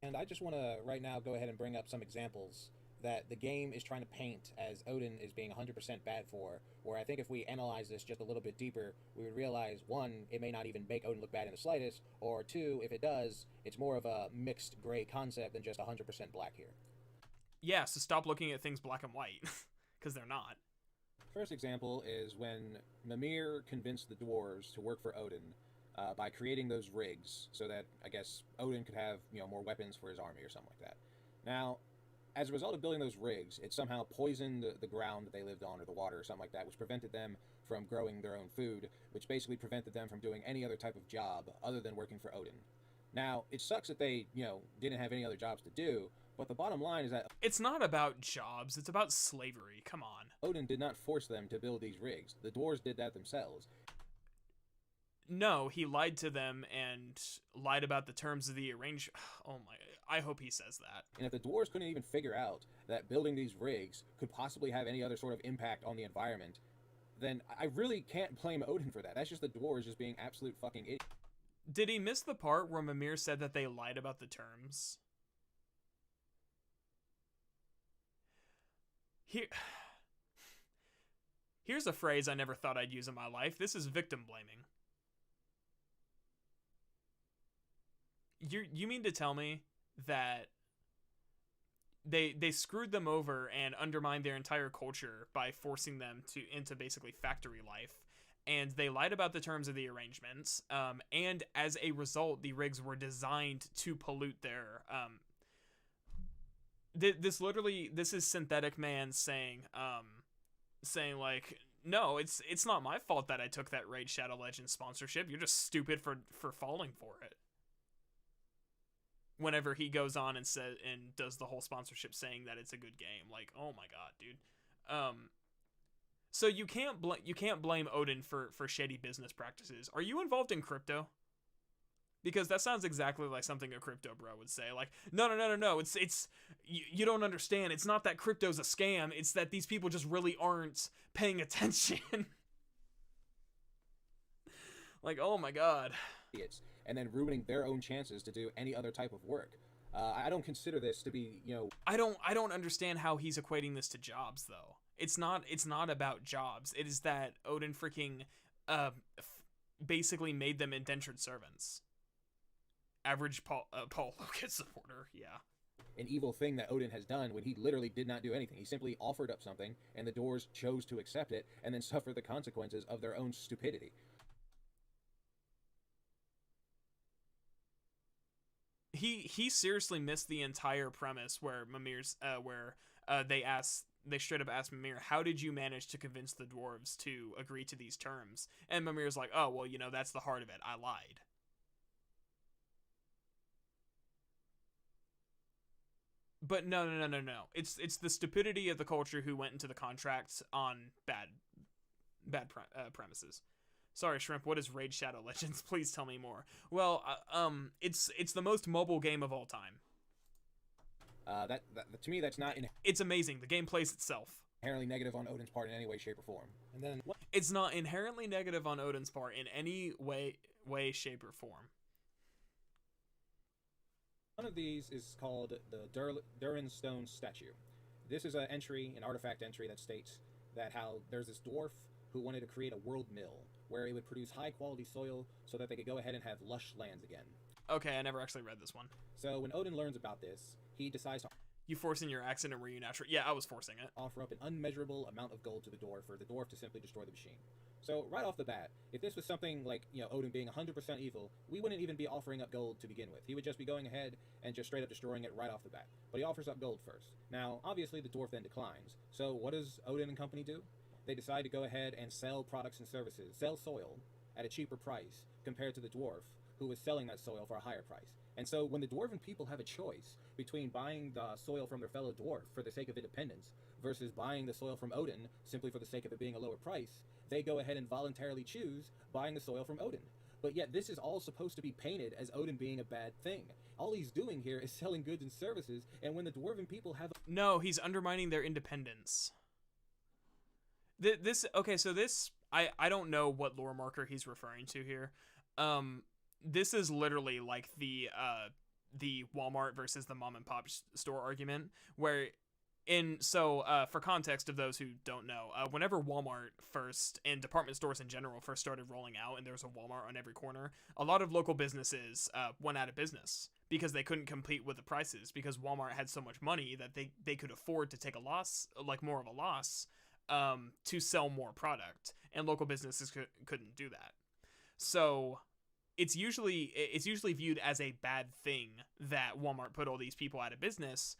And I just want to right now go ahead and bring up some examples that the game is trying to paint as Odin is being 100% bad for, where I think if we analyze this just a little bit deeper, we would realize, one, it may not even make Odin look bad in the slightest, or two, if it does, it's more of a mixed gray concept than just 100% black here. Yeah, so stop looking at things black and white, because they're not. First example is when Mimir convinced the dwarves to work for Odin by creating those rigs, so that, I guess, Odin could have, more weapons for his army or something like that. Now, as a result of building those rigs, it somehow poisoned the ground that they lived on, or the water, or something like that, which prevented them from growing their own food, which basically prevented them from doing any other type of job other than working for Odin. Now, it sucks that they, didn't have any other jobs to do, but the bottom line is that it's not about jobs, it's about slavery, come on. Odin did not force them to build these rigs. The dwarves did that themselves. No, he lied to them and lied about the terms of the arrangement. Oh my, I hope he says that. And if the dwarves couldn't even figure out that building these rigs could possibly have any other sort of impact on the environment, then I really can't blame Odin for that. That's just the dwarves just being absolute fucking idiots. Did he miss the part where Mimir said that they lied about the terms? Here's a phrase I never thought I'd use in my life. This is victim blaming. You mean to tell me that they screwed them over and undermined their entire culture by forcing them into basically factory life, and they lied about the terms of the arrangements. And as a result, the rigs were designed to pollute their. This is Synthetic Man saying like, no, it's not my fault that I took that Raid Shadow Legends sponsorship. You're just stupid for falling for it. Whenever he goes on and says and does the whole sponsorship saying that it's a good game, like, oh my god, dude. So you can't blame Odin for shady business practices. Are you involved in crypto? Because that sounds exactly like something a crypto bro would say. Like, no. It's you don't understand. It's not that crypto's a scam. It's that these people just really aren't paying attention. Like, oh my god. And then ruining their own chances to do any other type of work. I don't consider this to be, I don't understand how he's equating this to jobs though. It's not about jobs. It is that Odin freaking basically made them indentured servants. Average Paul Logan supporter, yeah. An evil thing that Odin has done when he literally did not do anything. He simply offered up something, and the Doors chose to accept it, and then suffer the consequences of their own stupidity. He seriously missed the entire premise where Mimir's they straight up asked Mimir, how did you manage to convince the dwarves to agree to these terms? And Mimir's like, oh, well, that's the heart of it. I lied. But no. It's the stupidity of the culture who went into the contracts on bad premises. Sorry, Shrimp, what is Raid Shadow Legends? Please tell me more. Well, it's the most mobile game of all time. That to me, that's not it's amazing. The game plays itself. Inherently negative on Odin's part in any way, shape, or form. And then it's not inherently negative on Odin's part in any way, shape, or form. One of these is called the Durin Stone Statue. This is an artifact entry that states that how there's this dwarf who wanted to create a world mill where it would produce high quality soil so that they could go ahead and have lush lands again. Okay, I never actually read this one. So when Odin learns about this, he decides to... You forcing your accent, were you natural? Yeah, I was forcing it. Offer up an unmeasurable amount of gold to the dwarf for the dwarf to simply destroy the machine. So right off the bat, if this was something like, Odin being 100% evil, we wouldn't even be offering up gold to begin with. He would just be going ahead and just straight up destroying it right off the bat. But he offers up gold first. Now, obviously the dwarf then declines. So what does Odin and company do? They decide to go ahead and sell products and services, sell soil at a cheaper price compared to the dwarf who was selling that soil for a higher price. And so when the dwarven people have a choice between buying the soil from their fellow dwarf for the sake of independence versus buying the soil from Odin simply for the sake of it being a lower price, they go ahead and voluntarily choose buying the soil from Odin. But yet this is all supposed to be painted as Odin being a bad thing. All he's doing here is selling goods and services, and when the dwarven people have... No, he's undermining their independence. I don't know what lore marker he's referring to here. This is literally like the Walmart versus the mom and pop store argument, where for context of those who don't know, whenever Walmart first, and department stores in general, first started rolling out and there was a Walmart on every corner, a lot of local businesses went out of business because they couldn't compete with the prices, because Walmart had so much money that they could afford to take a loss, like more of a loss, to sell more product, and local businesses couldn't do that. So it's usually viewed as a bad thing that Walmart put all these people out of business,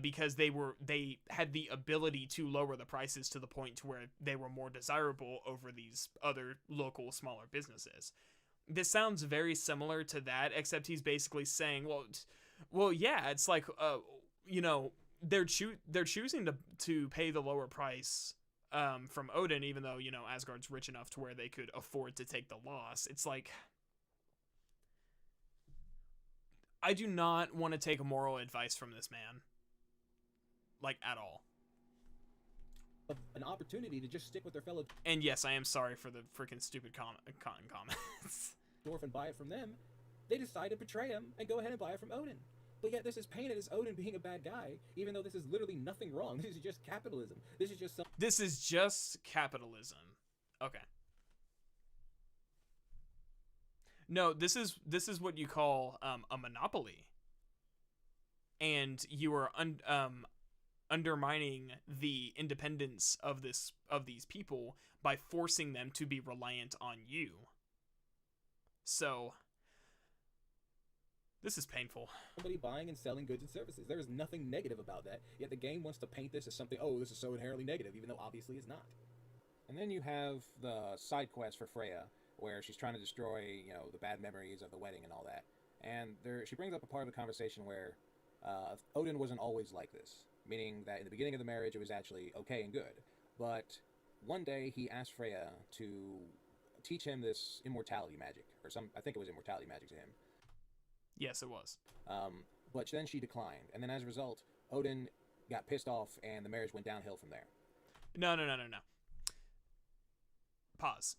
because they had the ability to lower the prices to the point to where they were more desirable over these other local smaller businesses. This sounds very similar to that, except he's basically saying, well, yeah, it's like, they're choosing to pay the lower price from Odin, even though, Asgard's rich enough to where they could afford to take the loss. It's like, I do not want to take moral advice from this man. Like, at all. An opportunity to just stick with their fellow... And yes, I am sorry for the freaking stupid comments. Dwarf and buy it from them. They decide to betray him and go ahead and buy it from Odin. But yet this is painted as Odin being a bad guy, even though this is literally nothing wrong. This is just capitalism. This is just capitalism. Okay. No, this is what you call a monopoly. And you are undermining the independence of these people by forcing them to be reliant on you. So this is painful. Somebody buying and selling goods and services. There is nothing negative about that, yet the game wants to paint this as something, oh, this is so inherently negative, even though obviously it's not. And then you have the side quest for Freya, where she's trying to destroy, the bad memories of the wedding and all that. And she brings up a part of the conversation where Odin wasn't always like this, meaning that in the beginning of the marriage it was actually okay and good. But one day he asked Freya to teach him this immortality magic, I think it was immortality magic to him. Yes, it was. But then she declined, and then as a result, Odin got pissed off, and the marriage went downhill from there. No. Pause.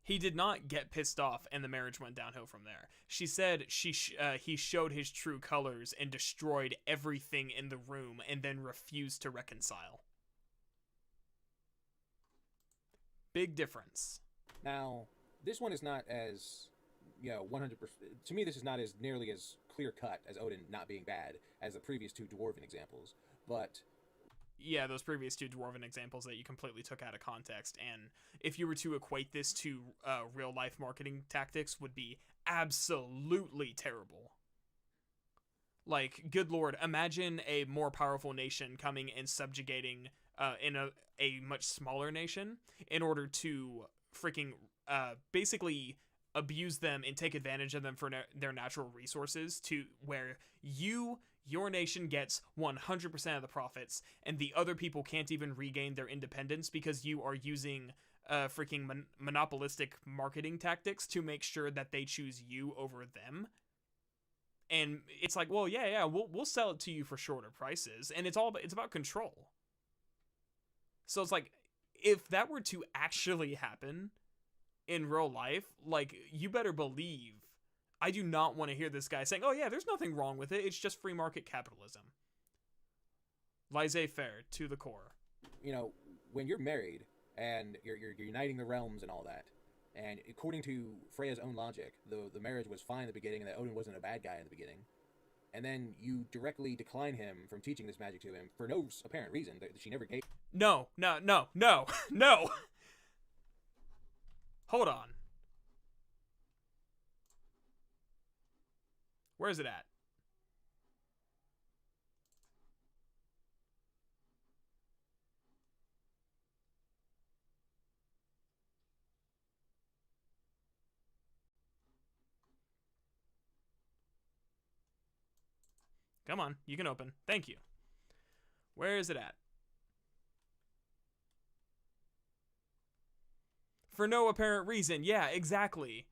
He did not get pissed off, and the marriage went downhill from there. She said he showed his true colors and destroyed everything in the room, and then refused to reconcile. Big difference. Now, this one is not as 100%. To me, this is not as nearly as clear-cut as Odin not being bad as the previous two dwarven examples. But yeah, those previous two dwarven examples that you completely took out of context, and if you were to equate this to real-life marketing tactics, would be absolutely terrible. Like, good lord, imagine a more powerful nation coming and subjugating in a much smaller nation in order to freaking basically abuse them and take advantage of them for their natural resources, to where your nation gets 100% of the profits, and the other people can't even regain their independence because you are using freaking monopolistic marketing tactics to make sure that they choose you over them. And it's like, well, yeah, we'll sell it to you for shorter prices, and it's about control. So it's like, if that were to actually happen in real life, like, you better believe I do not want to hear this guy saying, oh yeah, there's nothing wrong with it, it's just free market capitalism. Laissez-faire to the core. When you're married and you're uniting the realms and all that, and according to Freya's own logic, the marriage was fine in the beginning and that Odin wasn't a bad guy in the beginning, and then you directly decline him from teaching this magic to him for no apparent reason that she never gave. No. Hold on. Where is it at? Come on, you can open. Thank you. Where is it at? For no apparent reason. Yeah, exactly.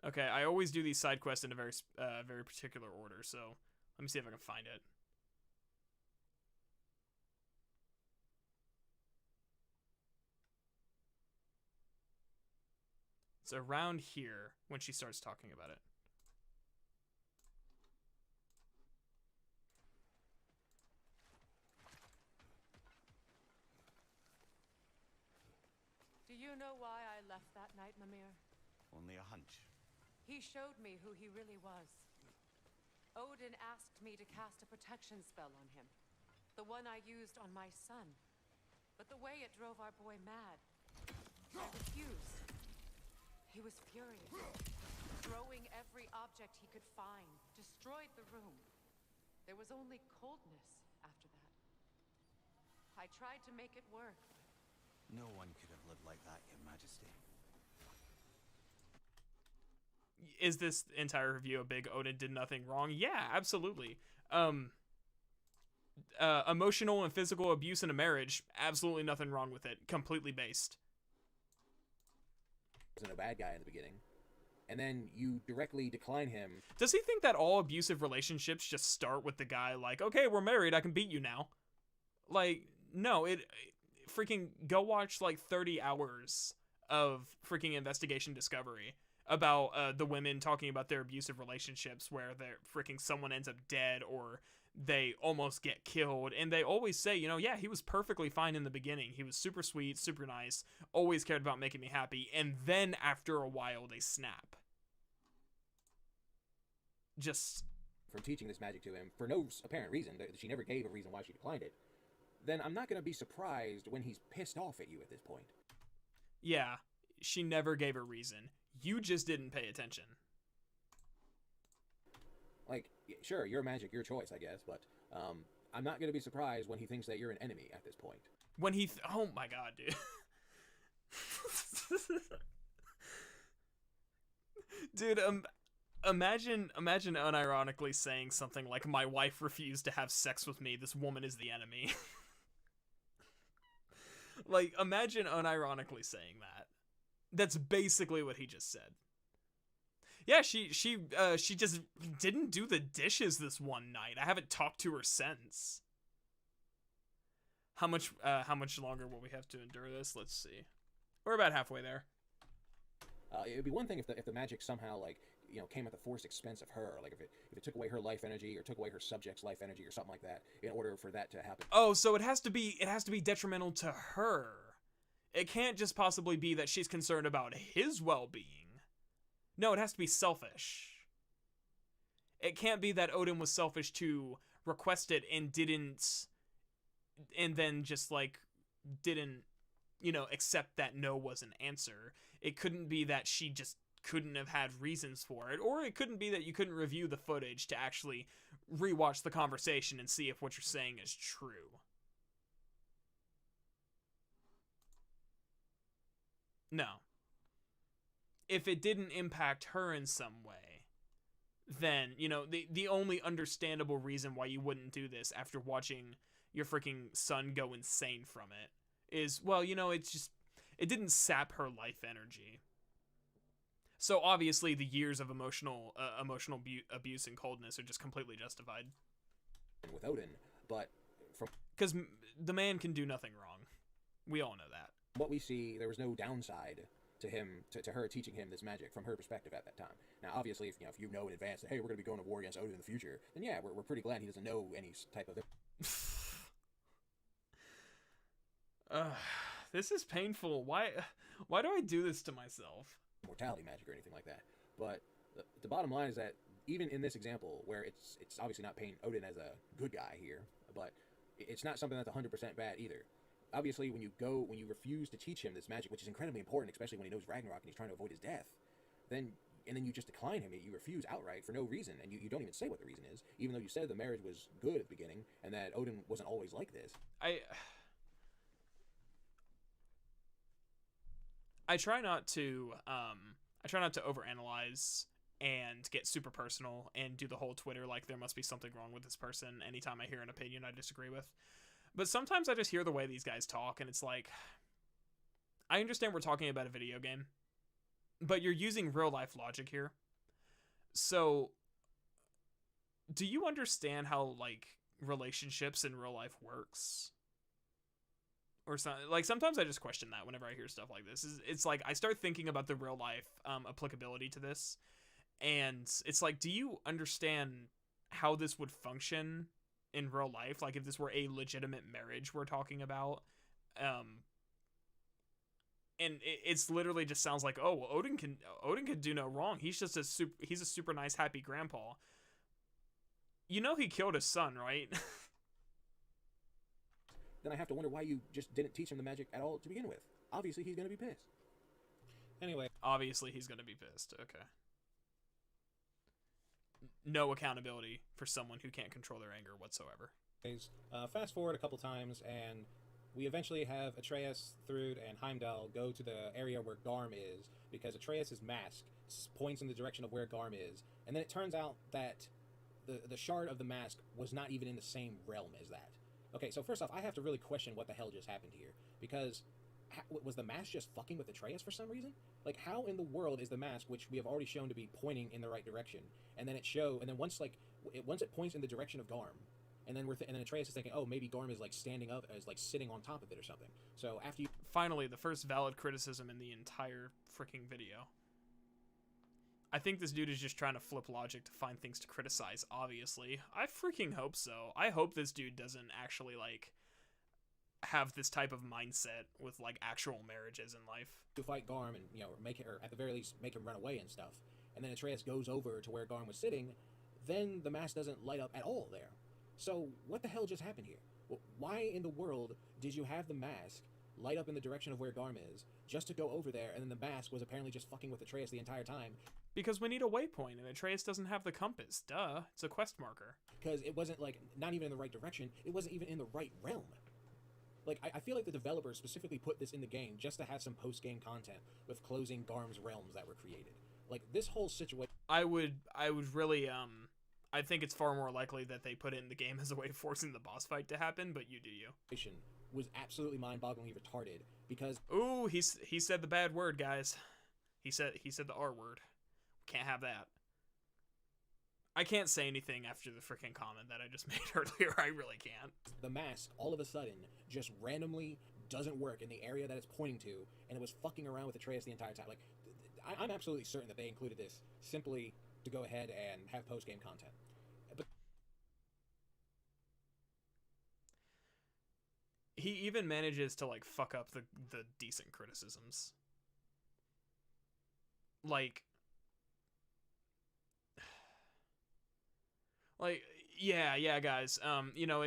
Okay, I always do these side quests in a very particular order, so let me see if I can find it. It's around here when she starts talking about it. Do you know why I left that night, Mimir? Only a hunch. He showed me who he really was. Odin asked me to cast a protection spell on him. The one I used on my son. But the way it drove our boy mad, I refused. He was furious, throwing every object he could find, destroyed the room. There was only coldness after that. I tried to make it work. No one could have lived like that, Your Majesty. Is this entire review a big Odin did nothing wrong? Yeah, absolutely. Emotional and physical abuse in a marriage, absolutely nothing wrong with it. Completely based. Wasn't a bad guy in the beginning, and then you directly decline him. Does he think that all abusive relationships just start with the guy like, okay, we're married, I can beat you now? Like, no, it freaking go watch like 30 hours of freaking Investigation Discovery about the women talking about their abusive relationships where they're freaking someone ends up dead or they almost get killed. And they always say, you know, yeah, he was perfectly fine in the beginning. He was super sweet, super nice, always cared about making me happy. And then after a while, they snap. Just... from teaching this magic to him for no apparent reason, that she never gave a reason why she declined it, then I'm not going to be surprised when he's pissed off at you at this point. Yeah, she never gave a reason. You just didn't pay attention. Like, sure, your magic, your choice, I guess, but I'm not going to be surprised when he thinks that you're an enemy at this point. When he... oh my god, dude. Dude, imagine unironically saying something like, my wife refused to have sex with me, this woman is the enemy. Like, imagine unironically saying that. That's basically what he just said. Yeah, she just didn't do the dishes this one night. I haven't talked to her since. How much longer will we have to endure this? Let's see. We're about halfway there. It would be one thing if the magic somehow, like, you know, came at the forced expense of her, like if it took away her life energy or took away her subject's life energy or something like that in order for that to happen. Oh, so it has to be detrimental to her. It can't just possibly be that she's concerned about his well-being. No, it has to be selfish. It can't be that Odin was selfish to request it and then just like didn't, you know, accept that no was an answer. It couldn't be that she just couldn't have had reasons for it, or it couldn't be that you couldn't review the footage to actually rewatch the conversation and see if what you're saying is true. No. If it didn't impact her in some way, then, you know, the only understandable reason why you wouldn't do this after watching your freaking son go insane from it is, well, you know, it didn't sap her life energy. So obviously the years of emotional abuse and coldness are just completely justified. With Odin, but because the man can do nothing wrong. We all know that. What we see, there was no downside to him, to her teaching him this magic from her perspective at that time. Now, obviously, if you know in advance that, hey, we're going to be going to war against Odin in the future, then yeah, we're pretty glad he doesn't know any type of... This is painful. Why do I do this to myself? Mortality magic or anything like that. But the bottom line is that even in this example, where it's obviously not painting Odin as a good guy here, but it's not something that's 100% bad either. Obviously, when you refuse to teach him this magic, which is incredibly important, especially when he knows Ragnarok and he's trying to avoid his death, then you just decline him, you refuse outright for no reason, and you don't even say what the reason is, even though you said the marriage was good at the beginning and that Odin wasn't always like this. I try not to overanalyze and get super personal and do the whole Twitter like there must be something wrong with this person anytime I hear an opinion I disagree with. But sometimes I just hear the way these guys talk and it's like, I understand we're talking about a video game, but you're using real life logic here. So do you understand how like relationships in real life works? Or something. Like, sometimes I just question that whenever I hear stuff like this. It's like I start thinking about the real life applicability to this, and it's like, do you understand how this would function in real life? Like, if this were a legitimate marriage we're talking about, and it's literally just sounds like, oh, well, Odin can do no wrong. He's just he's a super nice, happy grandpa. You know he killed his son, right? Then I have to wonder why you just didn't teach him the magic at all to begin with. Obviously, he's going to be pissed. Anyway. Obviously, he's going to be pissed. Okay. No accountability for someone who can't control their anger whatsoever. Fast forward a couple times, and we eventually have Atreus, Thrud, and Heimdall go to the area where Garm is, because Atreus' mask points in the direction of where Garm is, and then it turns out that the shard of the mask was not even in the same realm as that. Okay, so first off, I have to really question what the hell just happened here, because was the mask just fucking with Atreus for some reason? Like, how in the world is the mask, which we have already shown to be pointing in the right direction, and then once it points in the direction of Garm, and then Atreus is thinking, oh, maybe Garm is like standing up, as like sitting on top of it or something. So after you finally, the first valid criticism in the entire freaking video. I think this dude is just trying to flip logic to find things to criticize, obviously. I freaking hope so. I hope this dude doesn't actually, like, have this type of mindset with, like, actual marriages in life. To fight Garm and, you know, or at the very least make him run away and stuff, and then Atreus goes over to where Garm was sitting, then the mask doesn't light up at all there. So what the hell just happened here? Why in the world did you have the mask light up in the direction of where Garm is, just to go over there, and then the mask was apparently just fucking with Atreus the entire time? Because we need a waypoint, and Atreus doesn't have the compass. Duh. It's a quest marker. Because it wasn't, like, not even in the right direction, it wasn't even in the right realm. Like, I feel like the developers specifically put this in the game just to have some post-game content with closing Garm's realms that were created. Like, this whole situation... I would really, I think it's far more likely that they put it in the game as a way of forcing the boss fight to happen, but you do you. ...was absolutely mind-bogglingly retarded, because... Ooh, he said the bad word, guys. He said the R word. Can't have that. I can't say anything after the freaking comment that I just made earlier. I really can't. The mask, all of a sudden, just randomly doesn't work in the area that it's pointing to, and it was fucking around with Atreus the entire time. Like, I'm absolutely certain that they included this simply to go ahead and have post-game content. But he even manages to, like, fuck up the decent criticisms. Like, yeah, guys. You know,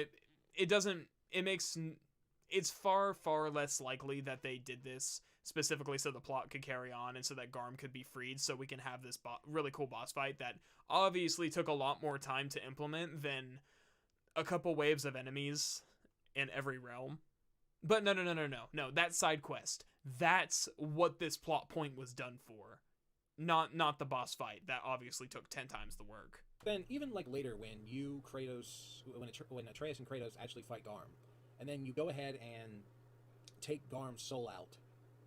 it's far less likely that they did this specifically so the plot could carry on and so that Garm could be freed, so we can have this really cool boss fight that obviously took a lot more time to implement than a couple waves of enemies in every realm. But no, that side quest. That's what this plot point was done for. Not the boss fight. That obviously took 10 times the work. then even like later when when Atreus and Kratos actually fight Garm, and then you go ahead and take Garm's soul out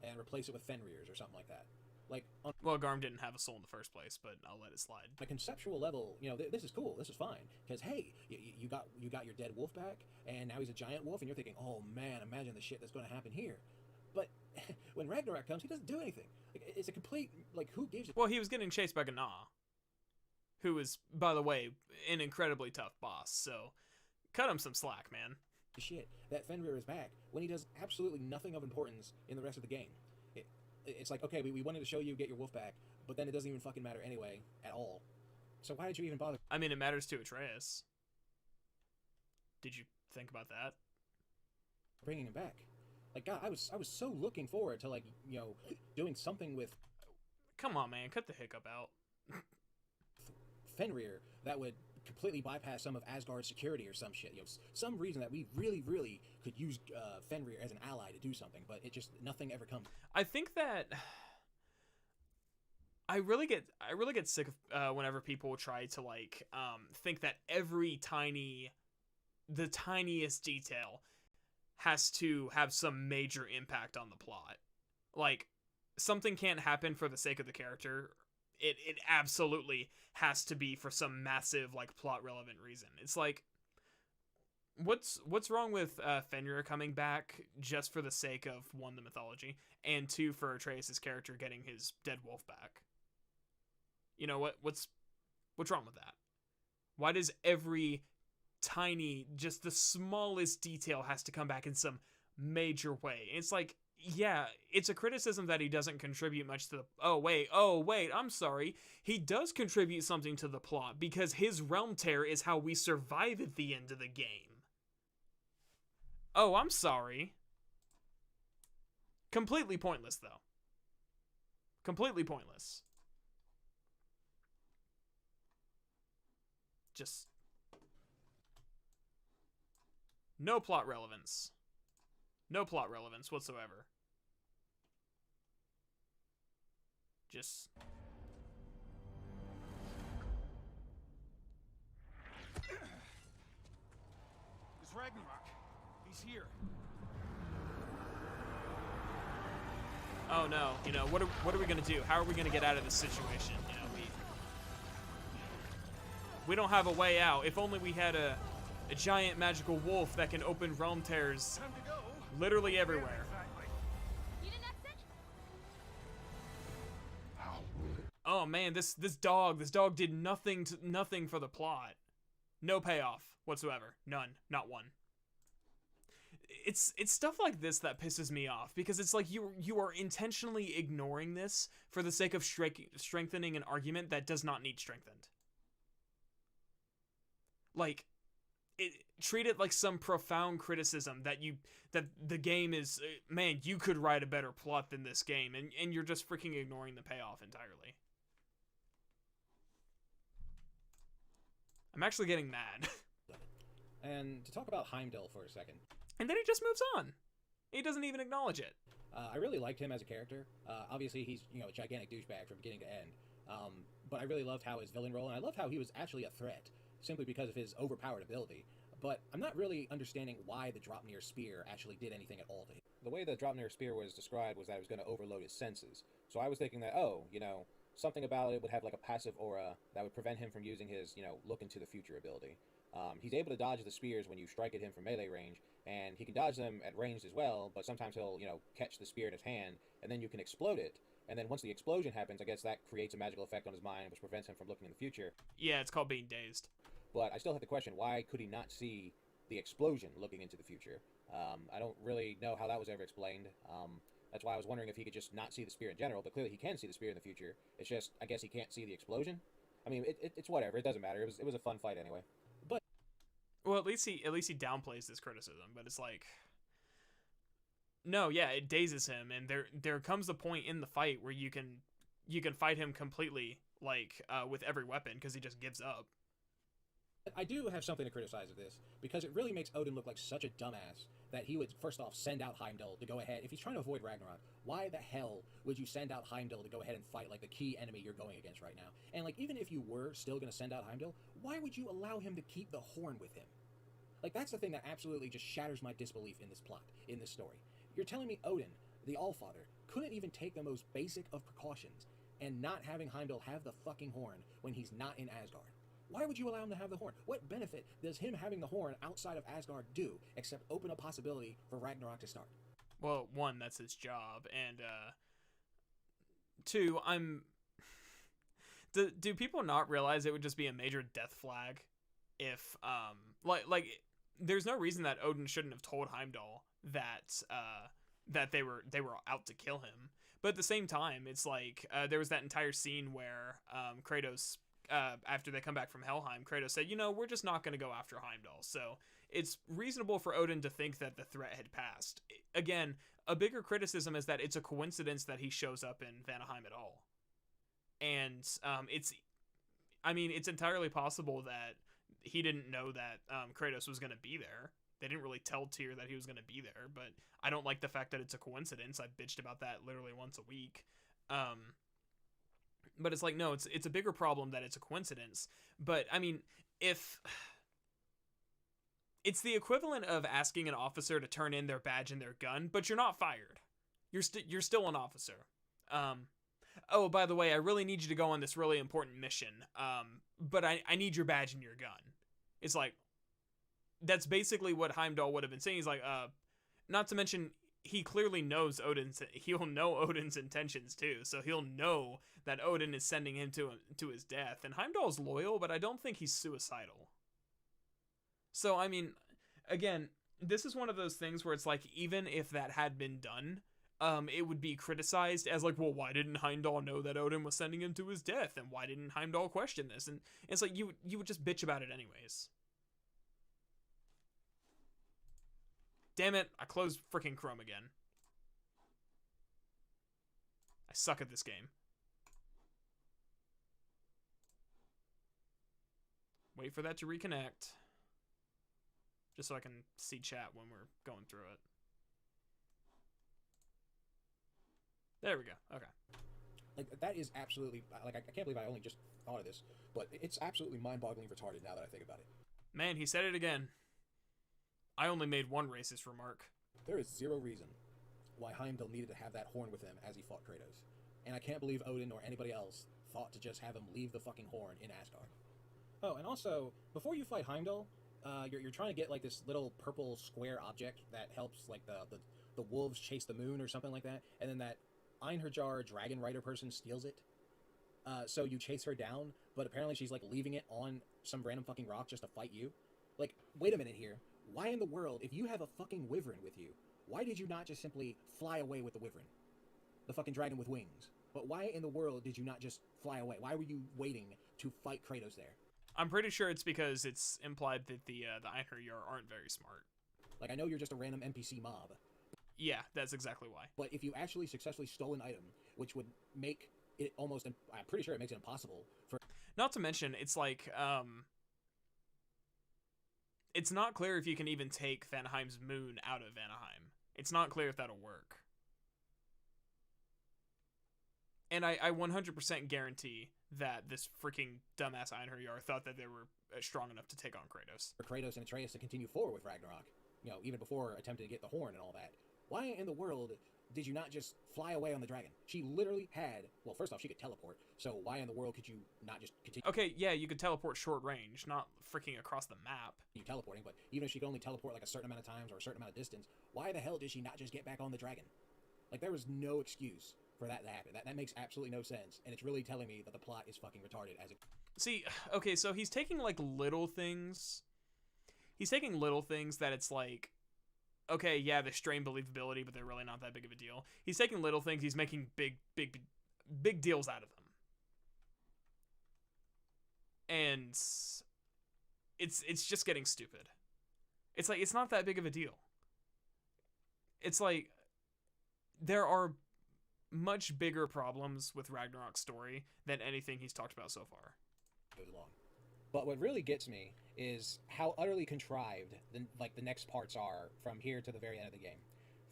and replace it with Fenrir's or something like that. Like, on Well, Garm didn't have a soul in the first place, but I'll let it slide. a conceptual level, you know, this is cool, this is fine, because hey, you got your dead wolf back, and now he's a giant wolf, and you're thinking, oh man, imagine the shit that's going to happen here. But when Ragnarok comes, he doesn't do anything. Like, it's a complete, like, who gives a... Well, he was getting chased by Gnaw, who is, by the way, an incredibly tough boss, so cut him some slack, man. shit that Fenrir is back when he does absolutely nothing of importance in the rest of the game. It's like, okay, we wanted to show you get your wolf back, but then it doesn't even fucking matter anyway at all. So why did you even bother I mean, it matters to Atreus. Did you think about that? bringing him back? Like, God, I was so looking forward to, like, you know, doing something with Come on, man, cut the hiccup out. Fenrir that would completely bypass some of Asgard's security or some shit. You know, some reason that we really could use Fenrir as an ally to do something, but it just nothing ever comes. I think that I really get sick of whenever people try to like think that the tiniest detail has to have some major impact on the plot. Like, something can't happen for the sake of the character. It absolutely has to be for some massive, like, plot relevant reason. It's like, what's wrong with Fenrir coming back just for the sake of, one, the mythology, and two, for Atreus' character getting his dead wolf back? You know, what's wrong with that? Why does every tiny, just the smallest detail has to come back in some major way? It's like, yeah, it's a criticism that he doesn't contribute much to the... Oh, wait, I'm sorry. He does contribute something to the plot, because his realm tear is how we survive at the end of the game. Oh, I'm sorry. Completely pointless, though. Completely pointless. Just... no plot relevance. No plot relevance whatsoever. Just... It's Ragnarok. He's here. oh no, you know, what are we gonna do? How are we gonna get out of this situation? You know, we don't have a way out. If only we had a giant magical wolf that can open realm tears Time to go. literally everywhere. Exactly. You didn't exit? oh man, this dog did nothing for the plot. No payoff whatsoever. None. Not one. It's stuff like this that pisses me off, because it's like you are intentionally ignoring this for the sake of strengthening an argument that does not need strengthened. Like, treat it like some profound criticism that the game is, man, you could write a better plot than this game, and you're just freaking ignoring the payoff entirely. I'm actually getting mad. And to talk about Heimdall for a second. And then he just moves on. He doesn't even acknowledge it. I really liked him as a character. Obviously, he's a gigantic douchebag from beginning to end. But I really loved how his villain role, and I loved how he was actually a threat, simply because of his overpowered ability. But I'm not really understanding why the Dropnir Spear actually did anything at all to him. The way the Dropnir Spear was described was that it was going to overload his senses. So I was thinking that, something about it would have like a passive aura that would prevent him from using his, look into the future ability. He's able to dodge the spears when you strike at him from melee range, and he can dodge them at range as well, but sometimes he'll, catch the spear in his hand, and then you can explode it. And then once the explosion happens, I guess that creates a magical effect on his mind, which prevents him from looking in the future. Yeah, it's called being dazed. But I still have the question, why could he not see the explosion looking into the future? I don't really know how that was ever explained. That's why I was wondering if he could just not see the spear in general, but clearly he can see the spear in the future. It's just, I guess he can't see the explosion? I mean, it's whatever. It doesn't matter. It was a fun fight anyway. But well, at least he downplays this criticism, but it's like, no, yeah, it dazes him, and there comes a point in the fight where you can fight him completely, like, with every weapon, because he just gives up. I do have something to criticize of this, because it really makes Odin look like such a dumbass that he would, first off, send out Heimdall to go ahead. If he's trying to avoid Ragnarok, why the hell would you send out Heimdall to go ahead and fight, like, the key enemy you're going against right now? And, like, even if you were still going to send out Heimdall, why would you allow him to keep the horn with him? Like, that's the thing that absolutely just shatters my disbelief in this plot, in this story. You're telling me Odin, the Allfather, couldn't even take the most basic of precautions and not having Heimdall have the fucking horn when he's not in Asgard? Why would you allow him to have the horn? What benefit does him having the horn outside of Asgard do, except open a possibility for Ragnarok to start? Well, one, that's his job, and two, do people not realize it would just be a major death flag if like there's no reason that Odin shouldn't have told Heimdall that they were out to kill him. But at the same time, it's like there was that entire scene where Kratos, after they come back from Helheim, Kratos said, we're just not going to go after Heimdall. So it's reasonable for Odin to think that the threat had passed. Again, a bigger criticism is that it's a coincidence that he shows up in Vanaheim at all. And it's entirely possible that he didn't know that Kratos was going to be there. They didn't really tell Tyr that he was going to be there, but I don't like the fact that it's a coincidence. I bitched about that literally once a week. But it's like, no, it's a bigger problem that it's a coincidence. But I mean, if it's the equivalent of asking an officer to turn in their badge and their gun, but you're not fired. You're still an officer. Oh, by the way, I really need you to go on this really important mission. But I need your badge and your gun. It's like, that's basically what Heimdall would have been saying. He's like, not to mention, he clearly knows he'll know Odin's intentions too. So he'll know that Odin is sending him to his death. And Heimdall's loyal, but I don't think he's suicidal. So, I mean, again, this is one of those things where it's like, even if that had been done, it would be criticized as like, well, why didn't Heimdall know that Odin was sending him to his death? And why didn't Heimdall question this? And it's like, you would just bitch about it anyways. Damn it, I closed freaking Chrome again. I suck at this game. Wait for that to reconnect. Just so I can see chat when we're going through it. There we go. Okay. Like, that is absolutely, like, I can't believe I only just thought of this, but it's absolutely mind-boggling retarded now that I think about it. Man, he said it again. I only made one racist remark. There is zero reason why Heimdall needed to have that horn with him as he fought Kratos. And I can't believe Odin or anybody else thought to just have him leave the fucking horn in Asgard. Oh, and also, before you fight Heimdall, you're trying to get, like, this little purple square object that helps, like, the wolves chase the moon or something like that, and then that Einherjar dragon rider person steals it. So you chase her down, but apparently she's like leaving it on some random fucking rock just to fight you. Like, wait a minute here. Why in the world, if you have a fucking wyvern with you, why did you not just simply fly away with the wyvern? The fucking dragon with wings. But why in the world did you not just fly away? Why were you waiting to fight Kratos there? I'm pretty sure it's because it's implied that the Einherjar aren't very smart. Like, I know you're just a random NPC mob. Yeah, that's exactly why. But if you actually successfully stole an item, which would make it almost, I'm pretty sure it makes it impossible for... Not to mention, it's like, it's not clear if you can even take Vanaheim's moon out of Vanaheim. It's not clear if that'll work. And I 100% guarantee that this freaking dumbass Einherjar thought that they were strong enough to take on Kratos. For Kratos and Atreus to continue forward with Ragnarok, you know, even before attempting to get the horn and all that. Why in the world did you not just fly away on the dragon? She literally had, well, first off, she could teleport, so why in the world could you not just continue? Okay, yeah, you could teleport short range, not freaking across the map. You teleporting, but even if she could only teleport like a certain amount of times or a certain amount of distance, why the hell did she not just get back on the dragon? Like, there was no excuse for that to happen. That makes absolutely no sense, and it's really telling me that the plot is fucking retarded as it... See, okay, so he's taking, like, little things. He's taking little things that it's like, okay, yeah, they strain believability, but they're really not that big of a deal. He's taking little things, he's making big deals out of them. And it's just getting stupid. It's like, it's not that big of a deal. It's like, there are much bigger problems with Ragnarok's story than anything he's talked about so far. Goes along. But what really gets me is how utterly contrived the next parts are from here to the very end of the game.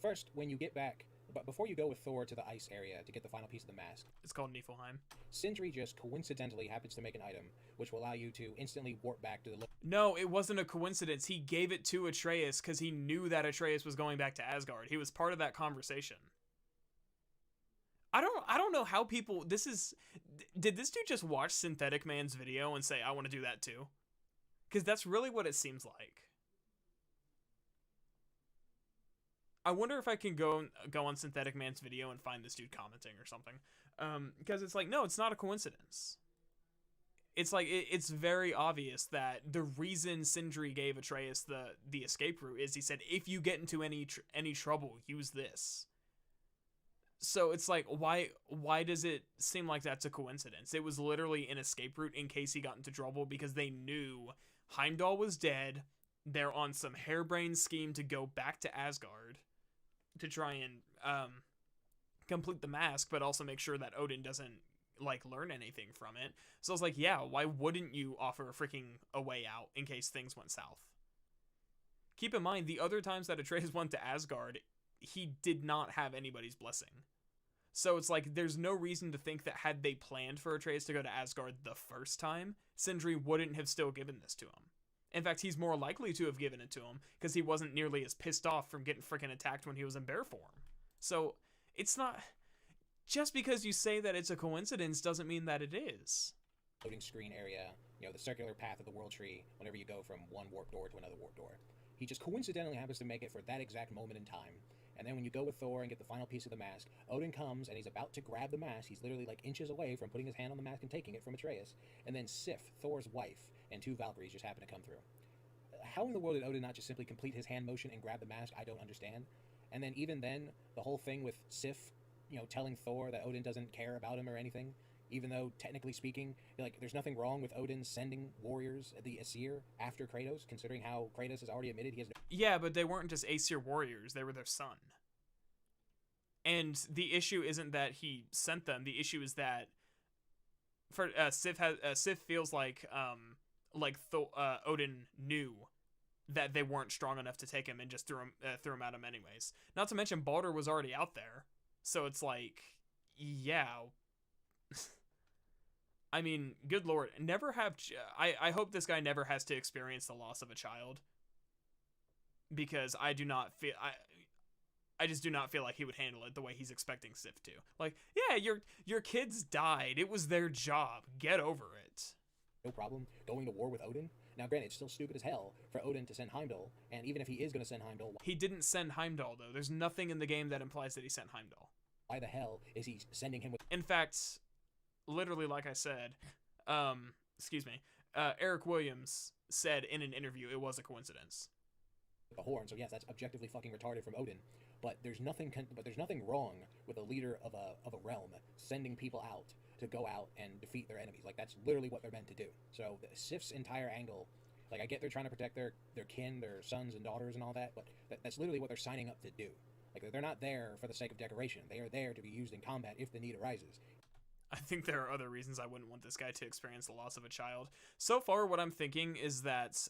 First, when you get back, but before you go with Thor to the ice area to get the final piece of the mask, it's called Niflheim. Sindri just coincidentally happens to make an item which will allow you to instantly warp back to the... No, it wasn't a coincidence. He gave it to Atreus because he knew that Atreus was going back to Asgard. He was part of that conversation. I don't know how people... Did this dude just watch Synthetic Man's video and say, I want to do that too? Because that's really what it seems like. I wonder if I can go on Synthetic Man's video and find this dude commenting or something. Because it's like, no, it's not a coincidence. It's like, it's very obvious that the reason Sindri gave Atreus the escape route is he said, if you get into any trouble, use this. So it's like, why does it seem like that's a coincidence? It was literally an escape route in case he got into trouble because they knew Heimdall was dead. They're on some harebrained scheme to go back to Asgard to try and complete the mask, but also make sure that Odin doesn't like learn anything from it. So I was like, yeah, why wouldn't you offer a way out in case things went south? Keep in mind, the other times that Atreus went to Asgard, he did not have anybody's blessing. So it's like, there's no reason to think that had they planned for Atreus to go to Asgard the first time, Sindri wouldn't have still given this to him. In fact, he's more likely to have given it to him because he wasn't nearly as pissed off from getting freaking attacked when he was in bear form. So it's not... Just because you say that it's a coincidence doesn't mean that it is. Loading screen area, you know, the circular path of the world tree, whenever you go from one warp door to another warp door. He just coincidentally happens to make it for that exact moment in time. And then when you go with Thor and get the final piece of the mask, Odin comes and he's about to grab the mask. He's literally like inches away from putting his hand on the mask and taking it from Atreus. And then Sif, Thor's wife, and two Valkyries just happen to come through. How in the world did Odin not just simply complete his hand motion and grab the mask? I don't understand. And then even then, the whole thing with Sif, you know, telling Thor that Odin doesn't care about him or anything, even though technically speaking, like, there's nothing wrong with Odin sending warriors, the Aesir, after Kratos, considering how Kratos has already admitted he has no... Yeah, but they weren't just Aesir warriors, they were their son. And the issue isn't that he sent them, the issue is that for Sif feels like Odin knew that they weren't strong enough to take him and just threw him at him anyways. Not to mention Baldur was already out there. So it's like, yeah. I mean, good lord, never have... I hope this guy never has to experience the loss of a child. Because I do not feel... I just do not feel like he would handle it the way he's expecting Sif to. Like, yeah, your kids died. It was their job. Get over it. No problem going to war with Odin. Now, granted, it's still stupid as hell for Odin to send Heimdall, and even if he is going to send Heimdall... He didn't send Heimdall, though. There's nothing in the game that implies that he sent Heimdall. Why the hell is he sending him with... In fact, literally, like I said, excuse me, Eric Williams said in an interview it was a coincidence. The horn. So yes, that's objectively fucking retarded from Odin. But there's nothing. But there's nothing wrong with a leader of a realm sending people out to go out and defeat their enemies. Like that's literally what they're meant to do. So the Sif's entire angle, like I get they're trying to protect their kin, their sons and daughters and all that, but that's literally what they're signing up to do. Like they're not there for the sake of decoration. They are there to be used in combat if the need arises. I think there are other reasons I wouldn't want this guy to experience the loss of a child. So far, what I'm thinking is that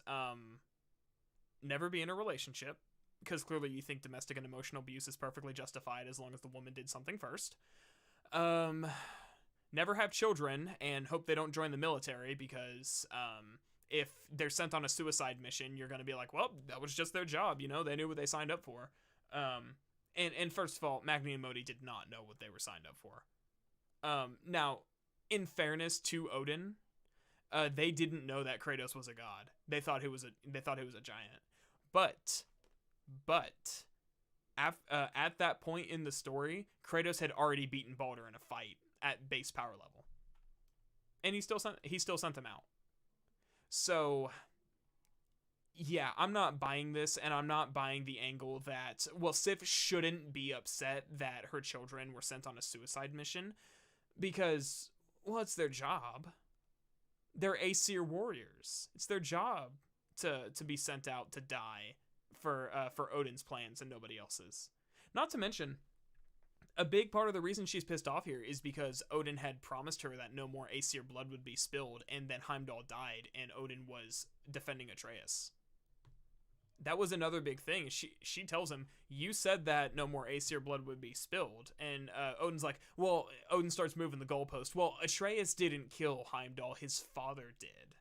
never be in a relationship, because clearly you think domestic and emotional abuse is perfectly justified as long as the woman did something first. Never have children and hope they don't join the military, because if they're sent on a suicide mission, you're going to be like, well, that was just their job, you know, they knew what they signed up for. And first of all, Magni and Modi did not know what they were signed up for. Now, in fairness to Odin, they didn't know that Kratos was a god. They thought he was a giant. But at that point in the story, Kratos had already beaten Baldur in a fight at base power level, and he still sent them out. So yeah, I'm not buying this, and I'm not buying the angle that, well, Sif shouldn't be upset that her children were sent on a suicide mission, because, well, it's their job. They're Aesir warriors. It's their job to be sent out to die for Odin's plans and nobody else's. Not to mention, a big part of the reason she's pissed off here is because Odin had promised her that no more Aesir blood would be spilled, and then Heimdall died, and Odin was defending Atreus. That was another big thing. She tells him, you said that no more Aesir blood would be spilled. And Odin's like, well, Odin starts moving the goalpost. Well, Atreus didn't kill Heimdall. His father did.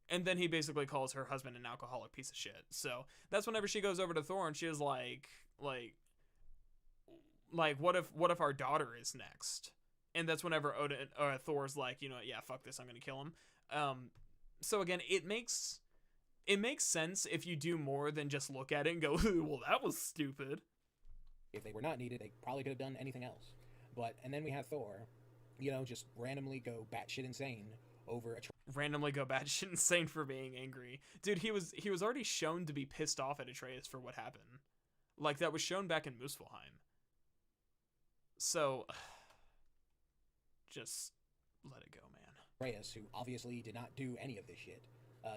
And then he basically calls her husband an alcoholic piece of shit. So that's whenever she goes over to Thor and she is like, what if our daughter is next? And that's whenever Thor's like, you know what, yeah, fuck this, I'm gonna kill him. So again, it makes sense if you do more than just look at it and go, well, that was stupid. If they were not needed, they probably could have done anything else. And then we have Thor, you know, just randomly go batshit insane over randomly go batshit insane for being angry. Dude, he was already shown to be pissed off at Atreus for what happened. Like, that was shown back in Muspelheim. So, just let it go, man. Atreus, who obviously did not do any of this shit.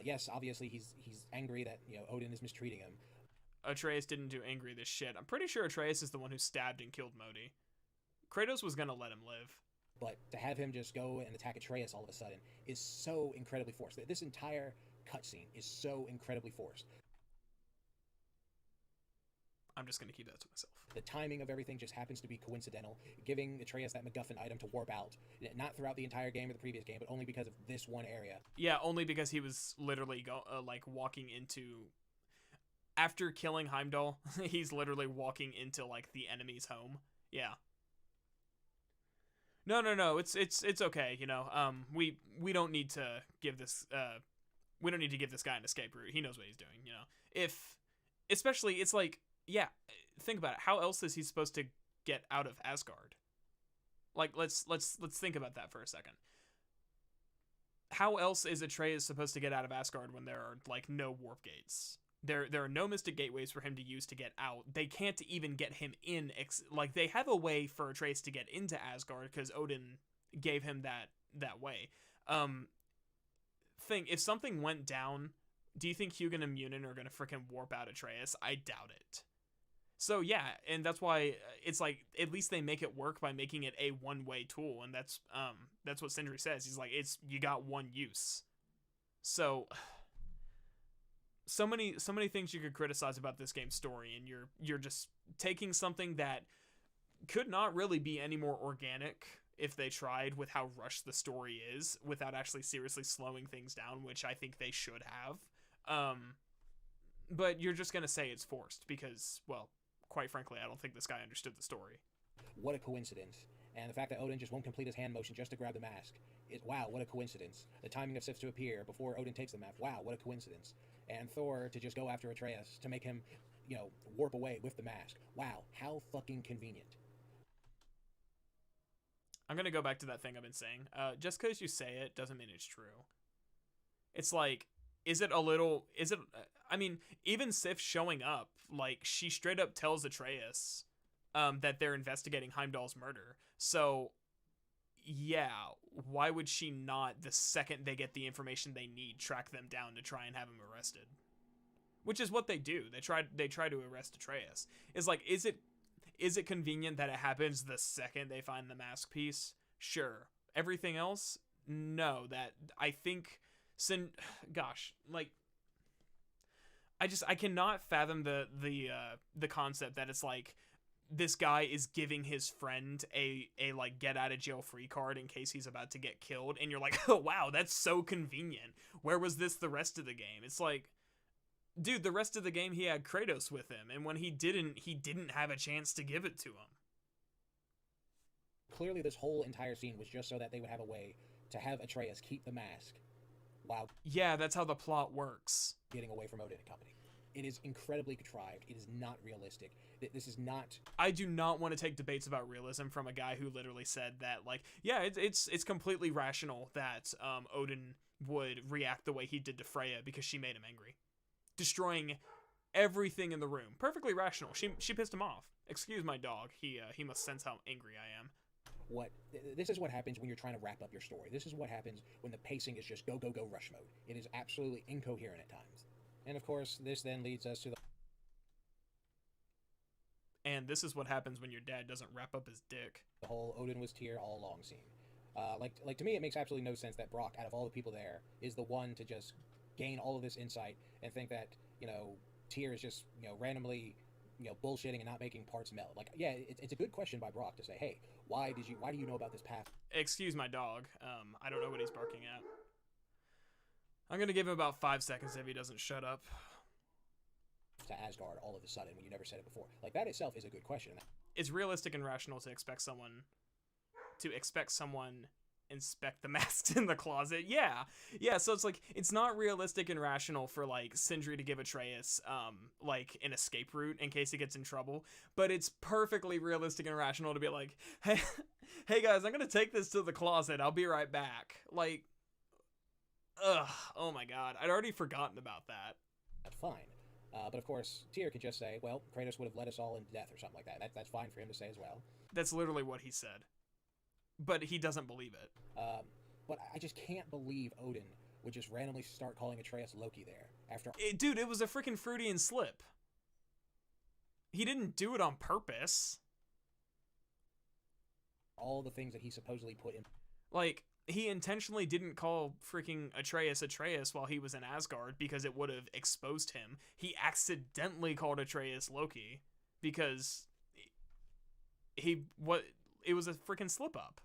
Yes, obviously he's angry that, you know, Odin is mistreating him. Atreus didn't do angry this shit. I'm pretty sure Atreus is the one who stabbed and killed Modi. Kratos was gonna let him live. But to have him just go and attack Atreus all of a sudden is so incredibly forced. This entire cutscene is so incredibly forced. I'm just gonna keep that to myself. The timing of everything just happens to be coincidental, giving Atreus that MacGuffin item to warp out. Not throughout the entire game or the previous game, but only because of this one area. Yeah, only because he was literally walking into... After killing Heimdall, he's literally walking into, like, the enemy's home. Yeah. No, it's okay, you know. We don't need to give this guy an escape route. He knows what he's doing, you know. Especially, it's like, yeah, think about it. How else is he supposed to get out of Asgard? Like, let's think about that for a second. How else is Atreus supposed to get out of Asgard when there are, like, no warp gates? There are no mystic gateways for him to use to get out. They can't even get him in. They have a way for Atreus to get into Asgard because Odin gave him that way. If something went down, do you think Hugin and Munin are gonna freaking warp out Atreus? I doubt it. So yeah, and that's why it's like, at least they make it work by making it a one-way tool, and that's what Sindri says. He's like, you got one use. So many things you could criticize about this game's story, and you're just taking something that could not really be any more organic if they tried with how rushed the story is, without actually seriously slowing things down, which I think they should have. But you're just gonna say it's forced because, well, quite frankly, I don't think this guy understood the story. What a coincidence. And the fact that Odin just won't complete his hand motion just to grab the mask is, wow, what a coincidence. The timing of Sif to appear before Odin takes the map, wow, what a coincidence. And Thor to just go after Atreus to make him, you know, warp away with the mask. Wow, how fucking convenient. I'm gonna go back to that thing I've been saying. Just because you say it doesn't mean it's true. It's like, is it? I mean, even Sif showing up, like, she straight up tells Atreus, that they're investigating Heimdall's murder. So, yeah, why would she not, the second they get the information they need, track them down to try and have him arrested? Which is what they do. They try to arrest Atreus. It's like, is it convenient that it happens the second they find the mask piece? Sure. Everything else? No. That, I think, gosh, like, I cannot fathom the concept that it's like, this guy is giving his friend a like get out of jail free card in case he's about to get killed, and you're like, oh wow, that's so convenient. Where was this the rest of the game? It's like, dude, the rest of the game he had Kratos with him, and when he didn't have a chance to give it to him. Clearly, this whole entire scene was just so that they would have a way to have Atreus keep the mask while Yeah, that's how the plot works. getting away from Odin and company. It is incredibly contrived. It is not realistic. This is not... I do not want to take debates about realism from a guy who literally said that, like, yeah, it's completely rational that Odin would react the way he did to Freya because she made him angry. Destroying everything in the room. Perfectly rational. She pissed him off. Excuse my dog. He must sense how angry I am. This is what happens when you're trying to wrap up your story. This is what happens when the pacing is just go, go, go rush mode. It is absolutely incoherent at times. And of course, this then leads us to the... And this is what happens when your dad doesn't wrap up his dick. The whole Odin was Tyr all along scene. Like to me, it makes absolutely no sense that Brock, out of all the people there, is the one to just gain all of this insight and think that, Tyr is just, randomly, bullshitting and not making parts melt. Like, yeah, it's a good question by Brock to say, hey, why do you know about this path? Excuse my dog. I don't know what he's barking at. I'm gonna give him about 5 seconds if he doesn't shut up. To Asgard all of a sudden when you never said it before. Like, that itself is a good question. It's realistic and rational to expect someone inspect the masks in the closet. Yeah, so it's like, it's not realistic and rational for like Sindri to give Atreus like an escape route in case he gets in trouble, but it's perfectly realistic and rational to be like, hey guys, I'm gonna take this to the closet, I'll be right back. Like, ugh, oh my god, I'd already forgotten about that. That's fine. But of course, Tyr could just say, well, Kratos would have led us all into death or something like that. That's fine for him to say as well. That's literally what he said. But he doesn't believe it. But I just can't believe Odin would just randomly start calling Atreus Loki there. Dude, it was a freaking Freudian slip. He didn't do it on purpose. All the things that he supposedly put in. Like, he intentionally didn't call freaking Atreus while he was in Asgard because it would have exposed him. He accidentally called Atreus Loki because it was a freaking slip up.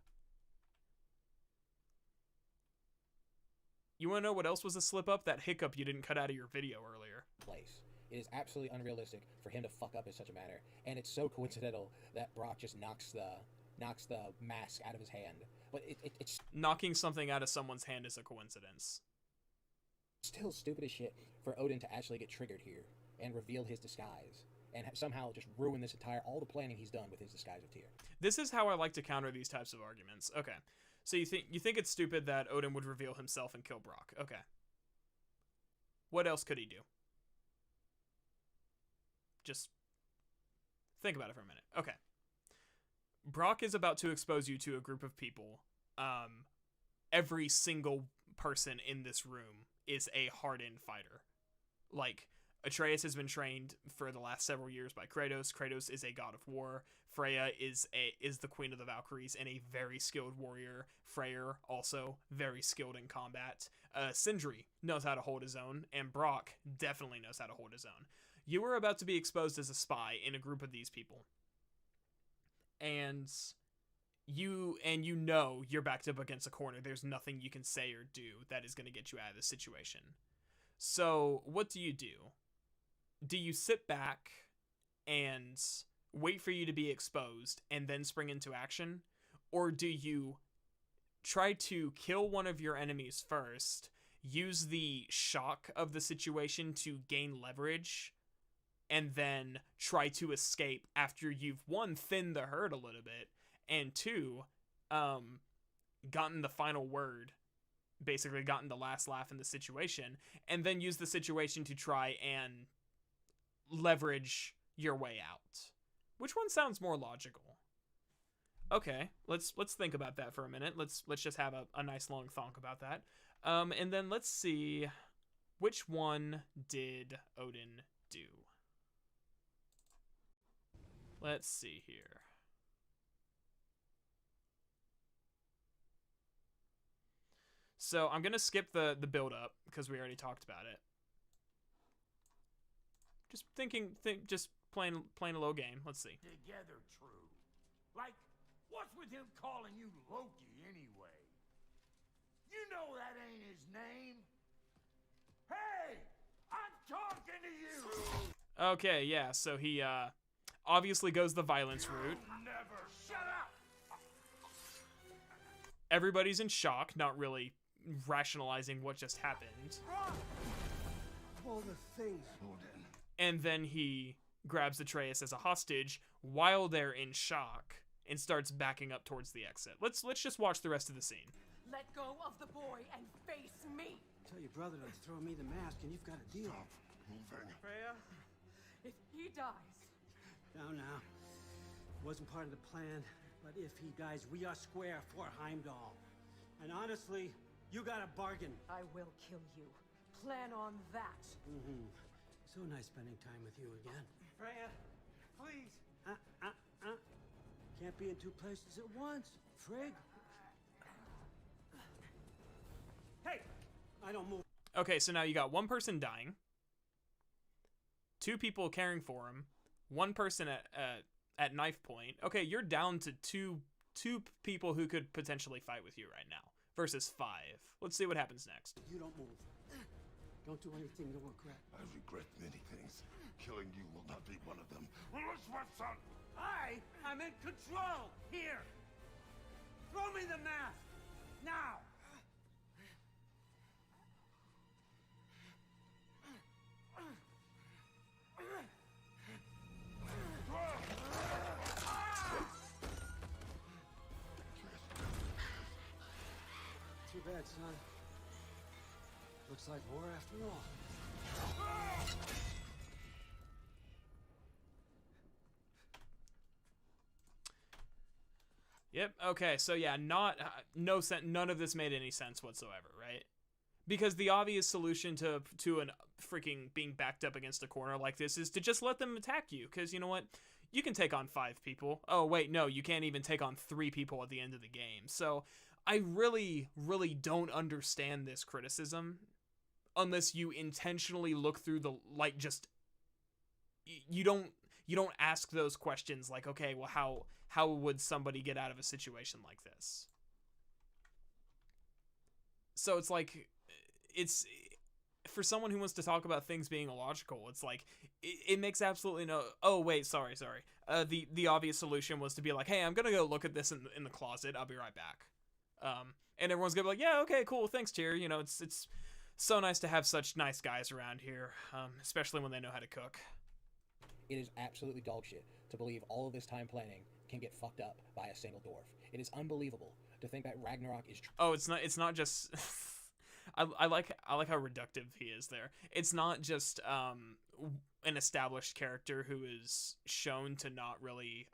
You want to know what else was a slip up? That hiccup you didn't cut out of your video earlier. Place. It is absolutely unrealistic for him to fuck up in such a manner, and it's so coincidental that Brock just knocks the mask out of his hand. But it's knocking something out of someone's hand is a coincidence. Still stupid as shit for Odin to actually get triggered here and reveal his disguise and somehow just ruin all the planning he's done with his disguise of Tyr. This is how I like to counter these types of arguments. Okay, so you think it's stupid that Odin would reveal himself and kill Brock? Okay. What else could he do? Just think about it for a minute. Okay. Brock is about to expose you to a group of people. Every single person in this room is a hardened fighter. Like, Atreus has been trained for the last several years by Kratos. Kratos is a god of war. Freya is the queen of the Valkyries and a very skilled warrior. Freyr also very skilled in combat. Sindri knows how to hold his own, and Brock definitely knows how to hold his own. You are about to be exposed as a spy in a group of these people. And you know you're backed up against a corner. There's nothing you can say or do that is going to get you out of this situation. So what do? Do you sit back and wait for you to be exposed and then spring into action? Or do you try to kill one of your enemies first, use the shock of the situation to gain leverage, and then try to escape after you've, one, thinned the herd a little bit, and two, gotten the final word, basically gotten the last laugh in the situation, and then use the situation to try and leverage your way out. Which one sounds more logical? Okay, let's think about that for a minute. Let's just have a nice long thonk about that. And then let's see, which one did Odin do? Let's see here. So I'm gonna skip the build up because we already talked about it. Just just playing a low game. Let's see. Together, true. Like, what's with him calling you Loki anyway? You know that ain't his name. Hey, I'm talking to you. Okay, yeah. So he obviously goes the violence route. Never shut up. Everybody's in shock, not really rationalizing what just happened. All the things, Odin. And then he grabs Atreus as a hostage while they're in shock and starts backing up towards the exit. Let's just watch the rest of the scene. Let go of the boy and face me. Tell your brother to throw me the mask and you've got a deal. Moving. Freya, if he dies, Now. Wasn't part of the plan, but if he dies, we are square for Heimdall. And honestly, you got a bargain. I will kill you. Plan on that. So nice spending time with you again. Freya, please. Can't be in two places at once, Frig. Hey, I don't move. Okay, so now you got one person dying, two people caring for him, one person at knife point. Okay, you're down to two people who could potentially fight with you right now versus 5. Let's see what happens next. You don't move. Don't do anything you'll regret. I regret many things. Killing you will not be one of them. Where's my son? I'm in control! Here! Throw me the mask! Now! Too bad, son. Looks like war after all. Yep. Okay. So yeah, none of this made any sense whatsoever, right? Because the obvious solution to an freaking being backed up against a corner like this is to just let them attack you. Because you know what, you can take on 5 people. Oh wait, no, you can't even take on 3 people at the end of the game. So I really don't understand this criticism unless you intentionally look through the just you don't ask those questions like, okay, well, how would somebody get out of a situation like this? So it's like, it's for someone who wants to talk about things being illogical, it's like it makes absolutely no. Oh wait, sorry. The obvious solution was to be like, hey, I'm gonna go look at this in the closet. I'll be right back. And everyone's gonna be like, yeah, okay, cool, thanks, Tyr. You know, it's so nice to have such nice guys around here, especially when they know how to cook. It is absolutely dog shit to believe all of this time planning can get fucked up by a single dwarf. It is unbelievable to think that Ragnarok is Oh, it's not just I like how reductive he is there. It's not just an established character who is shown to not really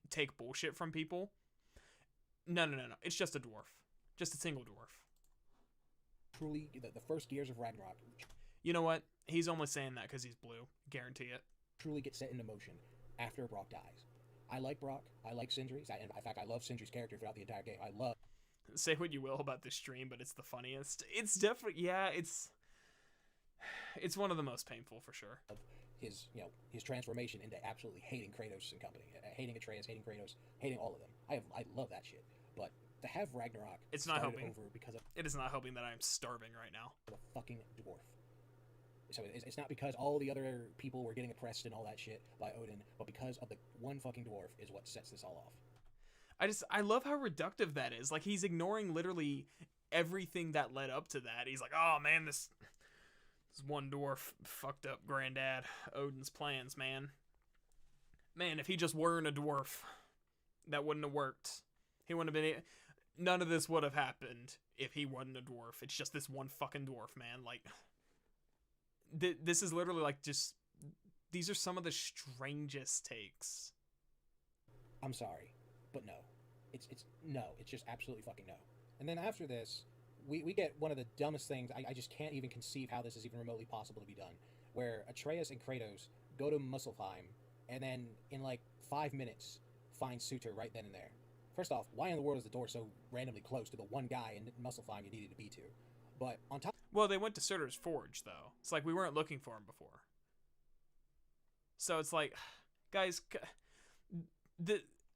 take bullshit from people. No. It's just a dwarf. Just a single dwarf. truly the first gears of Ragnarok You know what? He's only saying that because he's blue. Guarantee it. truly get set into motion after Brock dies. I like Brock. I like Sindri. In fact, I love Sindri's character throughout the entire game. I love. Say what you will about this stream, but it's the funniest. It's definitely, yeah, it's one of the most painful for sure. His transformation into absolutely hating Kratos and company, hating Atreus, hating Kratos, hating all of them. I love that shit. But to have Ragnarok, it's not helping. Over because of it is not helping that I am starving right now. A fucking dwarf. So it's not because all the other people were getting oppressed and all that shit by Odin, but because of the one fucking dwarf is what sets this all off. I love how reductive that is. Like, he's ignoring literally everything that led up to that. He's like, oh man, this one dwarf fucked up granddad Odin's plans, man. Man, if he just weren't a dwarf, that wouldn't have worked. He wouldn't have been. None of this would have happened if he wasn't a dwarf. It's just this one fucking dwarf, man. Like, this is literally like just. These are some of the strangest takes. I'm sorry, but no. It's no. It's just absolutely fucking no. And then after this, we get one of the dumbest things. I just can't even conceive how this is even remotely possible to be done. Where Atreus and Kratos go to Muspelheim, and then in like 5 minutes find Suter right then and there. First off, why in the world is the door so randomly close to the one guy in Muspelheim you needed to be to? But on top... Well, they went to Surtur's Forge, though. It's like we weren't looking for him before. So it's like, guys,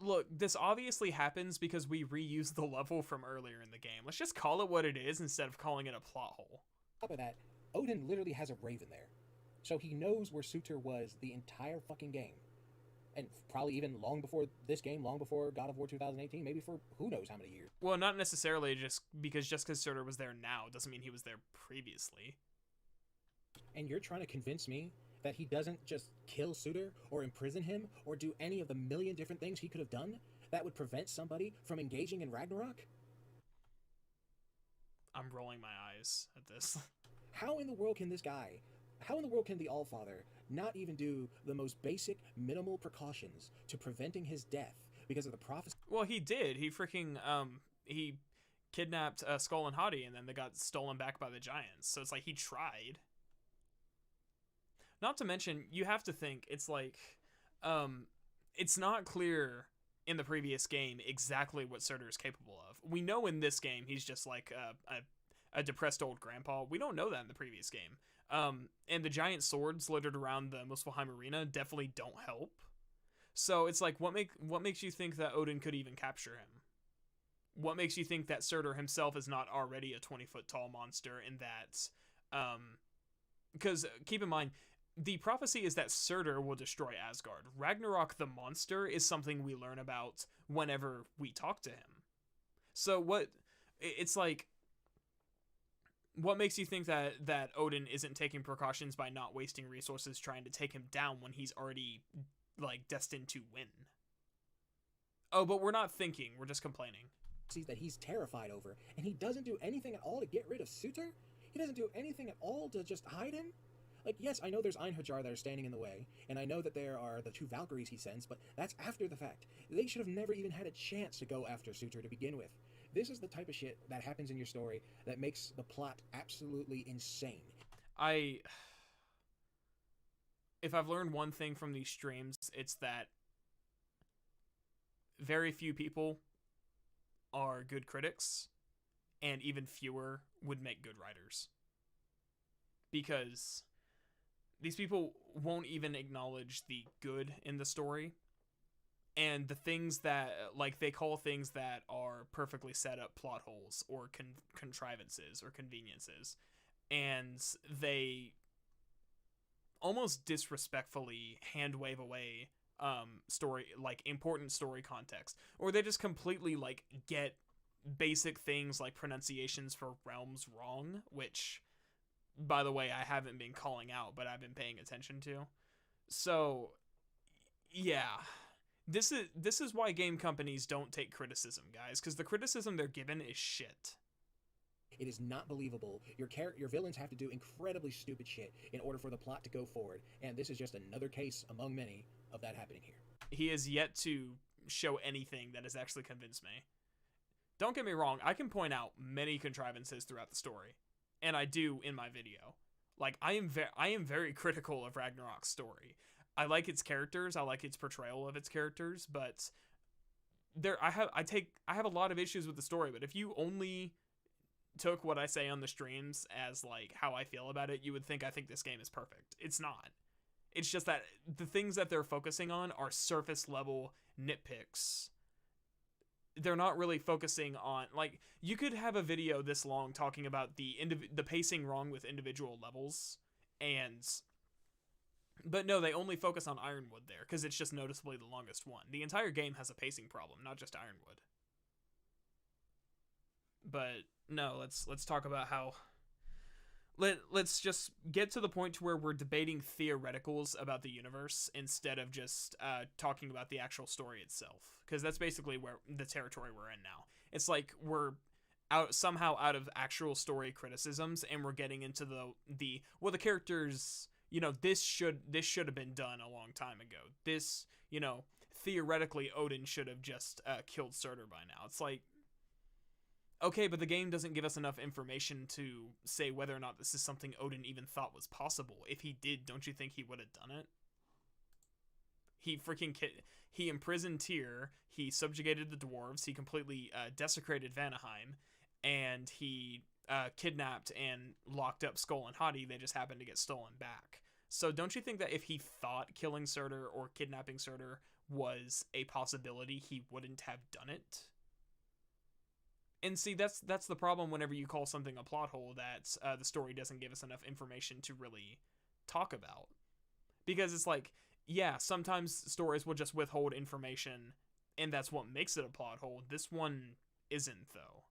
look, this obviously happens because we reused the level from earlier in the game. Let's just call it what it is instead of calling it a plot hole. On top of that, Odin literally has a raven there. So he knows where Suter was the entire fucking game. And probably even long before this game, long before God of War 2018, maybe for who knows how many years. Well, not necessarily just because Surtur was there now doesn't mean he was there previously. And you're trying to convince me that he doesn't just kill Suter or imprison him or do any of the million different things he could have done that would prevent somebody from engaging in Ragnarok? I'm rolling my eyes at this. How in the world can the Allfather not even do the most basic, minimal precautions to preventing his death because of the prophecy? Well, he did. He freaking, he kidnapped Skull and Hati, and then they got stolen back by the giants. So it's like he tried. Not to mention, you have to think, it's like, it's not clear in the previous game exactly what Surtur is capable of. We know in this game he's just like a depressed old grandpa. We don't know that in the previous game. And the giant swords littered around the Muspelheim arena definitely don't help. So it's like, what makes you think that Odin could even capture him? What makes you think that Surtur himself is not already a 20-foot tall monster in that, because keep in mind, the prophecy is that Surtur will destroy Asgard. Ragnarok the monster is something we learn about whenever we talk to him. So it's like, what makes you think that Odin isn't taking precautions by not wasting resources trying to take him down when he's already, like, destined to win? Oh, but we're not thinking, we're just complaining. That he's terrified over, and he doesn't do anything at all to get rid of Suter? He doesn't do anything at all to just hide him? Like, yes, I know there's Einherjar that are standing in the way, and I know that there are the 2 Valkyries he sends, but that's after the fact. They should have never even had a chance to go after Suter to begin with. This is the type of shit that happens in your story that makes the plot absolutely insane. If I've learned one thing from these streams, it's that very few people are good critics, and even fewer would make good writers. Because these people won't even acknowledge the good in the story, and the things that, like, they call things that are perfectly set up plot holes or contrivances or conveniences, and they almost disrespectfully hand wave away story, like, important story context, or they just completely, like, get basic things like pronunciations for realms wrong, which, by the way, I haven't been calling out, but I've been paying attention to. So, yeah. This is why game companies don't take criticism, guys, because the criticism they're given is shit. It is not believable. Your villains have to do incredibly stupid shit in order for the plot to go forward, and this is just another case among many of that happening here. He has yet to show anything that has actually convinced me. Don't get me wrong, I can point out many contrivances throughout the story, and I do in my video. Like, I am very critical of Ragnarok's story. I like its characters, I like its portrayal of its characters, but I have a lot of issues with the story, but if you only took what I say on the streams as, like, how I feel about it, you would think I think this game is perfect. It's not. It's just that the things that they're focusing on are surface level nitpicks. They're not really focusing on, like, you could have a video this long talking about the pacing wrong with individual levels, but no, they only focus on Ironwood there because it's just noticeably the longest one. The entire game has a pacing problem, not just Ironwood. But no, let's talk about how let's just get to the point to where we're debating theoreticals about the universe instead of just talking about the actual story itself, because that's basically where the territory we're in now. It's like we're somehow out of actual story criticisms, and we're getting into the well, the characters, this should have been done a long time ago. This, theoretically Odin should have just killed Surtur by now. It's like, okay, but the game doesn't give us enough information to say whether or not this is something Odin even thought was possible. If he did, don't you think he would have done it? He imprisoned Tyr, he subjugated the dwarves, he completely desecrated Vanaheim, and he kidnapped and locked up Skull and Hati. They just happened to get stolen back. So don't you think that if he thought killing Surtur or kidnapping Surtur was a possibility, he wouldn't have done it? And see, that's the problem whenever you call something a plot hole that the story doesn't give us enough information to really talk about. Because it's like, yeah, sometimes stories will just withhold information, and that's what makes it a plot hole. This one isn't, though.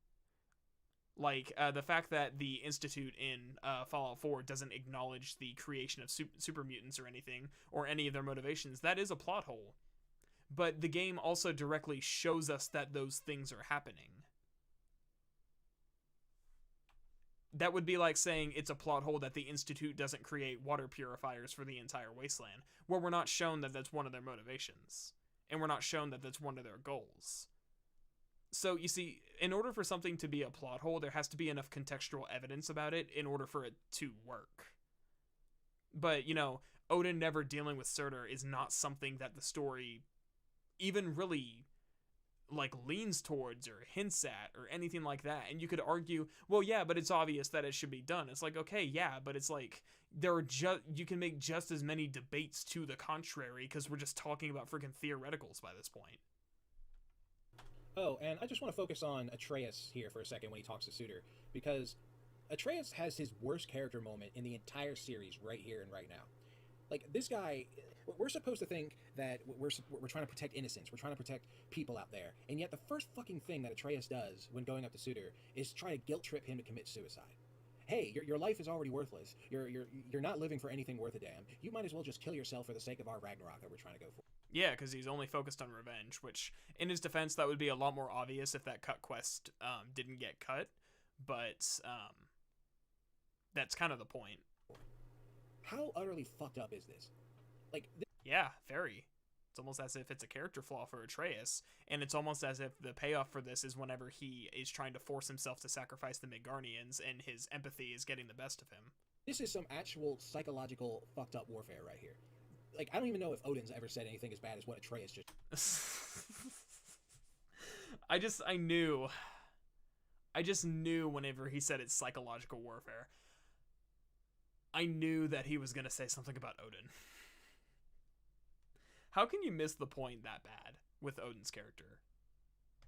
Like, the fact that the Institute in Fallout 4 doesn't acknowledge the creation of super mutants or anything, or any of their motivations, that is a plot hole. But the game also directly shows us that those things are happening. That would be like saying it's a plot hole that the Institute doesn't create water purifiers for the entire wasteland, where we're not shown that that's one of their motivations, and we're not shown that that's one of their goals. So, you see, in order for something to be a plot hole, there has to be enough contextual evidence about it in order for it to work. But, Odin never dealing with Surtur is not something that the story even really leans towards or hints at or anything like that. And you could argue, well, yeah, but it's obvious that it should be done. It's like, okay, yeah, but it's like you can make just as many debates to the contrary, because we're just talking about freaking theoreticals by this point. Oh, and I just want to focus on Atreus here for a second when he talks to Surtur, because Atreus has his worst character moment in the entire series right here and right now. Like, this guy, we're supposed to think that we're trying to protect innocents, we're trying to protect people out there, and yet the first fucking thing that Atreus does when going up to Surtur is try to guilt trip him to commit suicide. Hey, your life is already worthless. You're not living for anything worth a damn. You might as well just kill yourself for the sake of our Ragnarok that we're trying to go for. Yeah, because he's only focused on revenge, which, in his defense, that would be a lot more obvious if that cut quest didn't get cut, but that's kind of the point. How utterly fucked up is this? Yeah, very. It's almost as if it's a character flaw for Atreus, and it's almost as if the payoff for this is whenever he is trying to force himself to sacrifice the Midgardians, and his empathy is getting the best of him. This is some actual psychological fucked up warfare right here. Like, I don't even know if Odin's ever said anything as bad as what Atreus just... I just knew whenever he said it's psychological warfare, I knew that he was going to say something about Odin. How can you miss the point that bad with Odin's character?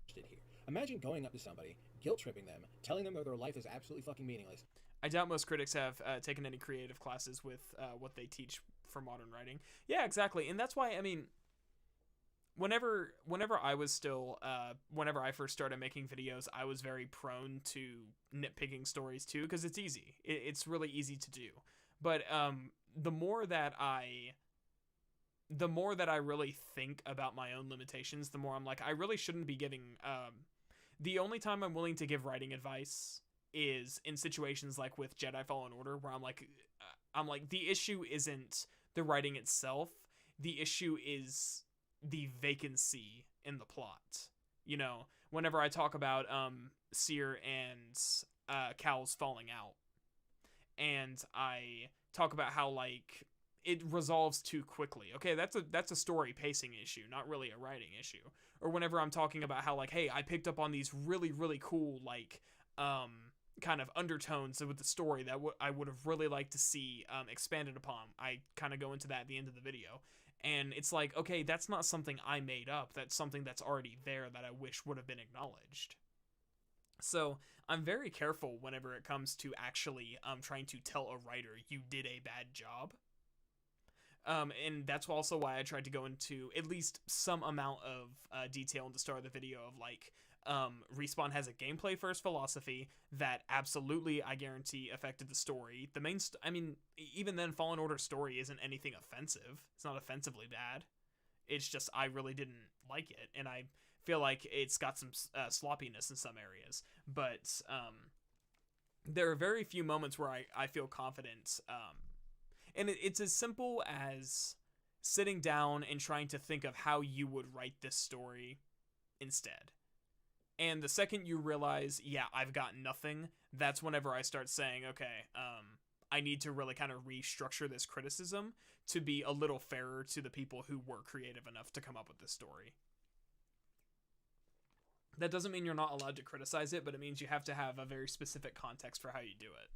Here. Imagine going up to somebody, guilt-tripping them, telling them that their life is absolutely fucking meaningless. I doubt most critics have taken any creative classes with what they teach for modern writing. Yeah, exactly. And that's why, I mean, whenever I was still, whenever I first started making videos, I was very prone to nitpicking stories too, because it's easy. It's really easy to do. But the more that I really think about my own limitations, the more I'm like, I really shouldn't be giving, the only time I'm willing to give writing advice is in situations like with Jedi Fallen Order, where I'm like, the issue isn't the writing itself. The issue is the vacancy in the plot. Whenever I talk about Seer and Cal's falling out, and I talk about how it resolves too quickly. Okay, that's a story pacing issue, not really a writing issue. Or whenever I'm talking about how hey, I picked up on these really, really cool kind of undertones with the story that I would have really liked to see expanded upon. I kind of go into that at the end of the video. And it's like, okay, that's not something I made up. That's something that's already there that I wish would have been acknowledged. So I'm very careful whenever it comes to actually trying to tell a writer you did a bad job. And that's also why I tried to go into at least some amount of detail at the start of the video of Respawn has a gameplay first philosophy that absolutely, I guarantee, affected the story. The main, I mean, even then, Fallen Order story isn't anything offensive. It's not offensively bad. It's just I really didn't like it, and I feel like it's got some sloppiness in some areas. But there are very few moments where I feel confident. And it's as simple as sitting down and trying to think of how you would write this story instead. And the second you realize, yeah, I've got nothing, that's whenever I start saying, okay, I need to really kind of restructure this criticism to be a little fairer to the people who were creative enough to come up with this story. That doesn't mean you're not allowed to criticize it, but it means you have to have a very specific context for how you do it.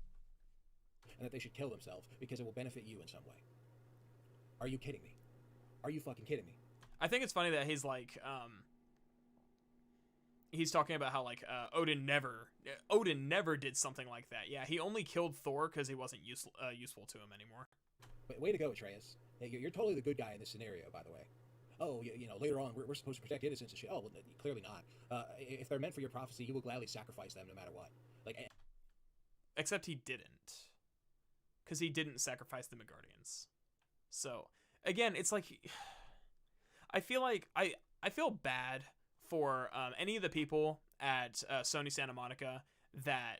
And that they should kill themselves because it will benefit you in some way. Are you kidding me? Are you fucking kidding me? I think it's funny that he's like, he's talking about how like Odin never did something like that. Yeah, he only killed Thor because he wasn't useful to him anymore. Way to go, Atreus. You're totally the good guy in this scenario, by the way. Oh, you know, later on we're supposed to protect innocents and shit. Oh, well, clearly not. If they're meant for your prophecy, you will gladly sacrifice them no matter what. Like, except he didn't, because he didn't sacrifice the Midgardians. So again, it's like I feel like I feel bad for any of the people at Sony Santa Monica that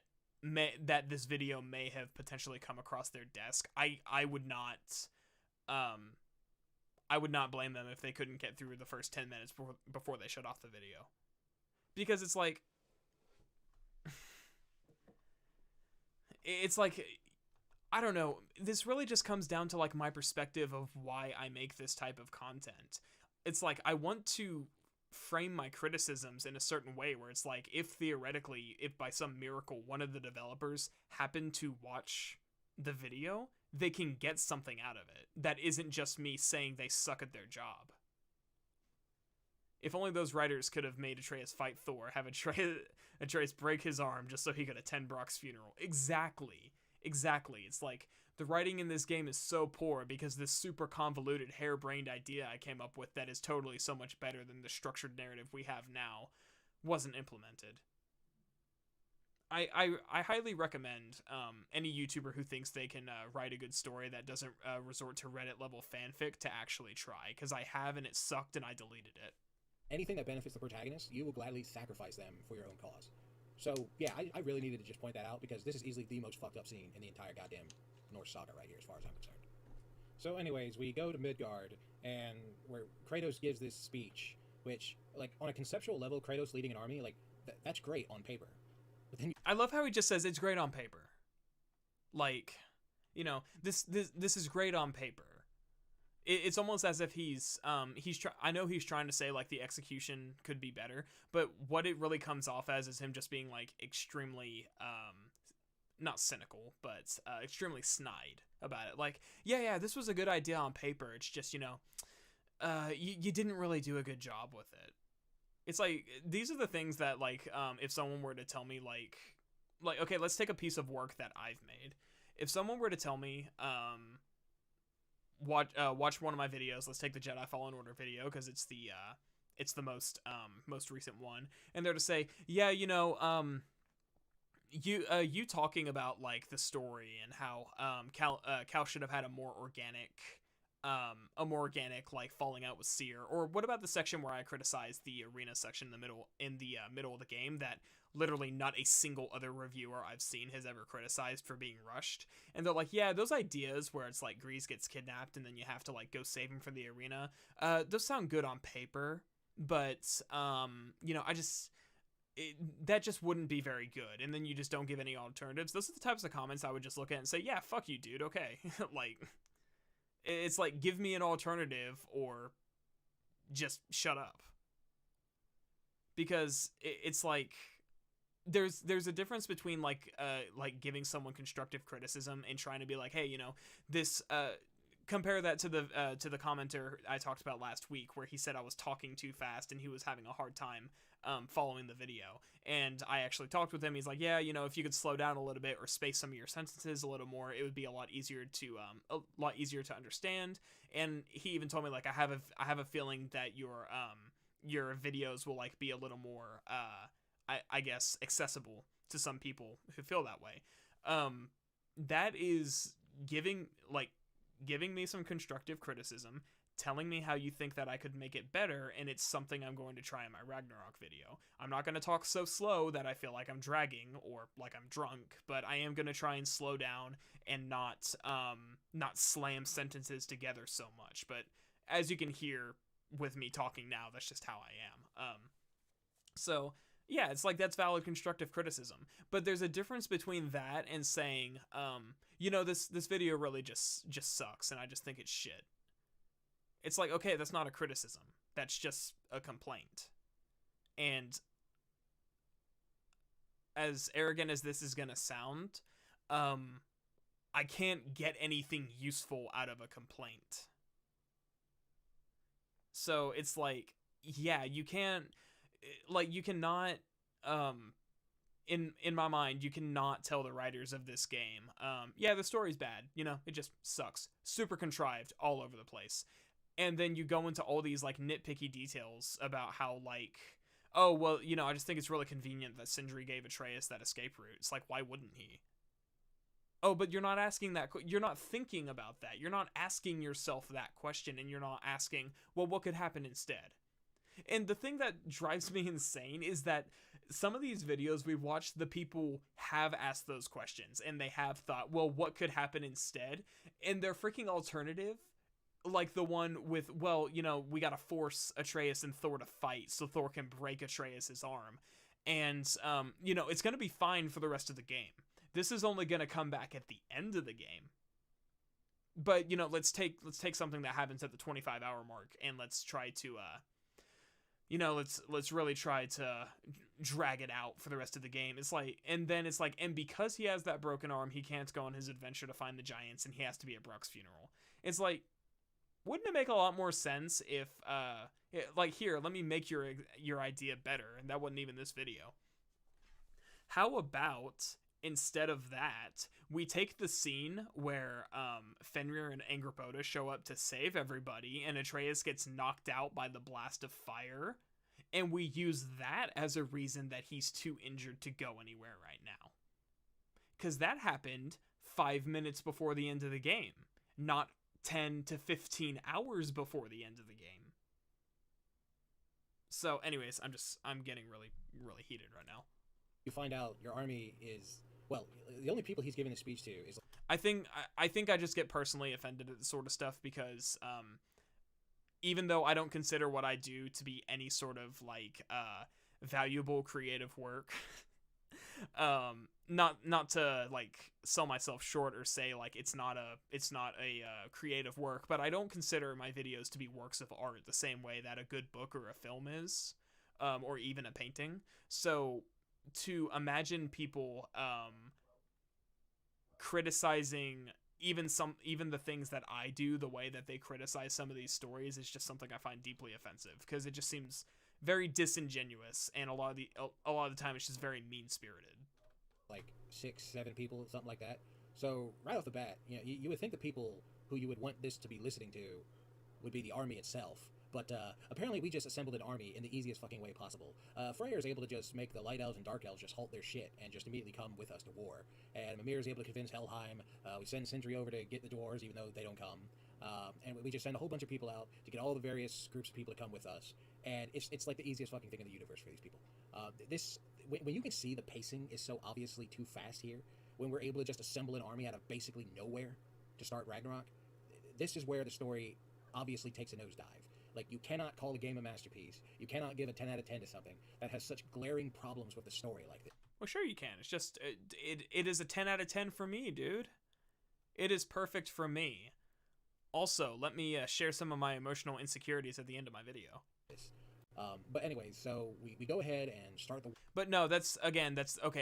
this video may have potentially come across their desk. I would not blame them if they couldn't get through the first 10 minutes before they shut off the video. Because it's like I don't know, this really just comes down to like my perspective of why I make this type of content. It's like I want to frame my criticisms in a certain way where it's like if theoretically, if by some miracle one of the developers happened to watch the video, they can get something out of it that isn't just me saying they suck at their job. If only those writers could have made Atreus fight Thor, have Atreus break his arm just so he could attend Brock's funeral. Exactly. It's like the writing in this game is so poor because this super convoluted, harebrained idea I came up with that is totally so much better than the structured narrative we have now wasn't implemented. I highly recommend any YouTuber who thinks they can write a good story that doesn't resort to Reddit level fanfic to actually try, because I have and it sucked and I deleted it. Anything that benefits the protagonist, you will gladly sacrifice them for your own cause. So yeah, I really needed to just point that out because this is easily the most fucked up scene in the entire goddamn Norse saga right here, as far as I'm concerned. So anyways, we go to Midgard, and where Kratos gives this speech, which, like, on a conceptual level, Kratos leading an army, like, that's great on paper. But then I love how he just says it's great on paper. Like, you know, this is great on paper. It's almost as if I know he's trying to say like the execution could be better, but what it really comes off as is him just being like extremely not cynical, but extremely snide about it. Like, yeah, this was a good idea on paper. It's just, you know, you didn't really do a good job with it. It's like, these are the things that, like, if someone were to tell me, like, okay, let's take a piece of work that I've made. If someone were to tell me, watch one of my videos, let's take the Jedi Fallen Order video, because it's the most recent one, and they're to say, yeah, you know, you talking about, like, the story and how, Cal should have had a more organic, like, falling out with Seer, or what about the section where I criticized the arena section in the middle of the game that literally not a single other reviewer I've seen has ever criticized for being rushed? And they're like, yeah, those ideas where it's like Grease gets kidnapped and then you have to like go save him for the arena, those sound good on paper, but you know, that just wouldn't be very good. And then you just don't give any alternatives. Those are the types of comments I would just look at and say, yeah, fuck you, dude. Okay. Like, it's like, give me an alternative or just shut up. Because it's like, there's a difference between like giving someone constructive criticism and trying to be like, hey, you know, this, compare that to the commenter I talked about last week where he said I was talking too fast and he was having a hard time following the video. And I actually talked with him. He's like, yeah, you know, if you could slow down a little bit or space some of your sentences a little more, it would be a lot easier to understand. And he even told me, like, I have a feeling that your videos will like be a little more I guess accessible to some people who feel that way. That is giving me some constructive criticism, telling me how you think that I could make it better, and it's something I'm going to try in my Ragnarok video. I'm not going to talk so slow that I feel like I'm dragging or like I'm drunk, but I am going to try and slow down and not slam sentences together so much. But as you can hear with me talking now, that's just how I am. So yeah, it's like that's valid constructive criticism. But there's a difference between that and saying, this video really just sucks and I just think it's shit. It's like, okay, that's not a criticism. That's just a complaint. And as arrogant as this is going to sound, I can't get anything useful out of a complaint. So it's like, yeah, you cannot, in my mind, you cannot tell the writers of this game, yeah, the story's bad, it just sucks. Super contrived all over the place. And then you go into all these like nitpicky details about how like, oh, well, I just think it's really convenient that Sindri gave Atreus that escape route. It's like, why wouldn't he? Oh, but you're not asking that. You're not thinking about that. You're not asking yourself that question, and you're not asking, well, what could happen instead? And the thing that drives me insane is that some of these videos we've watched, the people have asked those questions, and they have thought, well, what could happen instead? And their freaking alternative, like the one with, well, we gotta force Atreus and Thor to fight so Thor can break Atreus's arm. And, it's gonna be fine for the rest of the game. This is only gonna come back at the end of the game. But, let's take something that happens at the 25-hour mark, and let's try to, let's really try to drag it out for the rest of the game. It's like, and because he has that broken arm, he can't go on his adventure to find the giants, and he has to be at Brock's funeral. It's like, wouldn't it make a lot more sense if, here, let me make your idea better, and that wasn't even this video. How about, instead of that, we take the scene where Fenrir and Angrboda show up to save everybody, and Atreus gets knocked out by the blast of fire, and we use that as a reason that he's too injured to go anywhere right now. Because that happened 5 minutes before the end of the game, not 10 to 15 hours before the end of the game. So anyways, I'm getting really, really heated right now. You find out your army is, well, the only people he's giving a speech to is... I think I just get personally offended at this sort of stuff because even though I don't consider what I do to be any sort of like valuable creative work, not to like sell myself short or say like it's not a creative work, but I don't consider my videos to be works of art the same way that a good book or a film is, or even a painting. So to imagine people criticizing even the things that I do, the way that they criticize some of these stories, is just something I find deeply offensive, because it just seems very disingenuous, and a lot of the time it's just very mean-spirited. Like 6, 7 people, something like that. So right off the bat, you would think the people who you would want this to be listening to would be the army itself. But apparently we just assembled an army in the easiest fucking way possible. Freyr is able to just make the Light Elves and Dark Elves just halt their shit and just immediately come with us to war. And Mimir is able to convince Helheim. We send Sindri over to get the dwarves, even though they don't come. And we just send a whole bunch of people out to get all the various groups of people to come with us. And it's like the easiest fucking thing in the universe for these people. When you can see the pacing is so obviously too fast here, when we're able to just assemble an army out of basically nowhere to start Ragnarok, this is where the story obviously takes a nosedive. Like, you cannot call a game a masterpiece. You cannot give a 10 out of 10 to something that has such glaring problems with the story like this. Well, sure you can. It's just, it is a 10 out of 10 for me, dude. It is perfect for me. Also, let me share some of my emotional insecurities at the end of my video. But anyways, so we go ahead and start the... But no, that's okay,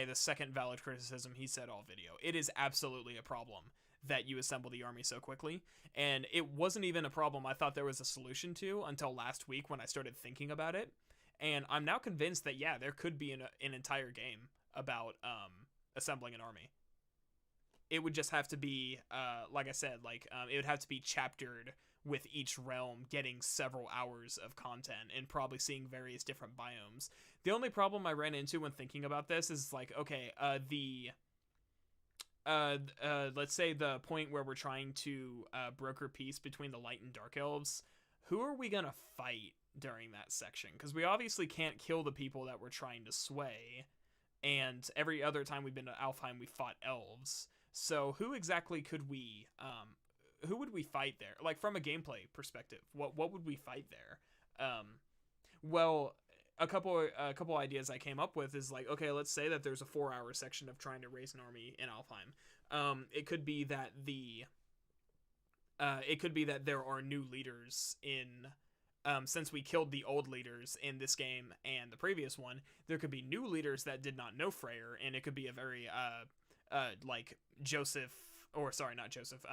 the second valid criticism he said all video. It is absolutely a problem that you assemble the army so quickly, and it wasn't even a problem I thought there was a solution to until last week when I started thinking about it, and I'm now convinced that, yeah, there could be an entire game about assembling an army. It would just have to be, like I said, it would have to be chaptered with each realm getting several hours of content and probably seeing various different biomes. The only problem I ran into when thinking about this is like, okay, let's say the point where we're trying to broker peace between the light and dark elves, who are we gonna fight during that section? Because we obviously can't kill the people that we're trying to sway, and every other time we've been to Alfheim we fought elves. So who exactly could we who would we fight there? Like, from a gameplay perspective, what would we fight there? Well, a couple ideas I came up with is like, okay, let's say that there's a 4-hour section of trying to raise an army in Alfheim. It could be that there are new leaders in, since we killed the old leaders in this game and the previous one, there could be new leaders that did not know Freyr, and it could be a very like Joseph, or sorry, not Joseph,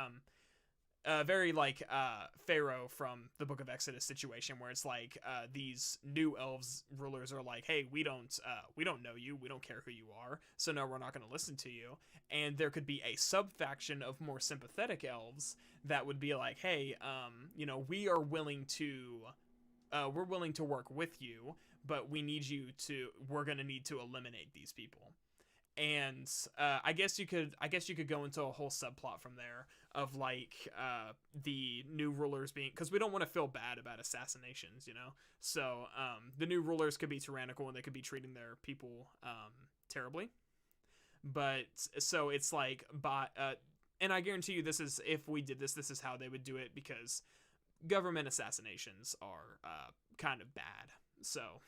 very like Pharaoh from the Book of Exodus situation, where it's like these new elves rulers are like, hey, we don't know you, we don't care who you are, so no, we're not going to listen to you. And there could be a sub faction of more sympathetic elves that would be like, hey, we are willing to work with you, but we're going to need to eliminate these people. And I guess you could go into a whole subplot from there of like the new rulers being, because we don't want to feel bad about assassinations, so the new rulers could be tyrannical and they could be treating their people terribly. But so it's like, and I guarantee you if we did this is how they would do it, because government assassinations are kind of bad. So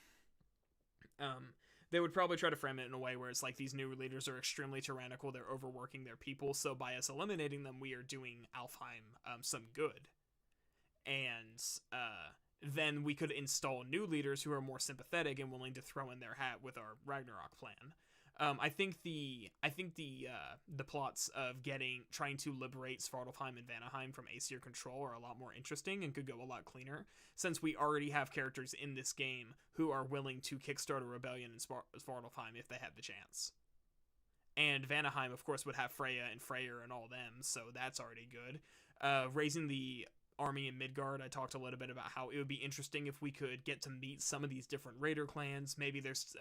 they would probably try to frame it in a way where it's like these new leaders are extremely tyrannical, they're overworking their people, so by us eliminating them, we are doing Alfheim some good. And then we could install new leaders who are more sympathetic and willing to throw in their hat with our Ragnarok plan. I think the plots of trying to liberate Svartalfheim and Vanaheim from Aesir control are a lot more interesting and could go a lot cleaner, since we already have characters in this game who are willing to kickstart a rebellion in Svartalfheim if they had the chance. And Vanaheim, of course, would have Freya and Freyr and all them, so that's already good. Raising the army in Midgard, I talked a little bit about how it would be interesting if we could get to meet some of these different raider clans. Maybe there's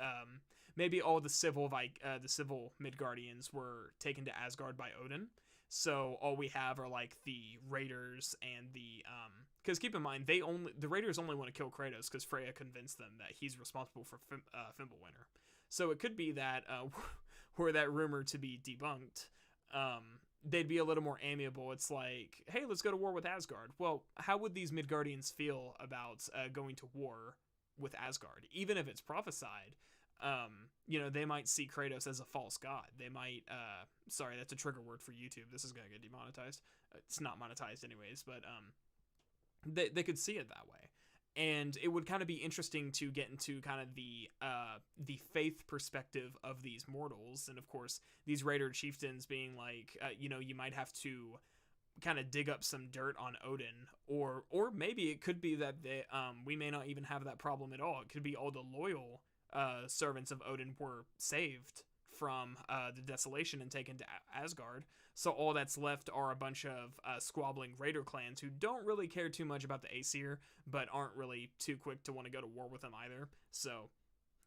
maybe all the civil Midgardians were taken to Asgard by Odin, so all we have are like the raiders and the because keep in mind the raiders only want to kill Kratos because Freya convinced them that he's responsible for Fimbulwinter. So it could be that were that rumor to be debunked, they'd be a little more amiable. It's like, hey, let's go to war with Asgard. Well, how would these Midgardians feel about going to war with Asgard? Even if it's prophesied, they might see Kratos as a false god. They might, sorry, that's a trigger word for YouTube. This is going to get demonetized. It's not monetized anyways, but they could see it that way. And it would kind of be interesting to get into kind of the faith perspective of these mortals. And of course, these raider chieftains being like, you might have to kind of dig up some dirt on Odin, or maybe it could be that we may not even have that problem at all. It could be all the loyal servants of Odin were saved from the desolation and taken to Asgard. So all that's left are a bunch of squabbling raider clans who don't really care too much about the Aesir, but aren't really too quick to want to go to war with them either. So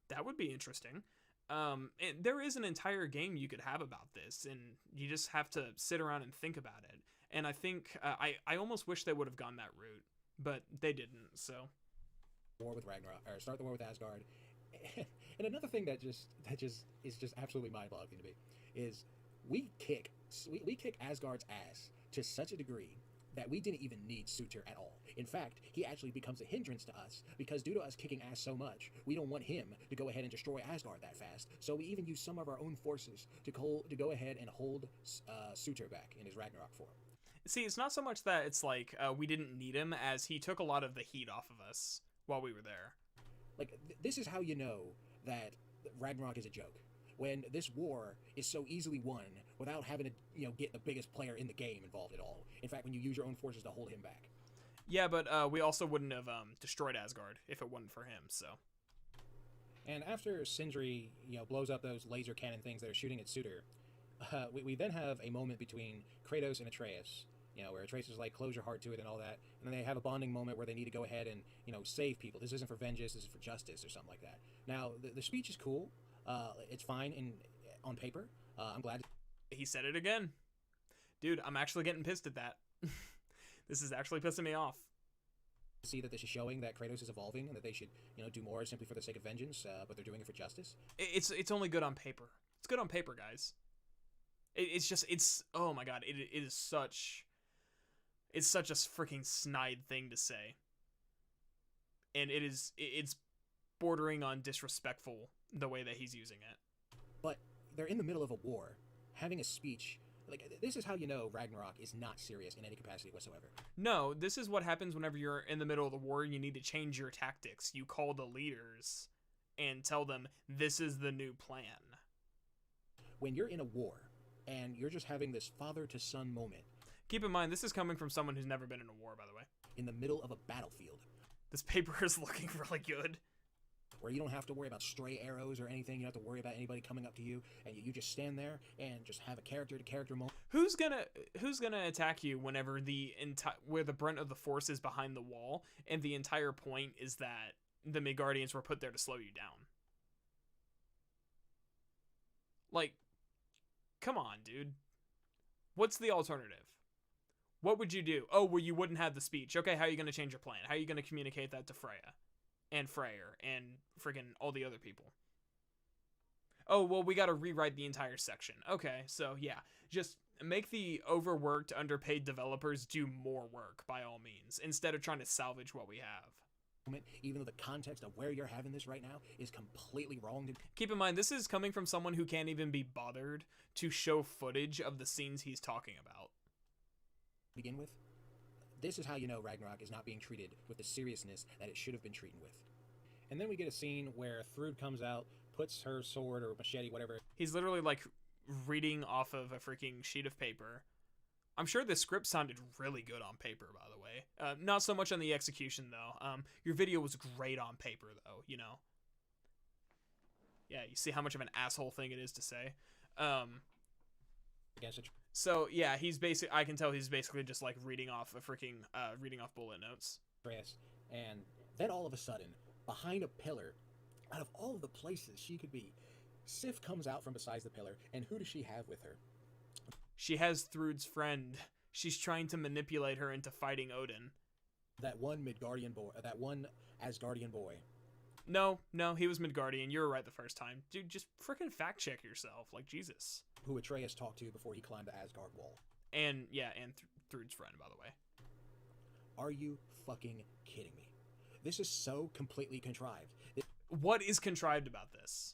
that would be interesting. And there is an entire game you could have about this, and you just have to sit around and think about it. And I think I almost wish they would have gone that route, but they didn't. So war with Ragnarok, or start the war with Asgard. And another thing that just is just absolutely mind-boggling to me is we kick Asgard's ass to such a degree that we didn't even need Surtur at all. In fact, he actually becomes a hindrance to us, because due to us kicking ass so much, we don't want him to go ahead and destroy Asgard that fast. So we even use some of our own forces to go ahead and hold Surtur back in his Ragnarok form. See, it's not so much that it's like we didn't need him, as he took a lot of the heat off of us while we were there. Like, this is how you know that Ragnarok is a joke. When this war is so easily won without having to, get the biggest player in the game involved at all. In fact, when you use your own forces to hold him back. Yeah, but we also wouldn't have destroyed Asgard if it wasn't for him, so. And after Sindri, blows up those laser cannon things that are shooting at Surtur, we then have a moment between Kratos and Atreus, where Trace is like, close your heart to it and all that, and then they have a bonding moment where they need to go ahead and, save people. This isn't for vengeance, this is for justice or something like that. Now, the speech is cool. It's fine on paper. I'm glad. He said it again. Dude, I'm actually getting pissed at that. This is actually pissing me off. See that this is showing that Kratos is evolving and that they should, do more simply for the sake of vengeance, but they're doing it for justice. It's only good on paper. It's good on paper, guys. It's oh my god, it's such a freaking snide thing to say. And it's bordering on disrespectful the way that he's using it. But they're in the middle of a war. Having a speech, this is how you know Ragnarok is not serious in any capacity whatsoever. No, this is what happens whenever you're in the middle of the war and you need to change your tactics. You call the leaders and tell them, this is the new plan. When you're in a war and you're just having this father-to-son moment. Keep in mind, this is coming from someone who's never been in a war, by the way. In the middle of a battlefield. This paper is looking really good. Where you don't have to worry about stray arrows or anything. You don't have to worry about anybody coming up to you, and you just stand there and just have a character-to-character moment. Who's gonna attack you whenever where the brunt of the force is behind the wall, and the entire point is that the Midgardians were put there to slow you down? Like, come on, dude. What's the alternative? What would you do? Oh, well, you wouldn't have the speech. Okay, how are you gonna change your plan? How are you gonna communicate that to Freya? And Freyr, and friggin' all the other people. Oh, well, we gotta rewrite the entire section. Okay, so yeah, just make the overworked, underpaid developers do more work, by all means, instead of trying to salvage what we have. Even though the context of where you're having this right now is completely wrong. Keep in mind, this is coming from someone who can't even be bothered to show footage of the scenes he's talking about. Begin with. This is how you know Ragnarok is not being treated with the seriousness that it should have been treated with. And then we get a scene where Thrud comes out, puts her sword or machete, whatever. He's literally like reading off of a freaking sheet of paper. I'm sure the script sounded really good on paper, by the way. Not so much on the execution, though. Your video was great on paper, though, Yeah, you see how much of an asshole thing it is to say. So yeah, I can tell he's basically just like reading off bullet notes. And then all of a sudden, behind a pillar, out of all of the places she could be, Sif comes out from beside the pillar, and who does she have with her? She has Thrud's friend. She's trying to manipulate her into fighting Odin. That one Midgardian boy, that one Asgardian boy. No, he was Midgardian. You were right the first time. Dude, just freaking fact check yourself, like Jesus. Who Atreus talked to before he climbed the Asgard wall. And, yeah, and Thrud's friend, by the way. Are you fucking kidding me? This is so completely contrived. What is contrived about this?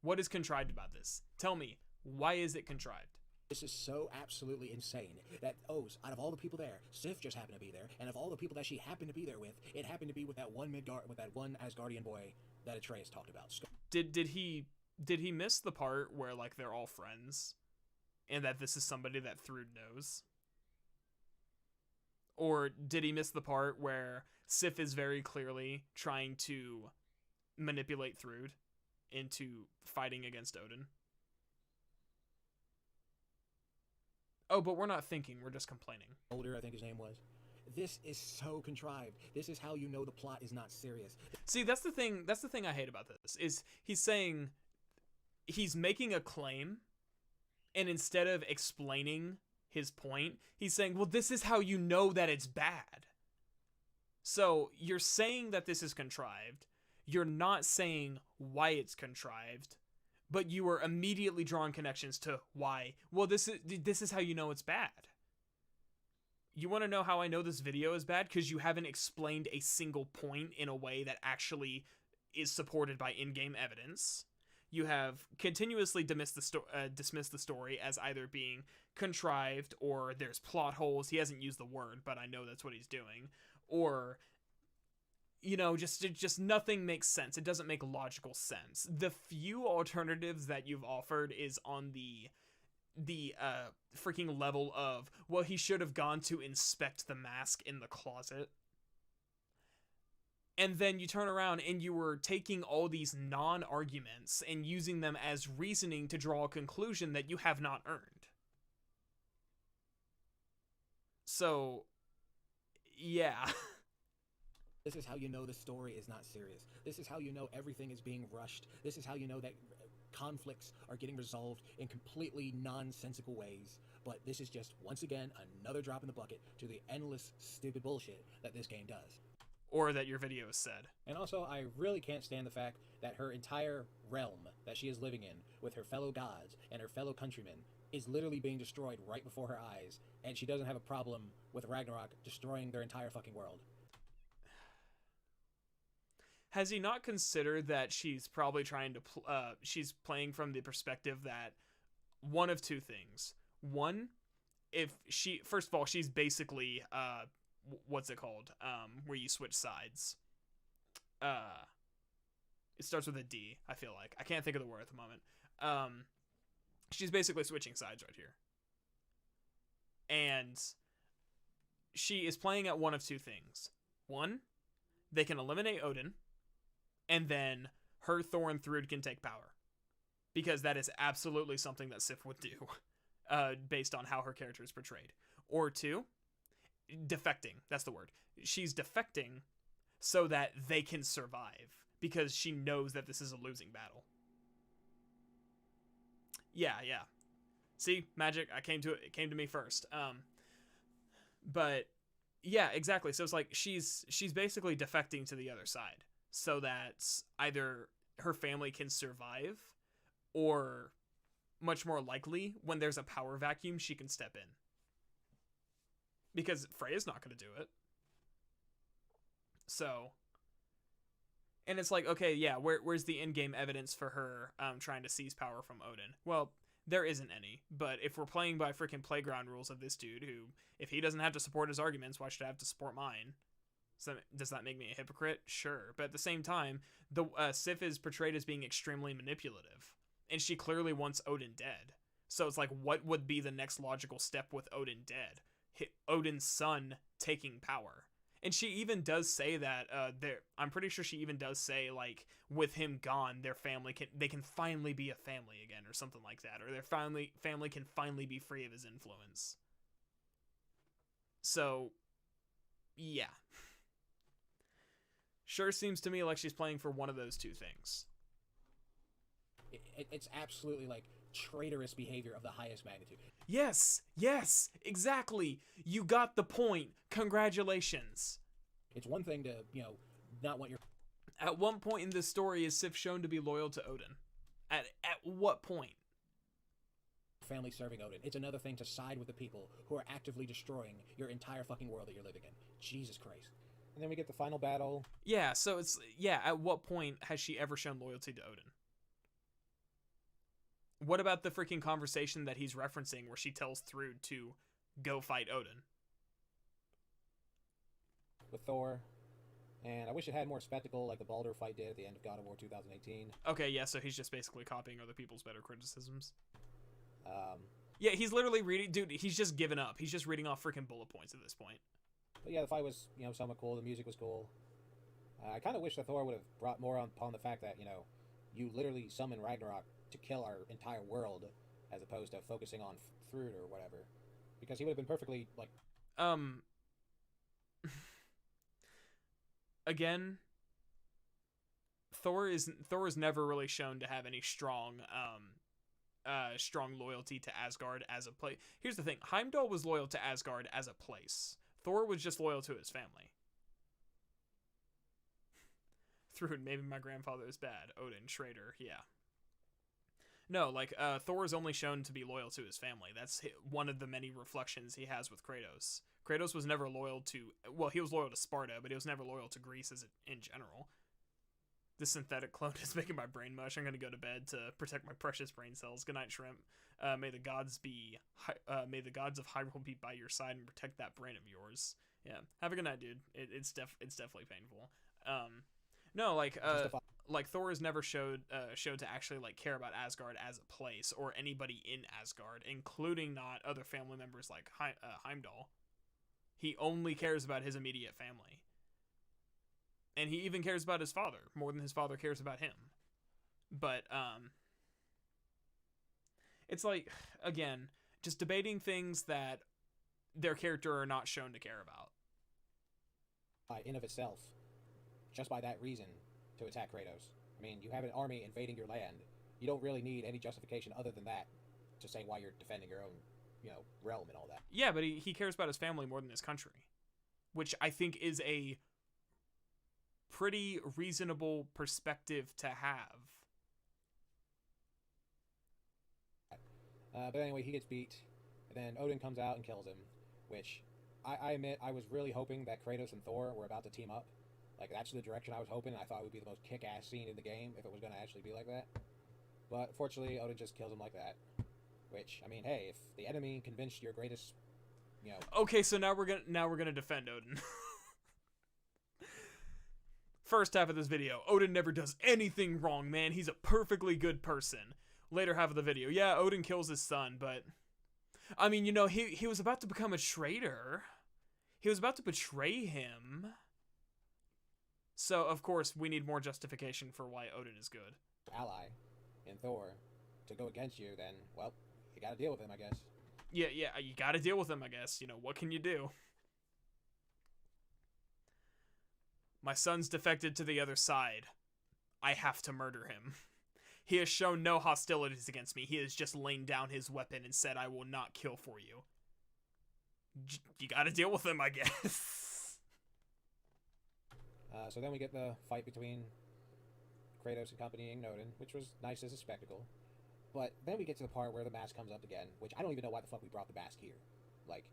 What is contrived about this? Tell me, why is it contrived? This is so absolutely insane that, out of all the people there, Sif just happened to be there, and of all the people that she happened to be there with, it happened to be with that one Asgardian boy that Atreus talked about. Did he miss the part where, like, they're all friends, and that this is somebody that Thrud knows? Or did he miss the part where Sif is very clearly trying to manipulate Thrud into fighting against Odin? Oh, but we're not thinking, we're just complaining. Older, I think his name was. This is so contrived. This is how you know the plot is not serious. See, that's the thing I hate about this, is he's making a claim, and instead of explaining his point, he's saying, well, this is how you know that it's bad. So, you're saying that this is contrived, you're not saying why it's contrived, but you are immediately drawing connections to why. Well, this is how you know it's bad. You want to know how I know this video is bad? Because you haven't explained a single point in a way that actually is supported by in-game evidence. You have continuously dismissed the story as either being contrived, or there's plot holes. He hasn't used the word, but I know that's what he's doing. Or, just nothing makes sense. It doesn't make logical sense. The few alternatives that you've offered is on the freaking level of, well, he should have gone to inspect the mask in the closet. And then you turn around and you were taking all these non-arguments and using them as reasoning to draw a conclusion that you have not earned. So, yeah. This is how you know the story is not serious. This is how you know everything is being rushed. This is how you know that conflicts are getting resolved in completely nonsensical ways. But this is just, once again, another drop in the bucket to the endless stupid bullshit that this game does. Or that your video is said. And also, I really can't stand the fact that her entire realm that she is living in with her fellow gods and her fellow countrymen is literally being destroyed right before her eyes, and she doesn't have a problem with Ragnarok destroying their entire fucking world. Has he not considered that she's probably trying to she's playing from the perspective that one of two things. One, if she, first of all, she's basically what's it called, where you switch sides. It starts with a D, I feel like. I can't think of the word at the moment. She's basically switching sides right here. And she is playing at one of two things. One, they can eliminate Odin, and then her Thor and Thrud can take power. Because that is absolutely something that Sif would do, based on how her character is portrayed. Or two, defecting. That's the word. She's defecting so that they can survive, because she knows that this is a losing battle. Yeah. See, magic. I came to it. It came to me first. But yeah, exactly. So it's like she's basically defecting to the other side so that either her family can survive, or much more likely, when there's a power vacuum, she can step in. Because Freya's not going to do it. So, and it's like, okay, yeah, where's the in-game evidence for her trying to seize power from Odin? Well, there isn't any. But if we're playing by freaking playground rules of this dude, who, if he doesn't have to support his arguments, why should I have to support mine? So does that make me a hypocrite? Sure. But at the same time, the Sif is portrayed as being extremely manipulative. And she clearly wants Odin dead. So it's like, what would be the next logical step with Odin dead? Odin's son taking power. And she even does say that, I'm pretty sure she even does say, like, with him gone, their family they can finally be a family again, or something like that. Or their family can finally be free of his influence. So, yeah. Sure seems to me like she's playing for one of those two things. It's absolutely, like, traitorous behavior of the highest magnitude. Yes, exactly. You got the point. Congratulations. It's one thing to, not want your... At one point in this story is Sif shown to be loyal to Odin? At what point? Family serving Odin. It's another thing to side with the people who are actively destroying your entire fucking world that you're living in. Jesus Christ. And then we get the final battle. Yeah, so it's... Yeah, at what point has she ever shown loyalty to Odin? What about the freaking conversation that he's referencing where she tells Thrud to go fight Odin? With Thor. And I wish it had more spectacle like the Baldur fight did at the end of God of War 2018. Okay, yeah, so he's just basically copying other people's better criticisms. Yeah, he's literally reading... Dude, he's just given up. He's just reading off freaking bullet points at this point. But yeah, the fight was, somewhat cool. The music was cool. I kind of wish that Thor would have brought more upon the fact that, you literally summon Ragnarok to kill our entire world, as opposed to focusing on Thrud or whatever, because he would have been perfectly like. Again, Thor is never really shown to have any strong loyalty to Asgard as a place. Here's the thing: Heimdall was loyal to Asgard as a place. Thor was just loyal to his family. Thrud, maybe my grandfather is bad. Odin, Schrader, yeah. No, like, Thor is only shown to be loyal to his family. That's one of the many reflections he has with Kratos. Kratos was never loyal to... Well, he was loyal to Sparta, but he was never loyal to Greece in general. This synthetic clone is making my brain mush. I'm gonna go to bed to protect my precious brain cells. Good night, Shrimp. May the gods of Hyrule be by your side and protect that brain of yours. Yeah, have a good night, dude. It's definitely painful. No, like Thor is never showed to actually like care about Asgard as a place or anybody in Asgard, including not other family members like Heimdall. He only cares about his immediate family. And he even cares about his father more than his father cares about him. But it's like, again, just debating things that their character are not shown to care about. In of itself, just by that reason, to attack Kratos. I mean, you have an army invading your land. You don't really need any justification other than that to say why you're defending your own, realm and all that. Yeah, but he cares about his family more than his country, which I think is a pretty reasonable perspective to have. But anyway, he gets beat, and then Odin comes out and kills him, which I admit I was really hoping that Kratos and Thor were about to team up. Like, that's the direction I was hoping. I thought it would be the most kick-ass scene in the game if it was going to actually be like that. But fortunately, Odin just kills him like that. Which, I mean, hey, if the enemy convinced your greatest, Okay, so now we're gonna defend Odin. First half of this video, Odin never does anything wrong, man. He's a perfectly good person. Later half of the video, yeah, Odin kills his son, but I mean, he was about to become a traitor. He was about to betray him. So, of course, we need more justification for why Odin is good. Ally in Thor to go against you, then, well, you gotta deal with him, I guess. Yeah, you gotta deal with him, I guess. What can you do? My son's defected to the other side. I have to murder him. He has shown no hostilities against me. He has just laid down his weapon and said, I will not kill for you. You gotta deal with him, I guess. So then we get the fight between Kratos and company and Odin, which was nice as a spectacle. But then we get to the part where the mask comes up again, which I don't even know why the fuck we brought the mask here. Like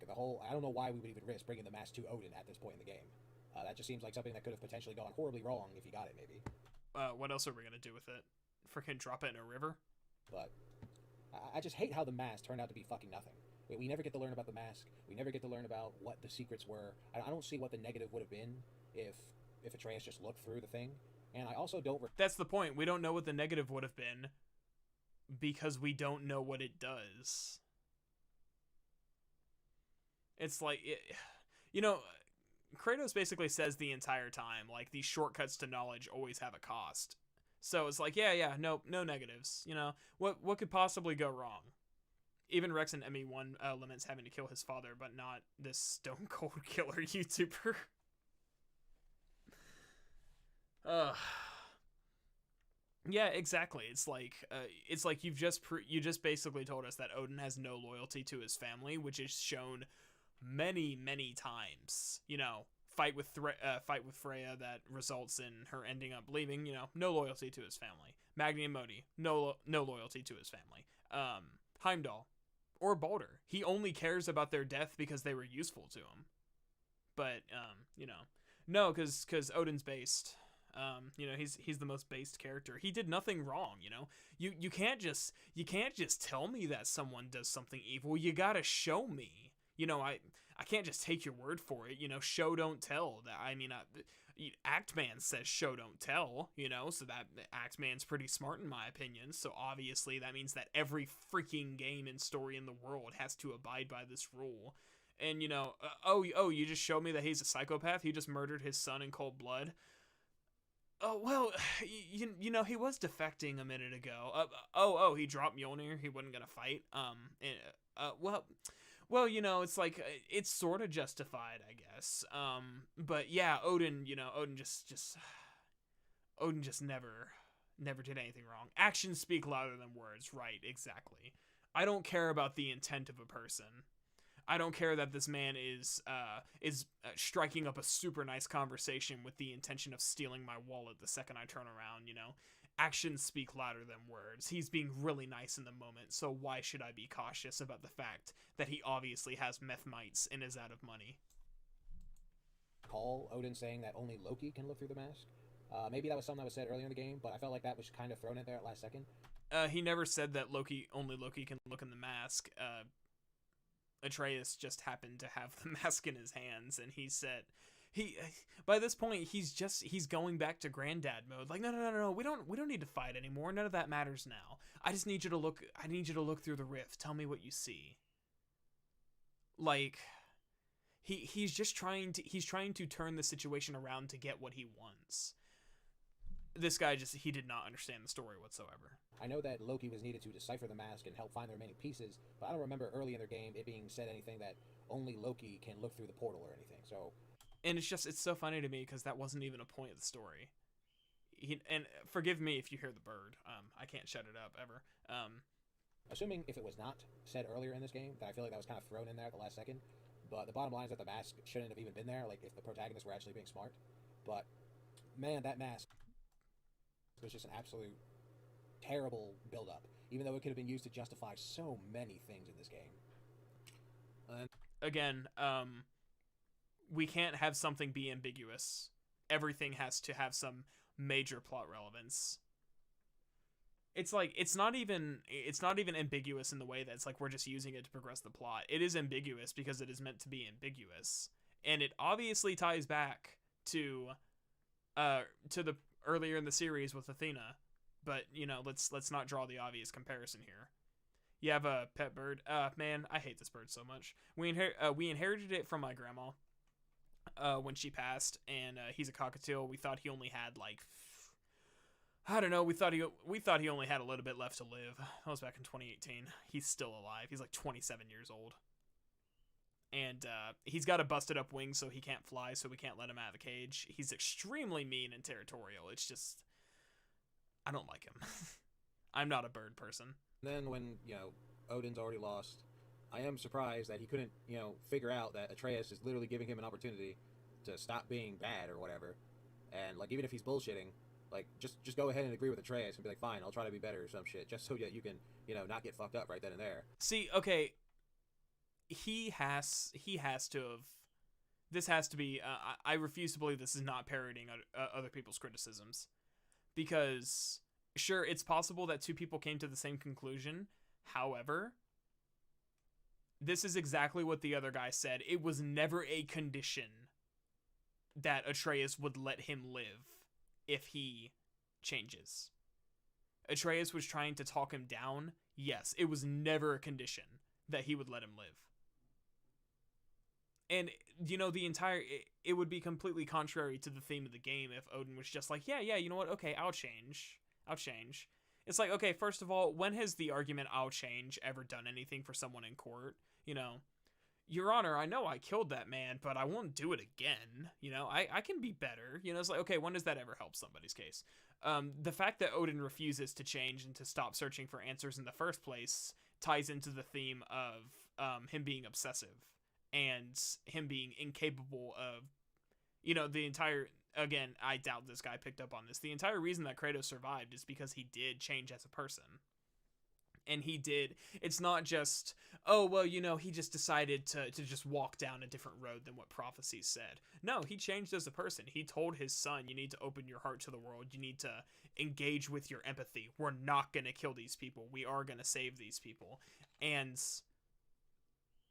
the whole, I don't know why we would even risk bringing the mask to Odin at this point in the game. That just seems like something that could have potentially gone horribly wrong if you got it, maybe. What else are we gonna do with it? Freaking drop it in a river? But I just hate how the mask turned out to be fucking nothing. We never get to learn about the mask. We never get to learn about what the secrets were. I don't see what the negative would have been if Atreus just looked through the thing. And I also don't... That's the point. We don't know what the negative would have been because we don't know what it does. It's like... Kratos basically says the entire time, like, these shortcuts to knowledge always have a cost. So it's like, yeah, no negatives. What could possibly go wrong? Even Rex and ME1 laments having to kill his father, but not this stone cold killer YouTuber. Yeah, exactly. It's like you just basically told us that Odin has no loyalty to his family, which is shown many times. Fight with Freya that results in her ending up leaving. No loyalty to his family. Magni and Modi, no loyalty to his family. Heimdall or Baldur, he only cares about their death because they were useful to him. But no, because Odin's based. He's the most based character. He did nothing wrong. You can't just tell me that someone does something evil. You gotta show me. I can't just take your word for it. Show don't tell. Actman says show don't tell. So that Actman's pretty smart in my opinion. So obviously that means that every freaking game and story in the world has to abide by this rule. And you just showed me that he's a psychopath. He just murdered his son in cold blood. Oh, well, he was defecting a minute ago. He dropped Mjolnir. He wasn't gonna fight. It's like, it's sort of justified, I guess. But yeah, Odin just never did anything wrong. Actions speak louder than words, right, exactly. I don't care about the intent of a person. I don't care that this man is striking up a super nice conversation with the intention of stealing my wallet the second I turn around, Actions speak louder than words. He's being really nice in the moment, so why should I be cautious about the fact that he obviously has meth mites and is out of money? Call Odin saying that only Loki can look through the mask. Maybe that was something that was said earlier in the game, but I felt like that was kind of thrown in there at last second. He never said that only Loki can look in the mask. Atreus just happened to have the mask in his hands, and he said by this point he's going back to granddad mode. Like, no, we don't need to fight anymore. None of that matters now. I just need you to look through the rift. Tell me what you see. Like, he's trying to turn the situation around to get what he wants. this guy just, he did not understand the story whatsoever. I know that Loki was needed to decipher the mask and help find the remaining pieces, but I don't remember early in their game it being said anything that only Loki can look through the portal or anything. So, and it's so funny to me because that wasn't even a point of the story. And forgive me if you hear the bird. I can't shut it up ever. Assuming if it was not said earlier in this game, that I feel like that was kind of thrown in there at the last second. But the bottom line is that the mask shouldn't have even been there, like if the protagonists were actually being smart. But man, that mask was just an absolute terrible build-up, even though it could have been used to justify so many things in this game. And again, we can't have something be ambiguous. Everything has to have some major plot relevance. It's like it's not even ambiguous in the way that it's like we're just using it to progress the plot. It is ambiguous because it is meant to be ambiguous, and it obviously ties back to the earlier in the series with Athena. But let's not draw the obvious comparison here. You have a pet bird. Man, I hate this bird so much. We inherited it from my grandma when she passed, and he's a cockatiel. We thought he only had like, I don't know. We thought he only had a little bit left to live. That was back in 2018. He's still alive. He's like 27 years old, and he's got a busted up wing, so he can't fly. So we can't let him out of the cage. He's extremely mean and territorial. It's just, I don't like him. I'm not a bird person. then when, Odin's already lost, I am surprised that he couldn't, figure out that Atreus is literally giving him an opportunity to stop being bad or whatever. And, like, even if he's bullshitting, like, just go ahead and agree with Atreus and be like, fine, I'll try to be better or some shit, just so that you can, not get fucked up right then and there. See, okay, he has to have, this has to be, I refuse to believe this is not parroting other people's criticisms. Because, sure, it's possible that two people came to the same conclusion. However, this is exactly what the other guy said. It was never a condition that Atreus would let him live if he changes. Atreus was trying to talk him down. Yes, it was never a condition that he would let him live. And, it would be completely contrary to the theme of the game if Odin was just like, yeah, you know what, okay, I'll change. It's like, okay, first of all, when has the argument I'll change ever done anything for someone in court? Your Honor, I know I killed that man, but I won't do it again. I can be better. It's like, okay, when does that ever help somebody's case? The fact that Odin refuses to change and to stop searching for answers in the first place ties into the theme of him being obsessive and him being incapable of, the entire, again, I doubt this guy picked up on this. The entire reason that Kratos survived is because he did change as a person. And he did. It's not just, oh, well, he just decided to just walk down a different road than what prophecy said. No, he changed as a person. He told his son, you need to open your heart to the world. You need to engage with your empathy. We're not going to kill these people. We are going to save these people. And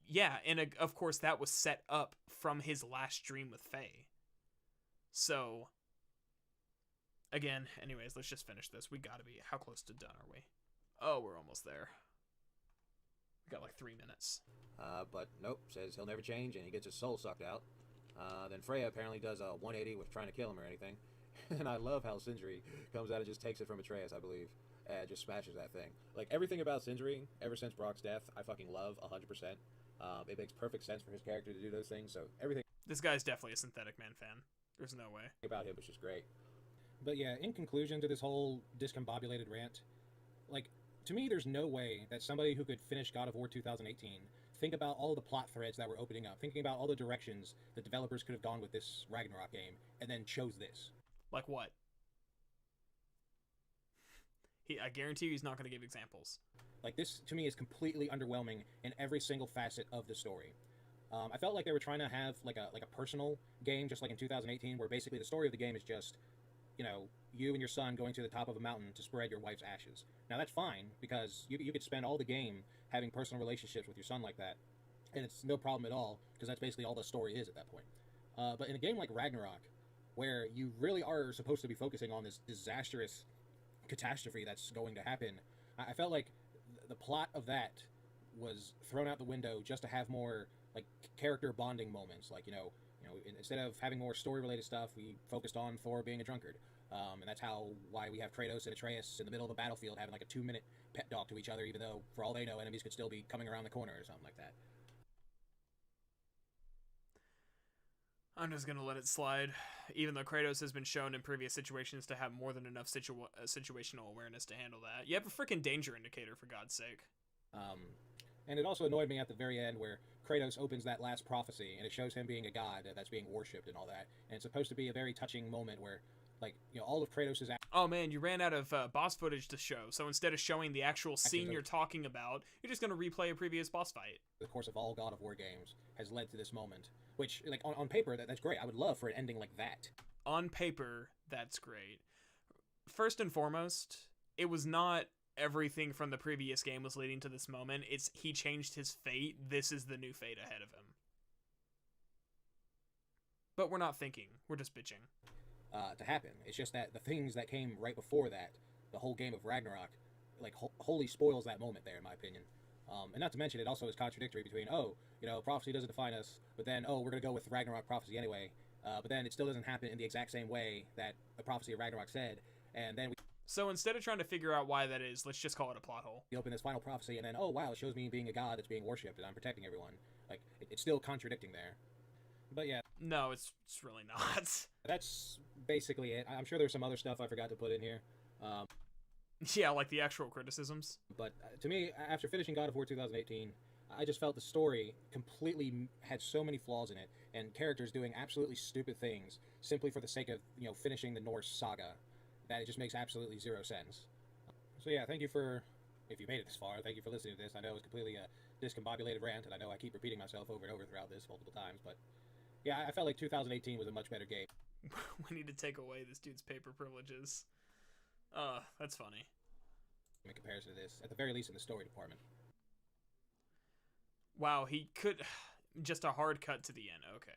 yeah, and of course that was set up from his last dream with Faye. So, again, anyways, let's just finish this. We gotta be, how close to done are we? Oh, we're almost there. We got like 3 minutes. But nope, says he'll never change and he gets his soul sucked out. Then Freya apparently does a 180 with trying to kill him or anything. And I love how Sindri comes out and just takes it from Atreus, I believe. And just smashes that thing. Like, everything about Sindri, ever since Brock's death, I fucking love 100%. It makes perfect sense for his character to do those things, so everything... This guy's definitely a Synthetic Man fan. There's no way. ...about him was just great. But yeah, in conclusion to this whole discombobulated rant, like, to me, there's no way that somebody who could finish God of War 2018, think about all the plot threads that were opening up, thinking about all the directions the developers could have gone with this Ragnarok game, and then chose this. Like what? I guarantee you he's not going to give examples. Like, this, to me, is completely underwhelming in every single facet of the story. I felt like they were trying to have, like a personal game, just like in 2018, where basically the story of the game is just, you and your son going to the top of a mountain to spread your wife's ashes. Now, that's fine, because you could spend all the game having personal relationships with your son like that, and it's no problem at all, because that's basically all the story is at that point. But in a game like Ragnarok, where you really are supposed to be focusing on this disastrous catastrophe that's going to happen, I felt like the plot of that was thrown out the window just to have more, like, character bonding moments. Like, instead of having more story-related stuff, we focused on Thor being a drunkard. And that's why we have Kratos and Atreus in the middle of the battlefield having like a 2-minute pep talk to each other, even though, for all they know, enemies could still be coming around the corner or something like that. I'm just gonna let it slide, even though Kratos has been shown in previous situations to have more than enough situational awareness to handle that. You have a freaking danger indicator, for God's sake. And it also annoyed me at the very end where Kratos opens that last prophecy, and it shows him being a god that's being worshipped and all that. And it's supposed to be a very touching moment where, like, you know, all of Kratos' Oh man, you ran out of boss footage to show, so instead of showing the actual scene you're talking about, you're just gonna replay a previous boss fight. The course of all God of War games has led to this moment, which, like, on paper, that's great. I would love for an ending like that. On paper, that's great. First and foremost, it was not everything from the previous game was leading to this moment. It's he changed his fate. This is the new fate ahead of him. But we're not thinking. We're just bitching. To happen. It's just that the things that came right before that, the whole game of Ragnarok, like, wholly spoils that moment there, in my opinion. And not to mention, it also is contradictory between, oh, you know, prophecy doesn't define us, but then, oh, we're going to go with Ragnarok prophecy anyway. But then it still doesn't happen in the exact same way that the prophecy of Ragnarok said. And then So instead of trying to figure out why that is, let's just call it a plot hole. we open this final prophecy, and then, oh, wow, it shows me being a god that's being worshipped, and I'm protecting everyone. Like, it's still contradicting there. But yeah. No, it's really not. That's basically it. I'm sure there's some other stuff I forgot to put in here. Yeah, like the actual criticisms. But to me, after finishing God of War 2018, I just felt the story completely had so many flaws in it, and characters doing absolutely stupid things simply for the sake of, you know, finishing the Norse saga, that it just makes absolutely zero sense. So yeah, thank you for, if you made it this far, thank you for listening to this. I know it was completely a discombobulated rant, and I know I keep repeating myself over and over throughout this multiple times, but yeah, I felt like 2018 was a much better game. We need to take away this dude's paper privileges. That's funny. In comparison to this, at the very least in the story department. Wow, he could... Just a hard cut to the end. Okay.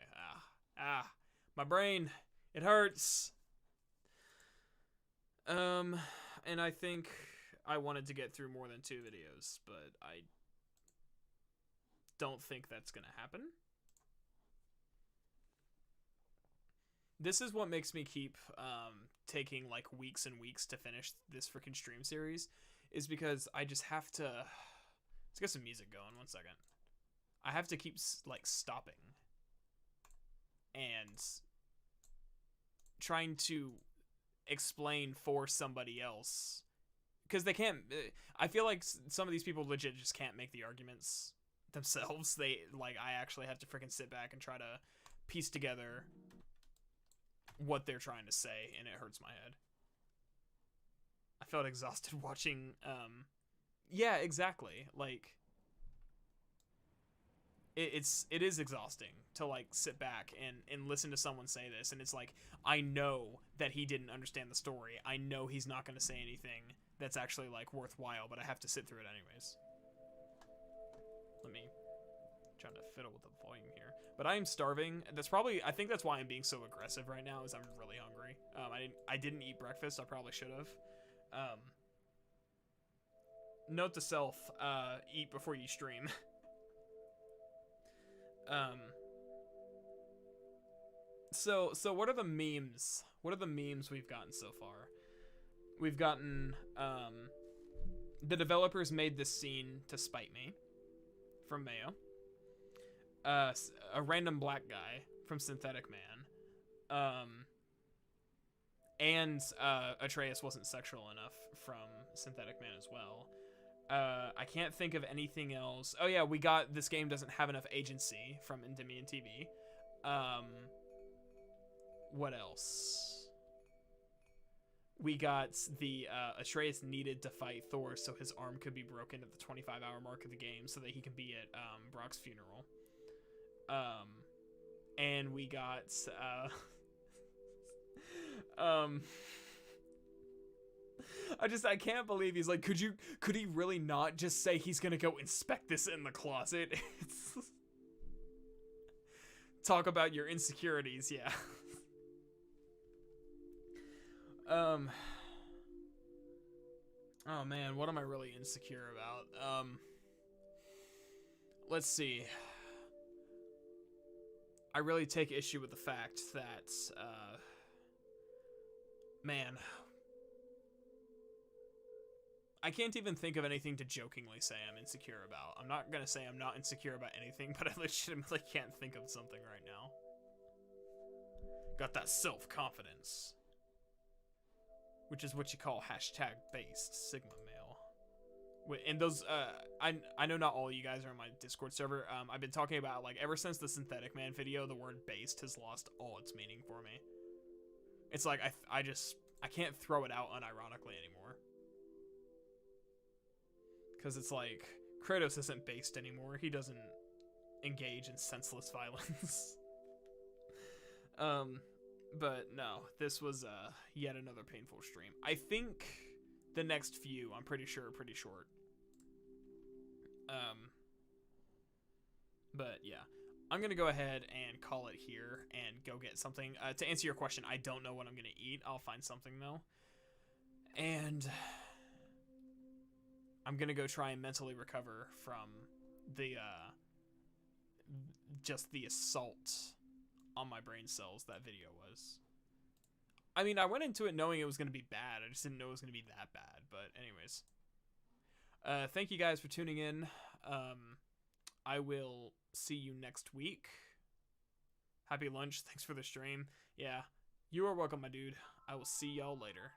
My brain. It hurts. And I think I wanted to get through more than 2 videos, but I don't think that's gonna happen. This is what makes me keep taking like weeks and weeks to finish this freaking stream series, is because I just have to... Let's get some music going. 1 second. I have to keep like stopping and trying to explain for somebody else, because they can't... I feel like some of these people legit just can't make the arguments themselves. They, like, I actually have to freaking sit back and try to piece together what they're trying to say, and it hurts my head. I felt exhausted watching, yeah, exactly, like, it is exhausting to, like, sit back and listen to someone say this, and it's like, I know that he didn't understand the story, I know he's not going to say anything that's actually, like, worthwhile, but I have to sit through it anyways. Let me try to fiddle with the volume here. But I am starving. That's probably, I think that's why I'm being so aggressive right now, is I'm really hungry. I didn't eat breakfast. I probably should have. Note to self, eat before you stream. So what are the memes? What are the memes we've gotten so far? We've gotten, the developers made this scene to spite me, from Mayo. A random black guy from Synthetic Man, and Atreus wasn't sexual enough from Synthetic Man as well. I can't think of anything else. Oh yeah, we got This Game Doesn't Have Enough Agency from Endymion TV. What else? We got the Atreus needed to fight Thor so his arm could be broken at the 25-hour mark of the game so that he can be at Brock's funeral. And we got I can't believe he's like, could he really not just say he's gonna go inspect this in the closet? Talk about your insecurities, yeah. Oh man, what am I really insecure about? Let's see. I really take issue with the fact that, Man. I can't even think of anything to jokingly say I'm insecure about. I'm not gonna say I'm not insecure about anything, but I legitimately can't think of something right now. Got that self-confidence. Which is what you call hashtag based Sigma male. And those, I know not all of you guys are on my Discord server. I've been talking about, like, ever since the Synthetic Man video, the word based has lost all its meaning for me. It's like, I can't throw it out unironically anymore. Because it's like, Kratos isn't based anymore. He doesn't engage in senseless violence. But no, this was yet another painful stream. I think the next few, I'm pretty sure, are pretty short. But yeah, I'm gonna go ahead and call it here and go get something. To answer your question, I don't know what I'm gonna eat. I'll find something though. And I'm gonna go try and mentally recover from the just the assault on my brain cells that video was. I mean, I went into it knowing it was gonna be bad. I just didn't know it was gonna be that bad. But anyways, thank you guys for tuning in. I will see you next week. Happy lunch. Thanks for the stream. Yeah, you are welcome, my dude. I will see y'all later.